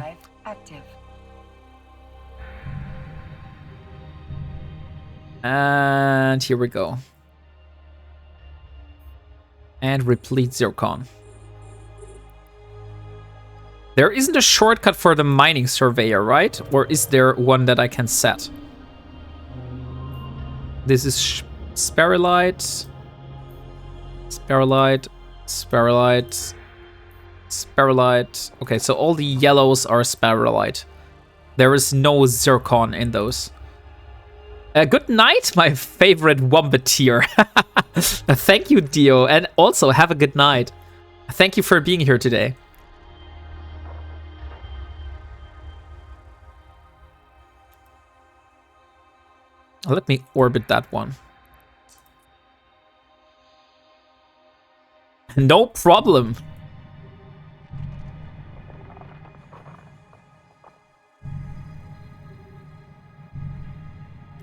Active. And here we go. And replete Zircon. There isn't a shortcut for the mining surveyor, right? Or is there one that I can set? This is Sparrowlight. Sparrowlight. Sparrowlight. Sparrowlight. Okay, so all the yellows are Sparrowlight. There is no Zircon in those. Good night, my favorite Wombateer. Thank you, Dio, and also have a good night. Thank you for being here today. Let me orbit that one. No problem.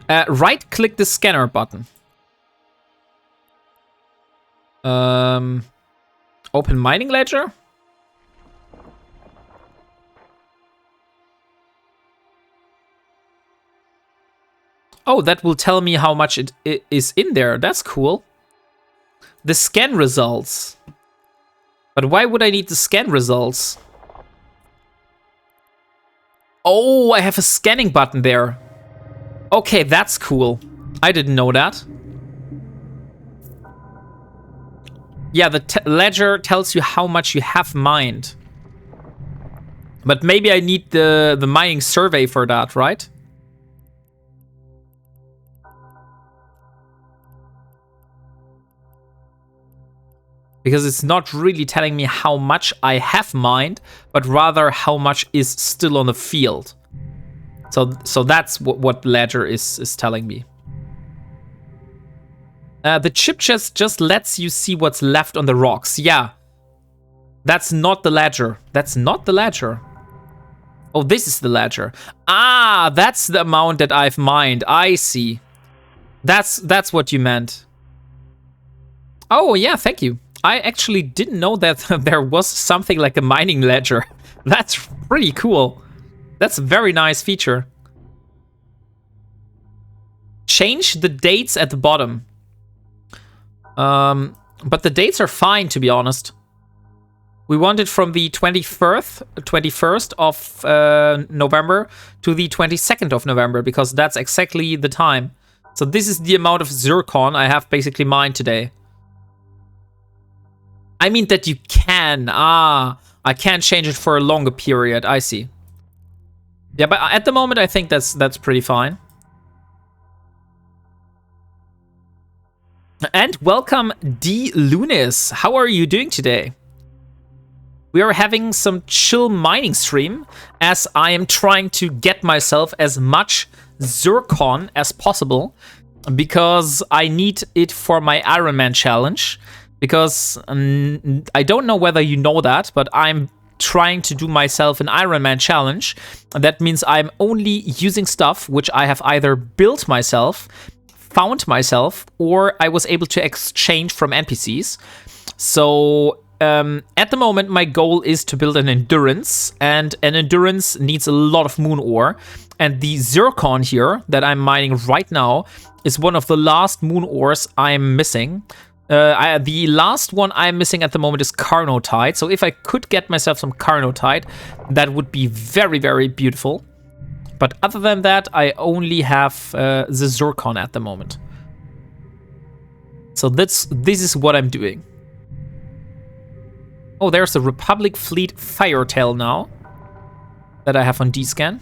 Right-click the scanner button. Open mining ledger. Oh, that will tell me how much it is in there. That's cool. The scan results. But why would I need the scan results? Oh, I have a scanning button there. Okay, that's cool. I didn't know that. Yeah, the ledger tells you how much you have mined. But maybe I need the mining survey for that, right? Because it's not really telling me how much I have mined, but rather how much is still on the field. So that's what ledger is telling me. The chip chest just lets you see what's left on the rocks. Yeah. That's not the ledger. That's not the ledger. Oh, this is the ledger. Ah, that's the amount that I've mined. I see. That's what you meant. Oh, yeah, thank you. I actually didn't know that there was something like a mining ledger. That's pretty cool. That's a very nice feature. Change the dates at the bottom. But the dates are fine, to be honest. We want it from the 21st of November to the 22nd of November, because that's exactly the time. So this is the amount of Zircon I have basically mined today. I mean that you can. I can't change it for a longer period. I see. Yeah, but at the moment, I think that's pretty fine. And welcome, D. Lunis. How are you doing today? We are having some chill mining stream as I am trying to get myself as much Zircon as possible because I need it for my Ironman challenge. Because I don't know whether you know that, but I'm trying to do myself an Ironman challenge. That means I'm only using stuff which I have either built myself, found myself, or I was able to exchange from NPCs. So at the moment, my goal is to build an endurance, and an endurance needs a lot of moon ore. And the Zircon here that I'm mining right now is one of the last moon ores I'm missing. The last one I'm missing at the moment is Carnotite. So if I could get myself some Carnotite, that would be very, very beautiful. But other than that, I only have the Zircon at the moment. So this is what I'm doing. Oh, there's a Republic Fleet Firetail now that I have on D-Scan.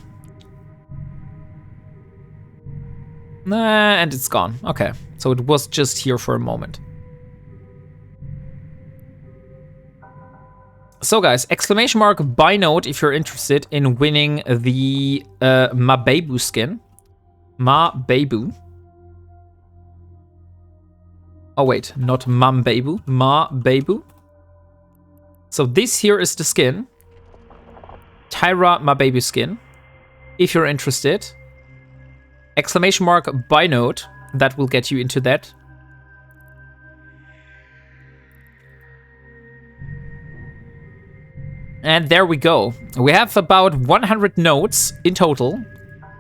And it's gone. Okay, so it was just here for a moment. So guys, exclamation mark buy note if you're interested in winning the Mabebu skin. Mabebu. Oh wait, not Mambebu, Mabebu. So this here is the skin. Tyra Mabebu skin. If you're interested. Exclamation mark buy note. That will get you into that. And there we go. We have about 100 nodes in total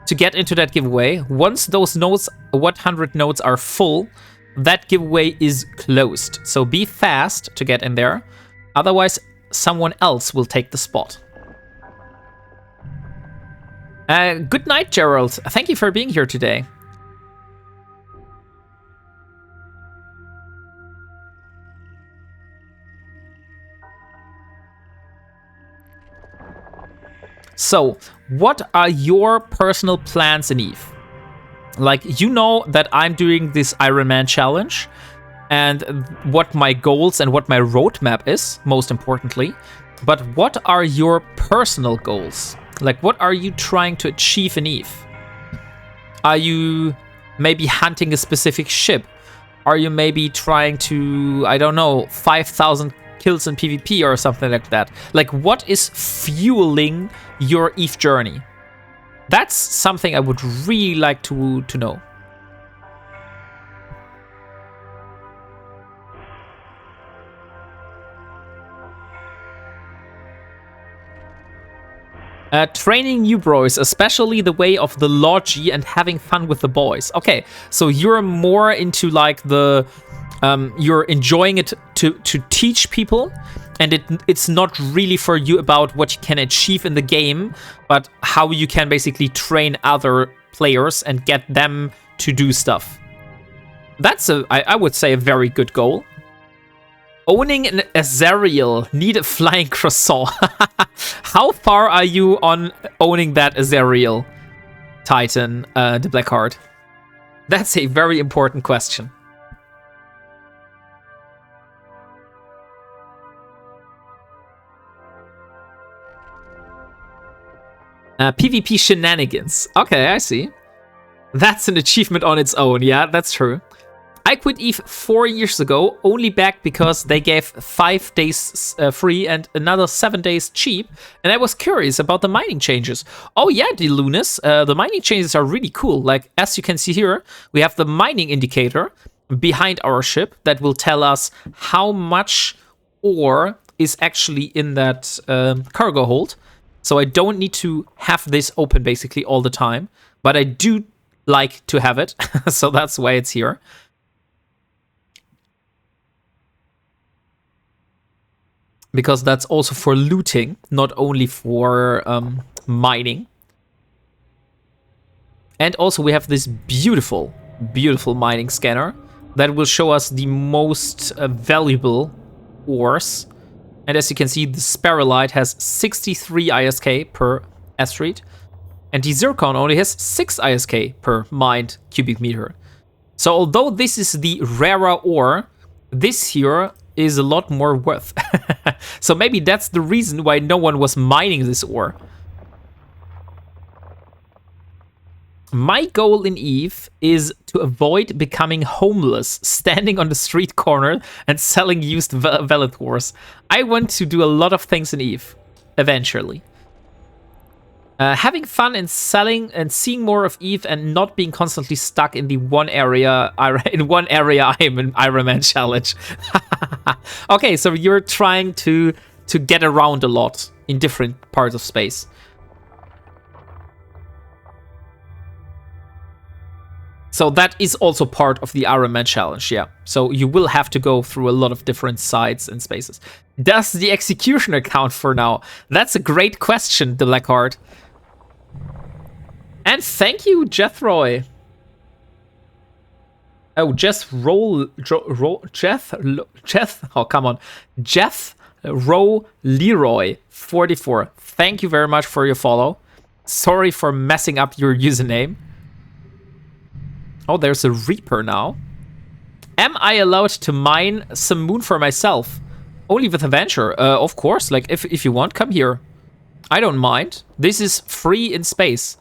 to get into that giveaway. Once those nodes, 100 nodes are full, that giveaway is closed. So be fast to get in there. Otherwise, someone else will take the spot. Good night, Gerald. Thank you for being here today. So, what are your personal plans in EVE? Like, you know that I'm doing this Ironman challenge, and what my goals and what my roadmap is, most importantly. But what are your personal goals? Like, what are you trying to achieve in EVE? Are you maybe hunting a specific ship? Are you maybe trying to, I don't know, 5,000 kills in PvP or something like that? Like, what is fueling your EVE journey? That's something I would really like to know. Training new bros, especially the way of the logi and having fun with the boys. Okay, so you're more into like the you're enjoying it to teach people, and it's not really for you about what you can achieve in the game, but how you can basically train other players and get them to do stuff. That's I would say a very good goal. Owning an Azariel, need a flying croissant. How far are you on owning that Azariel Titan, the Blackheart? That's a very important question. PvP shenanigans. Okay, I see. That's an achievement on its own. Yeah, that's true. I quit EVE 4 years ago, only back because they gave 5 days free and another 7 days cheap, and I was curious about the mining changes. Oh yeah, Delunis, the mining changes are really cool. Like, as you can see here, we have the mining indicator behind our ship that will tell us how much ore is actually in that cargo hold. So I don't need to have this open basically all the time, but I do like to have it, so that's why it's here. because that's also for looting, not only for mining. And also we have this beautiful, beautiful mining scanner that will show us the most valuable ores. And as you can see, the Sparolite has 63 ISK per asteroid, and the Zircon only has 6 ISK per mined cubic meter. So although this is the rarer ore, this here is a lot more worth. So maybe that's the reason why no one was mining this ore. My goal in EVE is to avoid becoming homeless, standing on the street corner and selling used valid ores. I want to do a lot of things in EVE, eventually. Having fun and selling and seeing more of EVE and not being constantly stuck in the one area I'm in Ironman challenge. Okay, so you're trying to get around a lot in different parts of space. So that is also part of the Ironman challenge, yeah. So you will have to go through a lot of different sites and spaces. Does the executioner count for now? That's a great question, the Blackheart. And thank you, Jethroy. Oh, Jeff Row Leroy 44. Thank you very much for your follow. Sorry for messing up your username. Oh, there's a Reaper now. Am I allowed to mine some moon for myself? Only with Adventure. Of course, like if you want, come here. I don't mind. This is free in space.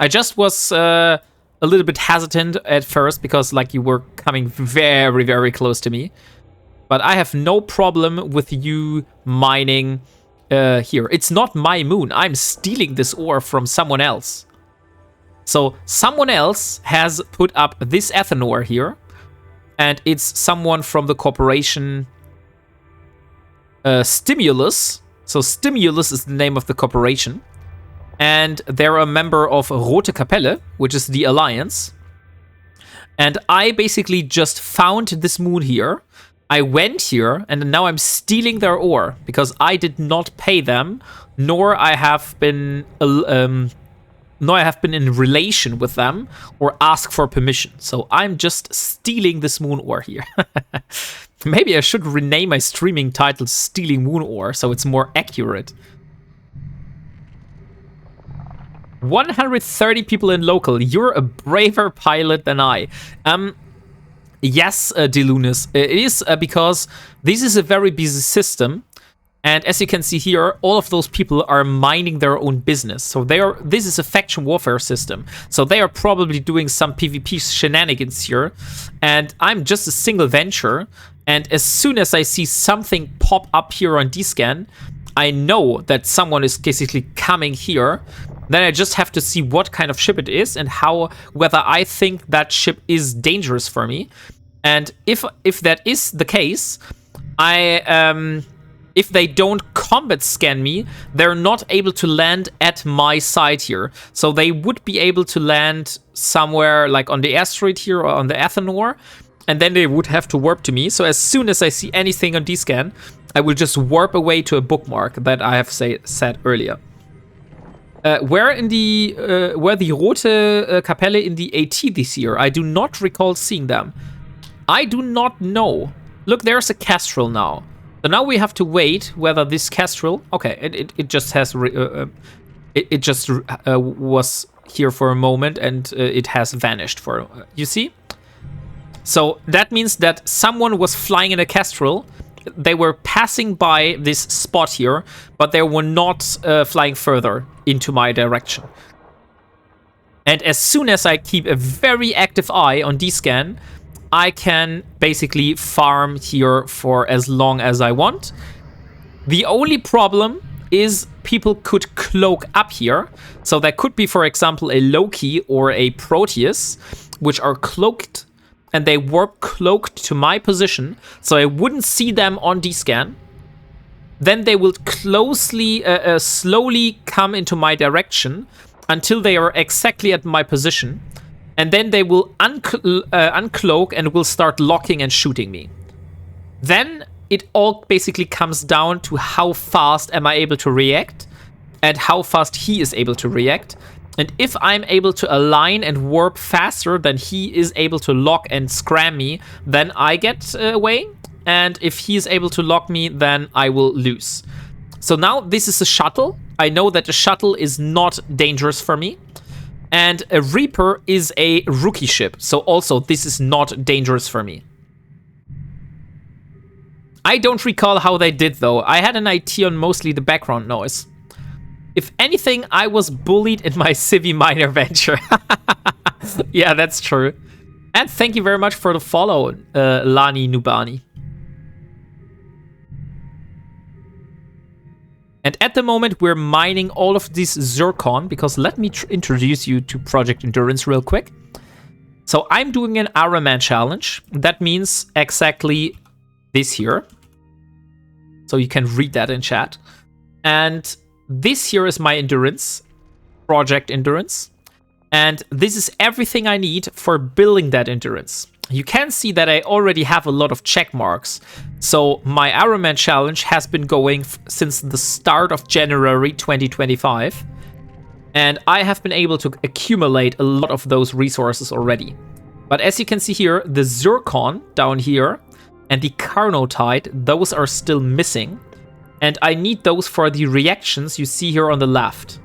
I just was a little bit hesitant at first because like you were coming very, very close to me. But I have no problem with you mining here. It's not my moon. I'm stealing this ore from someone else. So someone else has put up this ethanol here, and it's someone from the corporation Stimulus. So Stimulus is the name of the corporation, and they're a member of Rote Kapelle, which is the alliance. And I basically just found this moon here. I went here, and now I'm stealing their ore because I did not pay them, nor I have been in relation with them or ask for permission. So I'm just stealing this moon ore here. Maybe I should rename my streaming title Stealing Moon Ore so it's more accurate. 130 people in local. You're a braver pilot than I. Yes, Delunis. It is because this is a very busy system. And as you can see here, all of those people are minding their own business. So this is a faction warfare system. So they are probably doing some PvP shenanigans here. And I'm just a single venture. And as soon as I see something pop up here on D-Scan, I know that someone is basically coming here. Then I just have to see what kind of ship it is and whether I think that ship is dangerous for me. And if that is the case, if they don't combat scan me, they're not able to land at my side here. So they would be able to land somewhere like on the asteroid here or on the Athenor, and then they would have to warp to me. So as soon as I see anything on D-Scan, I will just warp away to a bookmark that I have said earlier. Where the Rote Kapelle in the AT this year? I do not recall seeing them. I do not know. Look, there's a Kestrel now. So now we have to wait whether this Kestrel... Okay, it just has... it just was here for a moment and it has vanished for... you see? So that means that someone was flying in a Kestrel. They were passing by this spot here, but they were not flying further into my direction. And as soon as I keep a very active eye on D-Scan, I can basically farm here for as long as I want. The only problem is people could cloak up here. So there could be, for example, a Loki or a Proteus, which are cloaked, and they warp cloaked to my position, so I wouldn't see them on D-Scan. Then they will slowly come into my direction until they are exactly at my position. And then they will uncloak and will start locking and shooting me. Then it all basically comes down to how fast am I able to react and how fast he is able to react. And if I'm able to align and warp faster than he is able to lock and scram me, then I get away. And if he is able to lock me, then I will lose. So now this is a shuttle. I know that a shuttle is not dangerous for me. And a Reaper is a rookie ship. So also this is not dangerous for me. I don't recall how they did though. I had an IT on mostly the background noise. If anything, I was bullied in my Civi Minor venture. Yeah, that's true. And thank you very much for the follow, Lani Nubani. And at the moment, we're mining all of this Zircon, because let me introduce you to Project Endurance real quick. So I'm doing an Ironman challenge. That means exactly this here. So you can read that in chat. And this here is my endurance, Project Endurance. And this is everything I need for building that endurance. You can see that I already have a lot of check marks. So my Ironman challenge has been going since the start of January 2025. And I have been able to accumulate a lot of those resources already. But as you can see here, the Zircon down here and the Carnotite, those are still missing. And I need those for the reactions you see here on the left.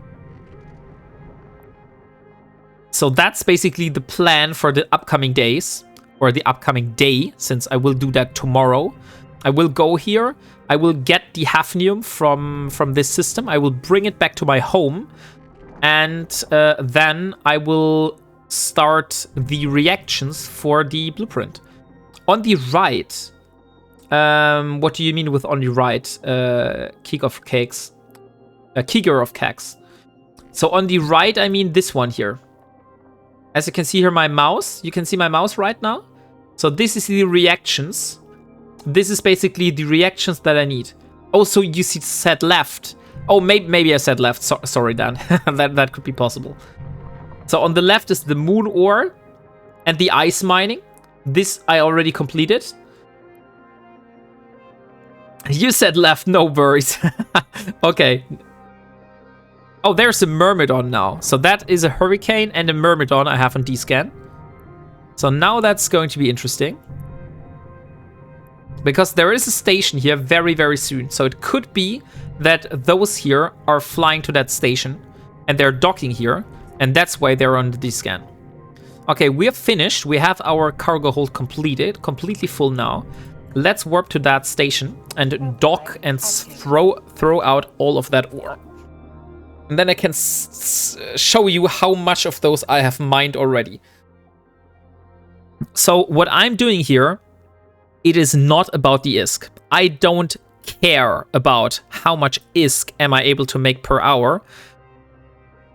So that's basically the plan for the upcoming days. Or the upcoming day, since I will do that tomorrow. I will go here. I will get the hafnium from this system. I will bring it back to my home. And then I will start the reactions for the blueprint. On the right... what do you mean with on the right? Keeger of cakes. Keeger of cakes. So on the right, I mean this one here. As you can see here, my mouse. You can see my mouse right now. So this is the reactions. This is basically the reactions that I need. Oh, so you see said left. Oh, maybe I said left. Sorry, Dan. that could be possible. So on the left is the moon ore and the ice mining. This I already completed. You said left, no worries. Okay. Oh, there's a Myrmidon now. So that is a Hurricane and a Myrmidon I have on D-scan. So now that's going to be interesting. Because there is a station here very, very soon. So it could be that those here are flying to that station. And they're docking here. And that's why they're on the D-scan. Okay, we have finished. We have our cargo hold completed. Completely full now. Let's warp to that station and dock and throw out all of that ore. And then I can show you how much of those I have mined already. So what I'm doing here, it is not about the ISK. I don't care about how much ISK am I able to make per hour.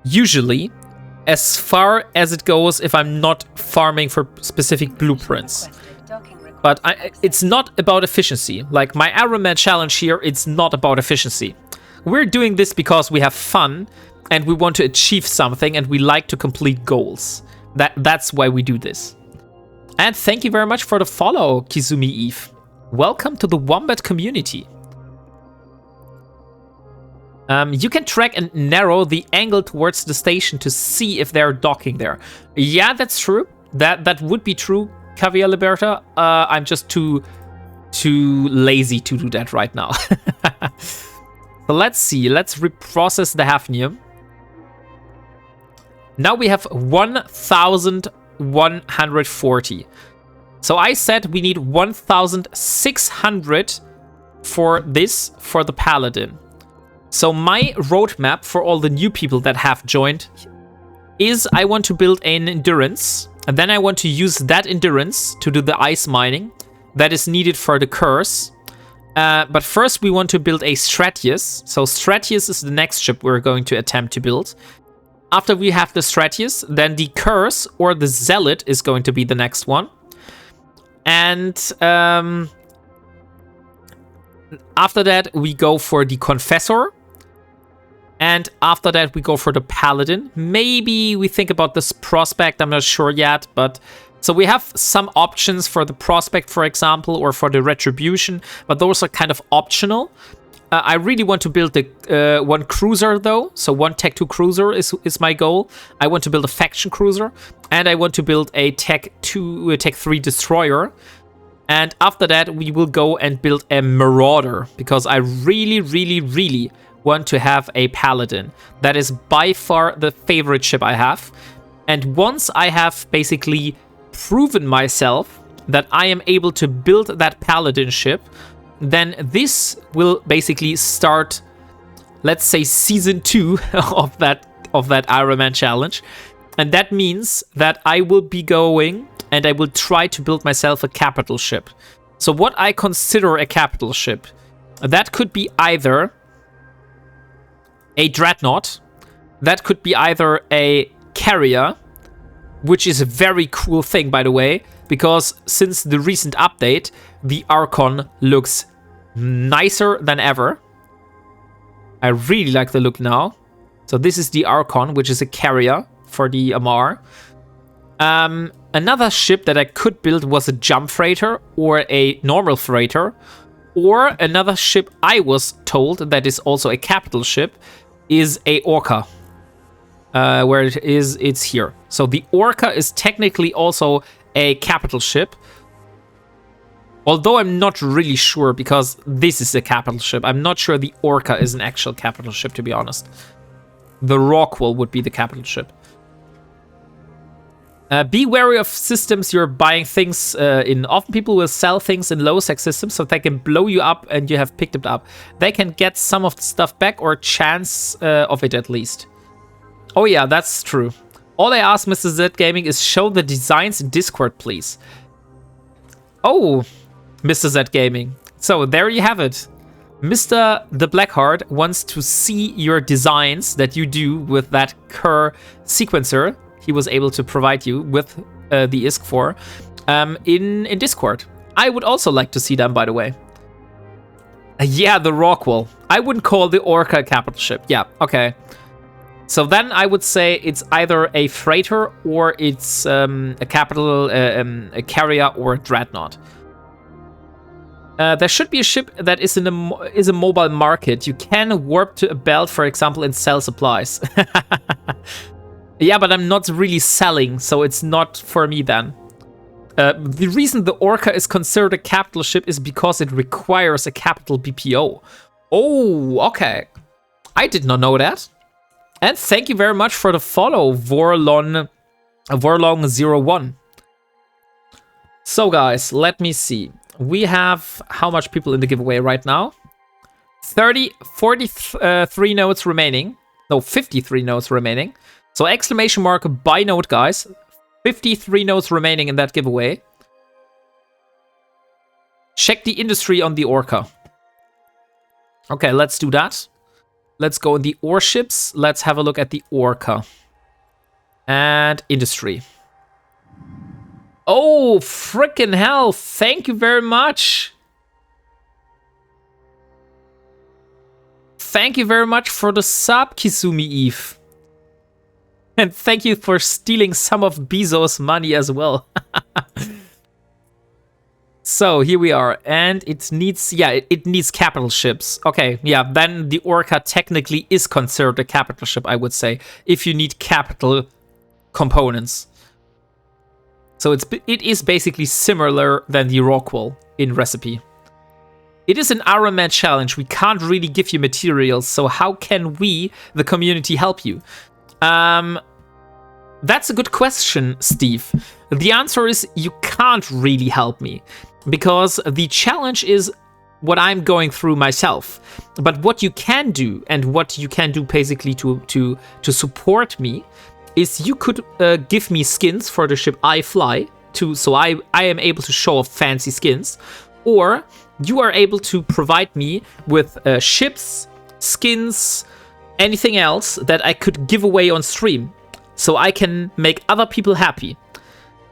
Usually, as far as it goes if I'm not farming for specific blueprints. But it's not about efficiency. Like my Ironman challenge here, it's not about efficiency. We're doing this because we have fun and we want to achieve something and we like to complete goals. That's why we do this. And thank you very much for the follow, Kizumi Eve. Welcome to the Wombat community. You can track and narrow the angle towards the station to see if they're docking there. Yeah, that's true. That would be true, Caviar Liberta. I'm just too lazy to do that right now. So let's see. Let's reprocess the hafnium. Now we have 1,140. So I said we need 1,600 for this, for the Paladin. So my roadmap for all the new people that have joined is I want to build an endurance. And then I want to use that endurance to do the ice mining that is needed for the curse. But first we want to build a Stratius. So Stratius is the next ship we're going to attempt to build. After we have the Stratius, then the Curse or the Zealot is going to be the next one. And after that we go for the Confessor. And after that we go for the Paladin. Maybe we think about this Prospect, I'm not sure yet. But So we have some options for the Prospect, for example, or for the Retribution, but those are kind of optional. I really want to build the one cruiser, though. So one Tech 2 cruiser is my goal. I want to build a faction cruiser, and I want to build a Tech 3 destroyer. And after that, we will go and build a Marauder, because I really, really, really want to have a Paladin. That is by far the favorite ship I have. And once I have basically proven myself that I am able to build that Paladin ship, then this will basically start, let's say, season 2 of that Ironman challenge. And that means that I will be going and I will try to build myself a capital ship. So what I consider a capital ship, that could be either a dreadnought, that could be either a carrier, which is a very cool thing, by the way, because since the recent update, the Archon looks nicer than ever. I really like the look now. So this is the Archon, which is a carrier for the Amar. Another ship that I could build was a jump freighter or a normal freighter. Or another ship I was told that is also a capital ship is a Orca. Where it is, it's here. So the Orca is technically also a capital ship. Although I'm not really sure, because this is a capital ship. I'm not sure the Orca is an actual capital ship, to be honest. The Rockwell would be the capital ship. Be wary of systems you're buying things in. Often people will sell things in low-sec systems so they can blow you up and you have picked it up. They can get some of the stuff back, or a chance of it at least. Oh yeah, that's true. All I ask Mr. Z Gaming is show the designs in Discord, please. Oh, Mr. Z Gaming. So there you have it. Mr. The Blackheart wants to see your designs that you do with that Kerr sequencer he was able to provide you with the ISK for in Discord. I would also like to see them, by the way. Yeah, the Rockwell. I wouldn't call the Orca a capital ship. Yeah, okay. So then I would say it's either a freighter or it's a capital, a carrier or a dreadnought. There should be a ship that is a mobile market. You can warp to a belt, for example, and sell supplies. Yeah, but I'm not really selling, so it's not for me then. The reason the Orca is considered a capital ship is because it requires a capital BPO. Oh, okay. I did not know that. And thank you very much for the follow, Vorlong01. So guys, let me see. We have how much people in the giveaway right now? 43 notes remaining. No, 53 notes remaining. So exclamation mark buy note, guys. 53 notes remaining in that giveaway. Check the industry on the Orca. Okay, let's do that. Let's go in the ore ships. Let's have a look at the Orca. And industry. Oh, frickin' hell. Thank you very much. Thank you very much for the sub, Kisumi Eve. And thank you for stealing some of Bezos' money as well. So here we are, and it needs, yeah, it needs capital ships. Okay, yeah, then the Orca technically is considered a capital ship, I would say, if you need capital components. So it is basically similar than the Rockwell in recipe. It is an Ironman challenge. We can't really give you materials, so how can we, the community, help you? That's a good question, Steve. The answer is you can't really help me, because the challenge is what I'm going through myself. But what you can do, and what you can do basically to support me, is you could give me skins for the ship I fly to, so I am able to show off fancy skins, or you are able to provide me with ships, skins, anything else that I could give away on stream, so I can make other people happy.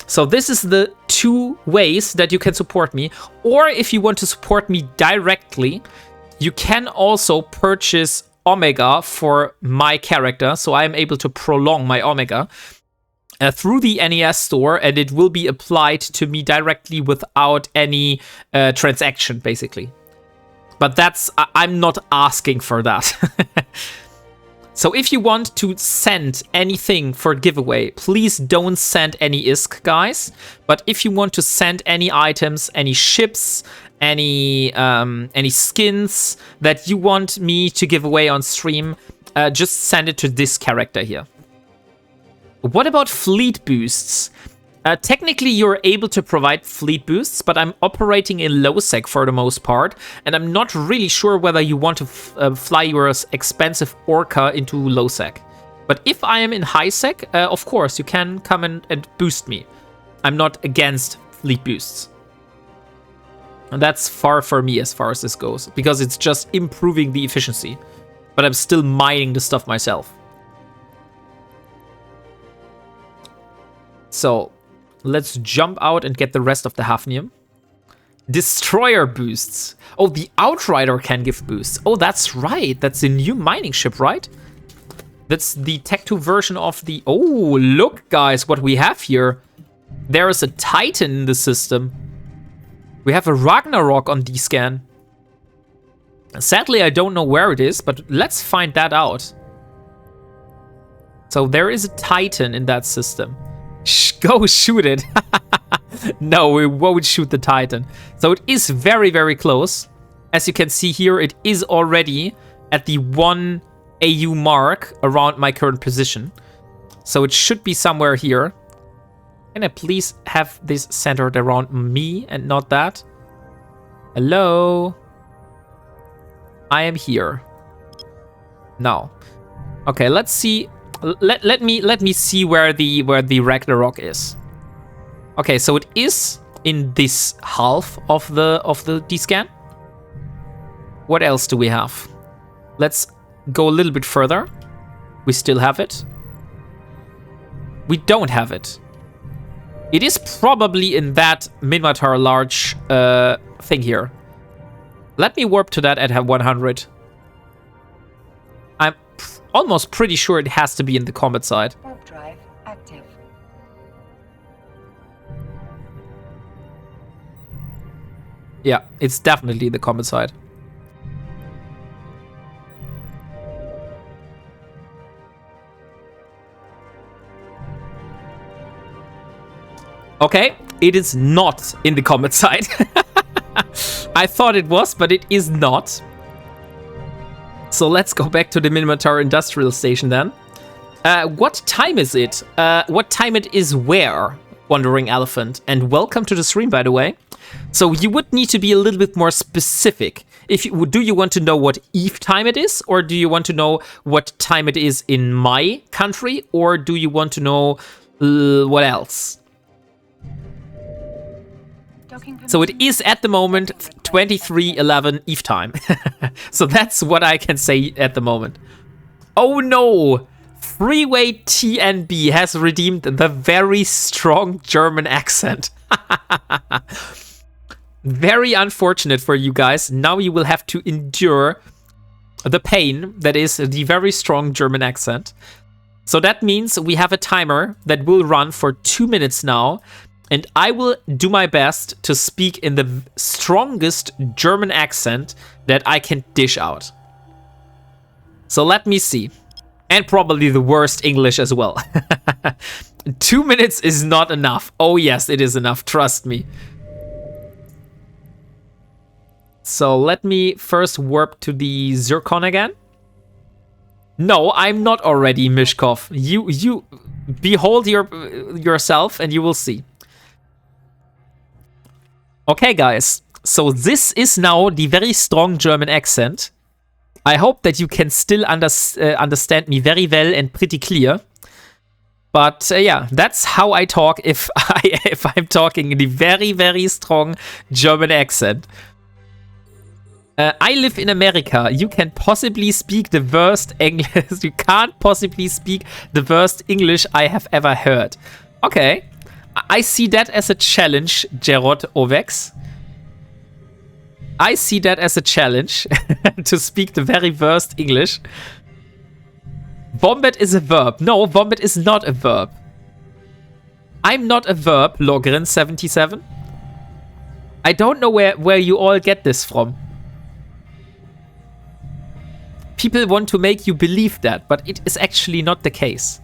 So this is the two ways that you can support me. Or if you want to support me directly, you can also purchase Omega for my character, so I am able to prolong my Omega. through the NES store, and it will be applied to me directly without any transaction, basically. But I'm not asking for that. So if you want to send anything for giveaway, please don't send any ISK, guys. But if you want to send any items, any ships, any skins that you want me to give away on stream, just send it to this character here. What about fleet boosts? Technically, you're able to provide fleet boosts, but I'm operating in low sec for the most part, and I'm not really sure whether you want to fly your expensive Orca into low sec. But if I am in high sec, of course, you can come and boost me. I'm not against fleet boosts. And that's far for me as far as this goes, because it's just improving the efficiency. But I'm still mining the stuff myself. So let's jump out and get the rest of the hafnium. Destroyer boosts. Oh, the Outrider can give boosts. Oh, that's right. That's a new mining ship, right? That's the Tech 2 version of the... Oh, look, guys, what we have here. There is a Titan in the system. We have a Ragnarok on D-scan. Sadly, I don't know where it is, but let's find that out. So there is a Titan in that system. Go shoot it. No, we won't shoot the Titan. So it is very, very close. As you can see here, it is already at the 1 AU mark around my current position. So it should be somewhere here. Can I please have this centered around me and not that? Hello? I am here. No. Okay, let's see. Let me see where the Ragnarok is. Okay, so it is in this half of the D-scan. What else do we have? Let's go a little bit further. We still have it. We don't have it. It is probably in that Minmatar large thing here. Let me warp to that at 100. I'm almost pretty sure it has to be in the combat side. Warp drive active. Yeah, it's definitely the combat side. Okay, it is not in the combat side. I thought it was, but it is not. So let's go back to the Minmatar Industrial Station then. What time is it? What time it is where? Wandering Elephant. And welcome to the stream, by the way. So you would need to be a little bit more specific. Do you want to know what Eve time it is? Or do you want to know what time it is in my country? Or do you want to know what else? So it is at the moment 23:11 Eve time. So that's what I can say at the moment. Oh no! Freeway TNB has redeemed the very strong German accent. Very unfortunate for you guys. Now you will have to endure the pain that is the very strong German accent. So that means we have a timer that will run for 2 minutes now. And I will do my best to speak in the strongest German accent that I can dish out. So let me see. And probably the worst English as well. 2 minutes is not enough. Oh yes, it is enough. Trust me. So let me first warp to the Zircon again. No, I'm not already, Mishkov. You behold yourself and you will see. Okay, guys, so this is now the very strong German accent. I hope that you can still understand me very well and pretty clear. But yeah, that's how I talk if I'm talking in the very, very strong German accent. I live in America. You can possibly speak the worst English. You can't possibly speak the worst English I have ever heard. Okay. I see that as a challenge, Gerard Ovex. I see that as a challenge to speak the very worst English. Wombat is a verb. No, wombat is not a verb. I'm not a verb, Logrin77. I don't know where you all get this from. People want to make you believe that, but it is actually not the case.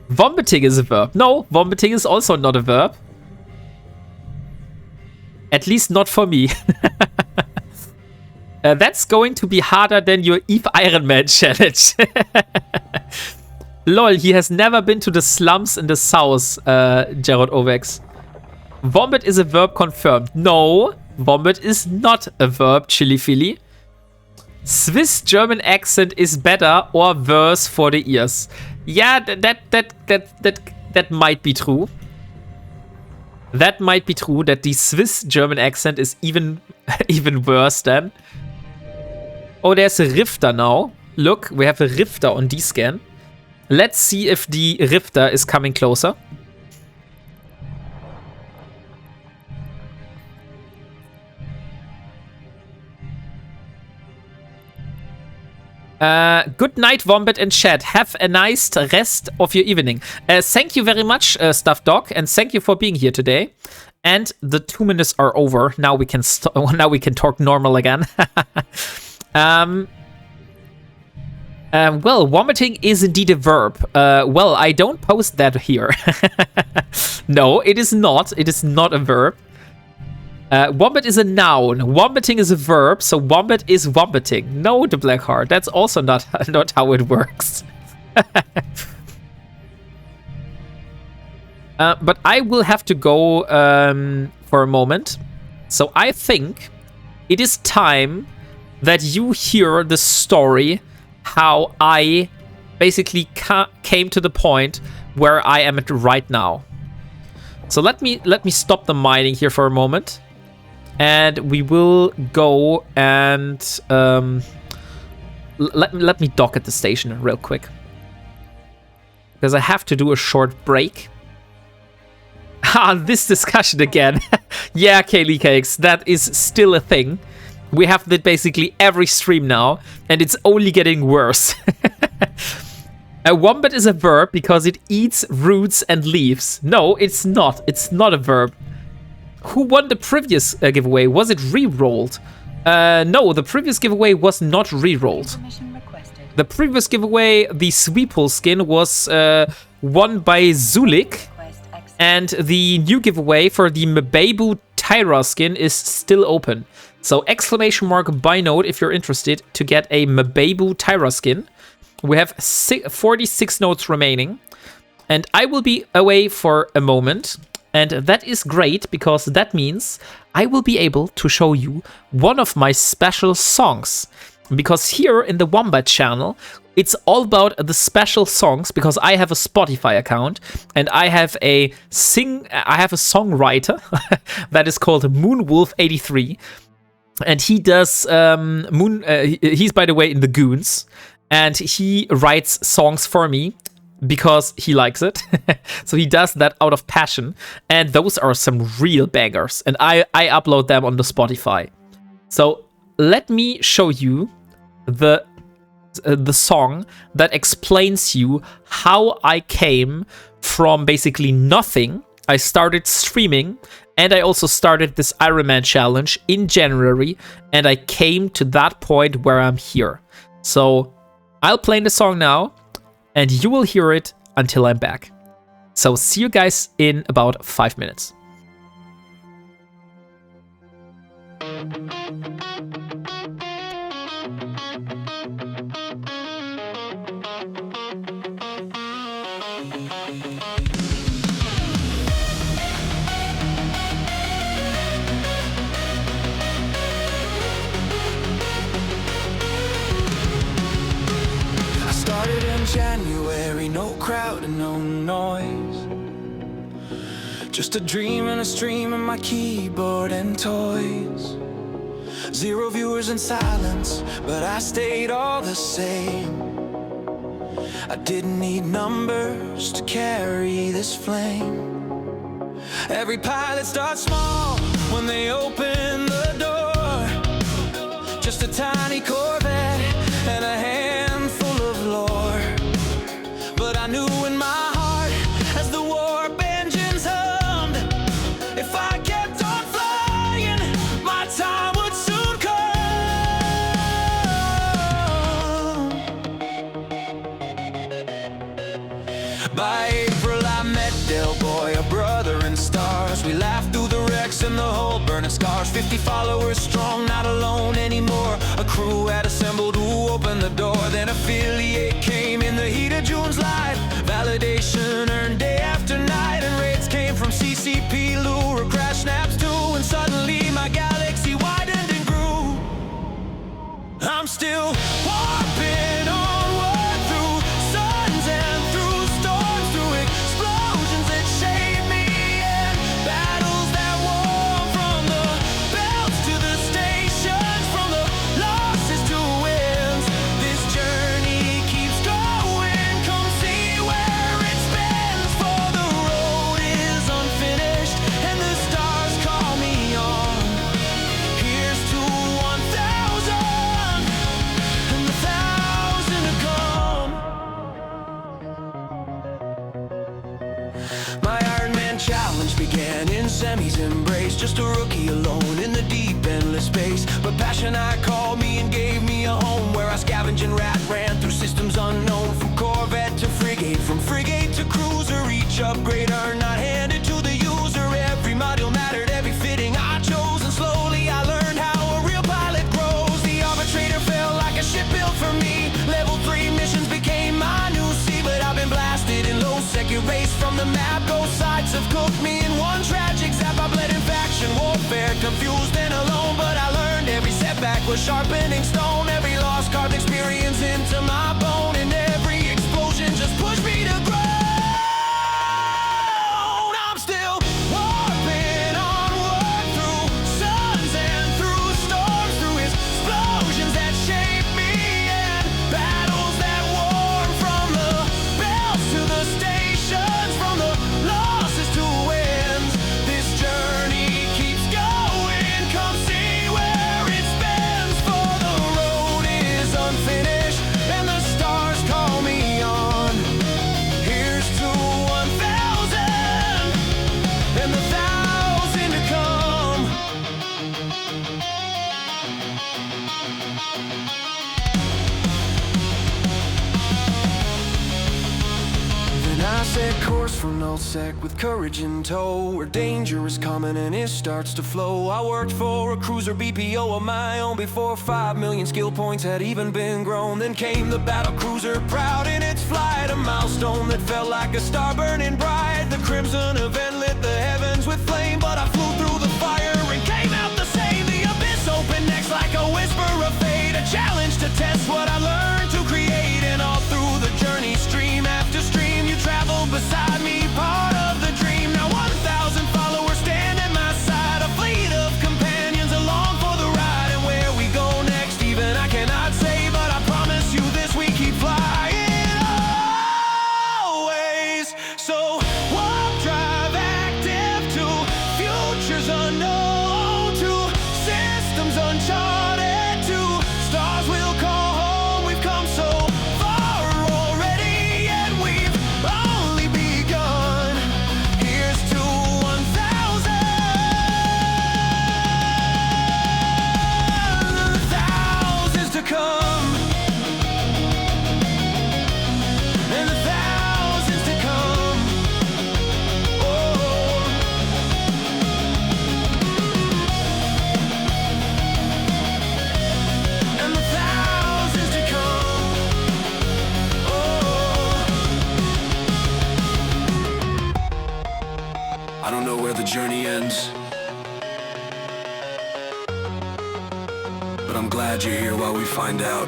Vomiting is a verb. No, vomiting is also not a verb. At least not for me. That's going to be harder than your Eve Ironman challenge. Lol, he has never been to the slums in the south, Jared Ovex. Vomit is a verb confirmed. No, vomit is not a verb, Chili Philly. Swiss German accent is better or worse for the ears. Yeah, that might be true. That might be true, that the Swiss German accent is even worse than. Oh, there's a rifter now. Look, we have a rifter on D-scan. Let's see if the rifter is coming closer. Good night, Wombat and chat. Have a nice rest of your evening. Thank you very much, Stuffed Dog, and thank you for being here today. And the 2 minutes are over. Now we can talk normal again. Well, vomiting is indeed a verb. Well, I don't post that here. No, it is not. It is not a verb. Wombat is a noun. Wombating is a verb, so wombat is wombating. No, the Black Heart. That's also not how it works. But I will have to go for a moment. So I think it is time that you hear the story how I basically came to the point where I am at right now. So let me stop the mining here for a moment. And we will go and let me dock at the station real quick. Because I have to do a short break. Ah, this discussion again. Yeah, Kaylee Cakes, that is still a thing. We have that basically every stream now, and it's only getting worse. A wombat is a verb because it eats roots and leaves. No, it's not. It's not a verb. Who won the previous giveaway? Was it re-rolled? No, the previous giveaway was not re-rolled. The previous giveaway, the Sweeple skin, was won by Zulik. And the new giveaway for the Mababu Tyra skin is still open. So exclamation mark buy note if you're interested to get a Mababu Tyra skin. We have 46 notes remaining. And I will be away for a moment. And that is great because that means I will be able to show you one of my special songs. Because here in the Wombat channel, it's all about the special songs because I have a Spotify account and I have a songwriter that is called Moonwolf83. And he does he's by the way in the Goons and he writes songs for me. Because he likes it. So he does that out of passion. And those are some real bangers. And I upload them on the Spotify. So let me show you the song that explains you how I came from basically nothing. I started streaming. And I also started this Ironman challenge in January. And I came to that point where I'm here. So I'll play the song now. And you will hear it until I'm back. So see you guys in about 5 minutes. January, no crowd and no noise. Just a dream and a stream and my keyboard and toys. 0 viewers and silence, but I stayed all the same. I didn't need numbers to carry this flame. Every pilot starts small when they open the door. Just a tiny Corvette and a handful of lore. But I knew in my heart as the war in the hole, burning scars, 50 followers strong, not alone anymore. A crew had assembled who opened the door. Then affiliate came in the heat of June's light. Validation earned day after night, and raids came from CCP, lure, crash snaps too. And suddenly my galaxy widened and grew. I'm still warping onward through suns and through storms, through explosions that shape me, and battles that warm from the belts to the stations, from the losses to wins. This journey keeps going, come see where it spins. For the road is unfinished and the stars call me on. Here's to 1,000 and 1,000 to come. My Ironman challenge began in Semi's embrace. Just a rookie alone in the deep endless space. But passion I called me and gave me a home, where I scavenged and ran through systems unknown. From Corvette to frigate, from frigate to cruiser, each upgrade earned, not handed to the user. Every module mattered, every fitting I chose, and slowly I learned how a real pilot grows. The arbitrator felt like a ship built for me. Level 3 missions became my new sea, but I've been blasted in low sec, erased from the map. Ghost sites have cooked me in one tragic zap. I bled in faction warfare, confused and alone, but I learned every setback was sharpening stone. Every lost carved experience into my bone, and every explosion just pushed me to ground. I'm still warping onward through suns and through storms, through explosions that shape me, and battles that warm from the belts to the stations, from the losses to wins. This journey keeps going, come see where it spins. For the road is unfinished and the stars call me on. Here's to 1,000 and 1,000 to come. Then I set course for nullsec with courage in tow, where danger is coming and it starts to flow. I worked for a cruiser BPO of my own before 5 million skill points had even been grown. Then came the battle cruiser, proud in its flight, a milestone that felt like a star burning bright. The crimson event lit the heavens with flame, but I flew through the fire and came out the same. The abyss opened next like a whisper of fate, a challenge to test what I learned to create. And all through the journey, stream after stream, you traveled beside me, part of the dream. Now 1,000 followers stand at my side, a fleet of companions along for the ride. And where we go next, even I cannot say, but I promise you this, we keep flying always. So warp drive active to futures unknown, to systems uncharted, to stars we'll call home. We've come so far already, and we've only begun. Here's to 1,000, 1,000s to come, and 1,000s to come. Oh, and 1,000s to come. Oh, I don't know where the journey ends, but I'm glad you're here while we find out.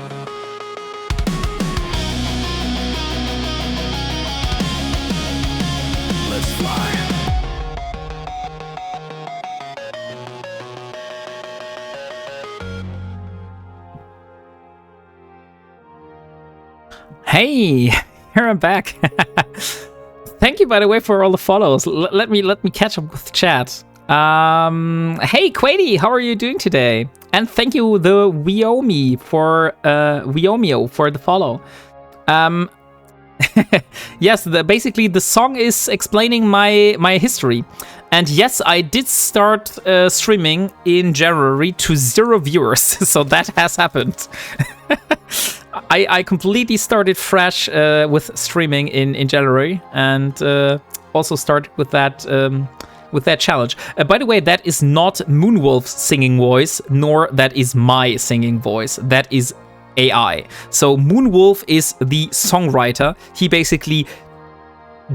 Let's fly. Hey, here I'm back. Thank you, by the way, for all the follows. Let me catch up with chat. Hey, Quady, how are you doing today? And thank you, the Wyomio for the follow. Yes, basically the song is explaining my history. And yes, I did start streaming in January to 0 viewers, so that has happened. I completely started fresh with streaming in January, and also started with that with that challenge. By the way, that is not Moonwolf's singing voice, nor that is my singing voice. That is AI. So Moonwolf is the songwriter. He basically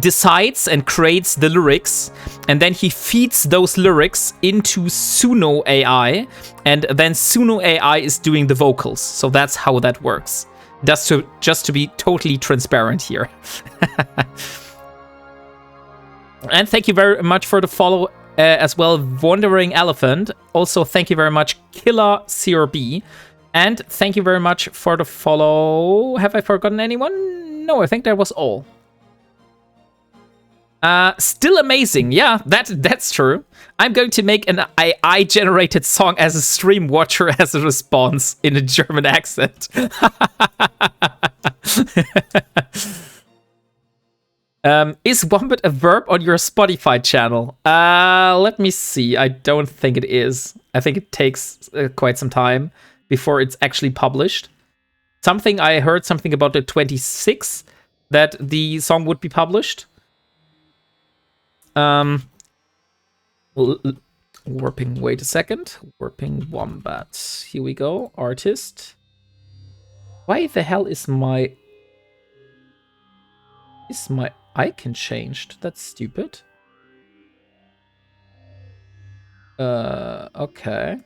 decides and creates the lyrics, and then he feeds those lyrics into Suno AI, and then Suno AI is doing the vocals. So that's how that works. Just to be totally transparent here. And thank you very much for the follow as well, Wandering Elephant. Also, thank you very much, Killer CRB. And thank you very much for the follow. Have I forgotten anyone? No, I think that was all. Still amazing. Yeah, that's true. I'm going to make an AI-generated song as a stream watcher as a response in a German accent. Is Wombat a verb on your Spotify channel? Let me see. I don't think it is. I think it takes quite some time before it's actually published. I heard something about the 26th that the song would be published. Wait a second. WarpingWombat. Here we go. Artist. Why the hell is my icon changed? That's stupid. Okay.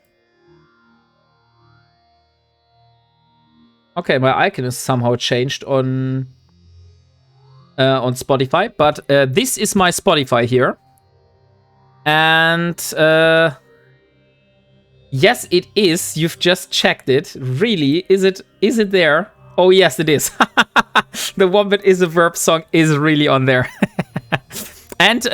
Okay, my icon is somehow changed on Spotify, but this is my Spotify here. And yes, it is. You've just checked it. Really? Is it there? Oh, yes, it is. The Wombat is a verb song is really on there. And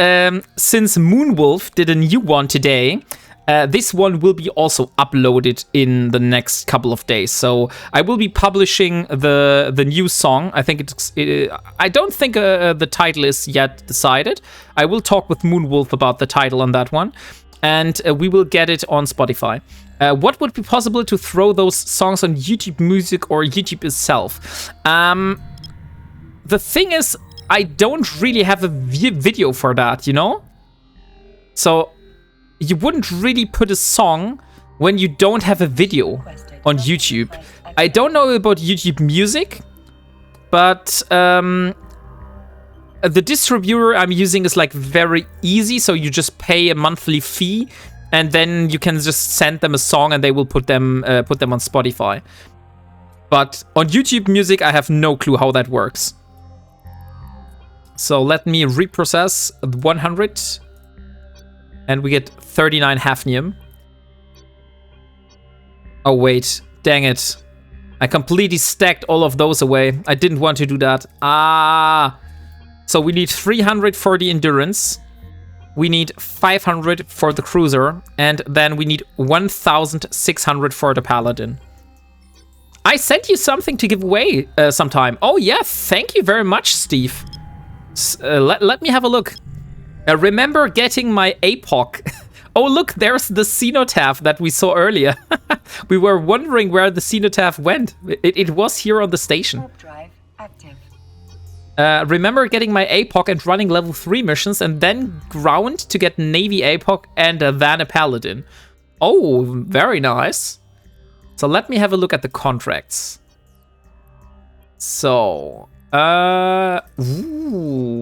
since Moonwolf did a new one today, this one will be also uploaded in the next couple of days. So I will be publishing the new song. I think I don't think the title is yet decided. I will talk with Moonwolf about the title on that one, and we will get it on Spotify. What would be possible to throw those songs on YouTube Music or YouTube itself? The thing is, I don't really have a video for that, you know? So you wouldn't really put a song when you don't have a video on YouTube. I don't know about YouTube Music, but the distributor I'm using is like very easy. So you just pay a monthly fee, and then you can just send them a song, and they will put them on Spotify. But on YouTube Music, I have no clue how that works. So let me reprocess 100. And we get 39 hafnium. Oh, wait. Dang it. I completely stacked all of those away. I didn't want to do that. So we need 300 for the endurance. We need 500 for the cruiser. And then we need 1,600 for the paladin. I sent you something to give away sometime. Oh, yeah. Thank you very much, Steve. Let me have a look. Remember getting my APOC. Oh, look, there's the cenotaph that we saw earlier. We were wondering where the cenotaph went. It was here on the station. Warp drive active. Remember getting my APOC and running level 3 missions, and then ground to get Navy APOC and then a Paladin. Oh, very nice. So let me have a look at the contracts. So...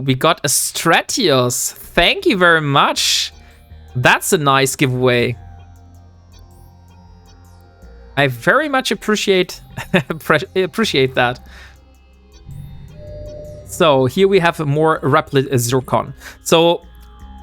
we got a Stratios. Thank you very much. That's a nice giveaway. I very much appreciate that. So here we have a more Replit Zircon. So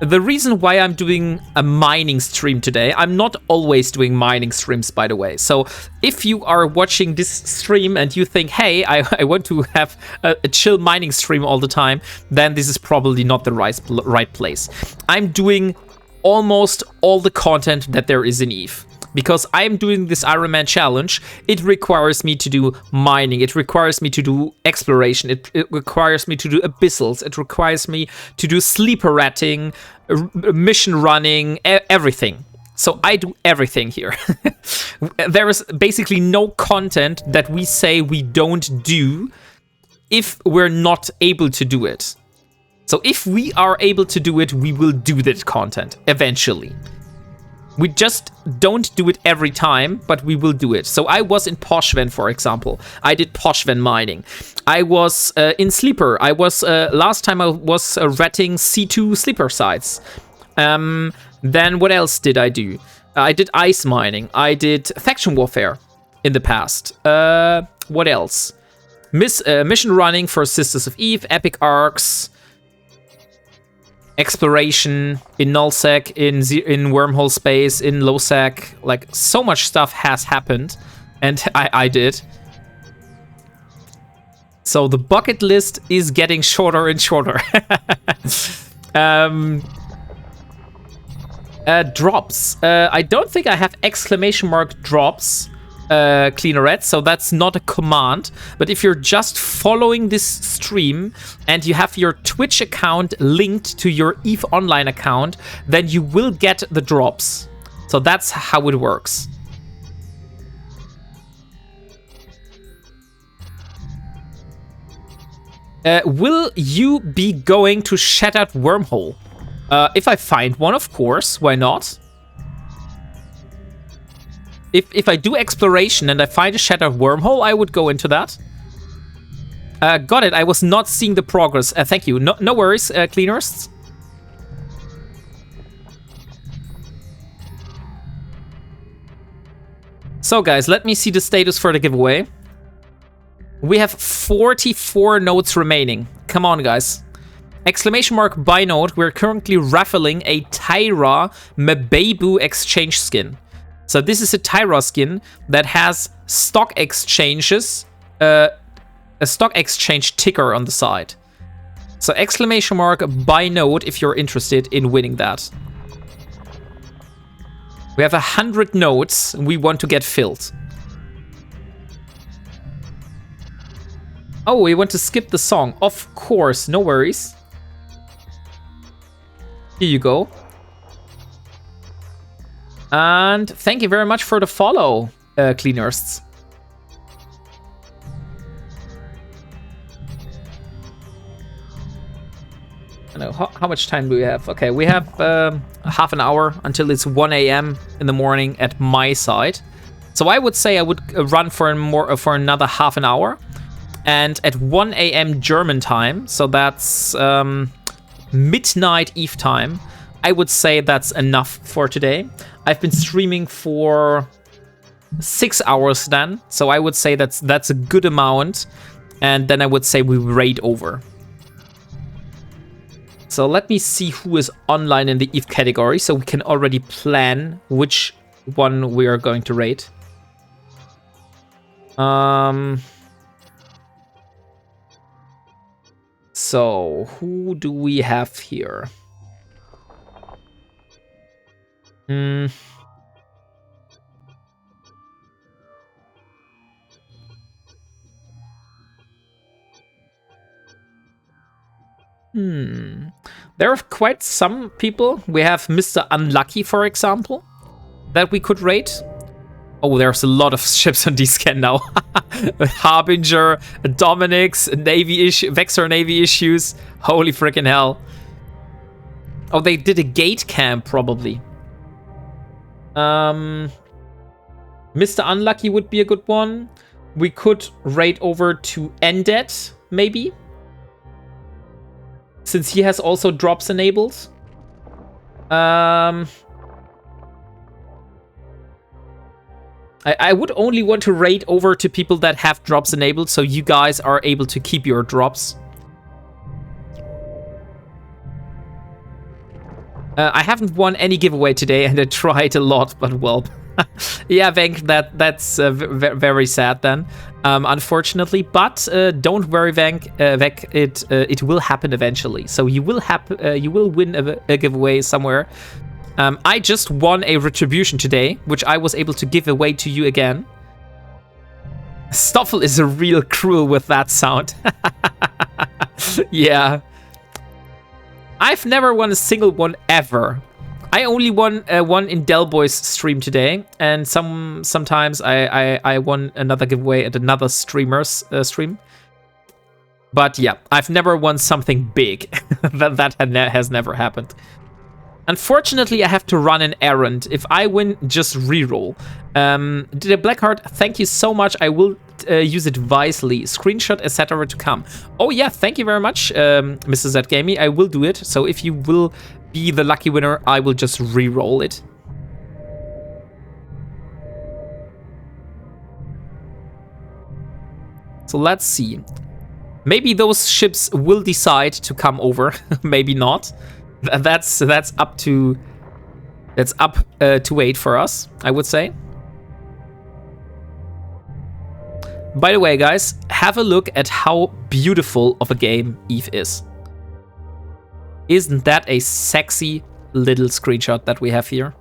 the reason why I'm doing a mining stream today, I'm not always doing mining streams, by the way. So if you are watching this stream and you think, hey, I want to have a chill mining stream all the time, then this is probably not the right place. I'm doing almost all the content that there is in EVE. Because I'm doing this Ironman challenge, it requires me to do mining, it requires me to do exploration, it requires me to do abyssals, it requires me to do sleeper ratting, mission running, everything. So I do everything here. There is basically no content that we say we don't do if we're not able to do it. So if we are able to do it, we will do that content eventually. We just don't do it every time, but we will do it. So I was in Poshven, for example. I did Poshven mining. I was in Sleeper. I was, last time I was ratting C2 Sleeper sites. Then what else did I do? I did ice mining. I did faction warfare in the past. What else? Mission running for Sisters of Eve, epic arcs, exploration in nullsec, in wormhole space, in lowsec. Like, so much stuff has happened, and I did. So the bucket list is getting shorter and shorter. Drops. I don't think I have exclamation mark drops, Cleanerette, so that's not a command. But if you're just following this stream and you have your Twitch account linked to your EVE Online account, then you will get the drops. So that's how it works. Will you be going to Shattered Wormhole? If I find one, of course. Why not? If I do exploration and I find a Shattered Wormhole, I would go into that. Got it. I was not seeing the progress. Thank you. No worries, cleaners. So, guys, let me see the status for the giveaway. We have 44 notes remaining. Come on, guys. Exclamation mark buy note. We're currently raffling a Tyra Mabebu exchange skin. So this is a Tyra skin that has stock exchanges, a stock exchange ticker on the side. So exclamation mark buy note if you're interested in winning that. We have 100 notes we want to get filled. Oh, we want to skip the song. Of course, no worries. Here you go. And thank you very much for the follow, cleaners. I know, how much time do we have? Okay, we have half an hour until it's 1 a.m. in the morning at my side. So I would say I would run for another half an hour. And at 1 a.m. German time, so that's midnight Eve time, I would say that's enough for today. I've been streaming for 6 hours then, so I would say that's a good amount. And then I would say we raid over. So let me see who is online in the EVE category, so we can already plan which one we are going to raid. So who do we have here? There are quite some people. We have Mr. Unlucky, for example, that we could rate. Oh, there's a lot of ships on D-Scan now. Harbinger, Dominic's, Navy issue, Vexor Navy issues. Holy freaking hell. Oh, they did a gate camp, probably. Mr. Unlucky would be a good one. We could raid over to Endet, maybe. Since he has also drops enabled. I would only want to raid over to people that have drops enabled, so you guys are able to keep your drops. I haven't won any giveaway today, and I tried a lot, but well, yeah, Venk, that's very sad then, unfortunately. But don't worry, Venk, it will happen eventually. So you will win a giveaway somewhere. I just won a retribution today, which I was able to give away to you again. Stoffel is a real cruel with that sound. Yeah. I've never won a single one ever. I only won one in Delboy's stream today, and sometimes I won another giveaway at another streamer's stream. But yeah, I've never won something big. that has never happened. Unfortunately, I have to run an errand. If I win, just reroll. Did a Blackheart, thank you so much. I will use it wisely. Screenshot, etc. to come. Oh yeah, thank you very much, Mr. Zgamey. I will do it. So if you will be the lucky winner, I will just reroll it. So let's see. Maybe those ships will decide to come over. Maybe not. That's up to wait for us, I would say. By the way, guys, have a look at how beautiful of a game Eve is. Isn't that a sexy little screenshot that we have here?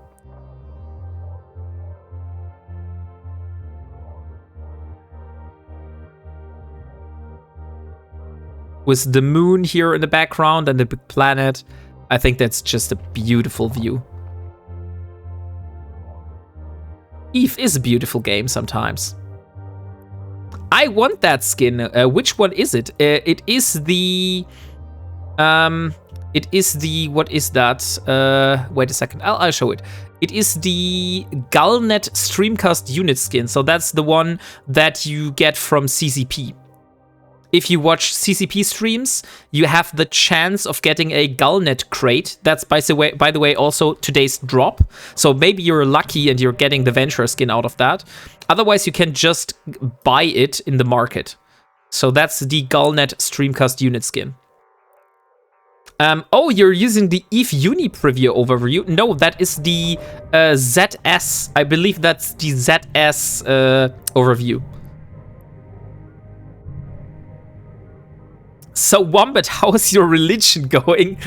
With the moon here in the background and the big planet. I think that's just a beautiful view. Eve is a beautiful game sometimes. I want that skin. Which one is it? It is the... what is that? Wait a second, I'll show it. It is the Galnet Streamcast unit skin. So that's the one that you get from CCP. If you watch CCP streams, you have the chance of getting a Galnet crate. That's, by the way, also today's drop. So maybe you're lucky and you're getting the Venture skin out of that. Otherwise, you can just buy it in the market. So that's the Galnet Streamcast unit skin. Oh, you're using the Eve Uni preview overview? No, that is the ZS. I believe that's the ZS overview. So, Wombat, how is your religion going?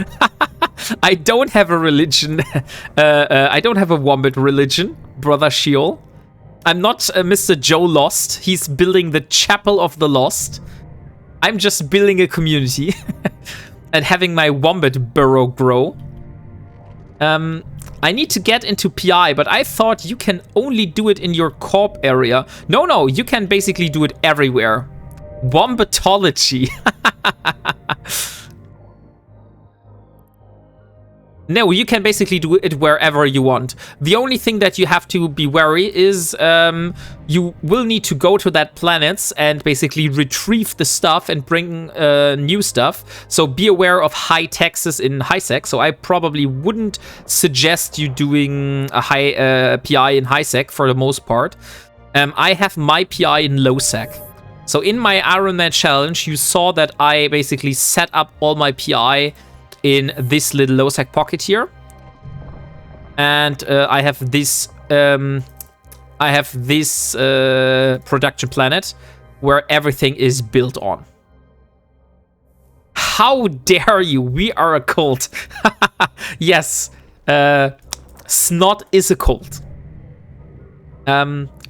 I don't have a religion. I don't have a Wombat religion, Brother Sheol. I'm not Mr. Joe Lost. He's building the Chapel of the Lost. I'm just building a community and having my Wombat burrow grow. I need to get into PI, but I thought you can only do it in your corp area. No, you can basically do it everywhere. Wombatology. No, you can basically do it wherever you want. The only thing that you have to be wary is you will need to go to that planets and basically retrieve the stuff and bring new stuff. So be aware of high taxes in HiSec. So I probably wouldn't suggest you doing a high PI in HiSec for the most part. I have my PI in low-sec. So in my Ironman challenge, you saw that I basically set up all my PI in this little low-sec pocket here. And I have this production planet where everything is built on. How dare you? We are a cult. Yes, Snot is a cult.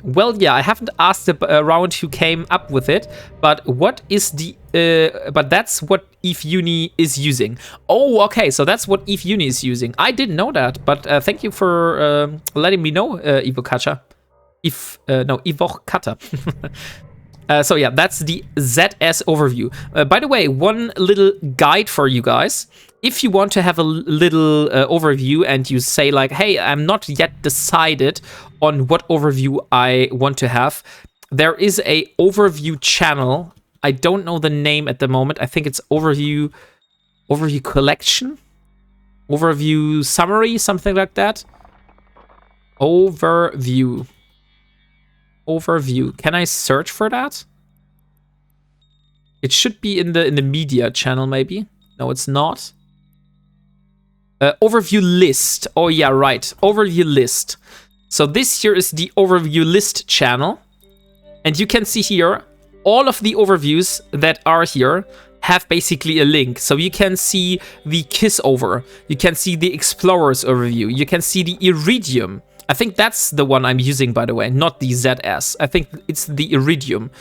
Well, yeah, I haven't asked around who came up with it, but what is the... but that's what Eve Uni is using. Oh, okay, so that's what Eve Uni is using. I didn't know that, but thank you for letting me know, Ivokata. Ivokata. So yeah, that's the ZS overview. By the way, one little guide for you guys. If you want to have a little overview and you say like, hey, I'm not yet decided on what overview I want to have, there is a overview channel. I don't know the name at the moment. I think it's overview collection, overview summary, something like that. Overview. Can I search for that? It should be in the media channel, maybe. No, it's not. Overview list. Oh yeah, right. Overview list. So this here is the overview list channel. And you can see here, all of the overviews that are here have basically a link. So you can see the Kiss over. You can see the Explorers overview. You can see the Iridium. I think that's the one I'm using, by the way, not the ZS. I think it's the Iridium.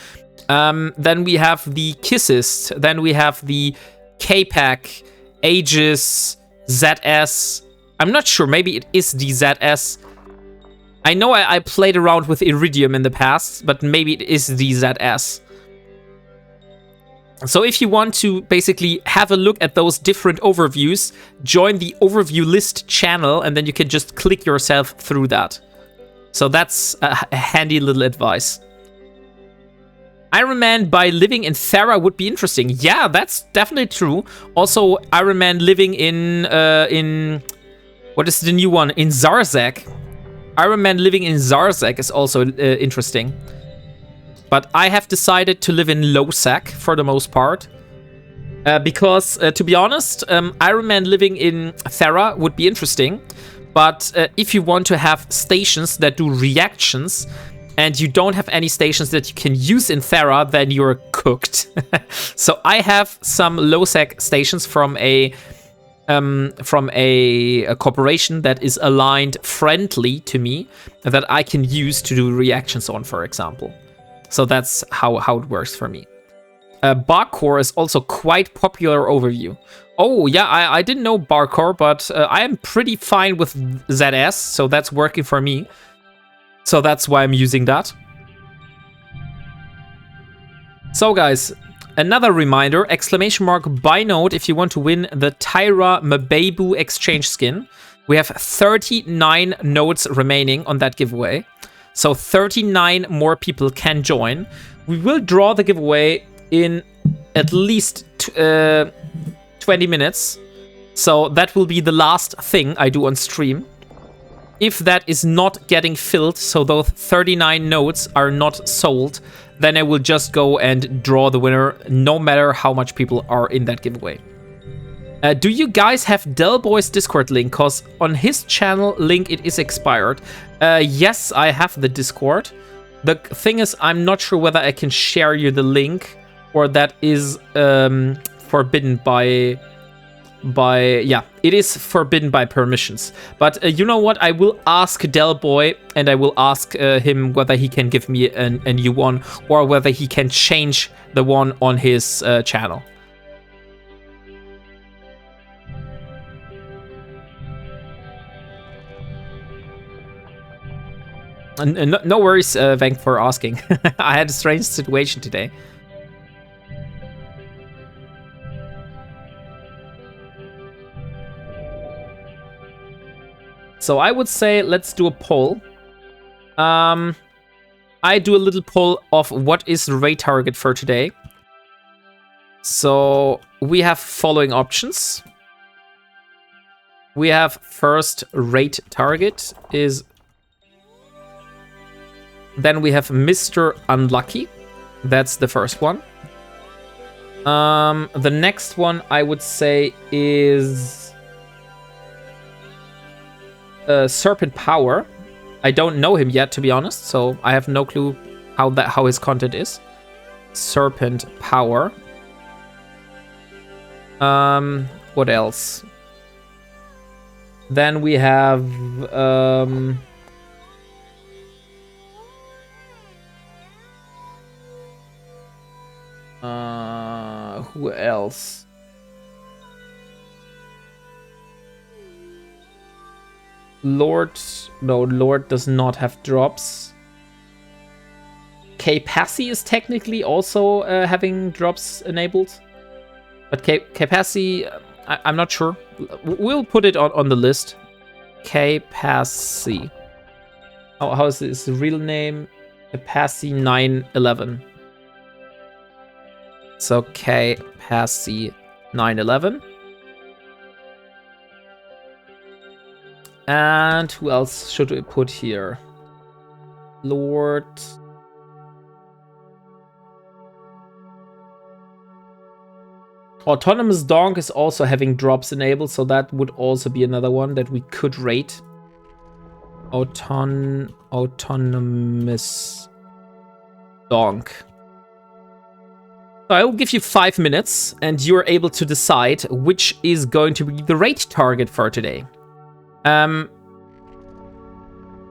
Then we have the Kissist. Then we have the K-Pack, Aegis, ZS. I'm not sure. Maybe it is the ZS. I know I played around with Iridium in the past, but maybe it is the ZS. So if you want to basically have a look at those different overviews, join the overview list channel, and then you can just click yourself through that. So that's a handy little advice. Ironman by living in Thera would be interesting. Yeah, that's definitely true. Also, Ironman living in what is the new one? In Zarzak. Ironman living in Zarzak is also interesting. But I have decided to live in Losac for the most part. Because, to be honest, Ironman living in Thera would be interesting. But if you want to have stations that do reactions, and you don't have any stations that you can use in Thera, then you're cooked. So I have some Losac stations from a corporation that is aligned friendly to me that I can use to do reactions on, for example. So that's how it works for me. Barcore is also quite popular overview. Oh, yeah, I didn't know Barcore, but I am pretty fine with ZS, so that's working for me. So that's why I'm using that. So, guys, another reminder, !by note if you want to win the Tyra Mabebu exchange skin. We have 39 nodes remaining on that giveaway. So 39 more people can join. We will draw the giveaway in at least 20 minutes. So that will be the last thing I do on stream. If that is not getting filled, so those 39 nodes are not sold, then I will just go and draw the winner, no matter how much people are in that giveaway. Do you guys have Delboy's Discord link? Because on his channel link, it is expired. Yes, I have the Discord. The thing is, I'm not sure whether I can share you the link or that is forbidden by... yeah, it is forbidden by permissions. But you know what? I will ask Delboy and I will ask him whether he can give me a new one or whether he can change the one on his channel. No worries, Vank, for asking. I had a strange situation today. So I would say let's do a poll. I do a little poll of what is the raid target for today. So we have following options. We have first raid target is... Then we have Mr. Unlucky. That's the first one. The next one I would say is Serpent Power. I don't know him yet, to be honest, so I have no clue how his content is. Serpent Power. What else? Then we have who else? Lord, no, Lord does not have drops. K-Passy is technically also having drops enabled. But K-Passy, I'm not sure. We'll put it on the list. K-Passy. How is his real name? K-Passy 911. So K-Passy 911. And who else should we put here? Lord. Autonomous Donk is also having drops enabled, so that would also be another one that we could rate. Autonomous Donk. So I will give you 5 minutes, and you're able to decide which is going to be the raid target for today.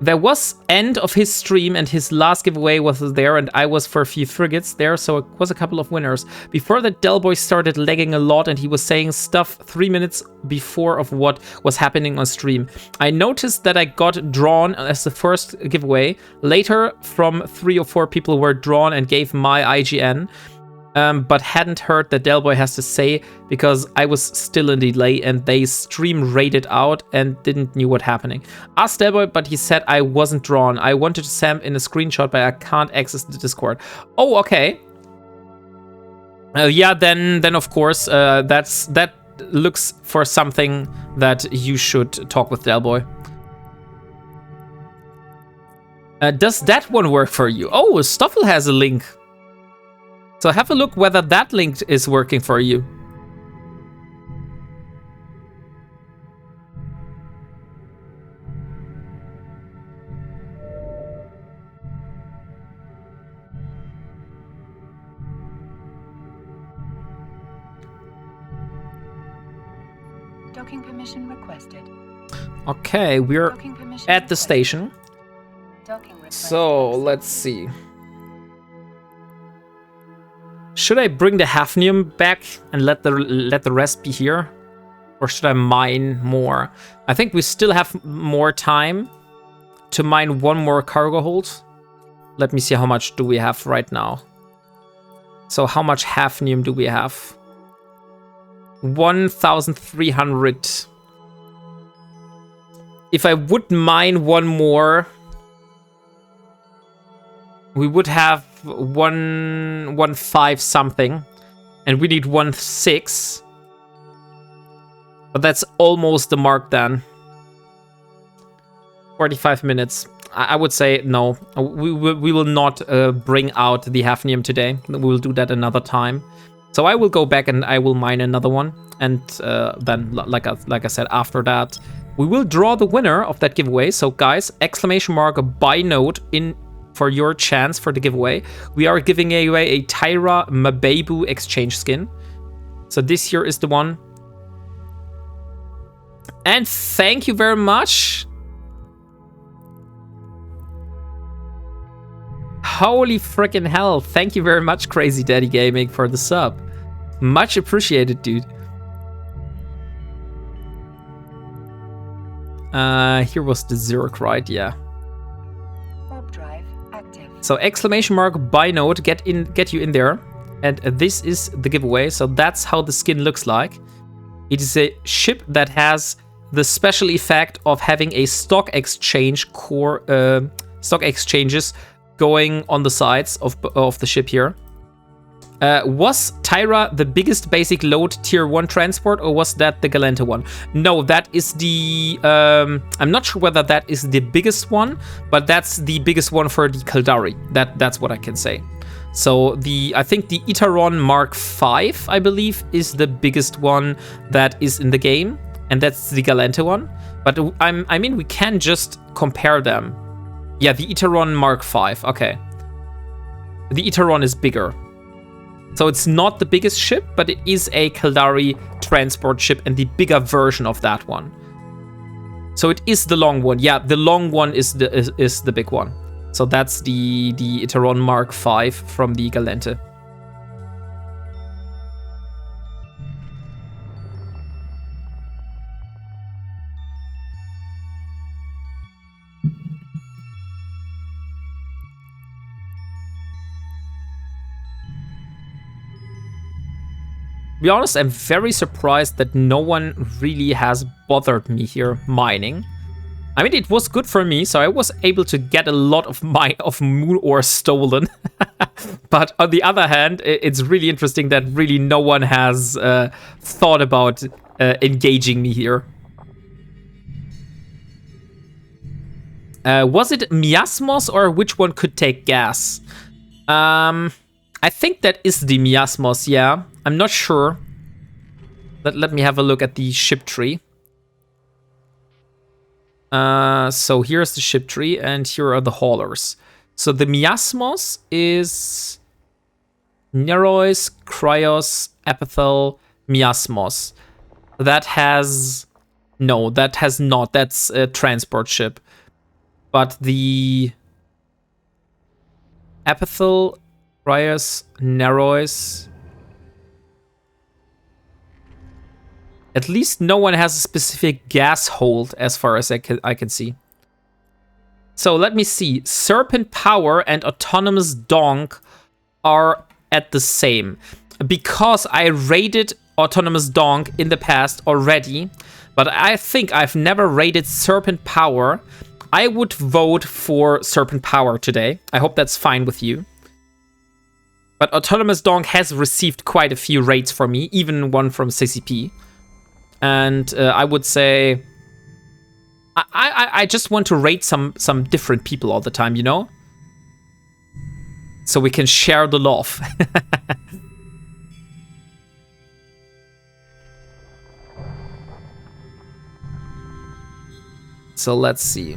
There was end of his stream and his last giveaway was there and I was for a few frigates there, so it was a couple of winners. Before that, Delboy started lagging a lot and he was saying stuff 3 minutes before of what was happening on stream. I noticed that I got drawn as the first giveaway. Later, from 3 or 4 people were drawn and gave my IGN. but hadn't heard that Delboy has to say because I was still in delay and they stream rated out and didn't knew what happening. Asked Delboy, but he said I wasn't drawn. I wanted to send in a screenshot, but I can't access the Discord. Oh, okay. Yeah, then of course that looks for something that you should talk with Delboy. Does that one work for you? Oh, Stoffel has a link. So have a look whether that link is working for you. Docking permission requested. Okay, we're Docking permission at the requested. station. Docking request So accepted. let's see. Should I bring the hafnium back and let the rest be here? Or should I mine more? I think we still have more time to mine one more cargo hold. Let me see how much do we have right now. So how much hafnium do we have? 1,300. If I would mine one more, we would have 1.15 something, and we need 1.6. But that's almost the mark then. 45 minutes. I would say no. We will not bring out the hafnium today. We will do that another time. So I will go back and I will mine another one, and then, like I said, after that, we will draw the winner of that giveaway. So guys, exclamation mark buy note in for your chance for the giveaway. We are giving away a Tyra Mabebu exchange skin. So this here is the one. And thank you very much. Holy freaking hell. Thank you very much, Crazy Daddy Gaming, for the sub. Much appreciated, dude. Here was the Zircon, right? Yeah. Warp drive active. So exclamation mark buy note, get you in there. And this is the giveaway. So that's how the skin looks like. It is a ship that has the special effect of having a stock exchange core, stock exchanges going on the sides of the ship here. Was Tyra the biggest basic load tier 1 transport, or was that the Galenta one? No, that is the... I'm not sure whether that is the biggest one, but that's the biggest one for the Caldari. That's what I can say. So I think the Iteron Mark V, I believe, is the biggest one that is in the game, and that's the Galenta one. But I mean, we can just compare them. Yeah, the Iteron Mark V. Okay. The Iteron is bigger. So it's not the biggest ship, but it is a Caldari transport ship and the bigger version of that one. So it is the long one. Yeah, the long one is the big one. So that's the Iteron Mark V from the Galente. To be honest, I'm very surprised that no one really has bothered me here mining. I mean, it was good for me, so I was able to get a lot of moon ore stolen. But on the other hand, it's really interesting that really no one has thought about engaging me here. Was it Miasmos, or which one could take gas? I think that is the Miasmos, yeah. I'm not sure. Let me have a look at the ship tree. So here's the ship tree, and here are the haulers. So the Miasmos is Nerois, Cryos, Epithel, Miasmos. That has... No, that has not. That's a transport ship. But the Epithel, Cryos, Nerois... At least no one has a specific gas hold as far as I can see. So let me see. Serpent Power and Autonomous Donk are at the same. Because I rated Autonomous Donk in the past already, but I think I've never rated Serpent Power. I would vote for Serpent Power today. I hope that's fine with you. But Autonomous Donk has received quite a few rates from me, even one from CCP. And I would say... I just want to rate some different people all the time, you know? So we can share the love. So let's see.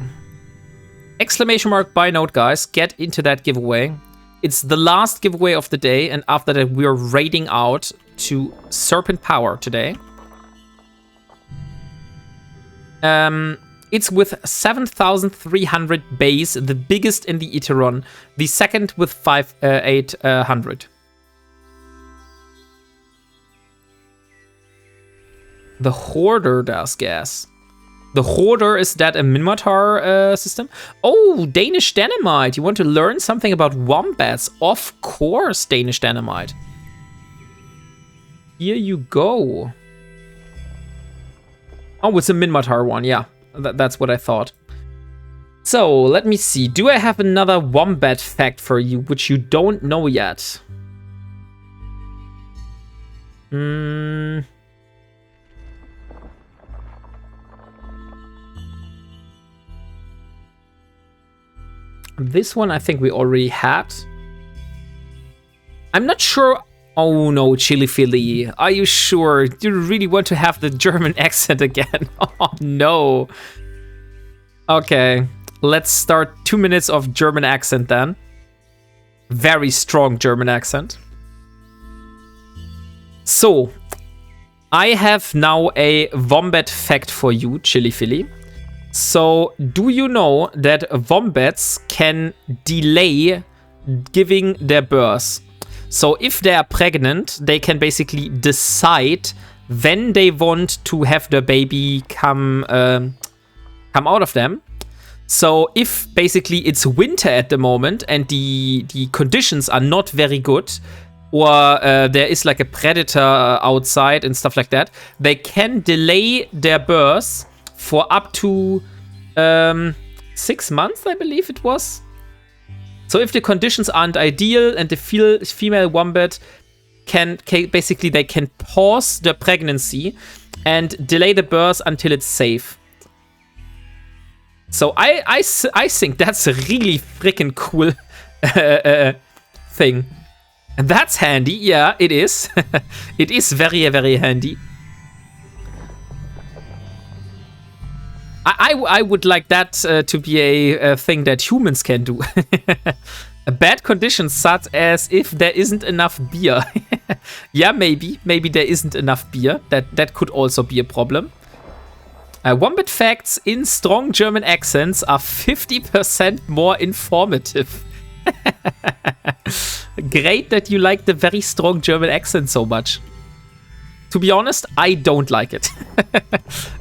Exclamation mark buy note, guys. Get into that giveaway. It's the last giveaway of the day, and after that we're raiding out to Serpent Power today. It's with 7,300 base, the biggest in the Iteron. The second with 800. The Hoarder does gas. The Hoarder, is that a Minmatar system? Oh, Danish Dynamite. You want to learn something about wombats? Of course, Danish Dynamite. Here you go. Oh, it's a Minmatar one, yeah. That's what I thought. So, let me see. Do I have another wombat fact for you, which you don't know yet? This one I think we already had. I'm not sure. Oh no, Chili Philly. Are you sure? Do you really want to have the German accent again? Oh no. Okay, let's start 2 minutes of German accent then. Very strong German accent. So, I have now a wombat fact for you, Chili Philly. So, do you know that wombats can delay giving their birth? So, if they are pregnant, they can basically decide when they want to have the baby come out of them. So, if basically it's winter at the moment and the conditions are not very good, or there is like a predator outside and stuff like that, they can delay their birth for up to 6 months, I believe it was. So if the conditions aren't ideal and the female wombat can basically, they can pause the pregnancy and delay the birth until it's safe. So I think that's a really freaking cool thing. And that's handy, yeah, it is. It is very, very handy. I would like that to be a thing that humans can do. A bad condition such as if there isn't enough beer. Yeah, maybe there isn't enough beer. That could also be a problem. Wombat facts in strong German accents are 50% more informative. Great that you like the very strong German accent so much. To be honest, I don't like it.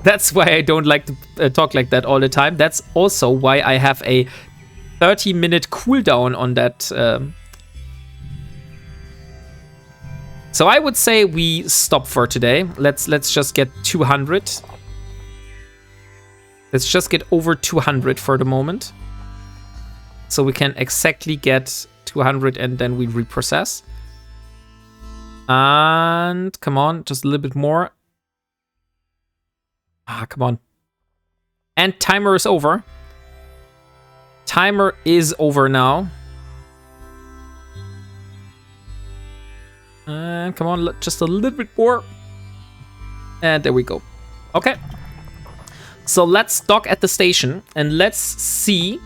That's why I don't like to talk like that all the time. That's also why I have a 30-minute cooldown on that. So I would say we stop for today. Let's just get 200. Let's just get over 200 for the moment. So we can exactly get 200 and then we reprocess. And come on, just a little bit more. Ah, come on. And timer is over. Timer is over now. And come on, just a little bit more. And there we go. Okay. So let's dock at the station and let's see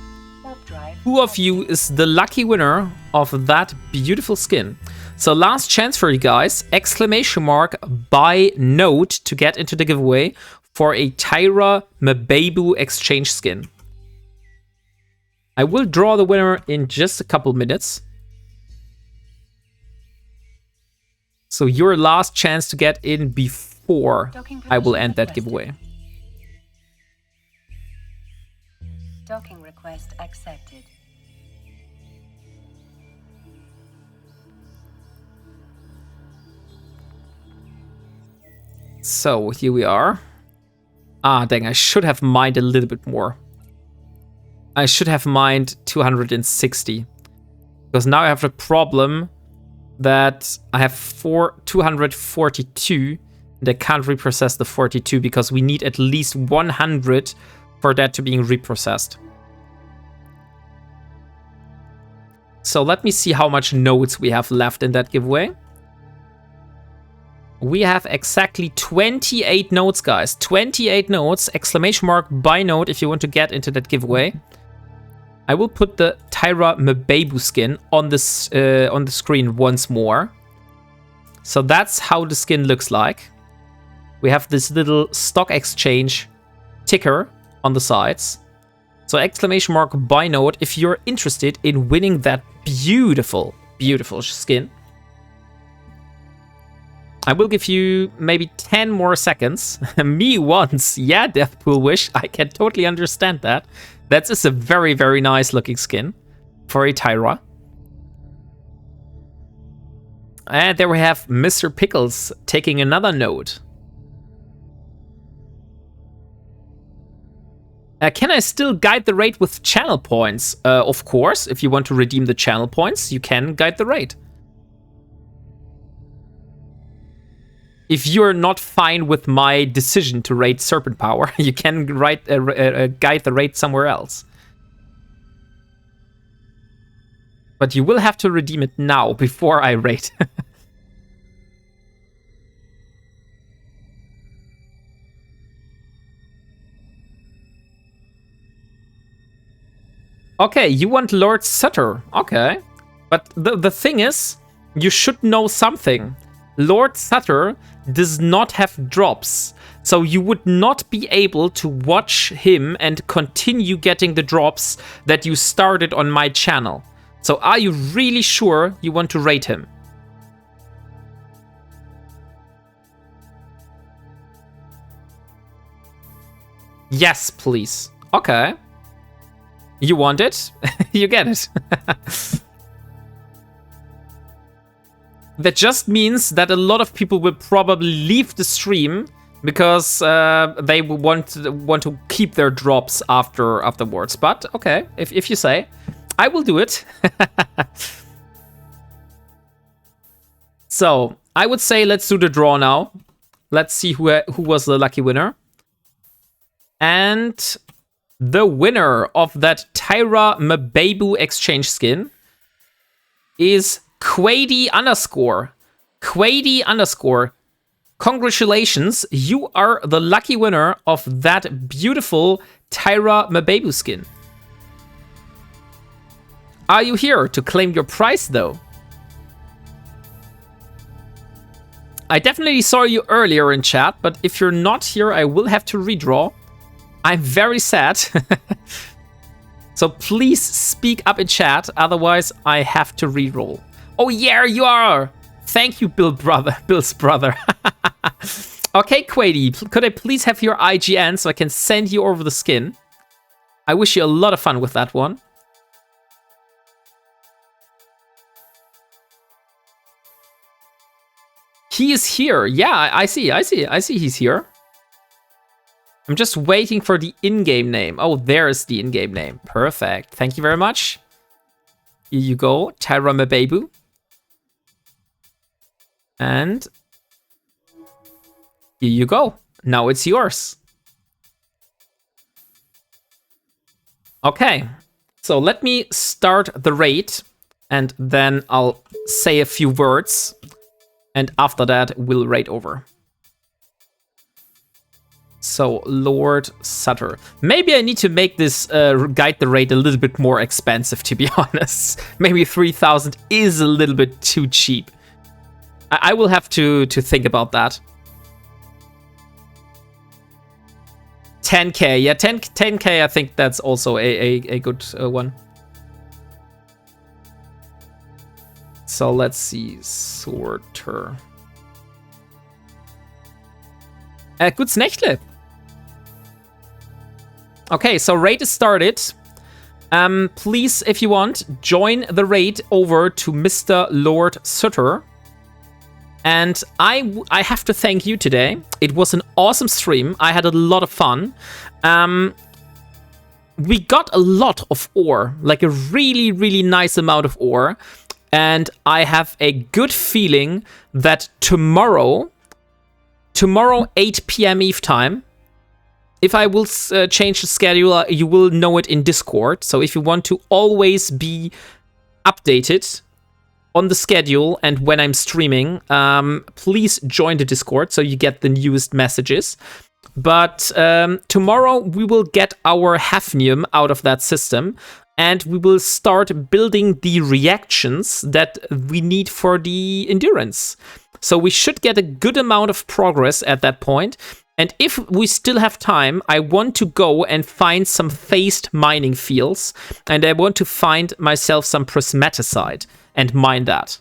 who of you is the lucky winner of that beautiful skin. So last chance for you guys, exclamation mark buy note to get into the giveaway for a Tyra Mababu exchange skin. I will draw the winner in just a couple minutes. So your last chance to get in before I will end that giveaway. Docking request accepted. So here we are. Ah, dang, I should have mined a little bit more. I should have mined 260. Because now I have a problem that I have 242 and I can't reprocess the 42 because we need at least 100 for that to being reprocessed. So let me see how much nodes we have left in that giveaway. We have exactly 28 nodes, guys. 28 nodes, exclamation mark buy node if you want to get into that giveaway. I will put the Tyra Mbabu skin on this on the screen once more. So that's how the skin looks like. We have this little stock exchange ticker on the sides. So exclamation mark buy node if you're interested in winning that beautiful, beautiful skin. I will give you maybe 10 more seconds. Me once. Yeah, Deathpool Wish. I can totally understand that. That is a very, very nice looking skin for a Tyra. And there we have Mr. Pickles taking another node. Can I still guide the raid with channel points? Of course, if you want to redeem the channel points, you can guide the raid. If you're not fine with my decision to raid Serpent Power, you can guide the raid somewhere else. But you will have to redeem it now, before I raid. Okay, you want Lord Sutter. Okay. But the thing is, you should know something. Lord Sutter does not have drops, so you would not be able to watch him and continue getting the drops that you started on my channel. So are you really sure you want to rate him? Yes, please. Okay. You want it? You get it. That just means that a lot of people will probably leave the stream because they will want to keep their drops afterwards. But okay, if you say, I will do it. So I would say let's do the draw now. Let's see who was the lucky winner. And the winner of that Tyra Mbabu exchange skin is Quady _. Quady _. Congratulations, you are the lucky winner of that beautiful Tyra Mbabu skin. Are you here to claim your prize though? I definitely saw you earlier in chat, but if you're not here, I will have to redraw. I'm very sad. So please speak up in chat, otherwise I have to reroll. Oh yeah, you are! Thank you, Bill's brother. Okay, Quady, could I please have your IGN so I can send you over the skin? I wish you a lot of fun with that one. He is here. Yeah, I see he's here. I'm just waiting for the in-game name. Oh, there's the in-game name. Perfect. Thank you very much. Here you go, Tyra Mbabu. And here you go. Now it's yours. Okay, so let me start the raid and then I'll say a few words and after that we'll raid over. So, Lord Sutter. Maybe I need to make this guide the raid a little bit more expensive, to be honest. Maybe 3,000 is a little bit too cheap. I will have to think about that. 10k, yeah, 10k, I think that's also a good one. So let's see, Sorter. Good Snächtle. Okay, so raid is started. Please, if you want, join the raid over to Mr. Lord Sutter. And I have to thank you today. It was an awesome stream. I had a lot of fun. We got a lot of ore, like a really, really nice amount of ore. And I have a good feeling that tomorrow 8 p.m. Eve time, if I will change the schedule, you will know it in Discord. So if you want to always be updated on the schedule and when I'm streaming, please join the Discord so you get the newest messages. But tomorrow we will get our hafnium out of that system, and we will start building the reactions that we need for the endurance. So we should get a good amount of progress at that point. And if we still have time, I want to go and find some phased mining fields, and I want to find myself some prismaticide and mine that.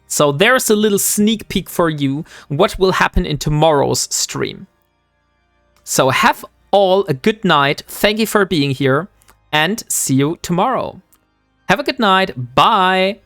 So there's a little sneak peek for you what will happen in tomorrow's stream. So have all a good night. Thank you for being here, and see you tomorrow. Have a good night. Bye.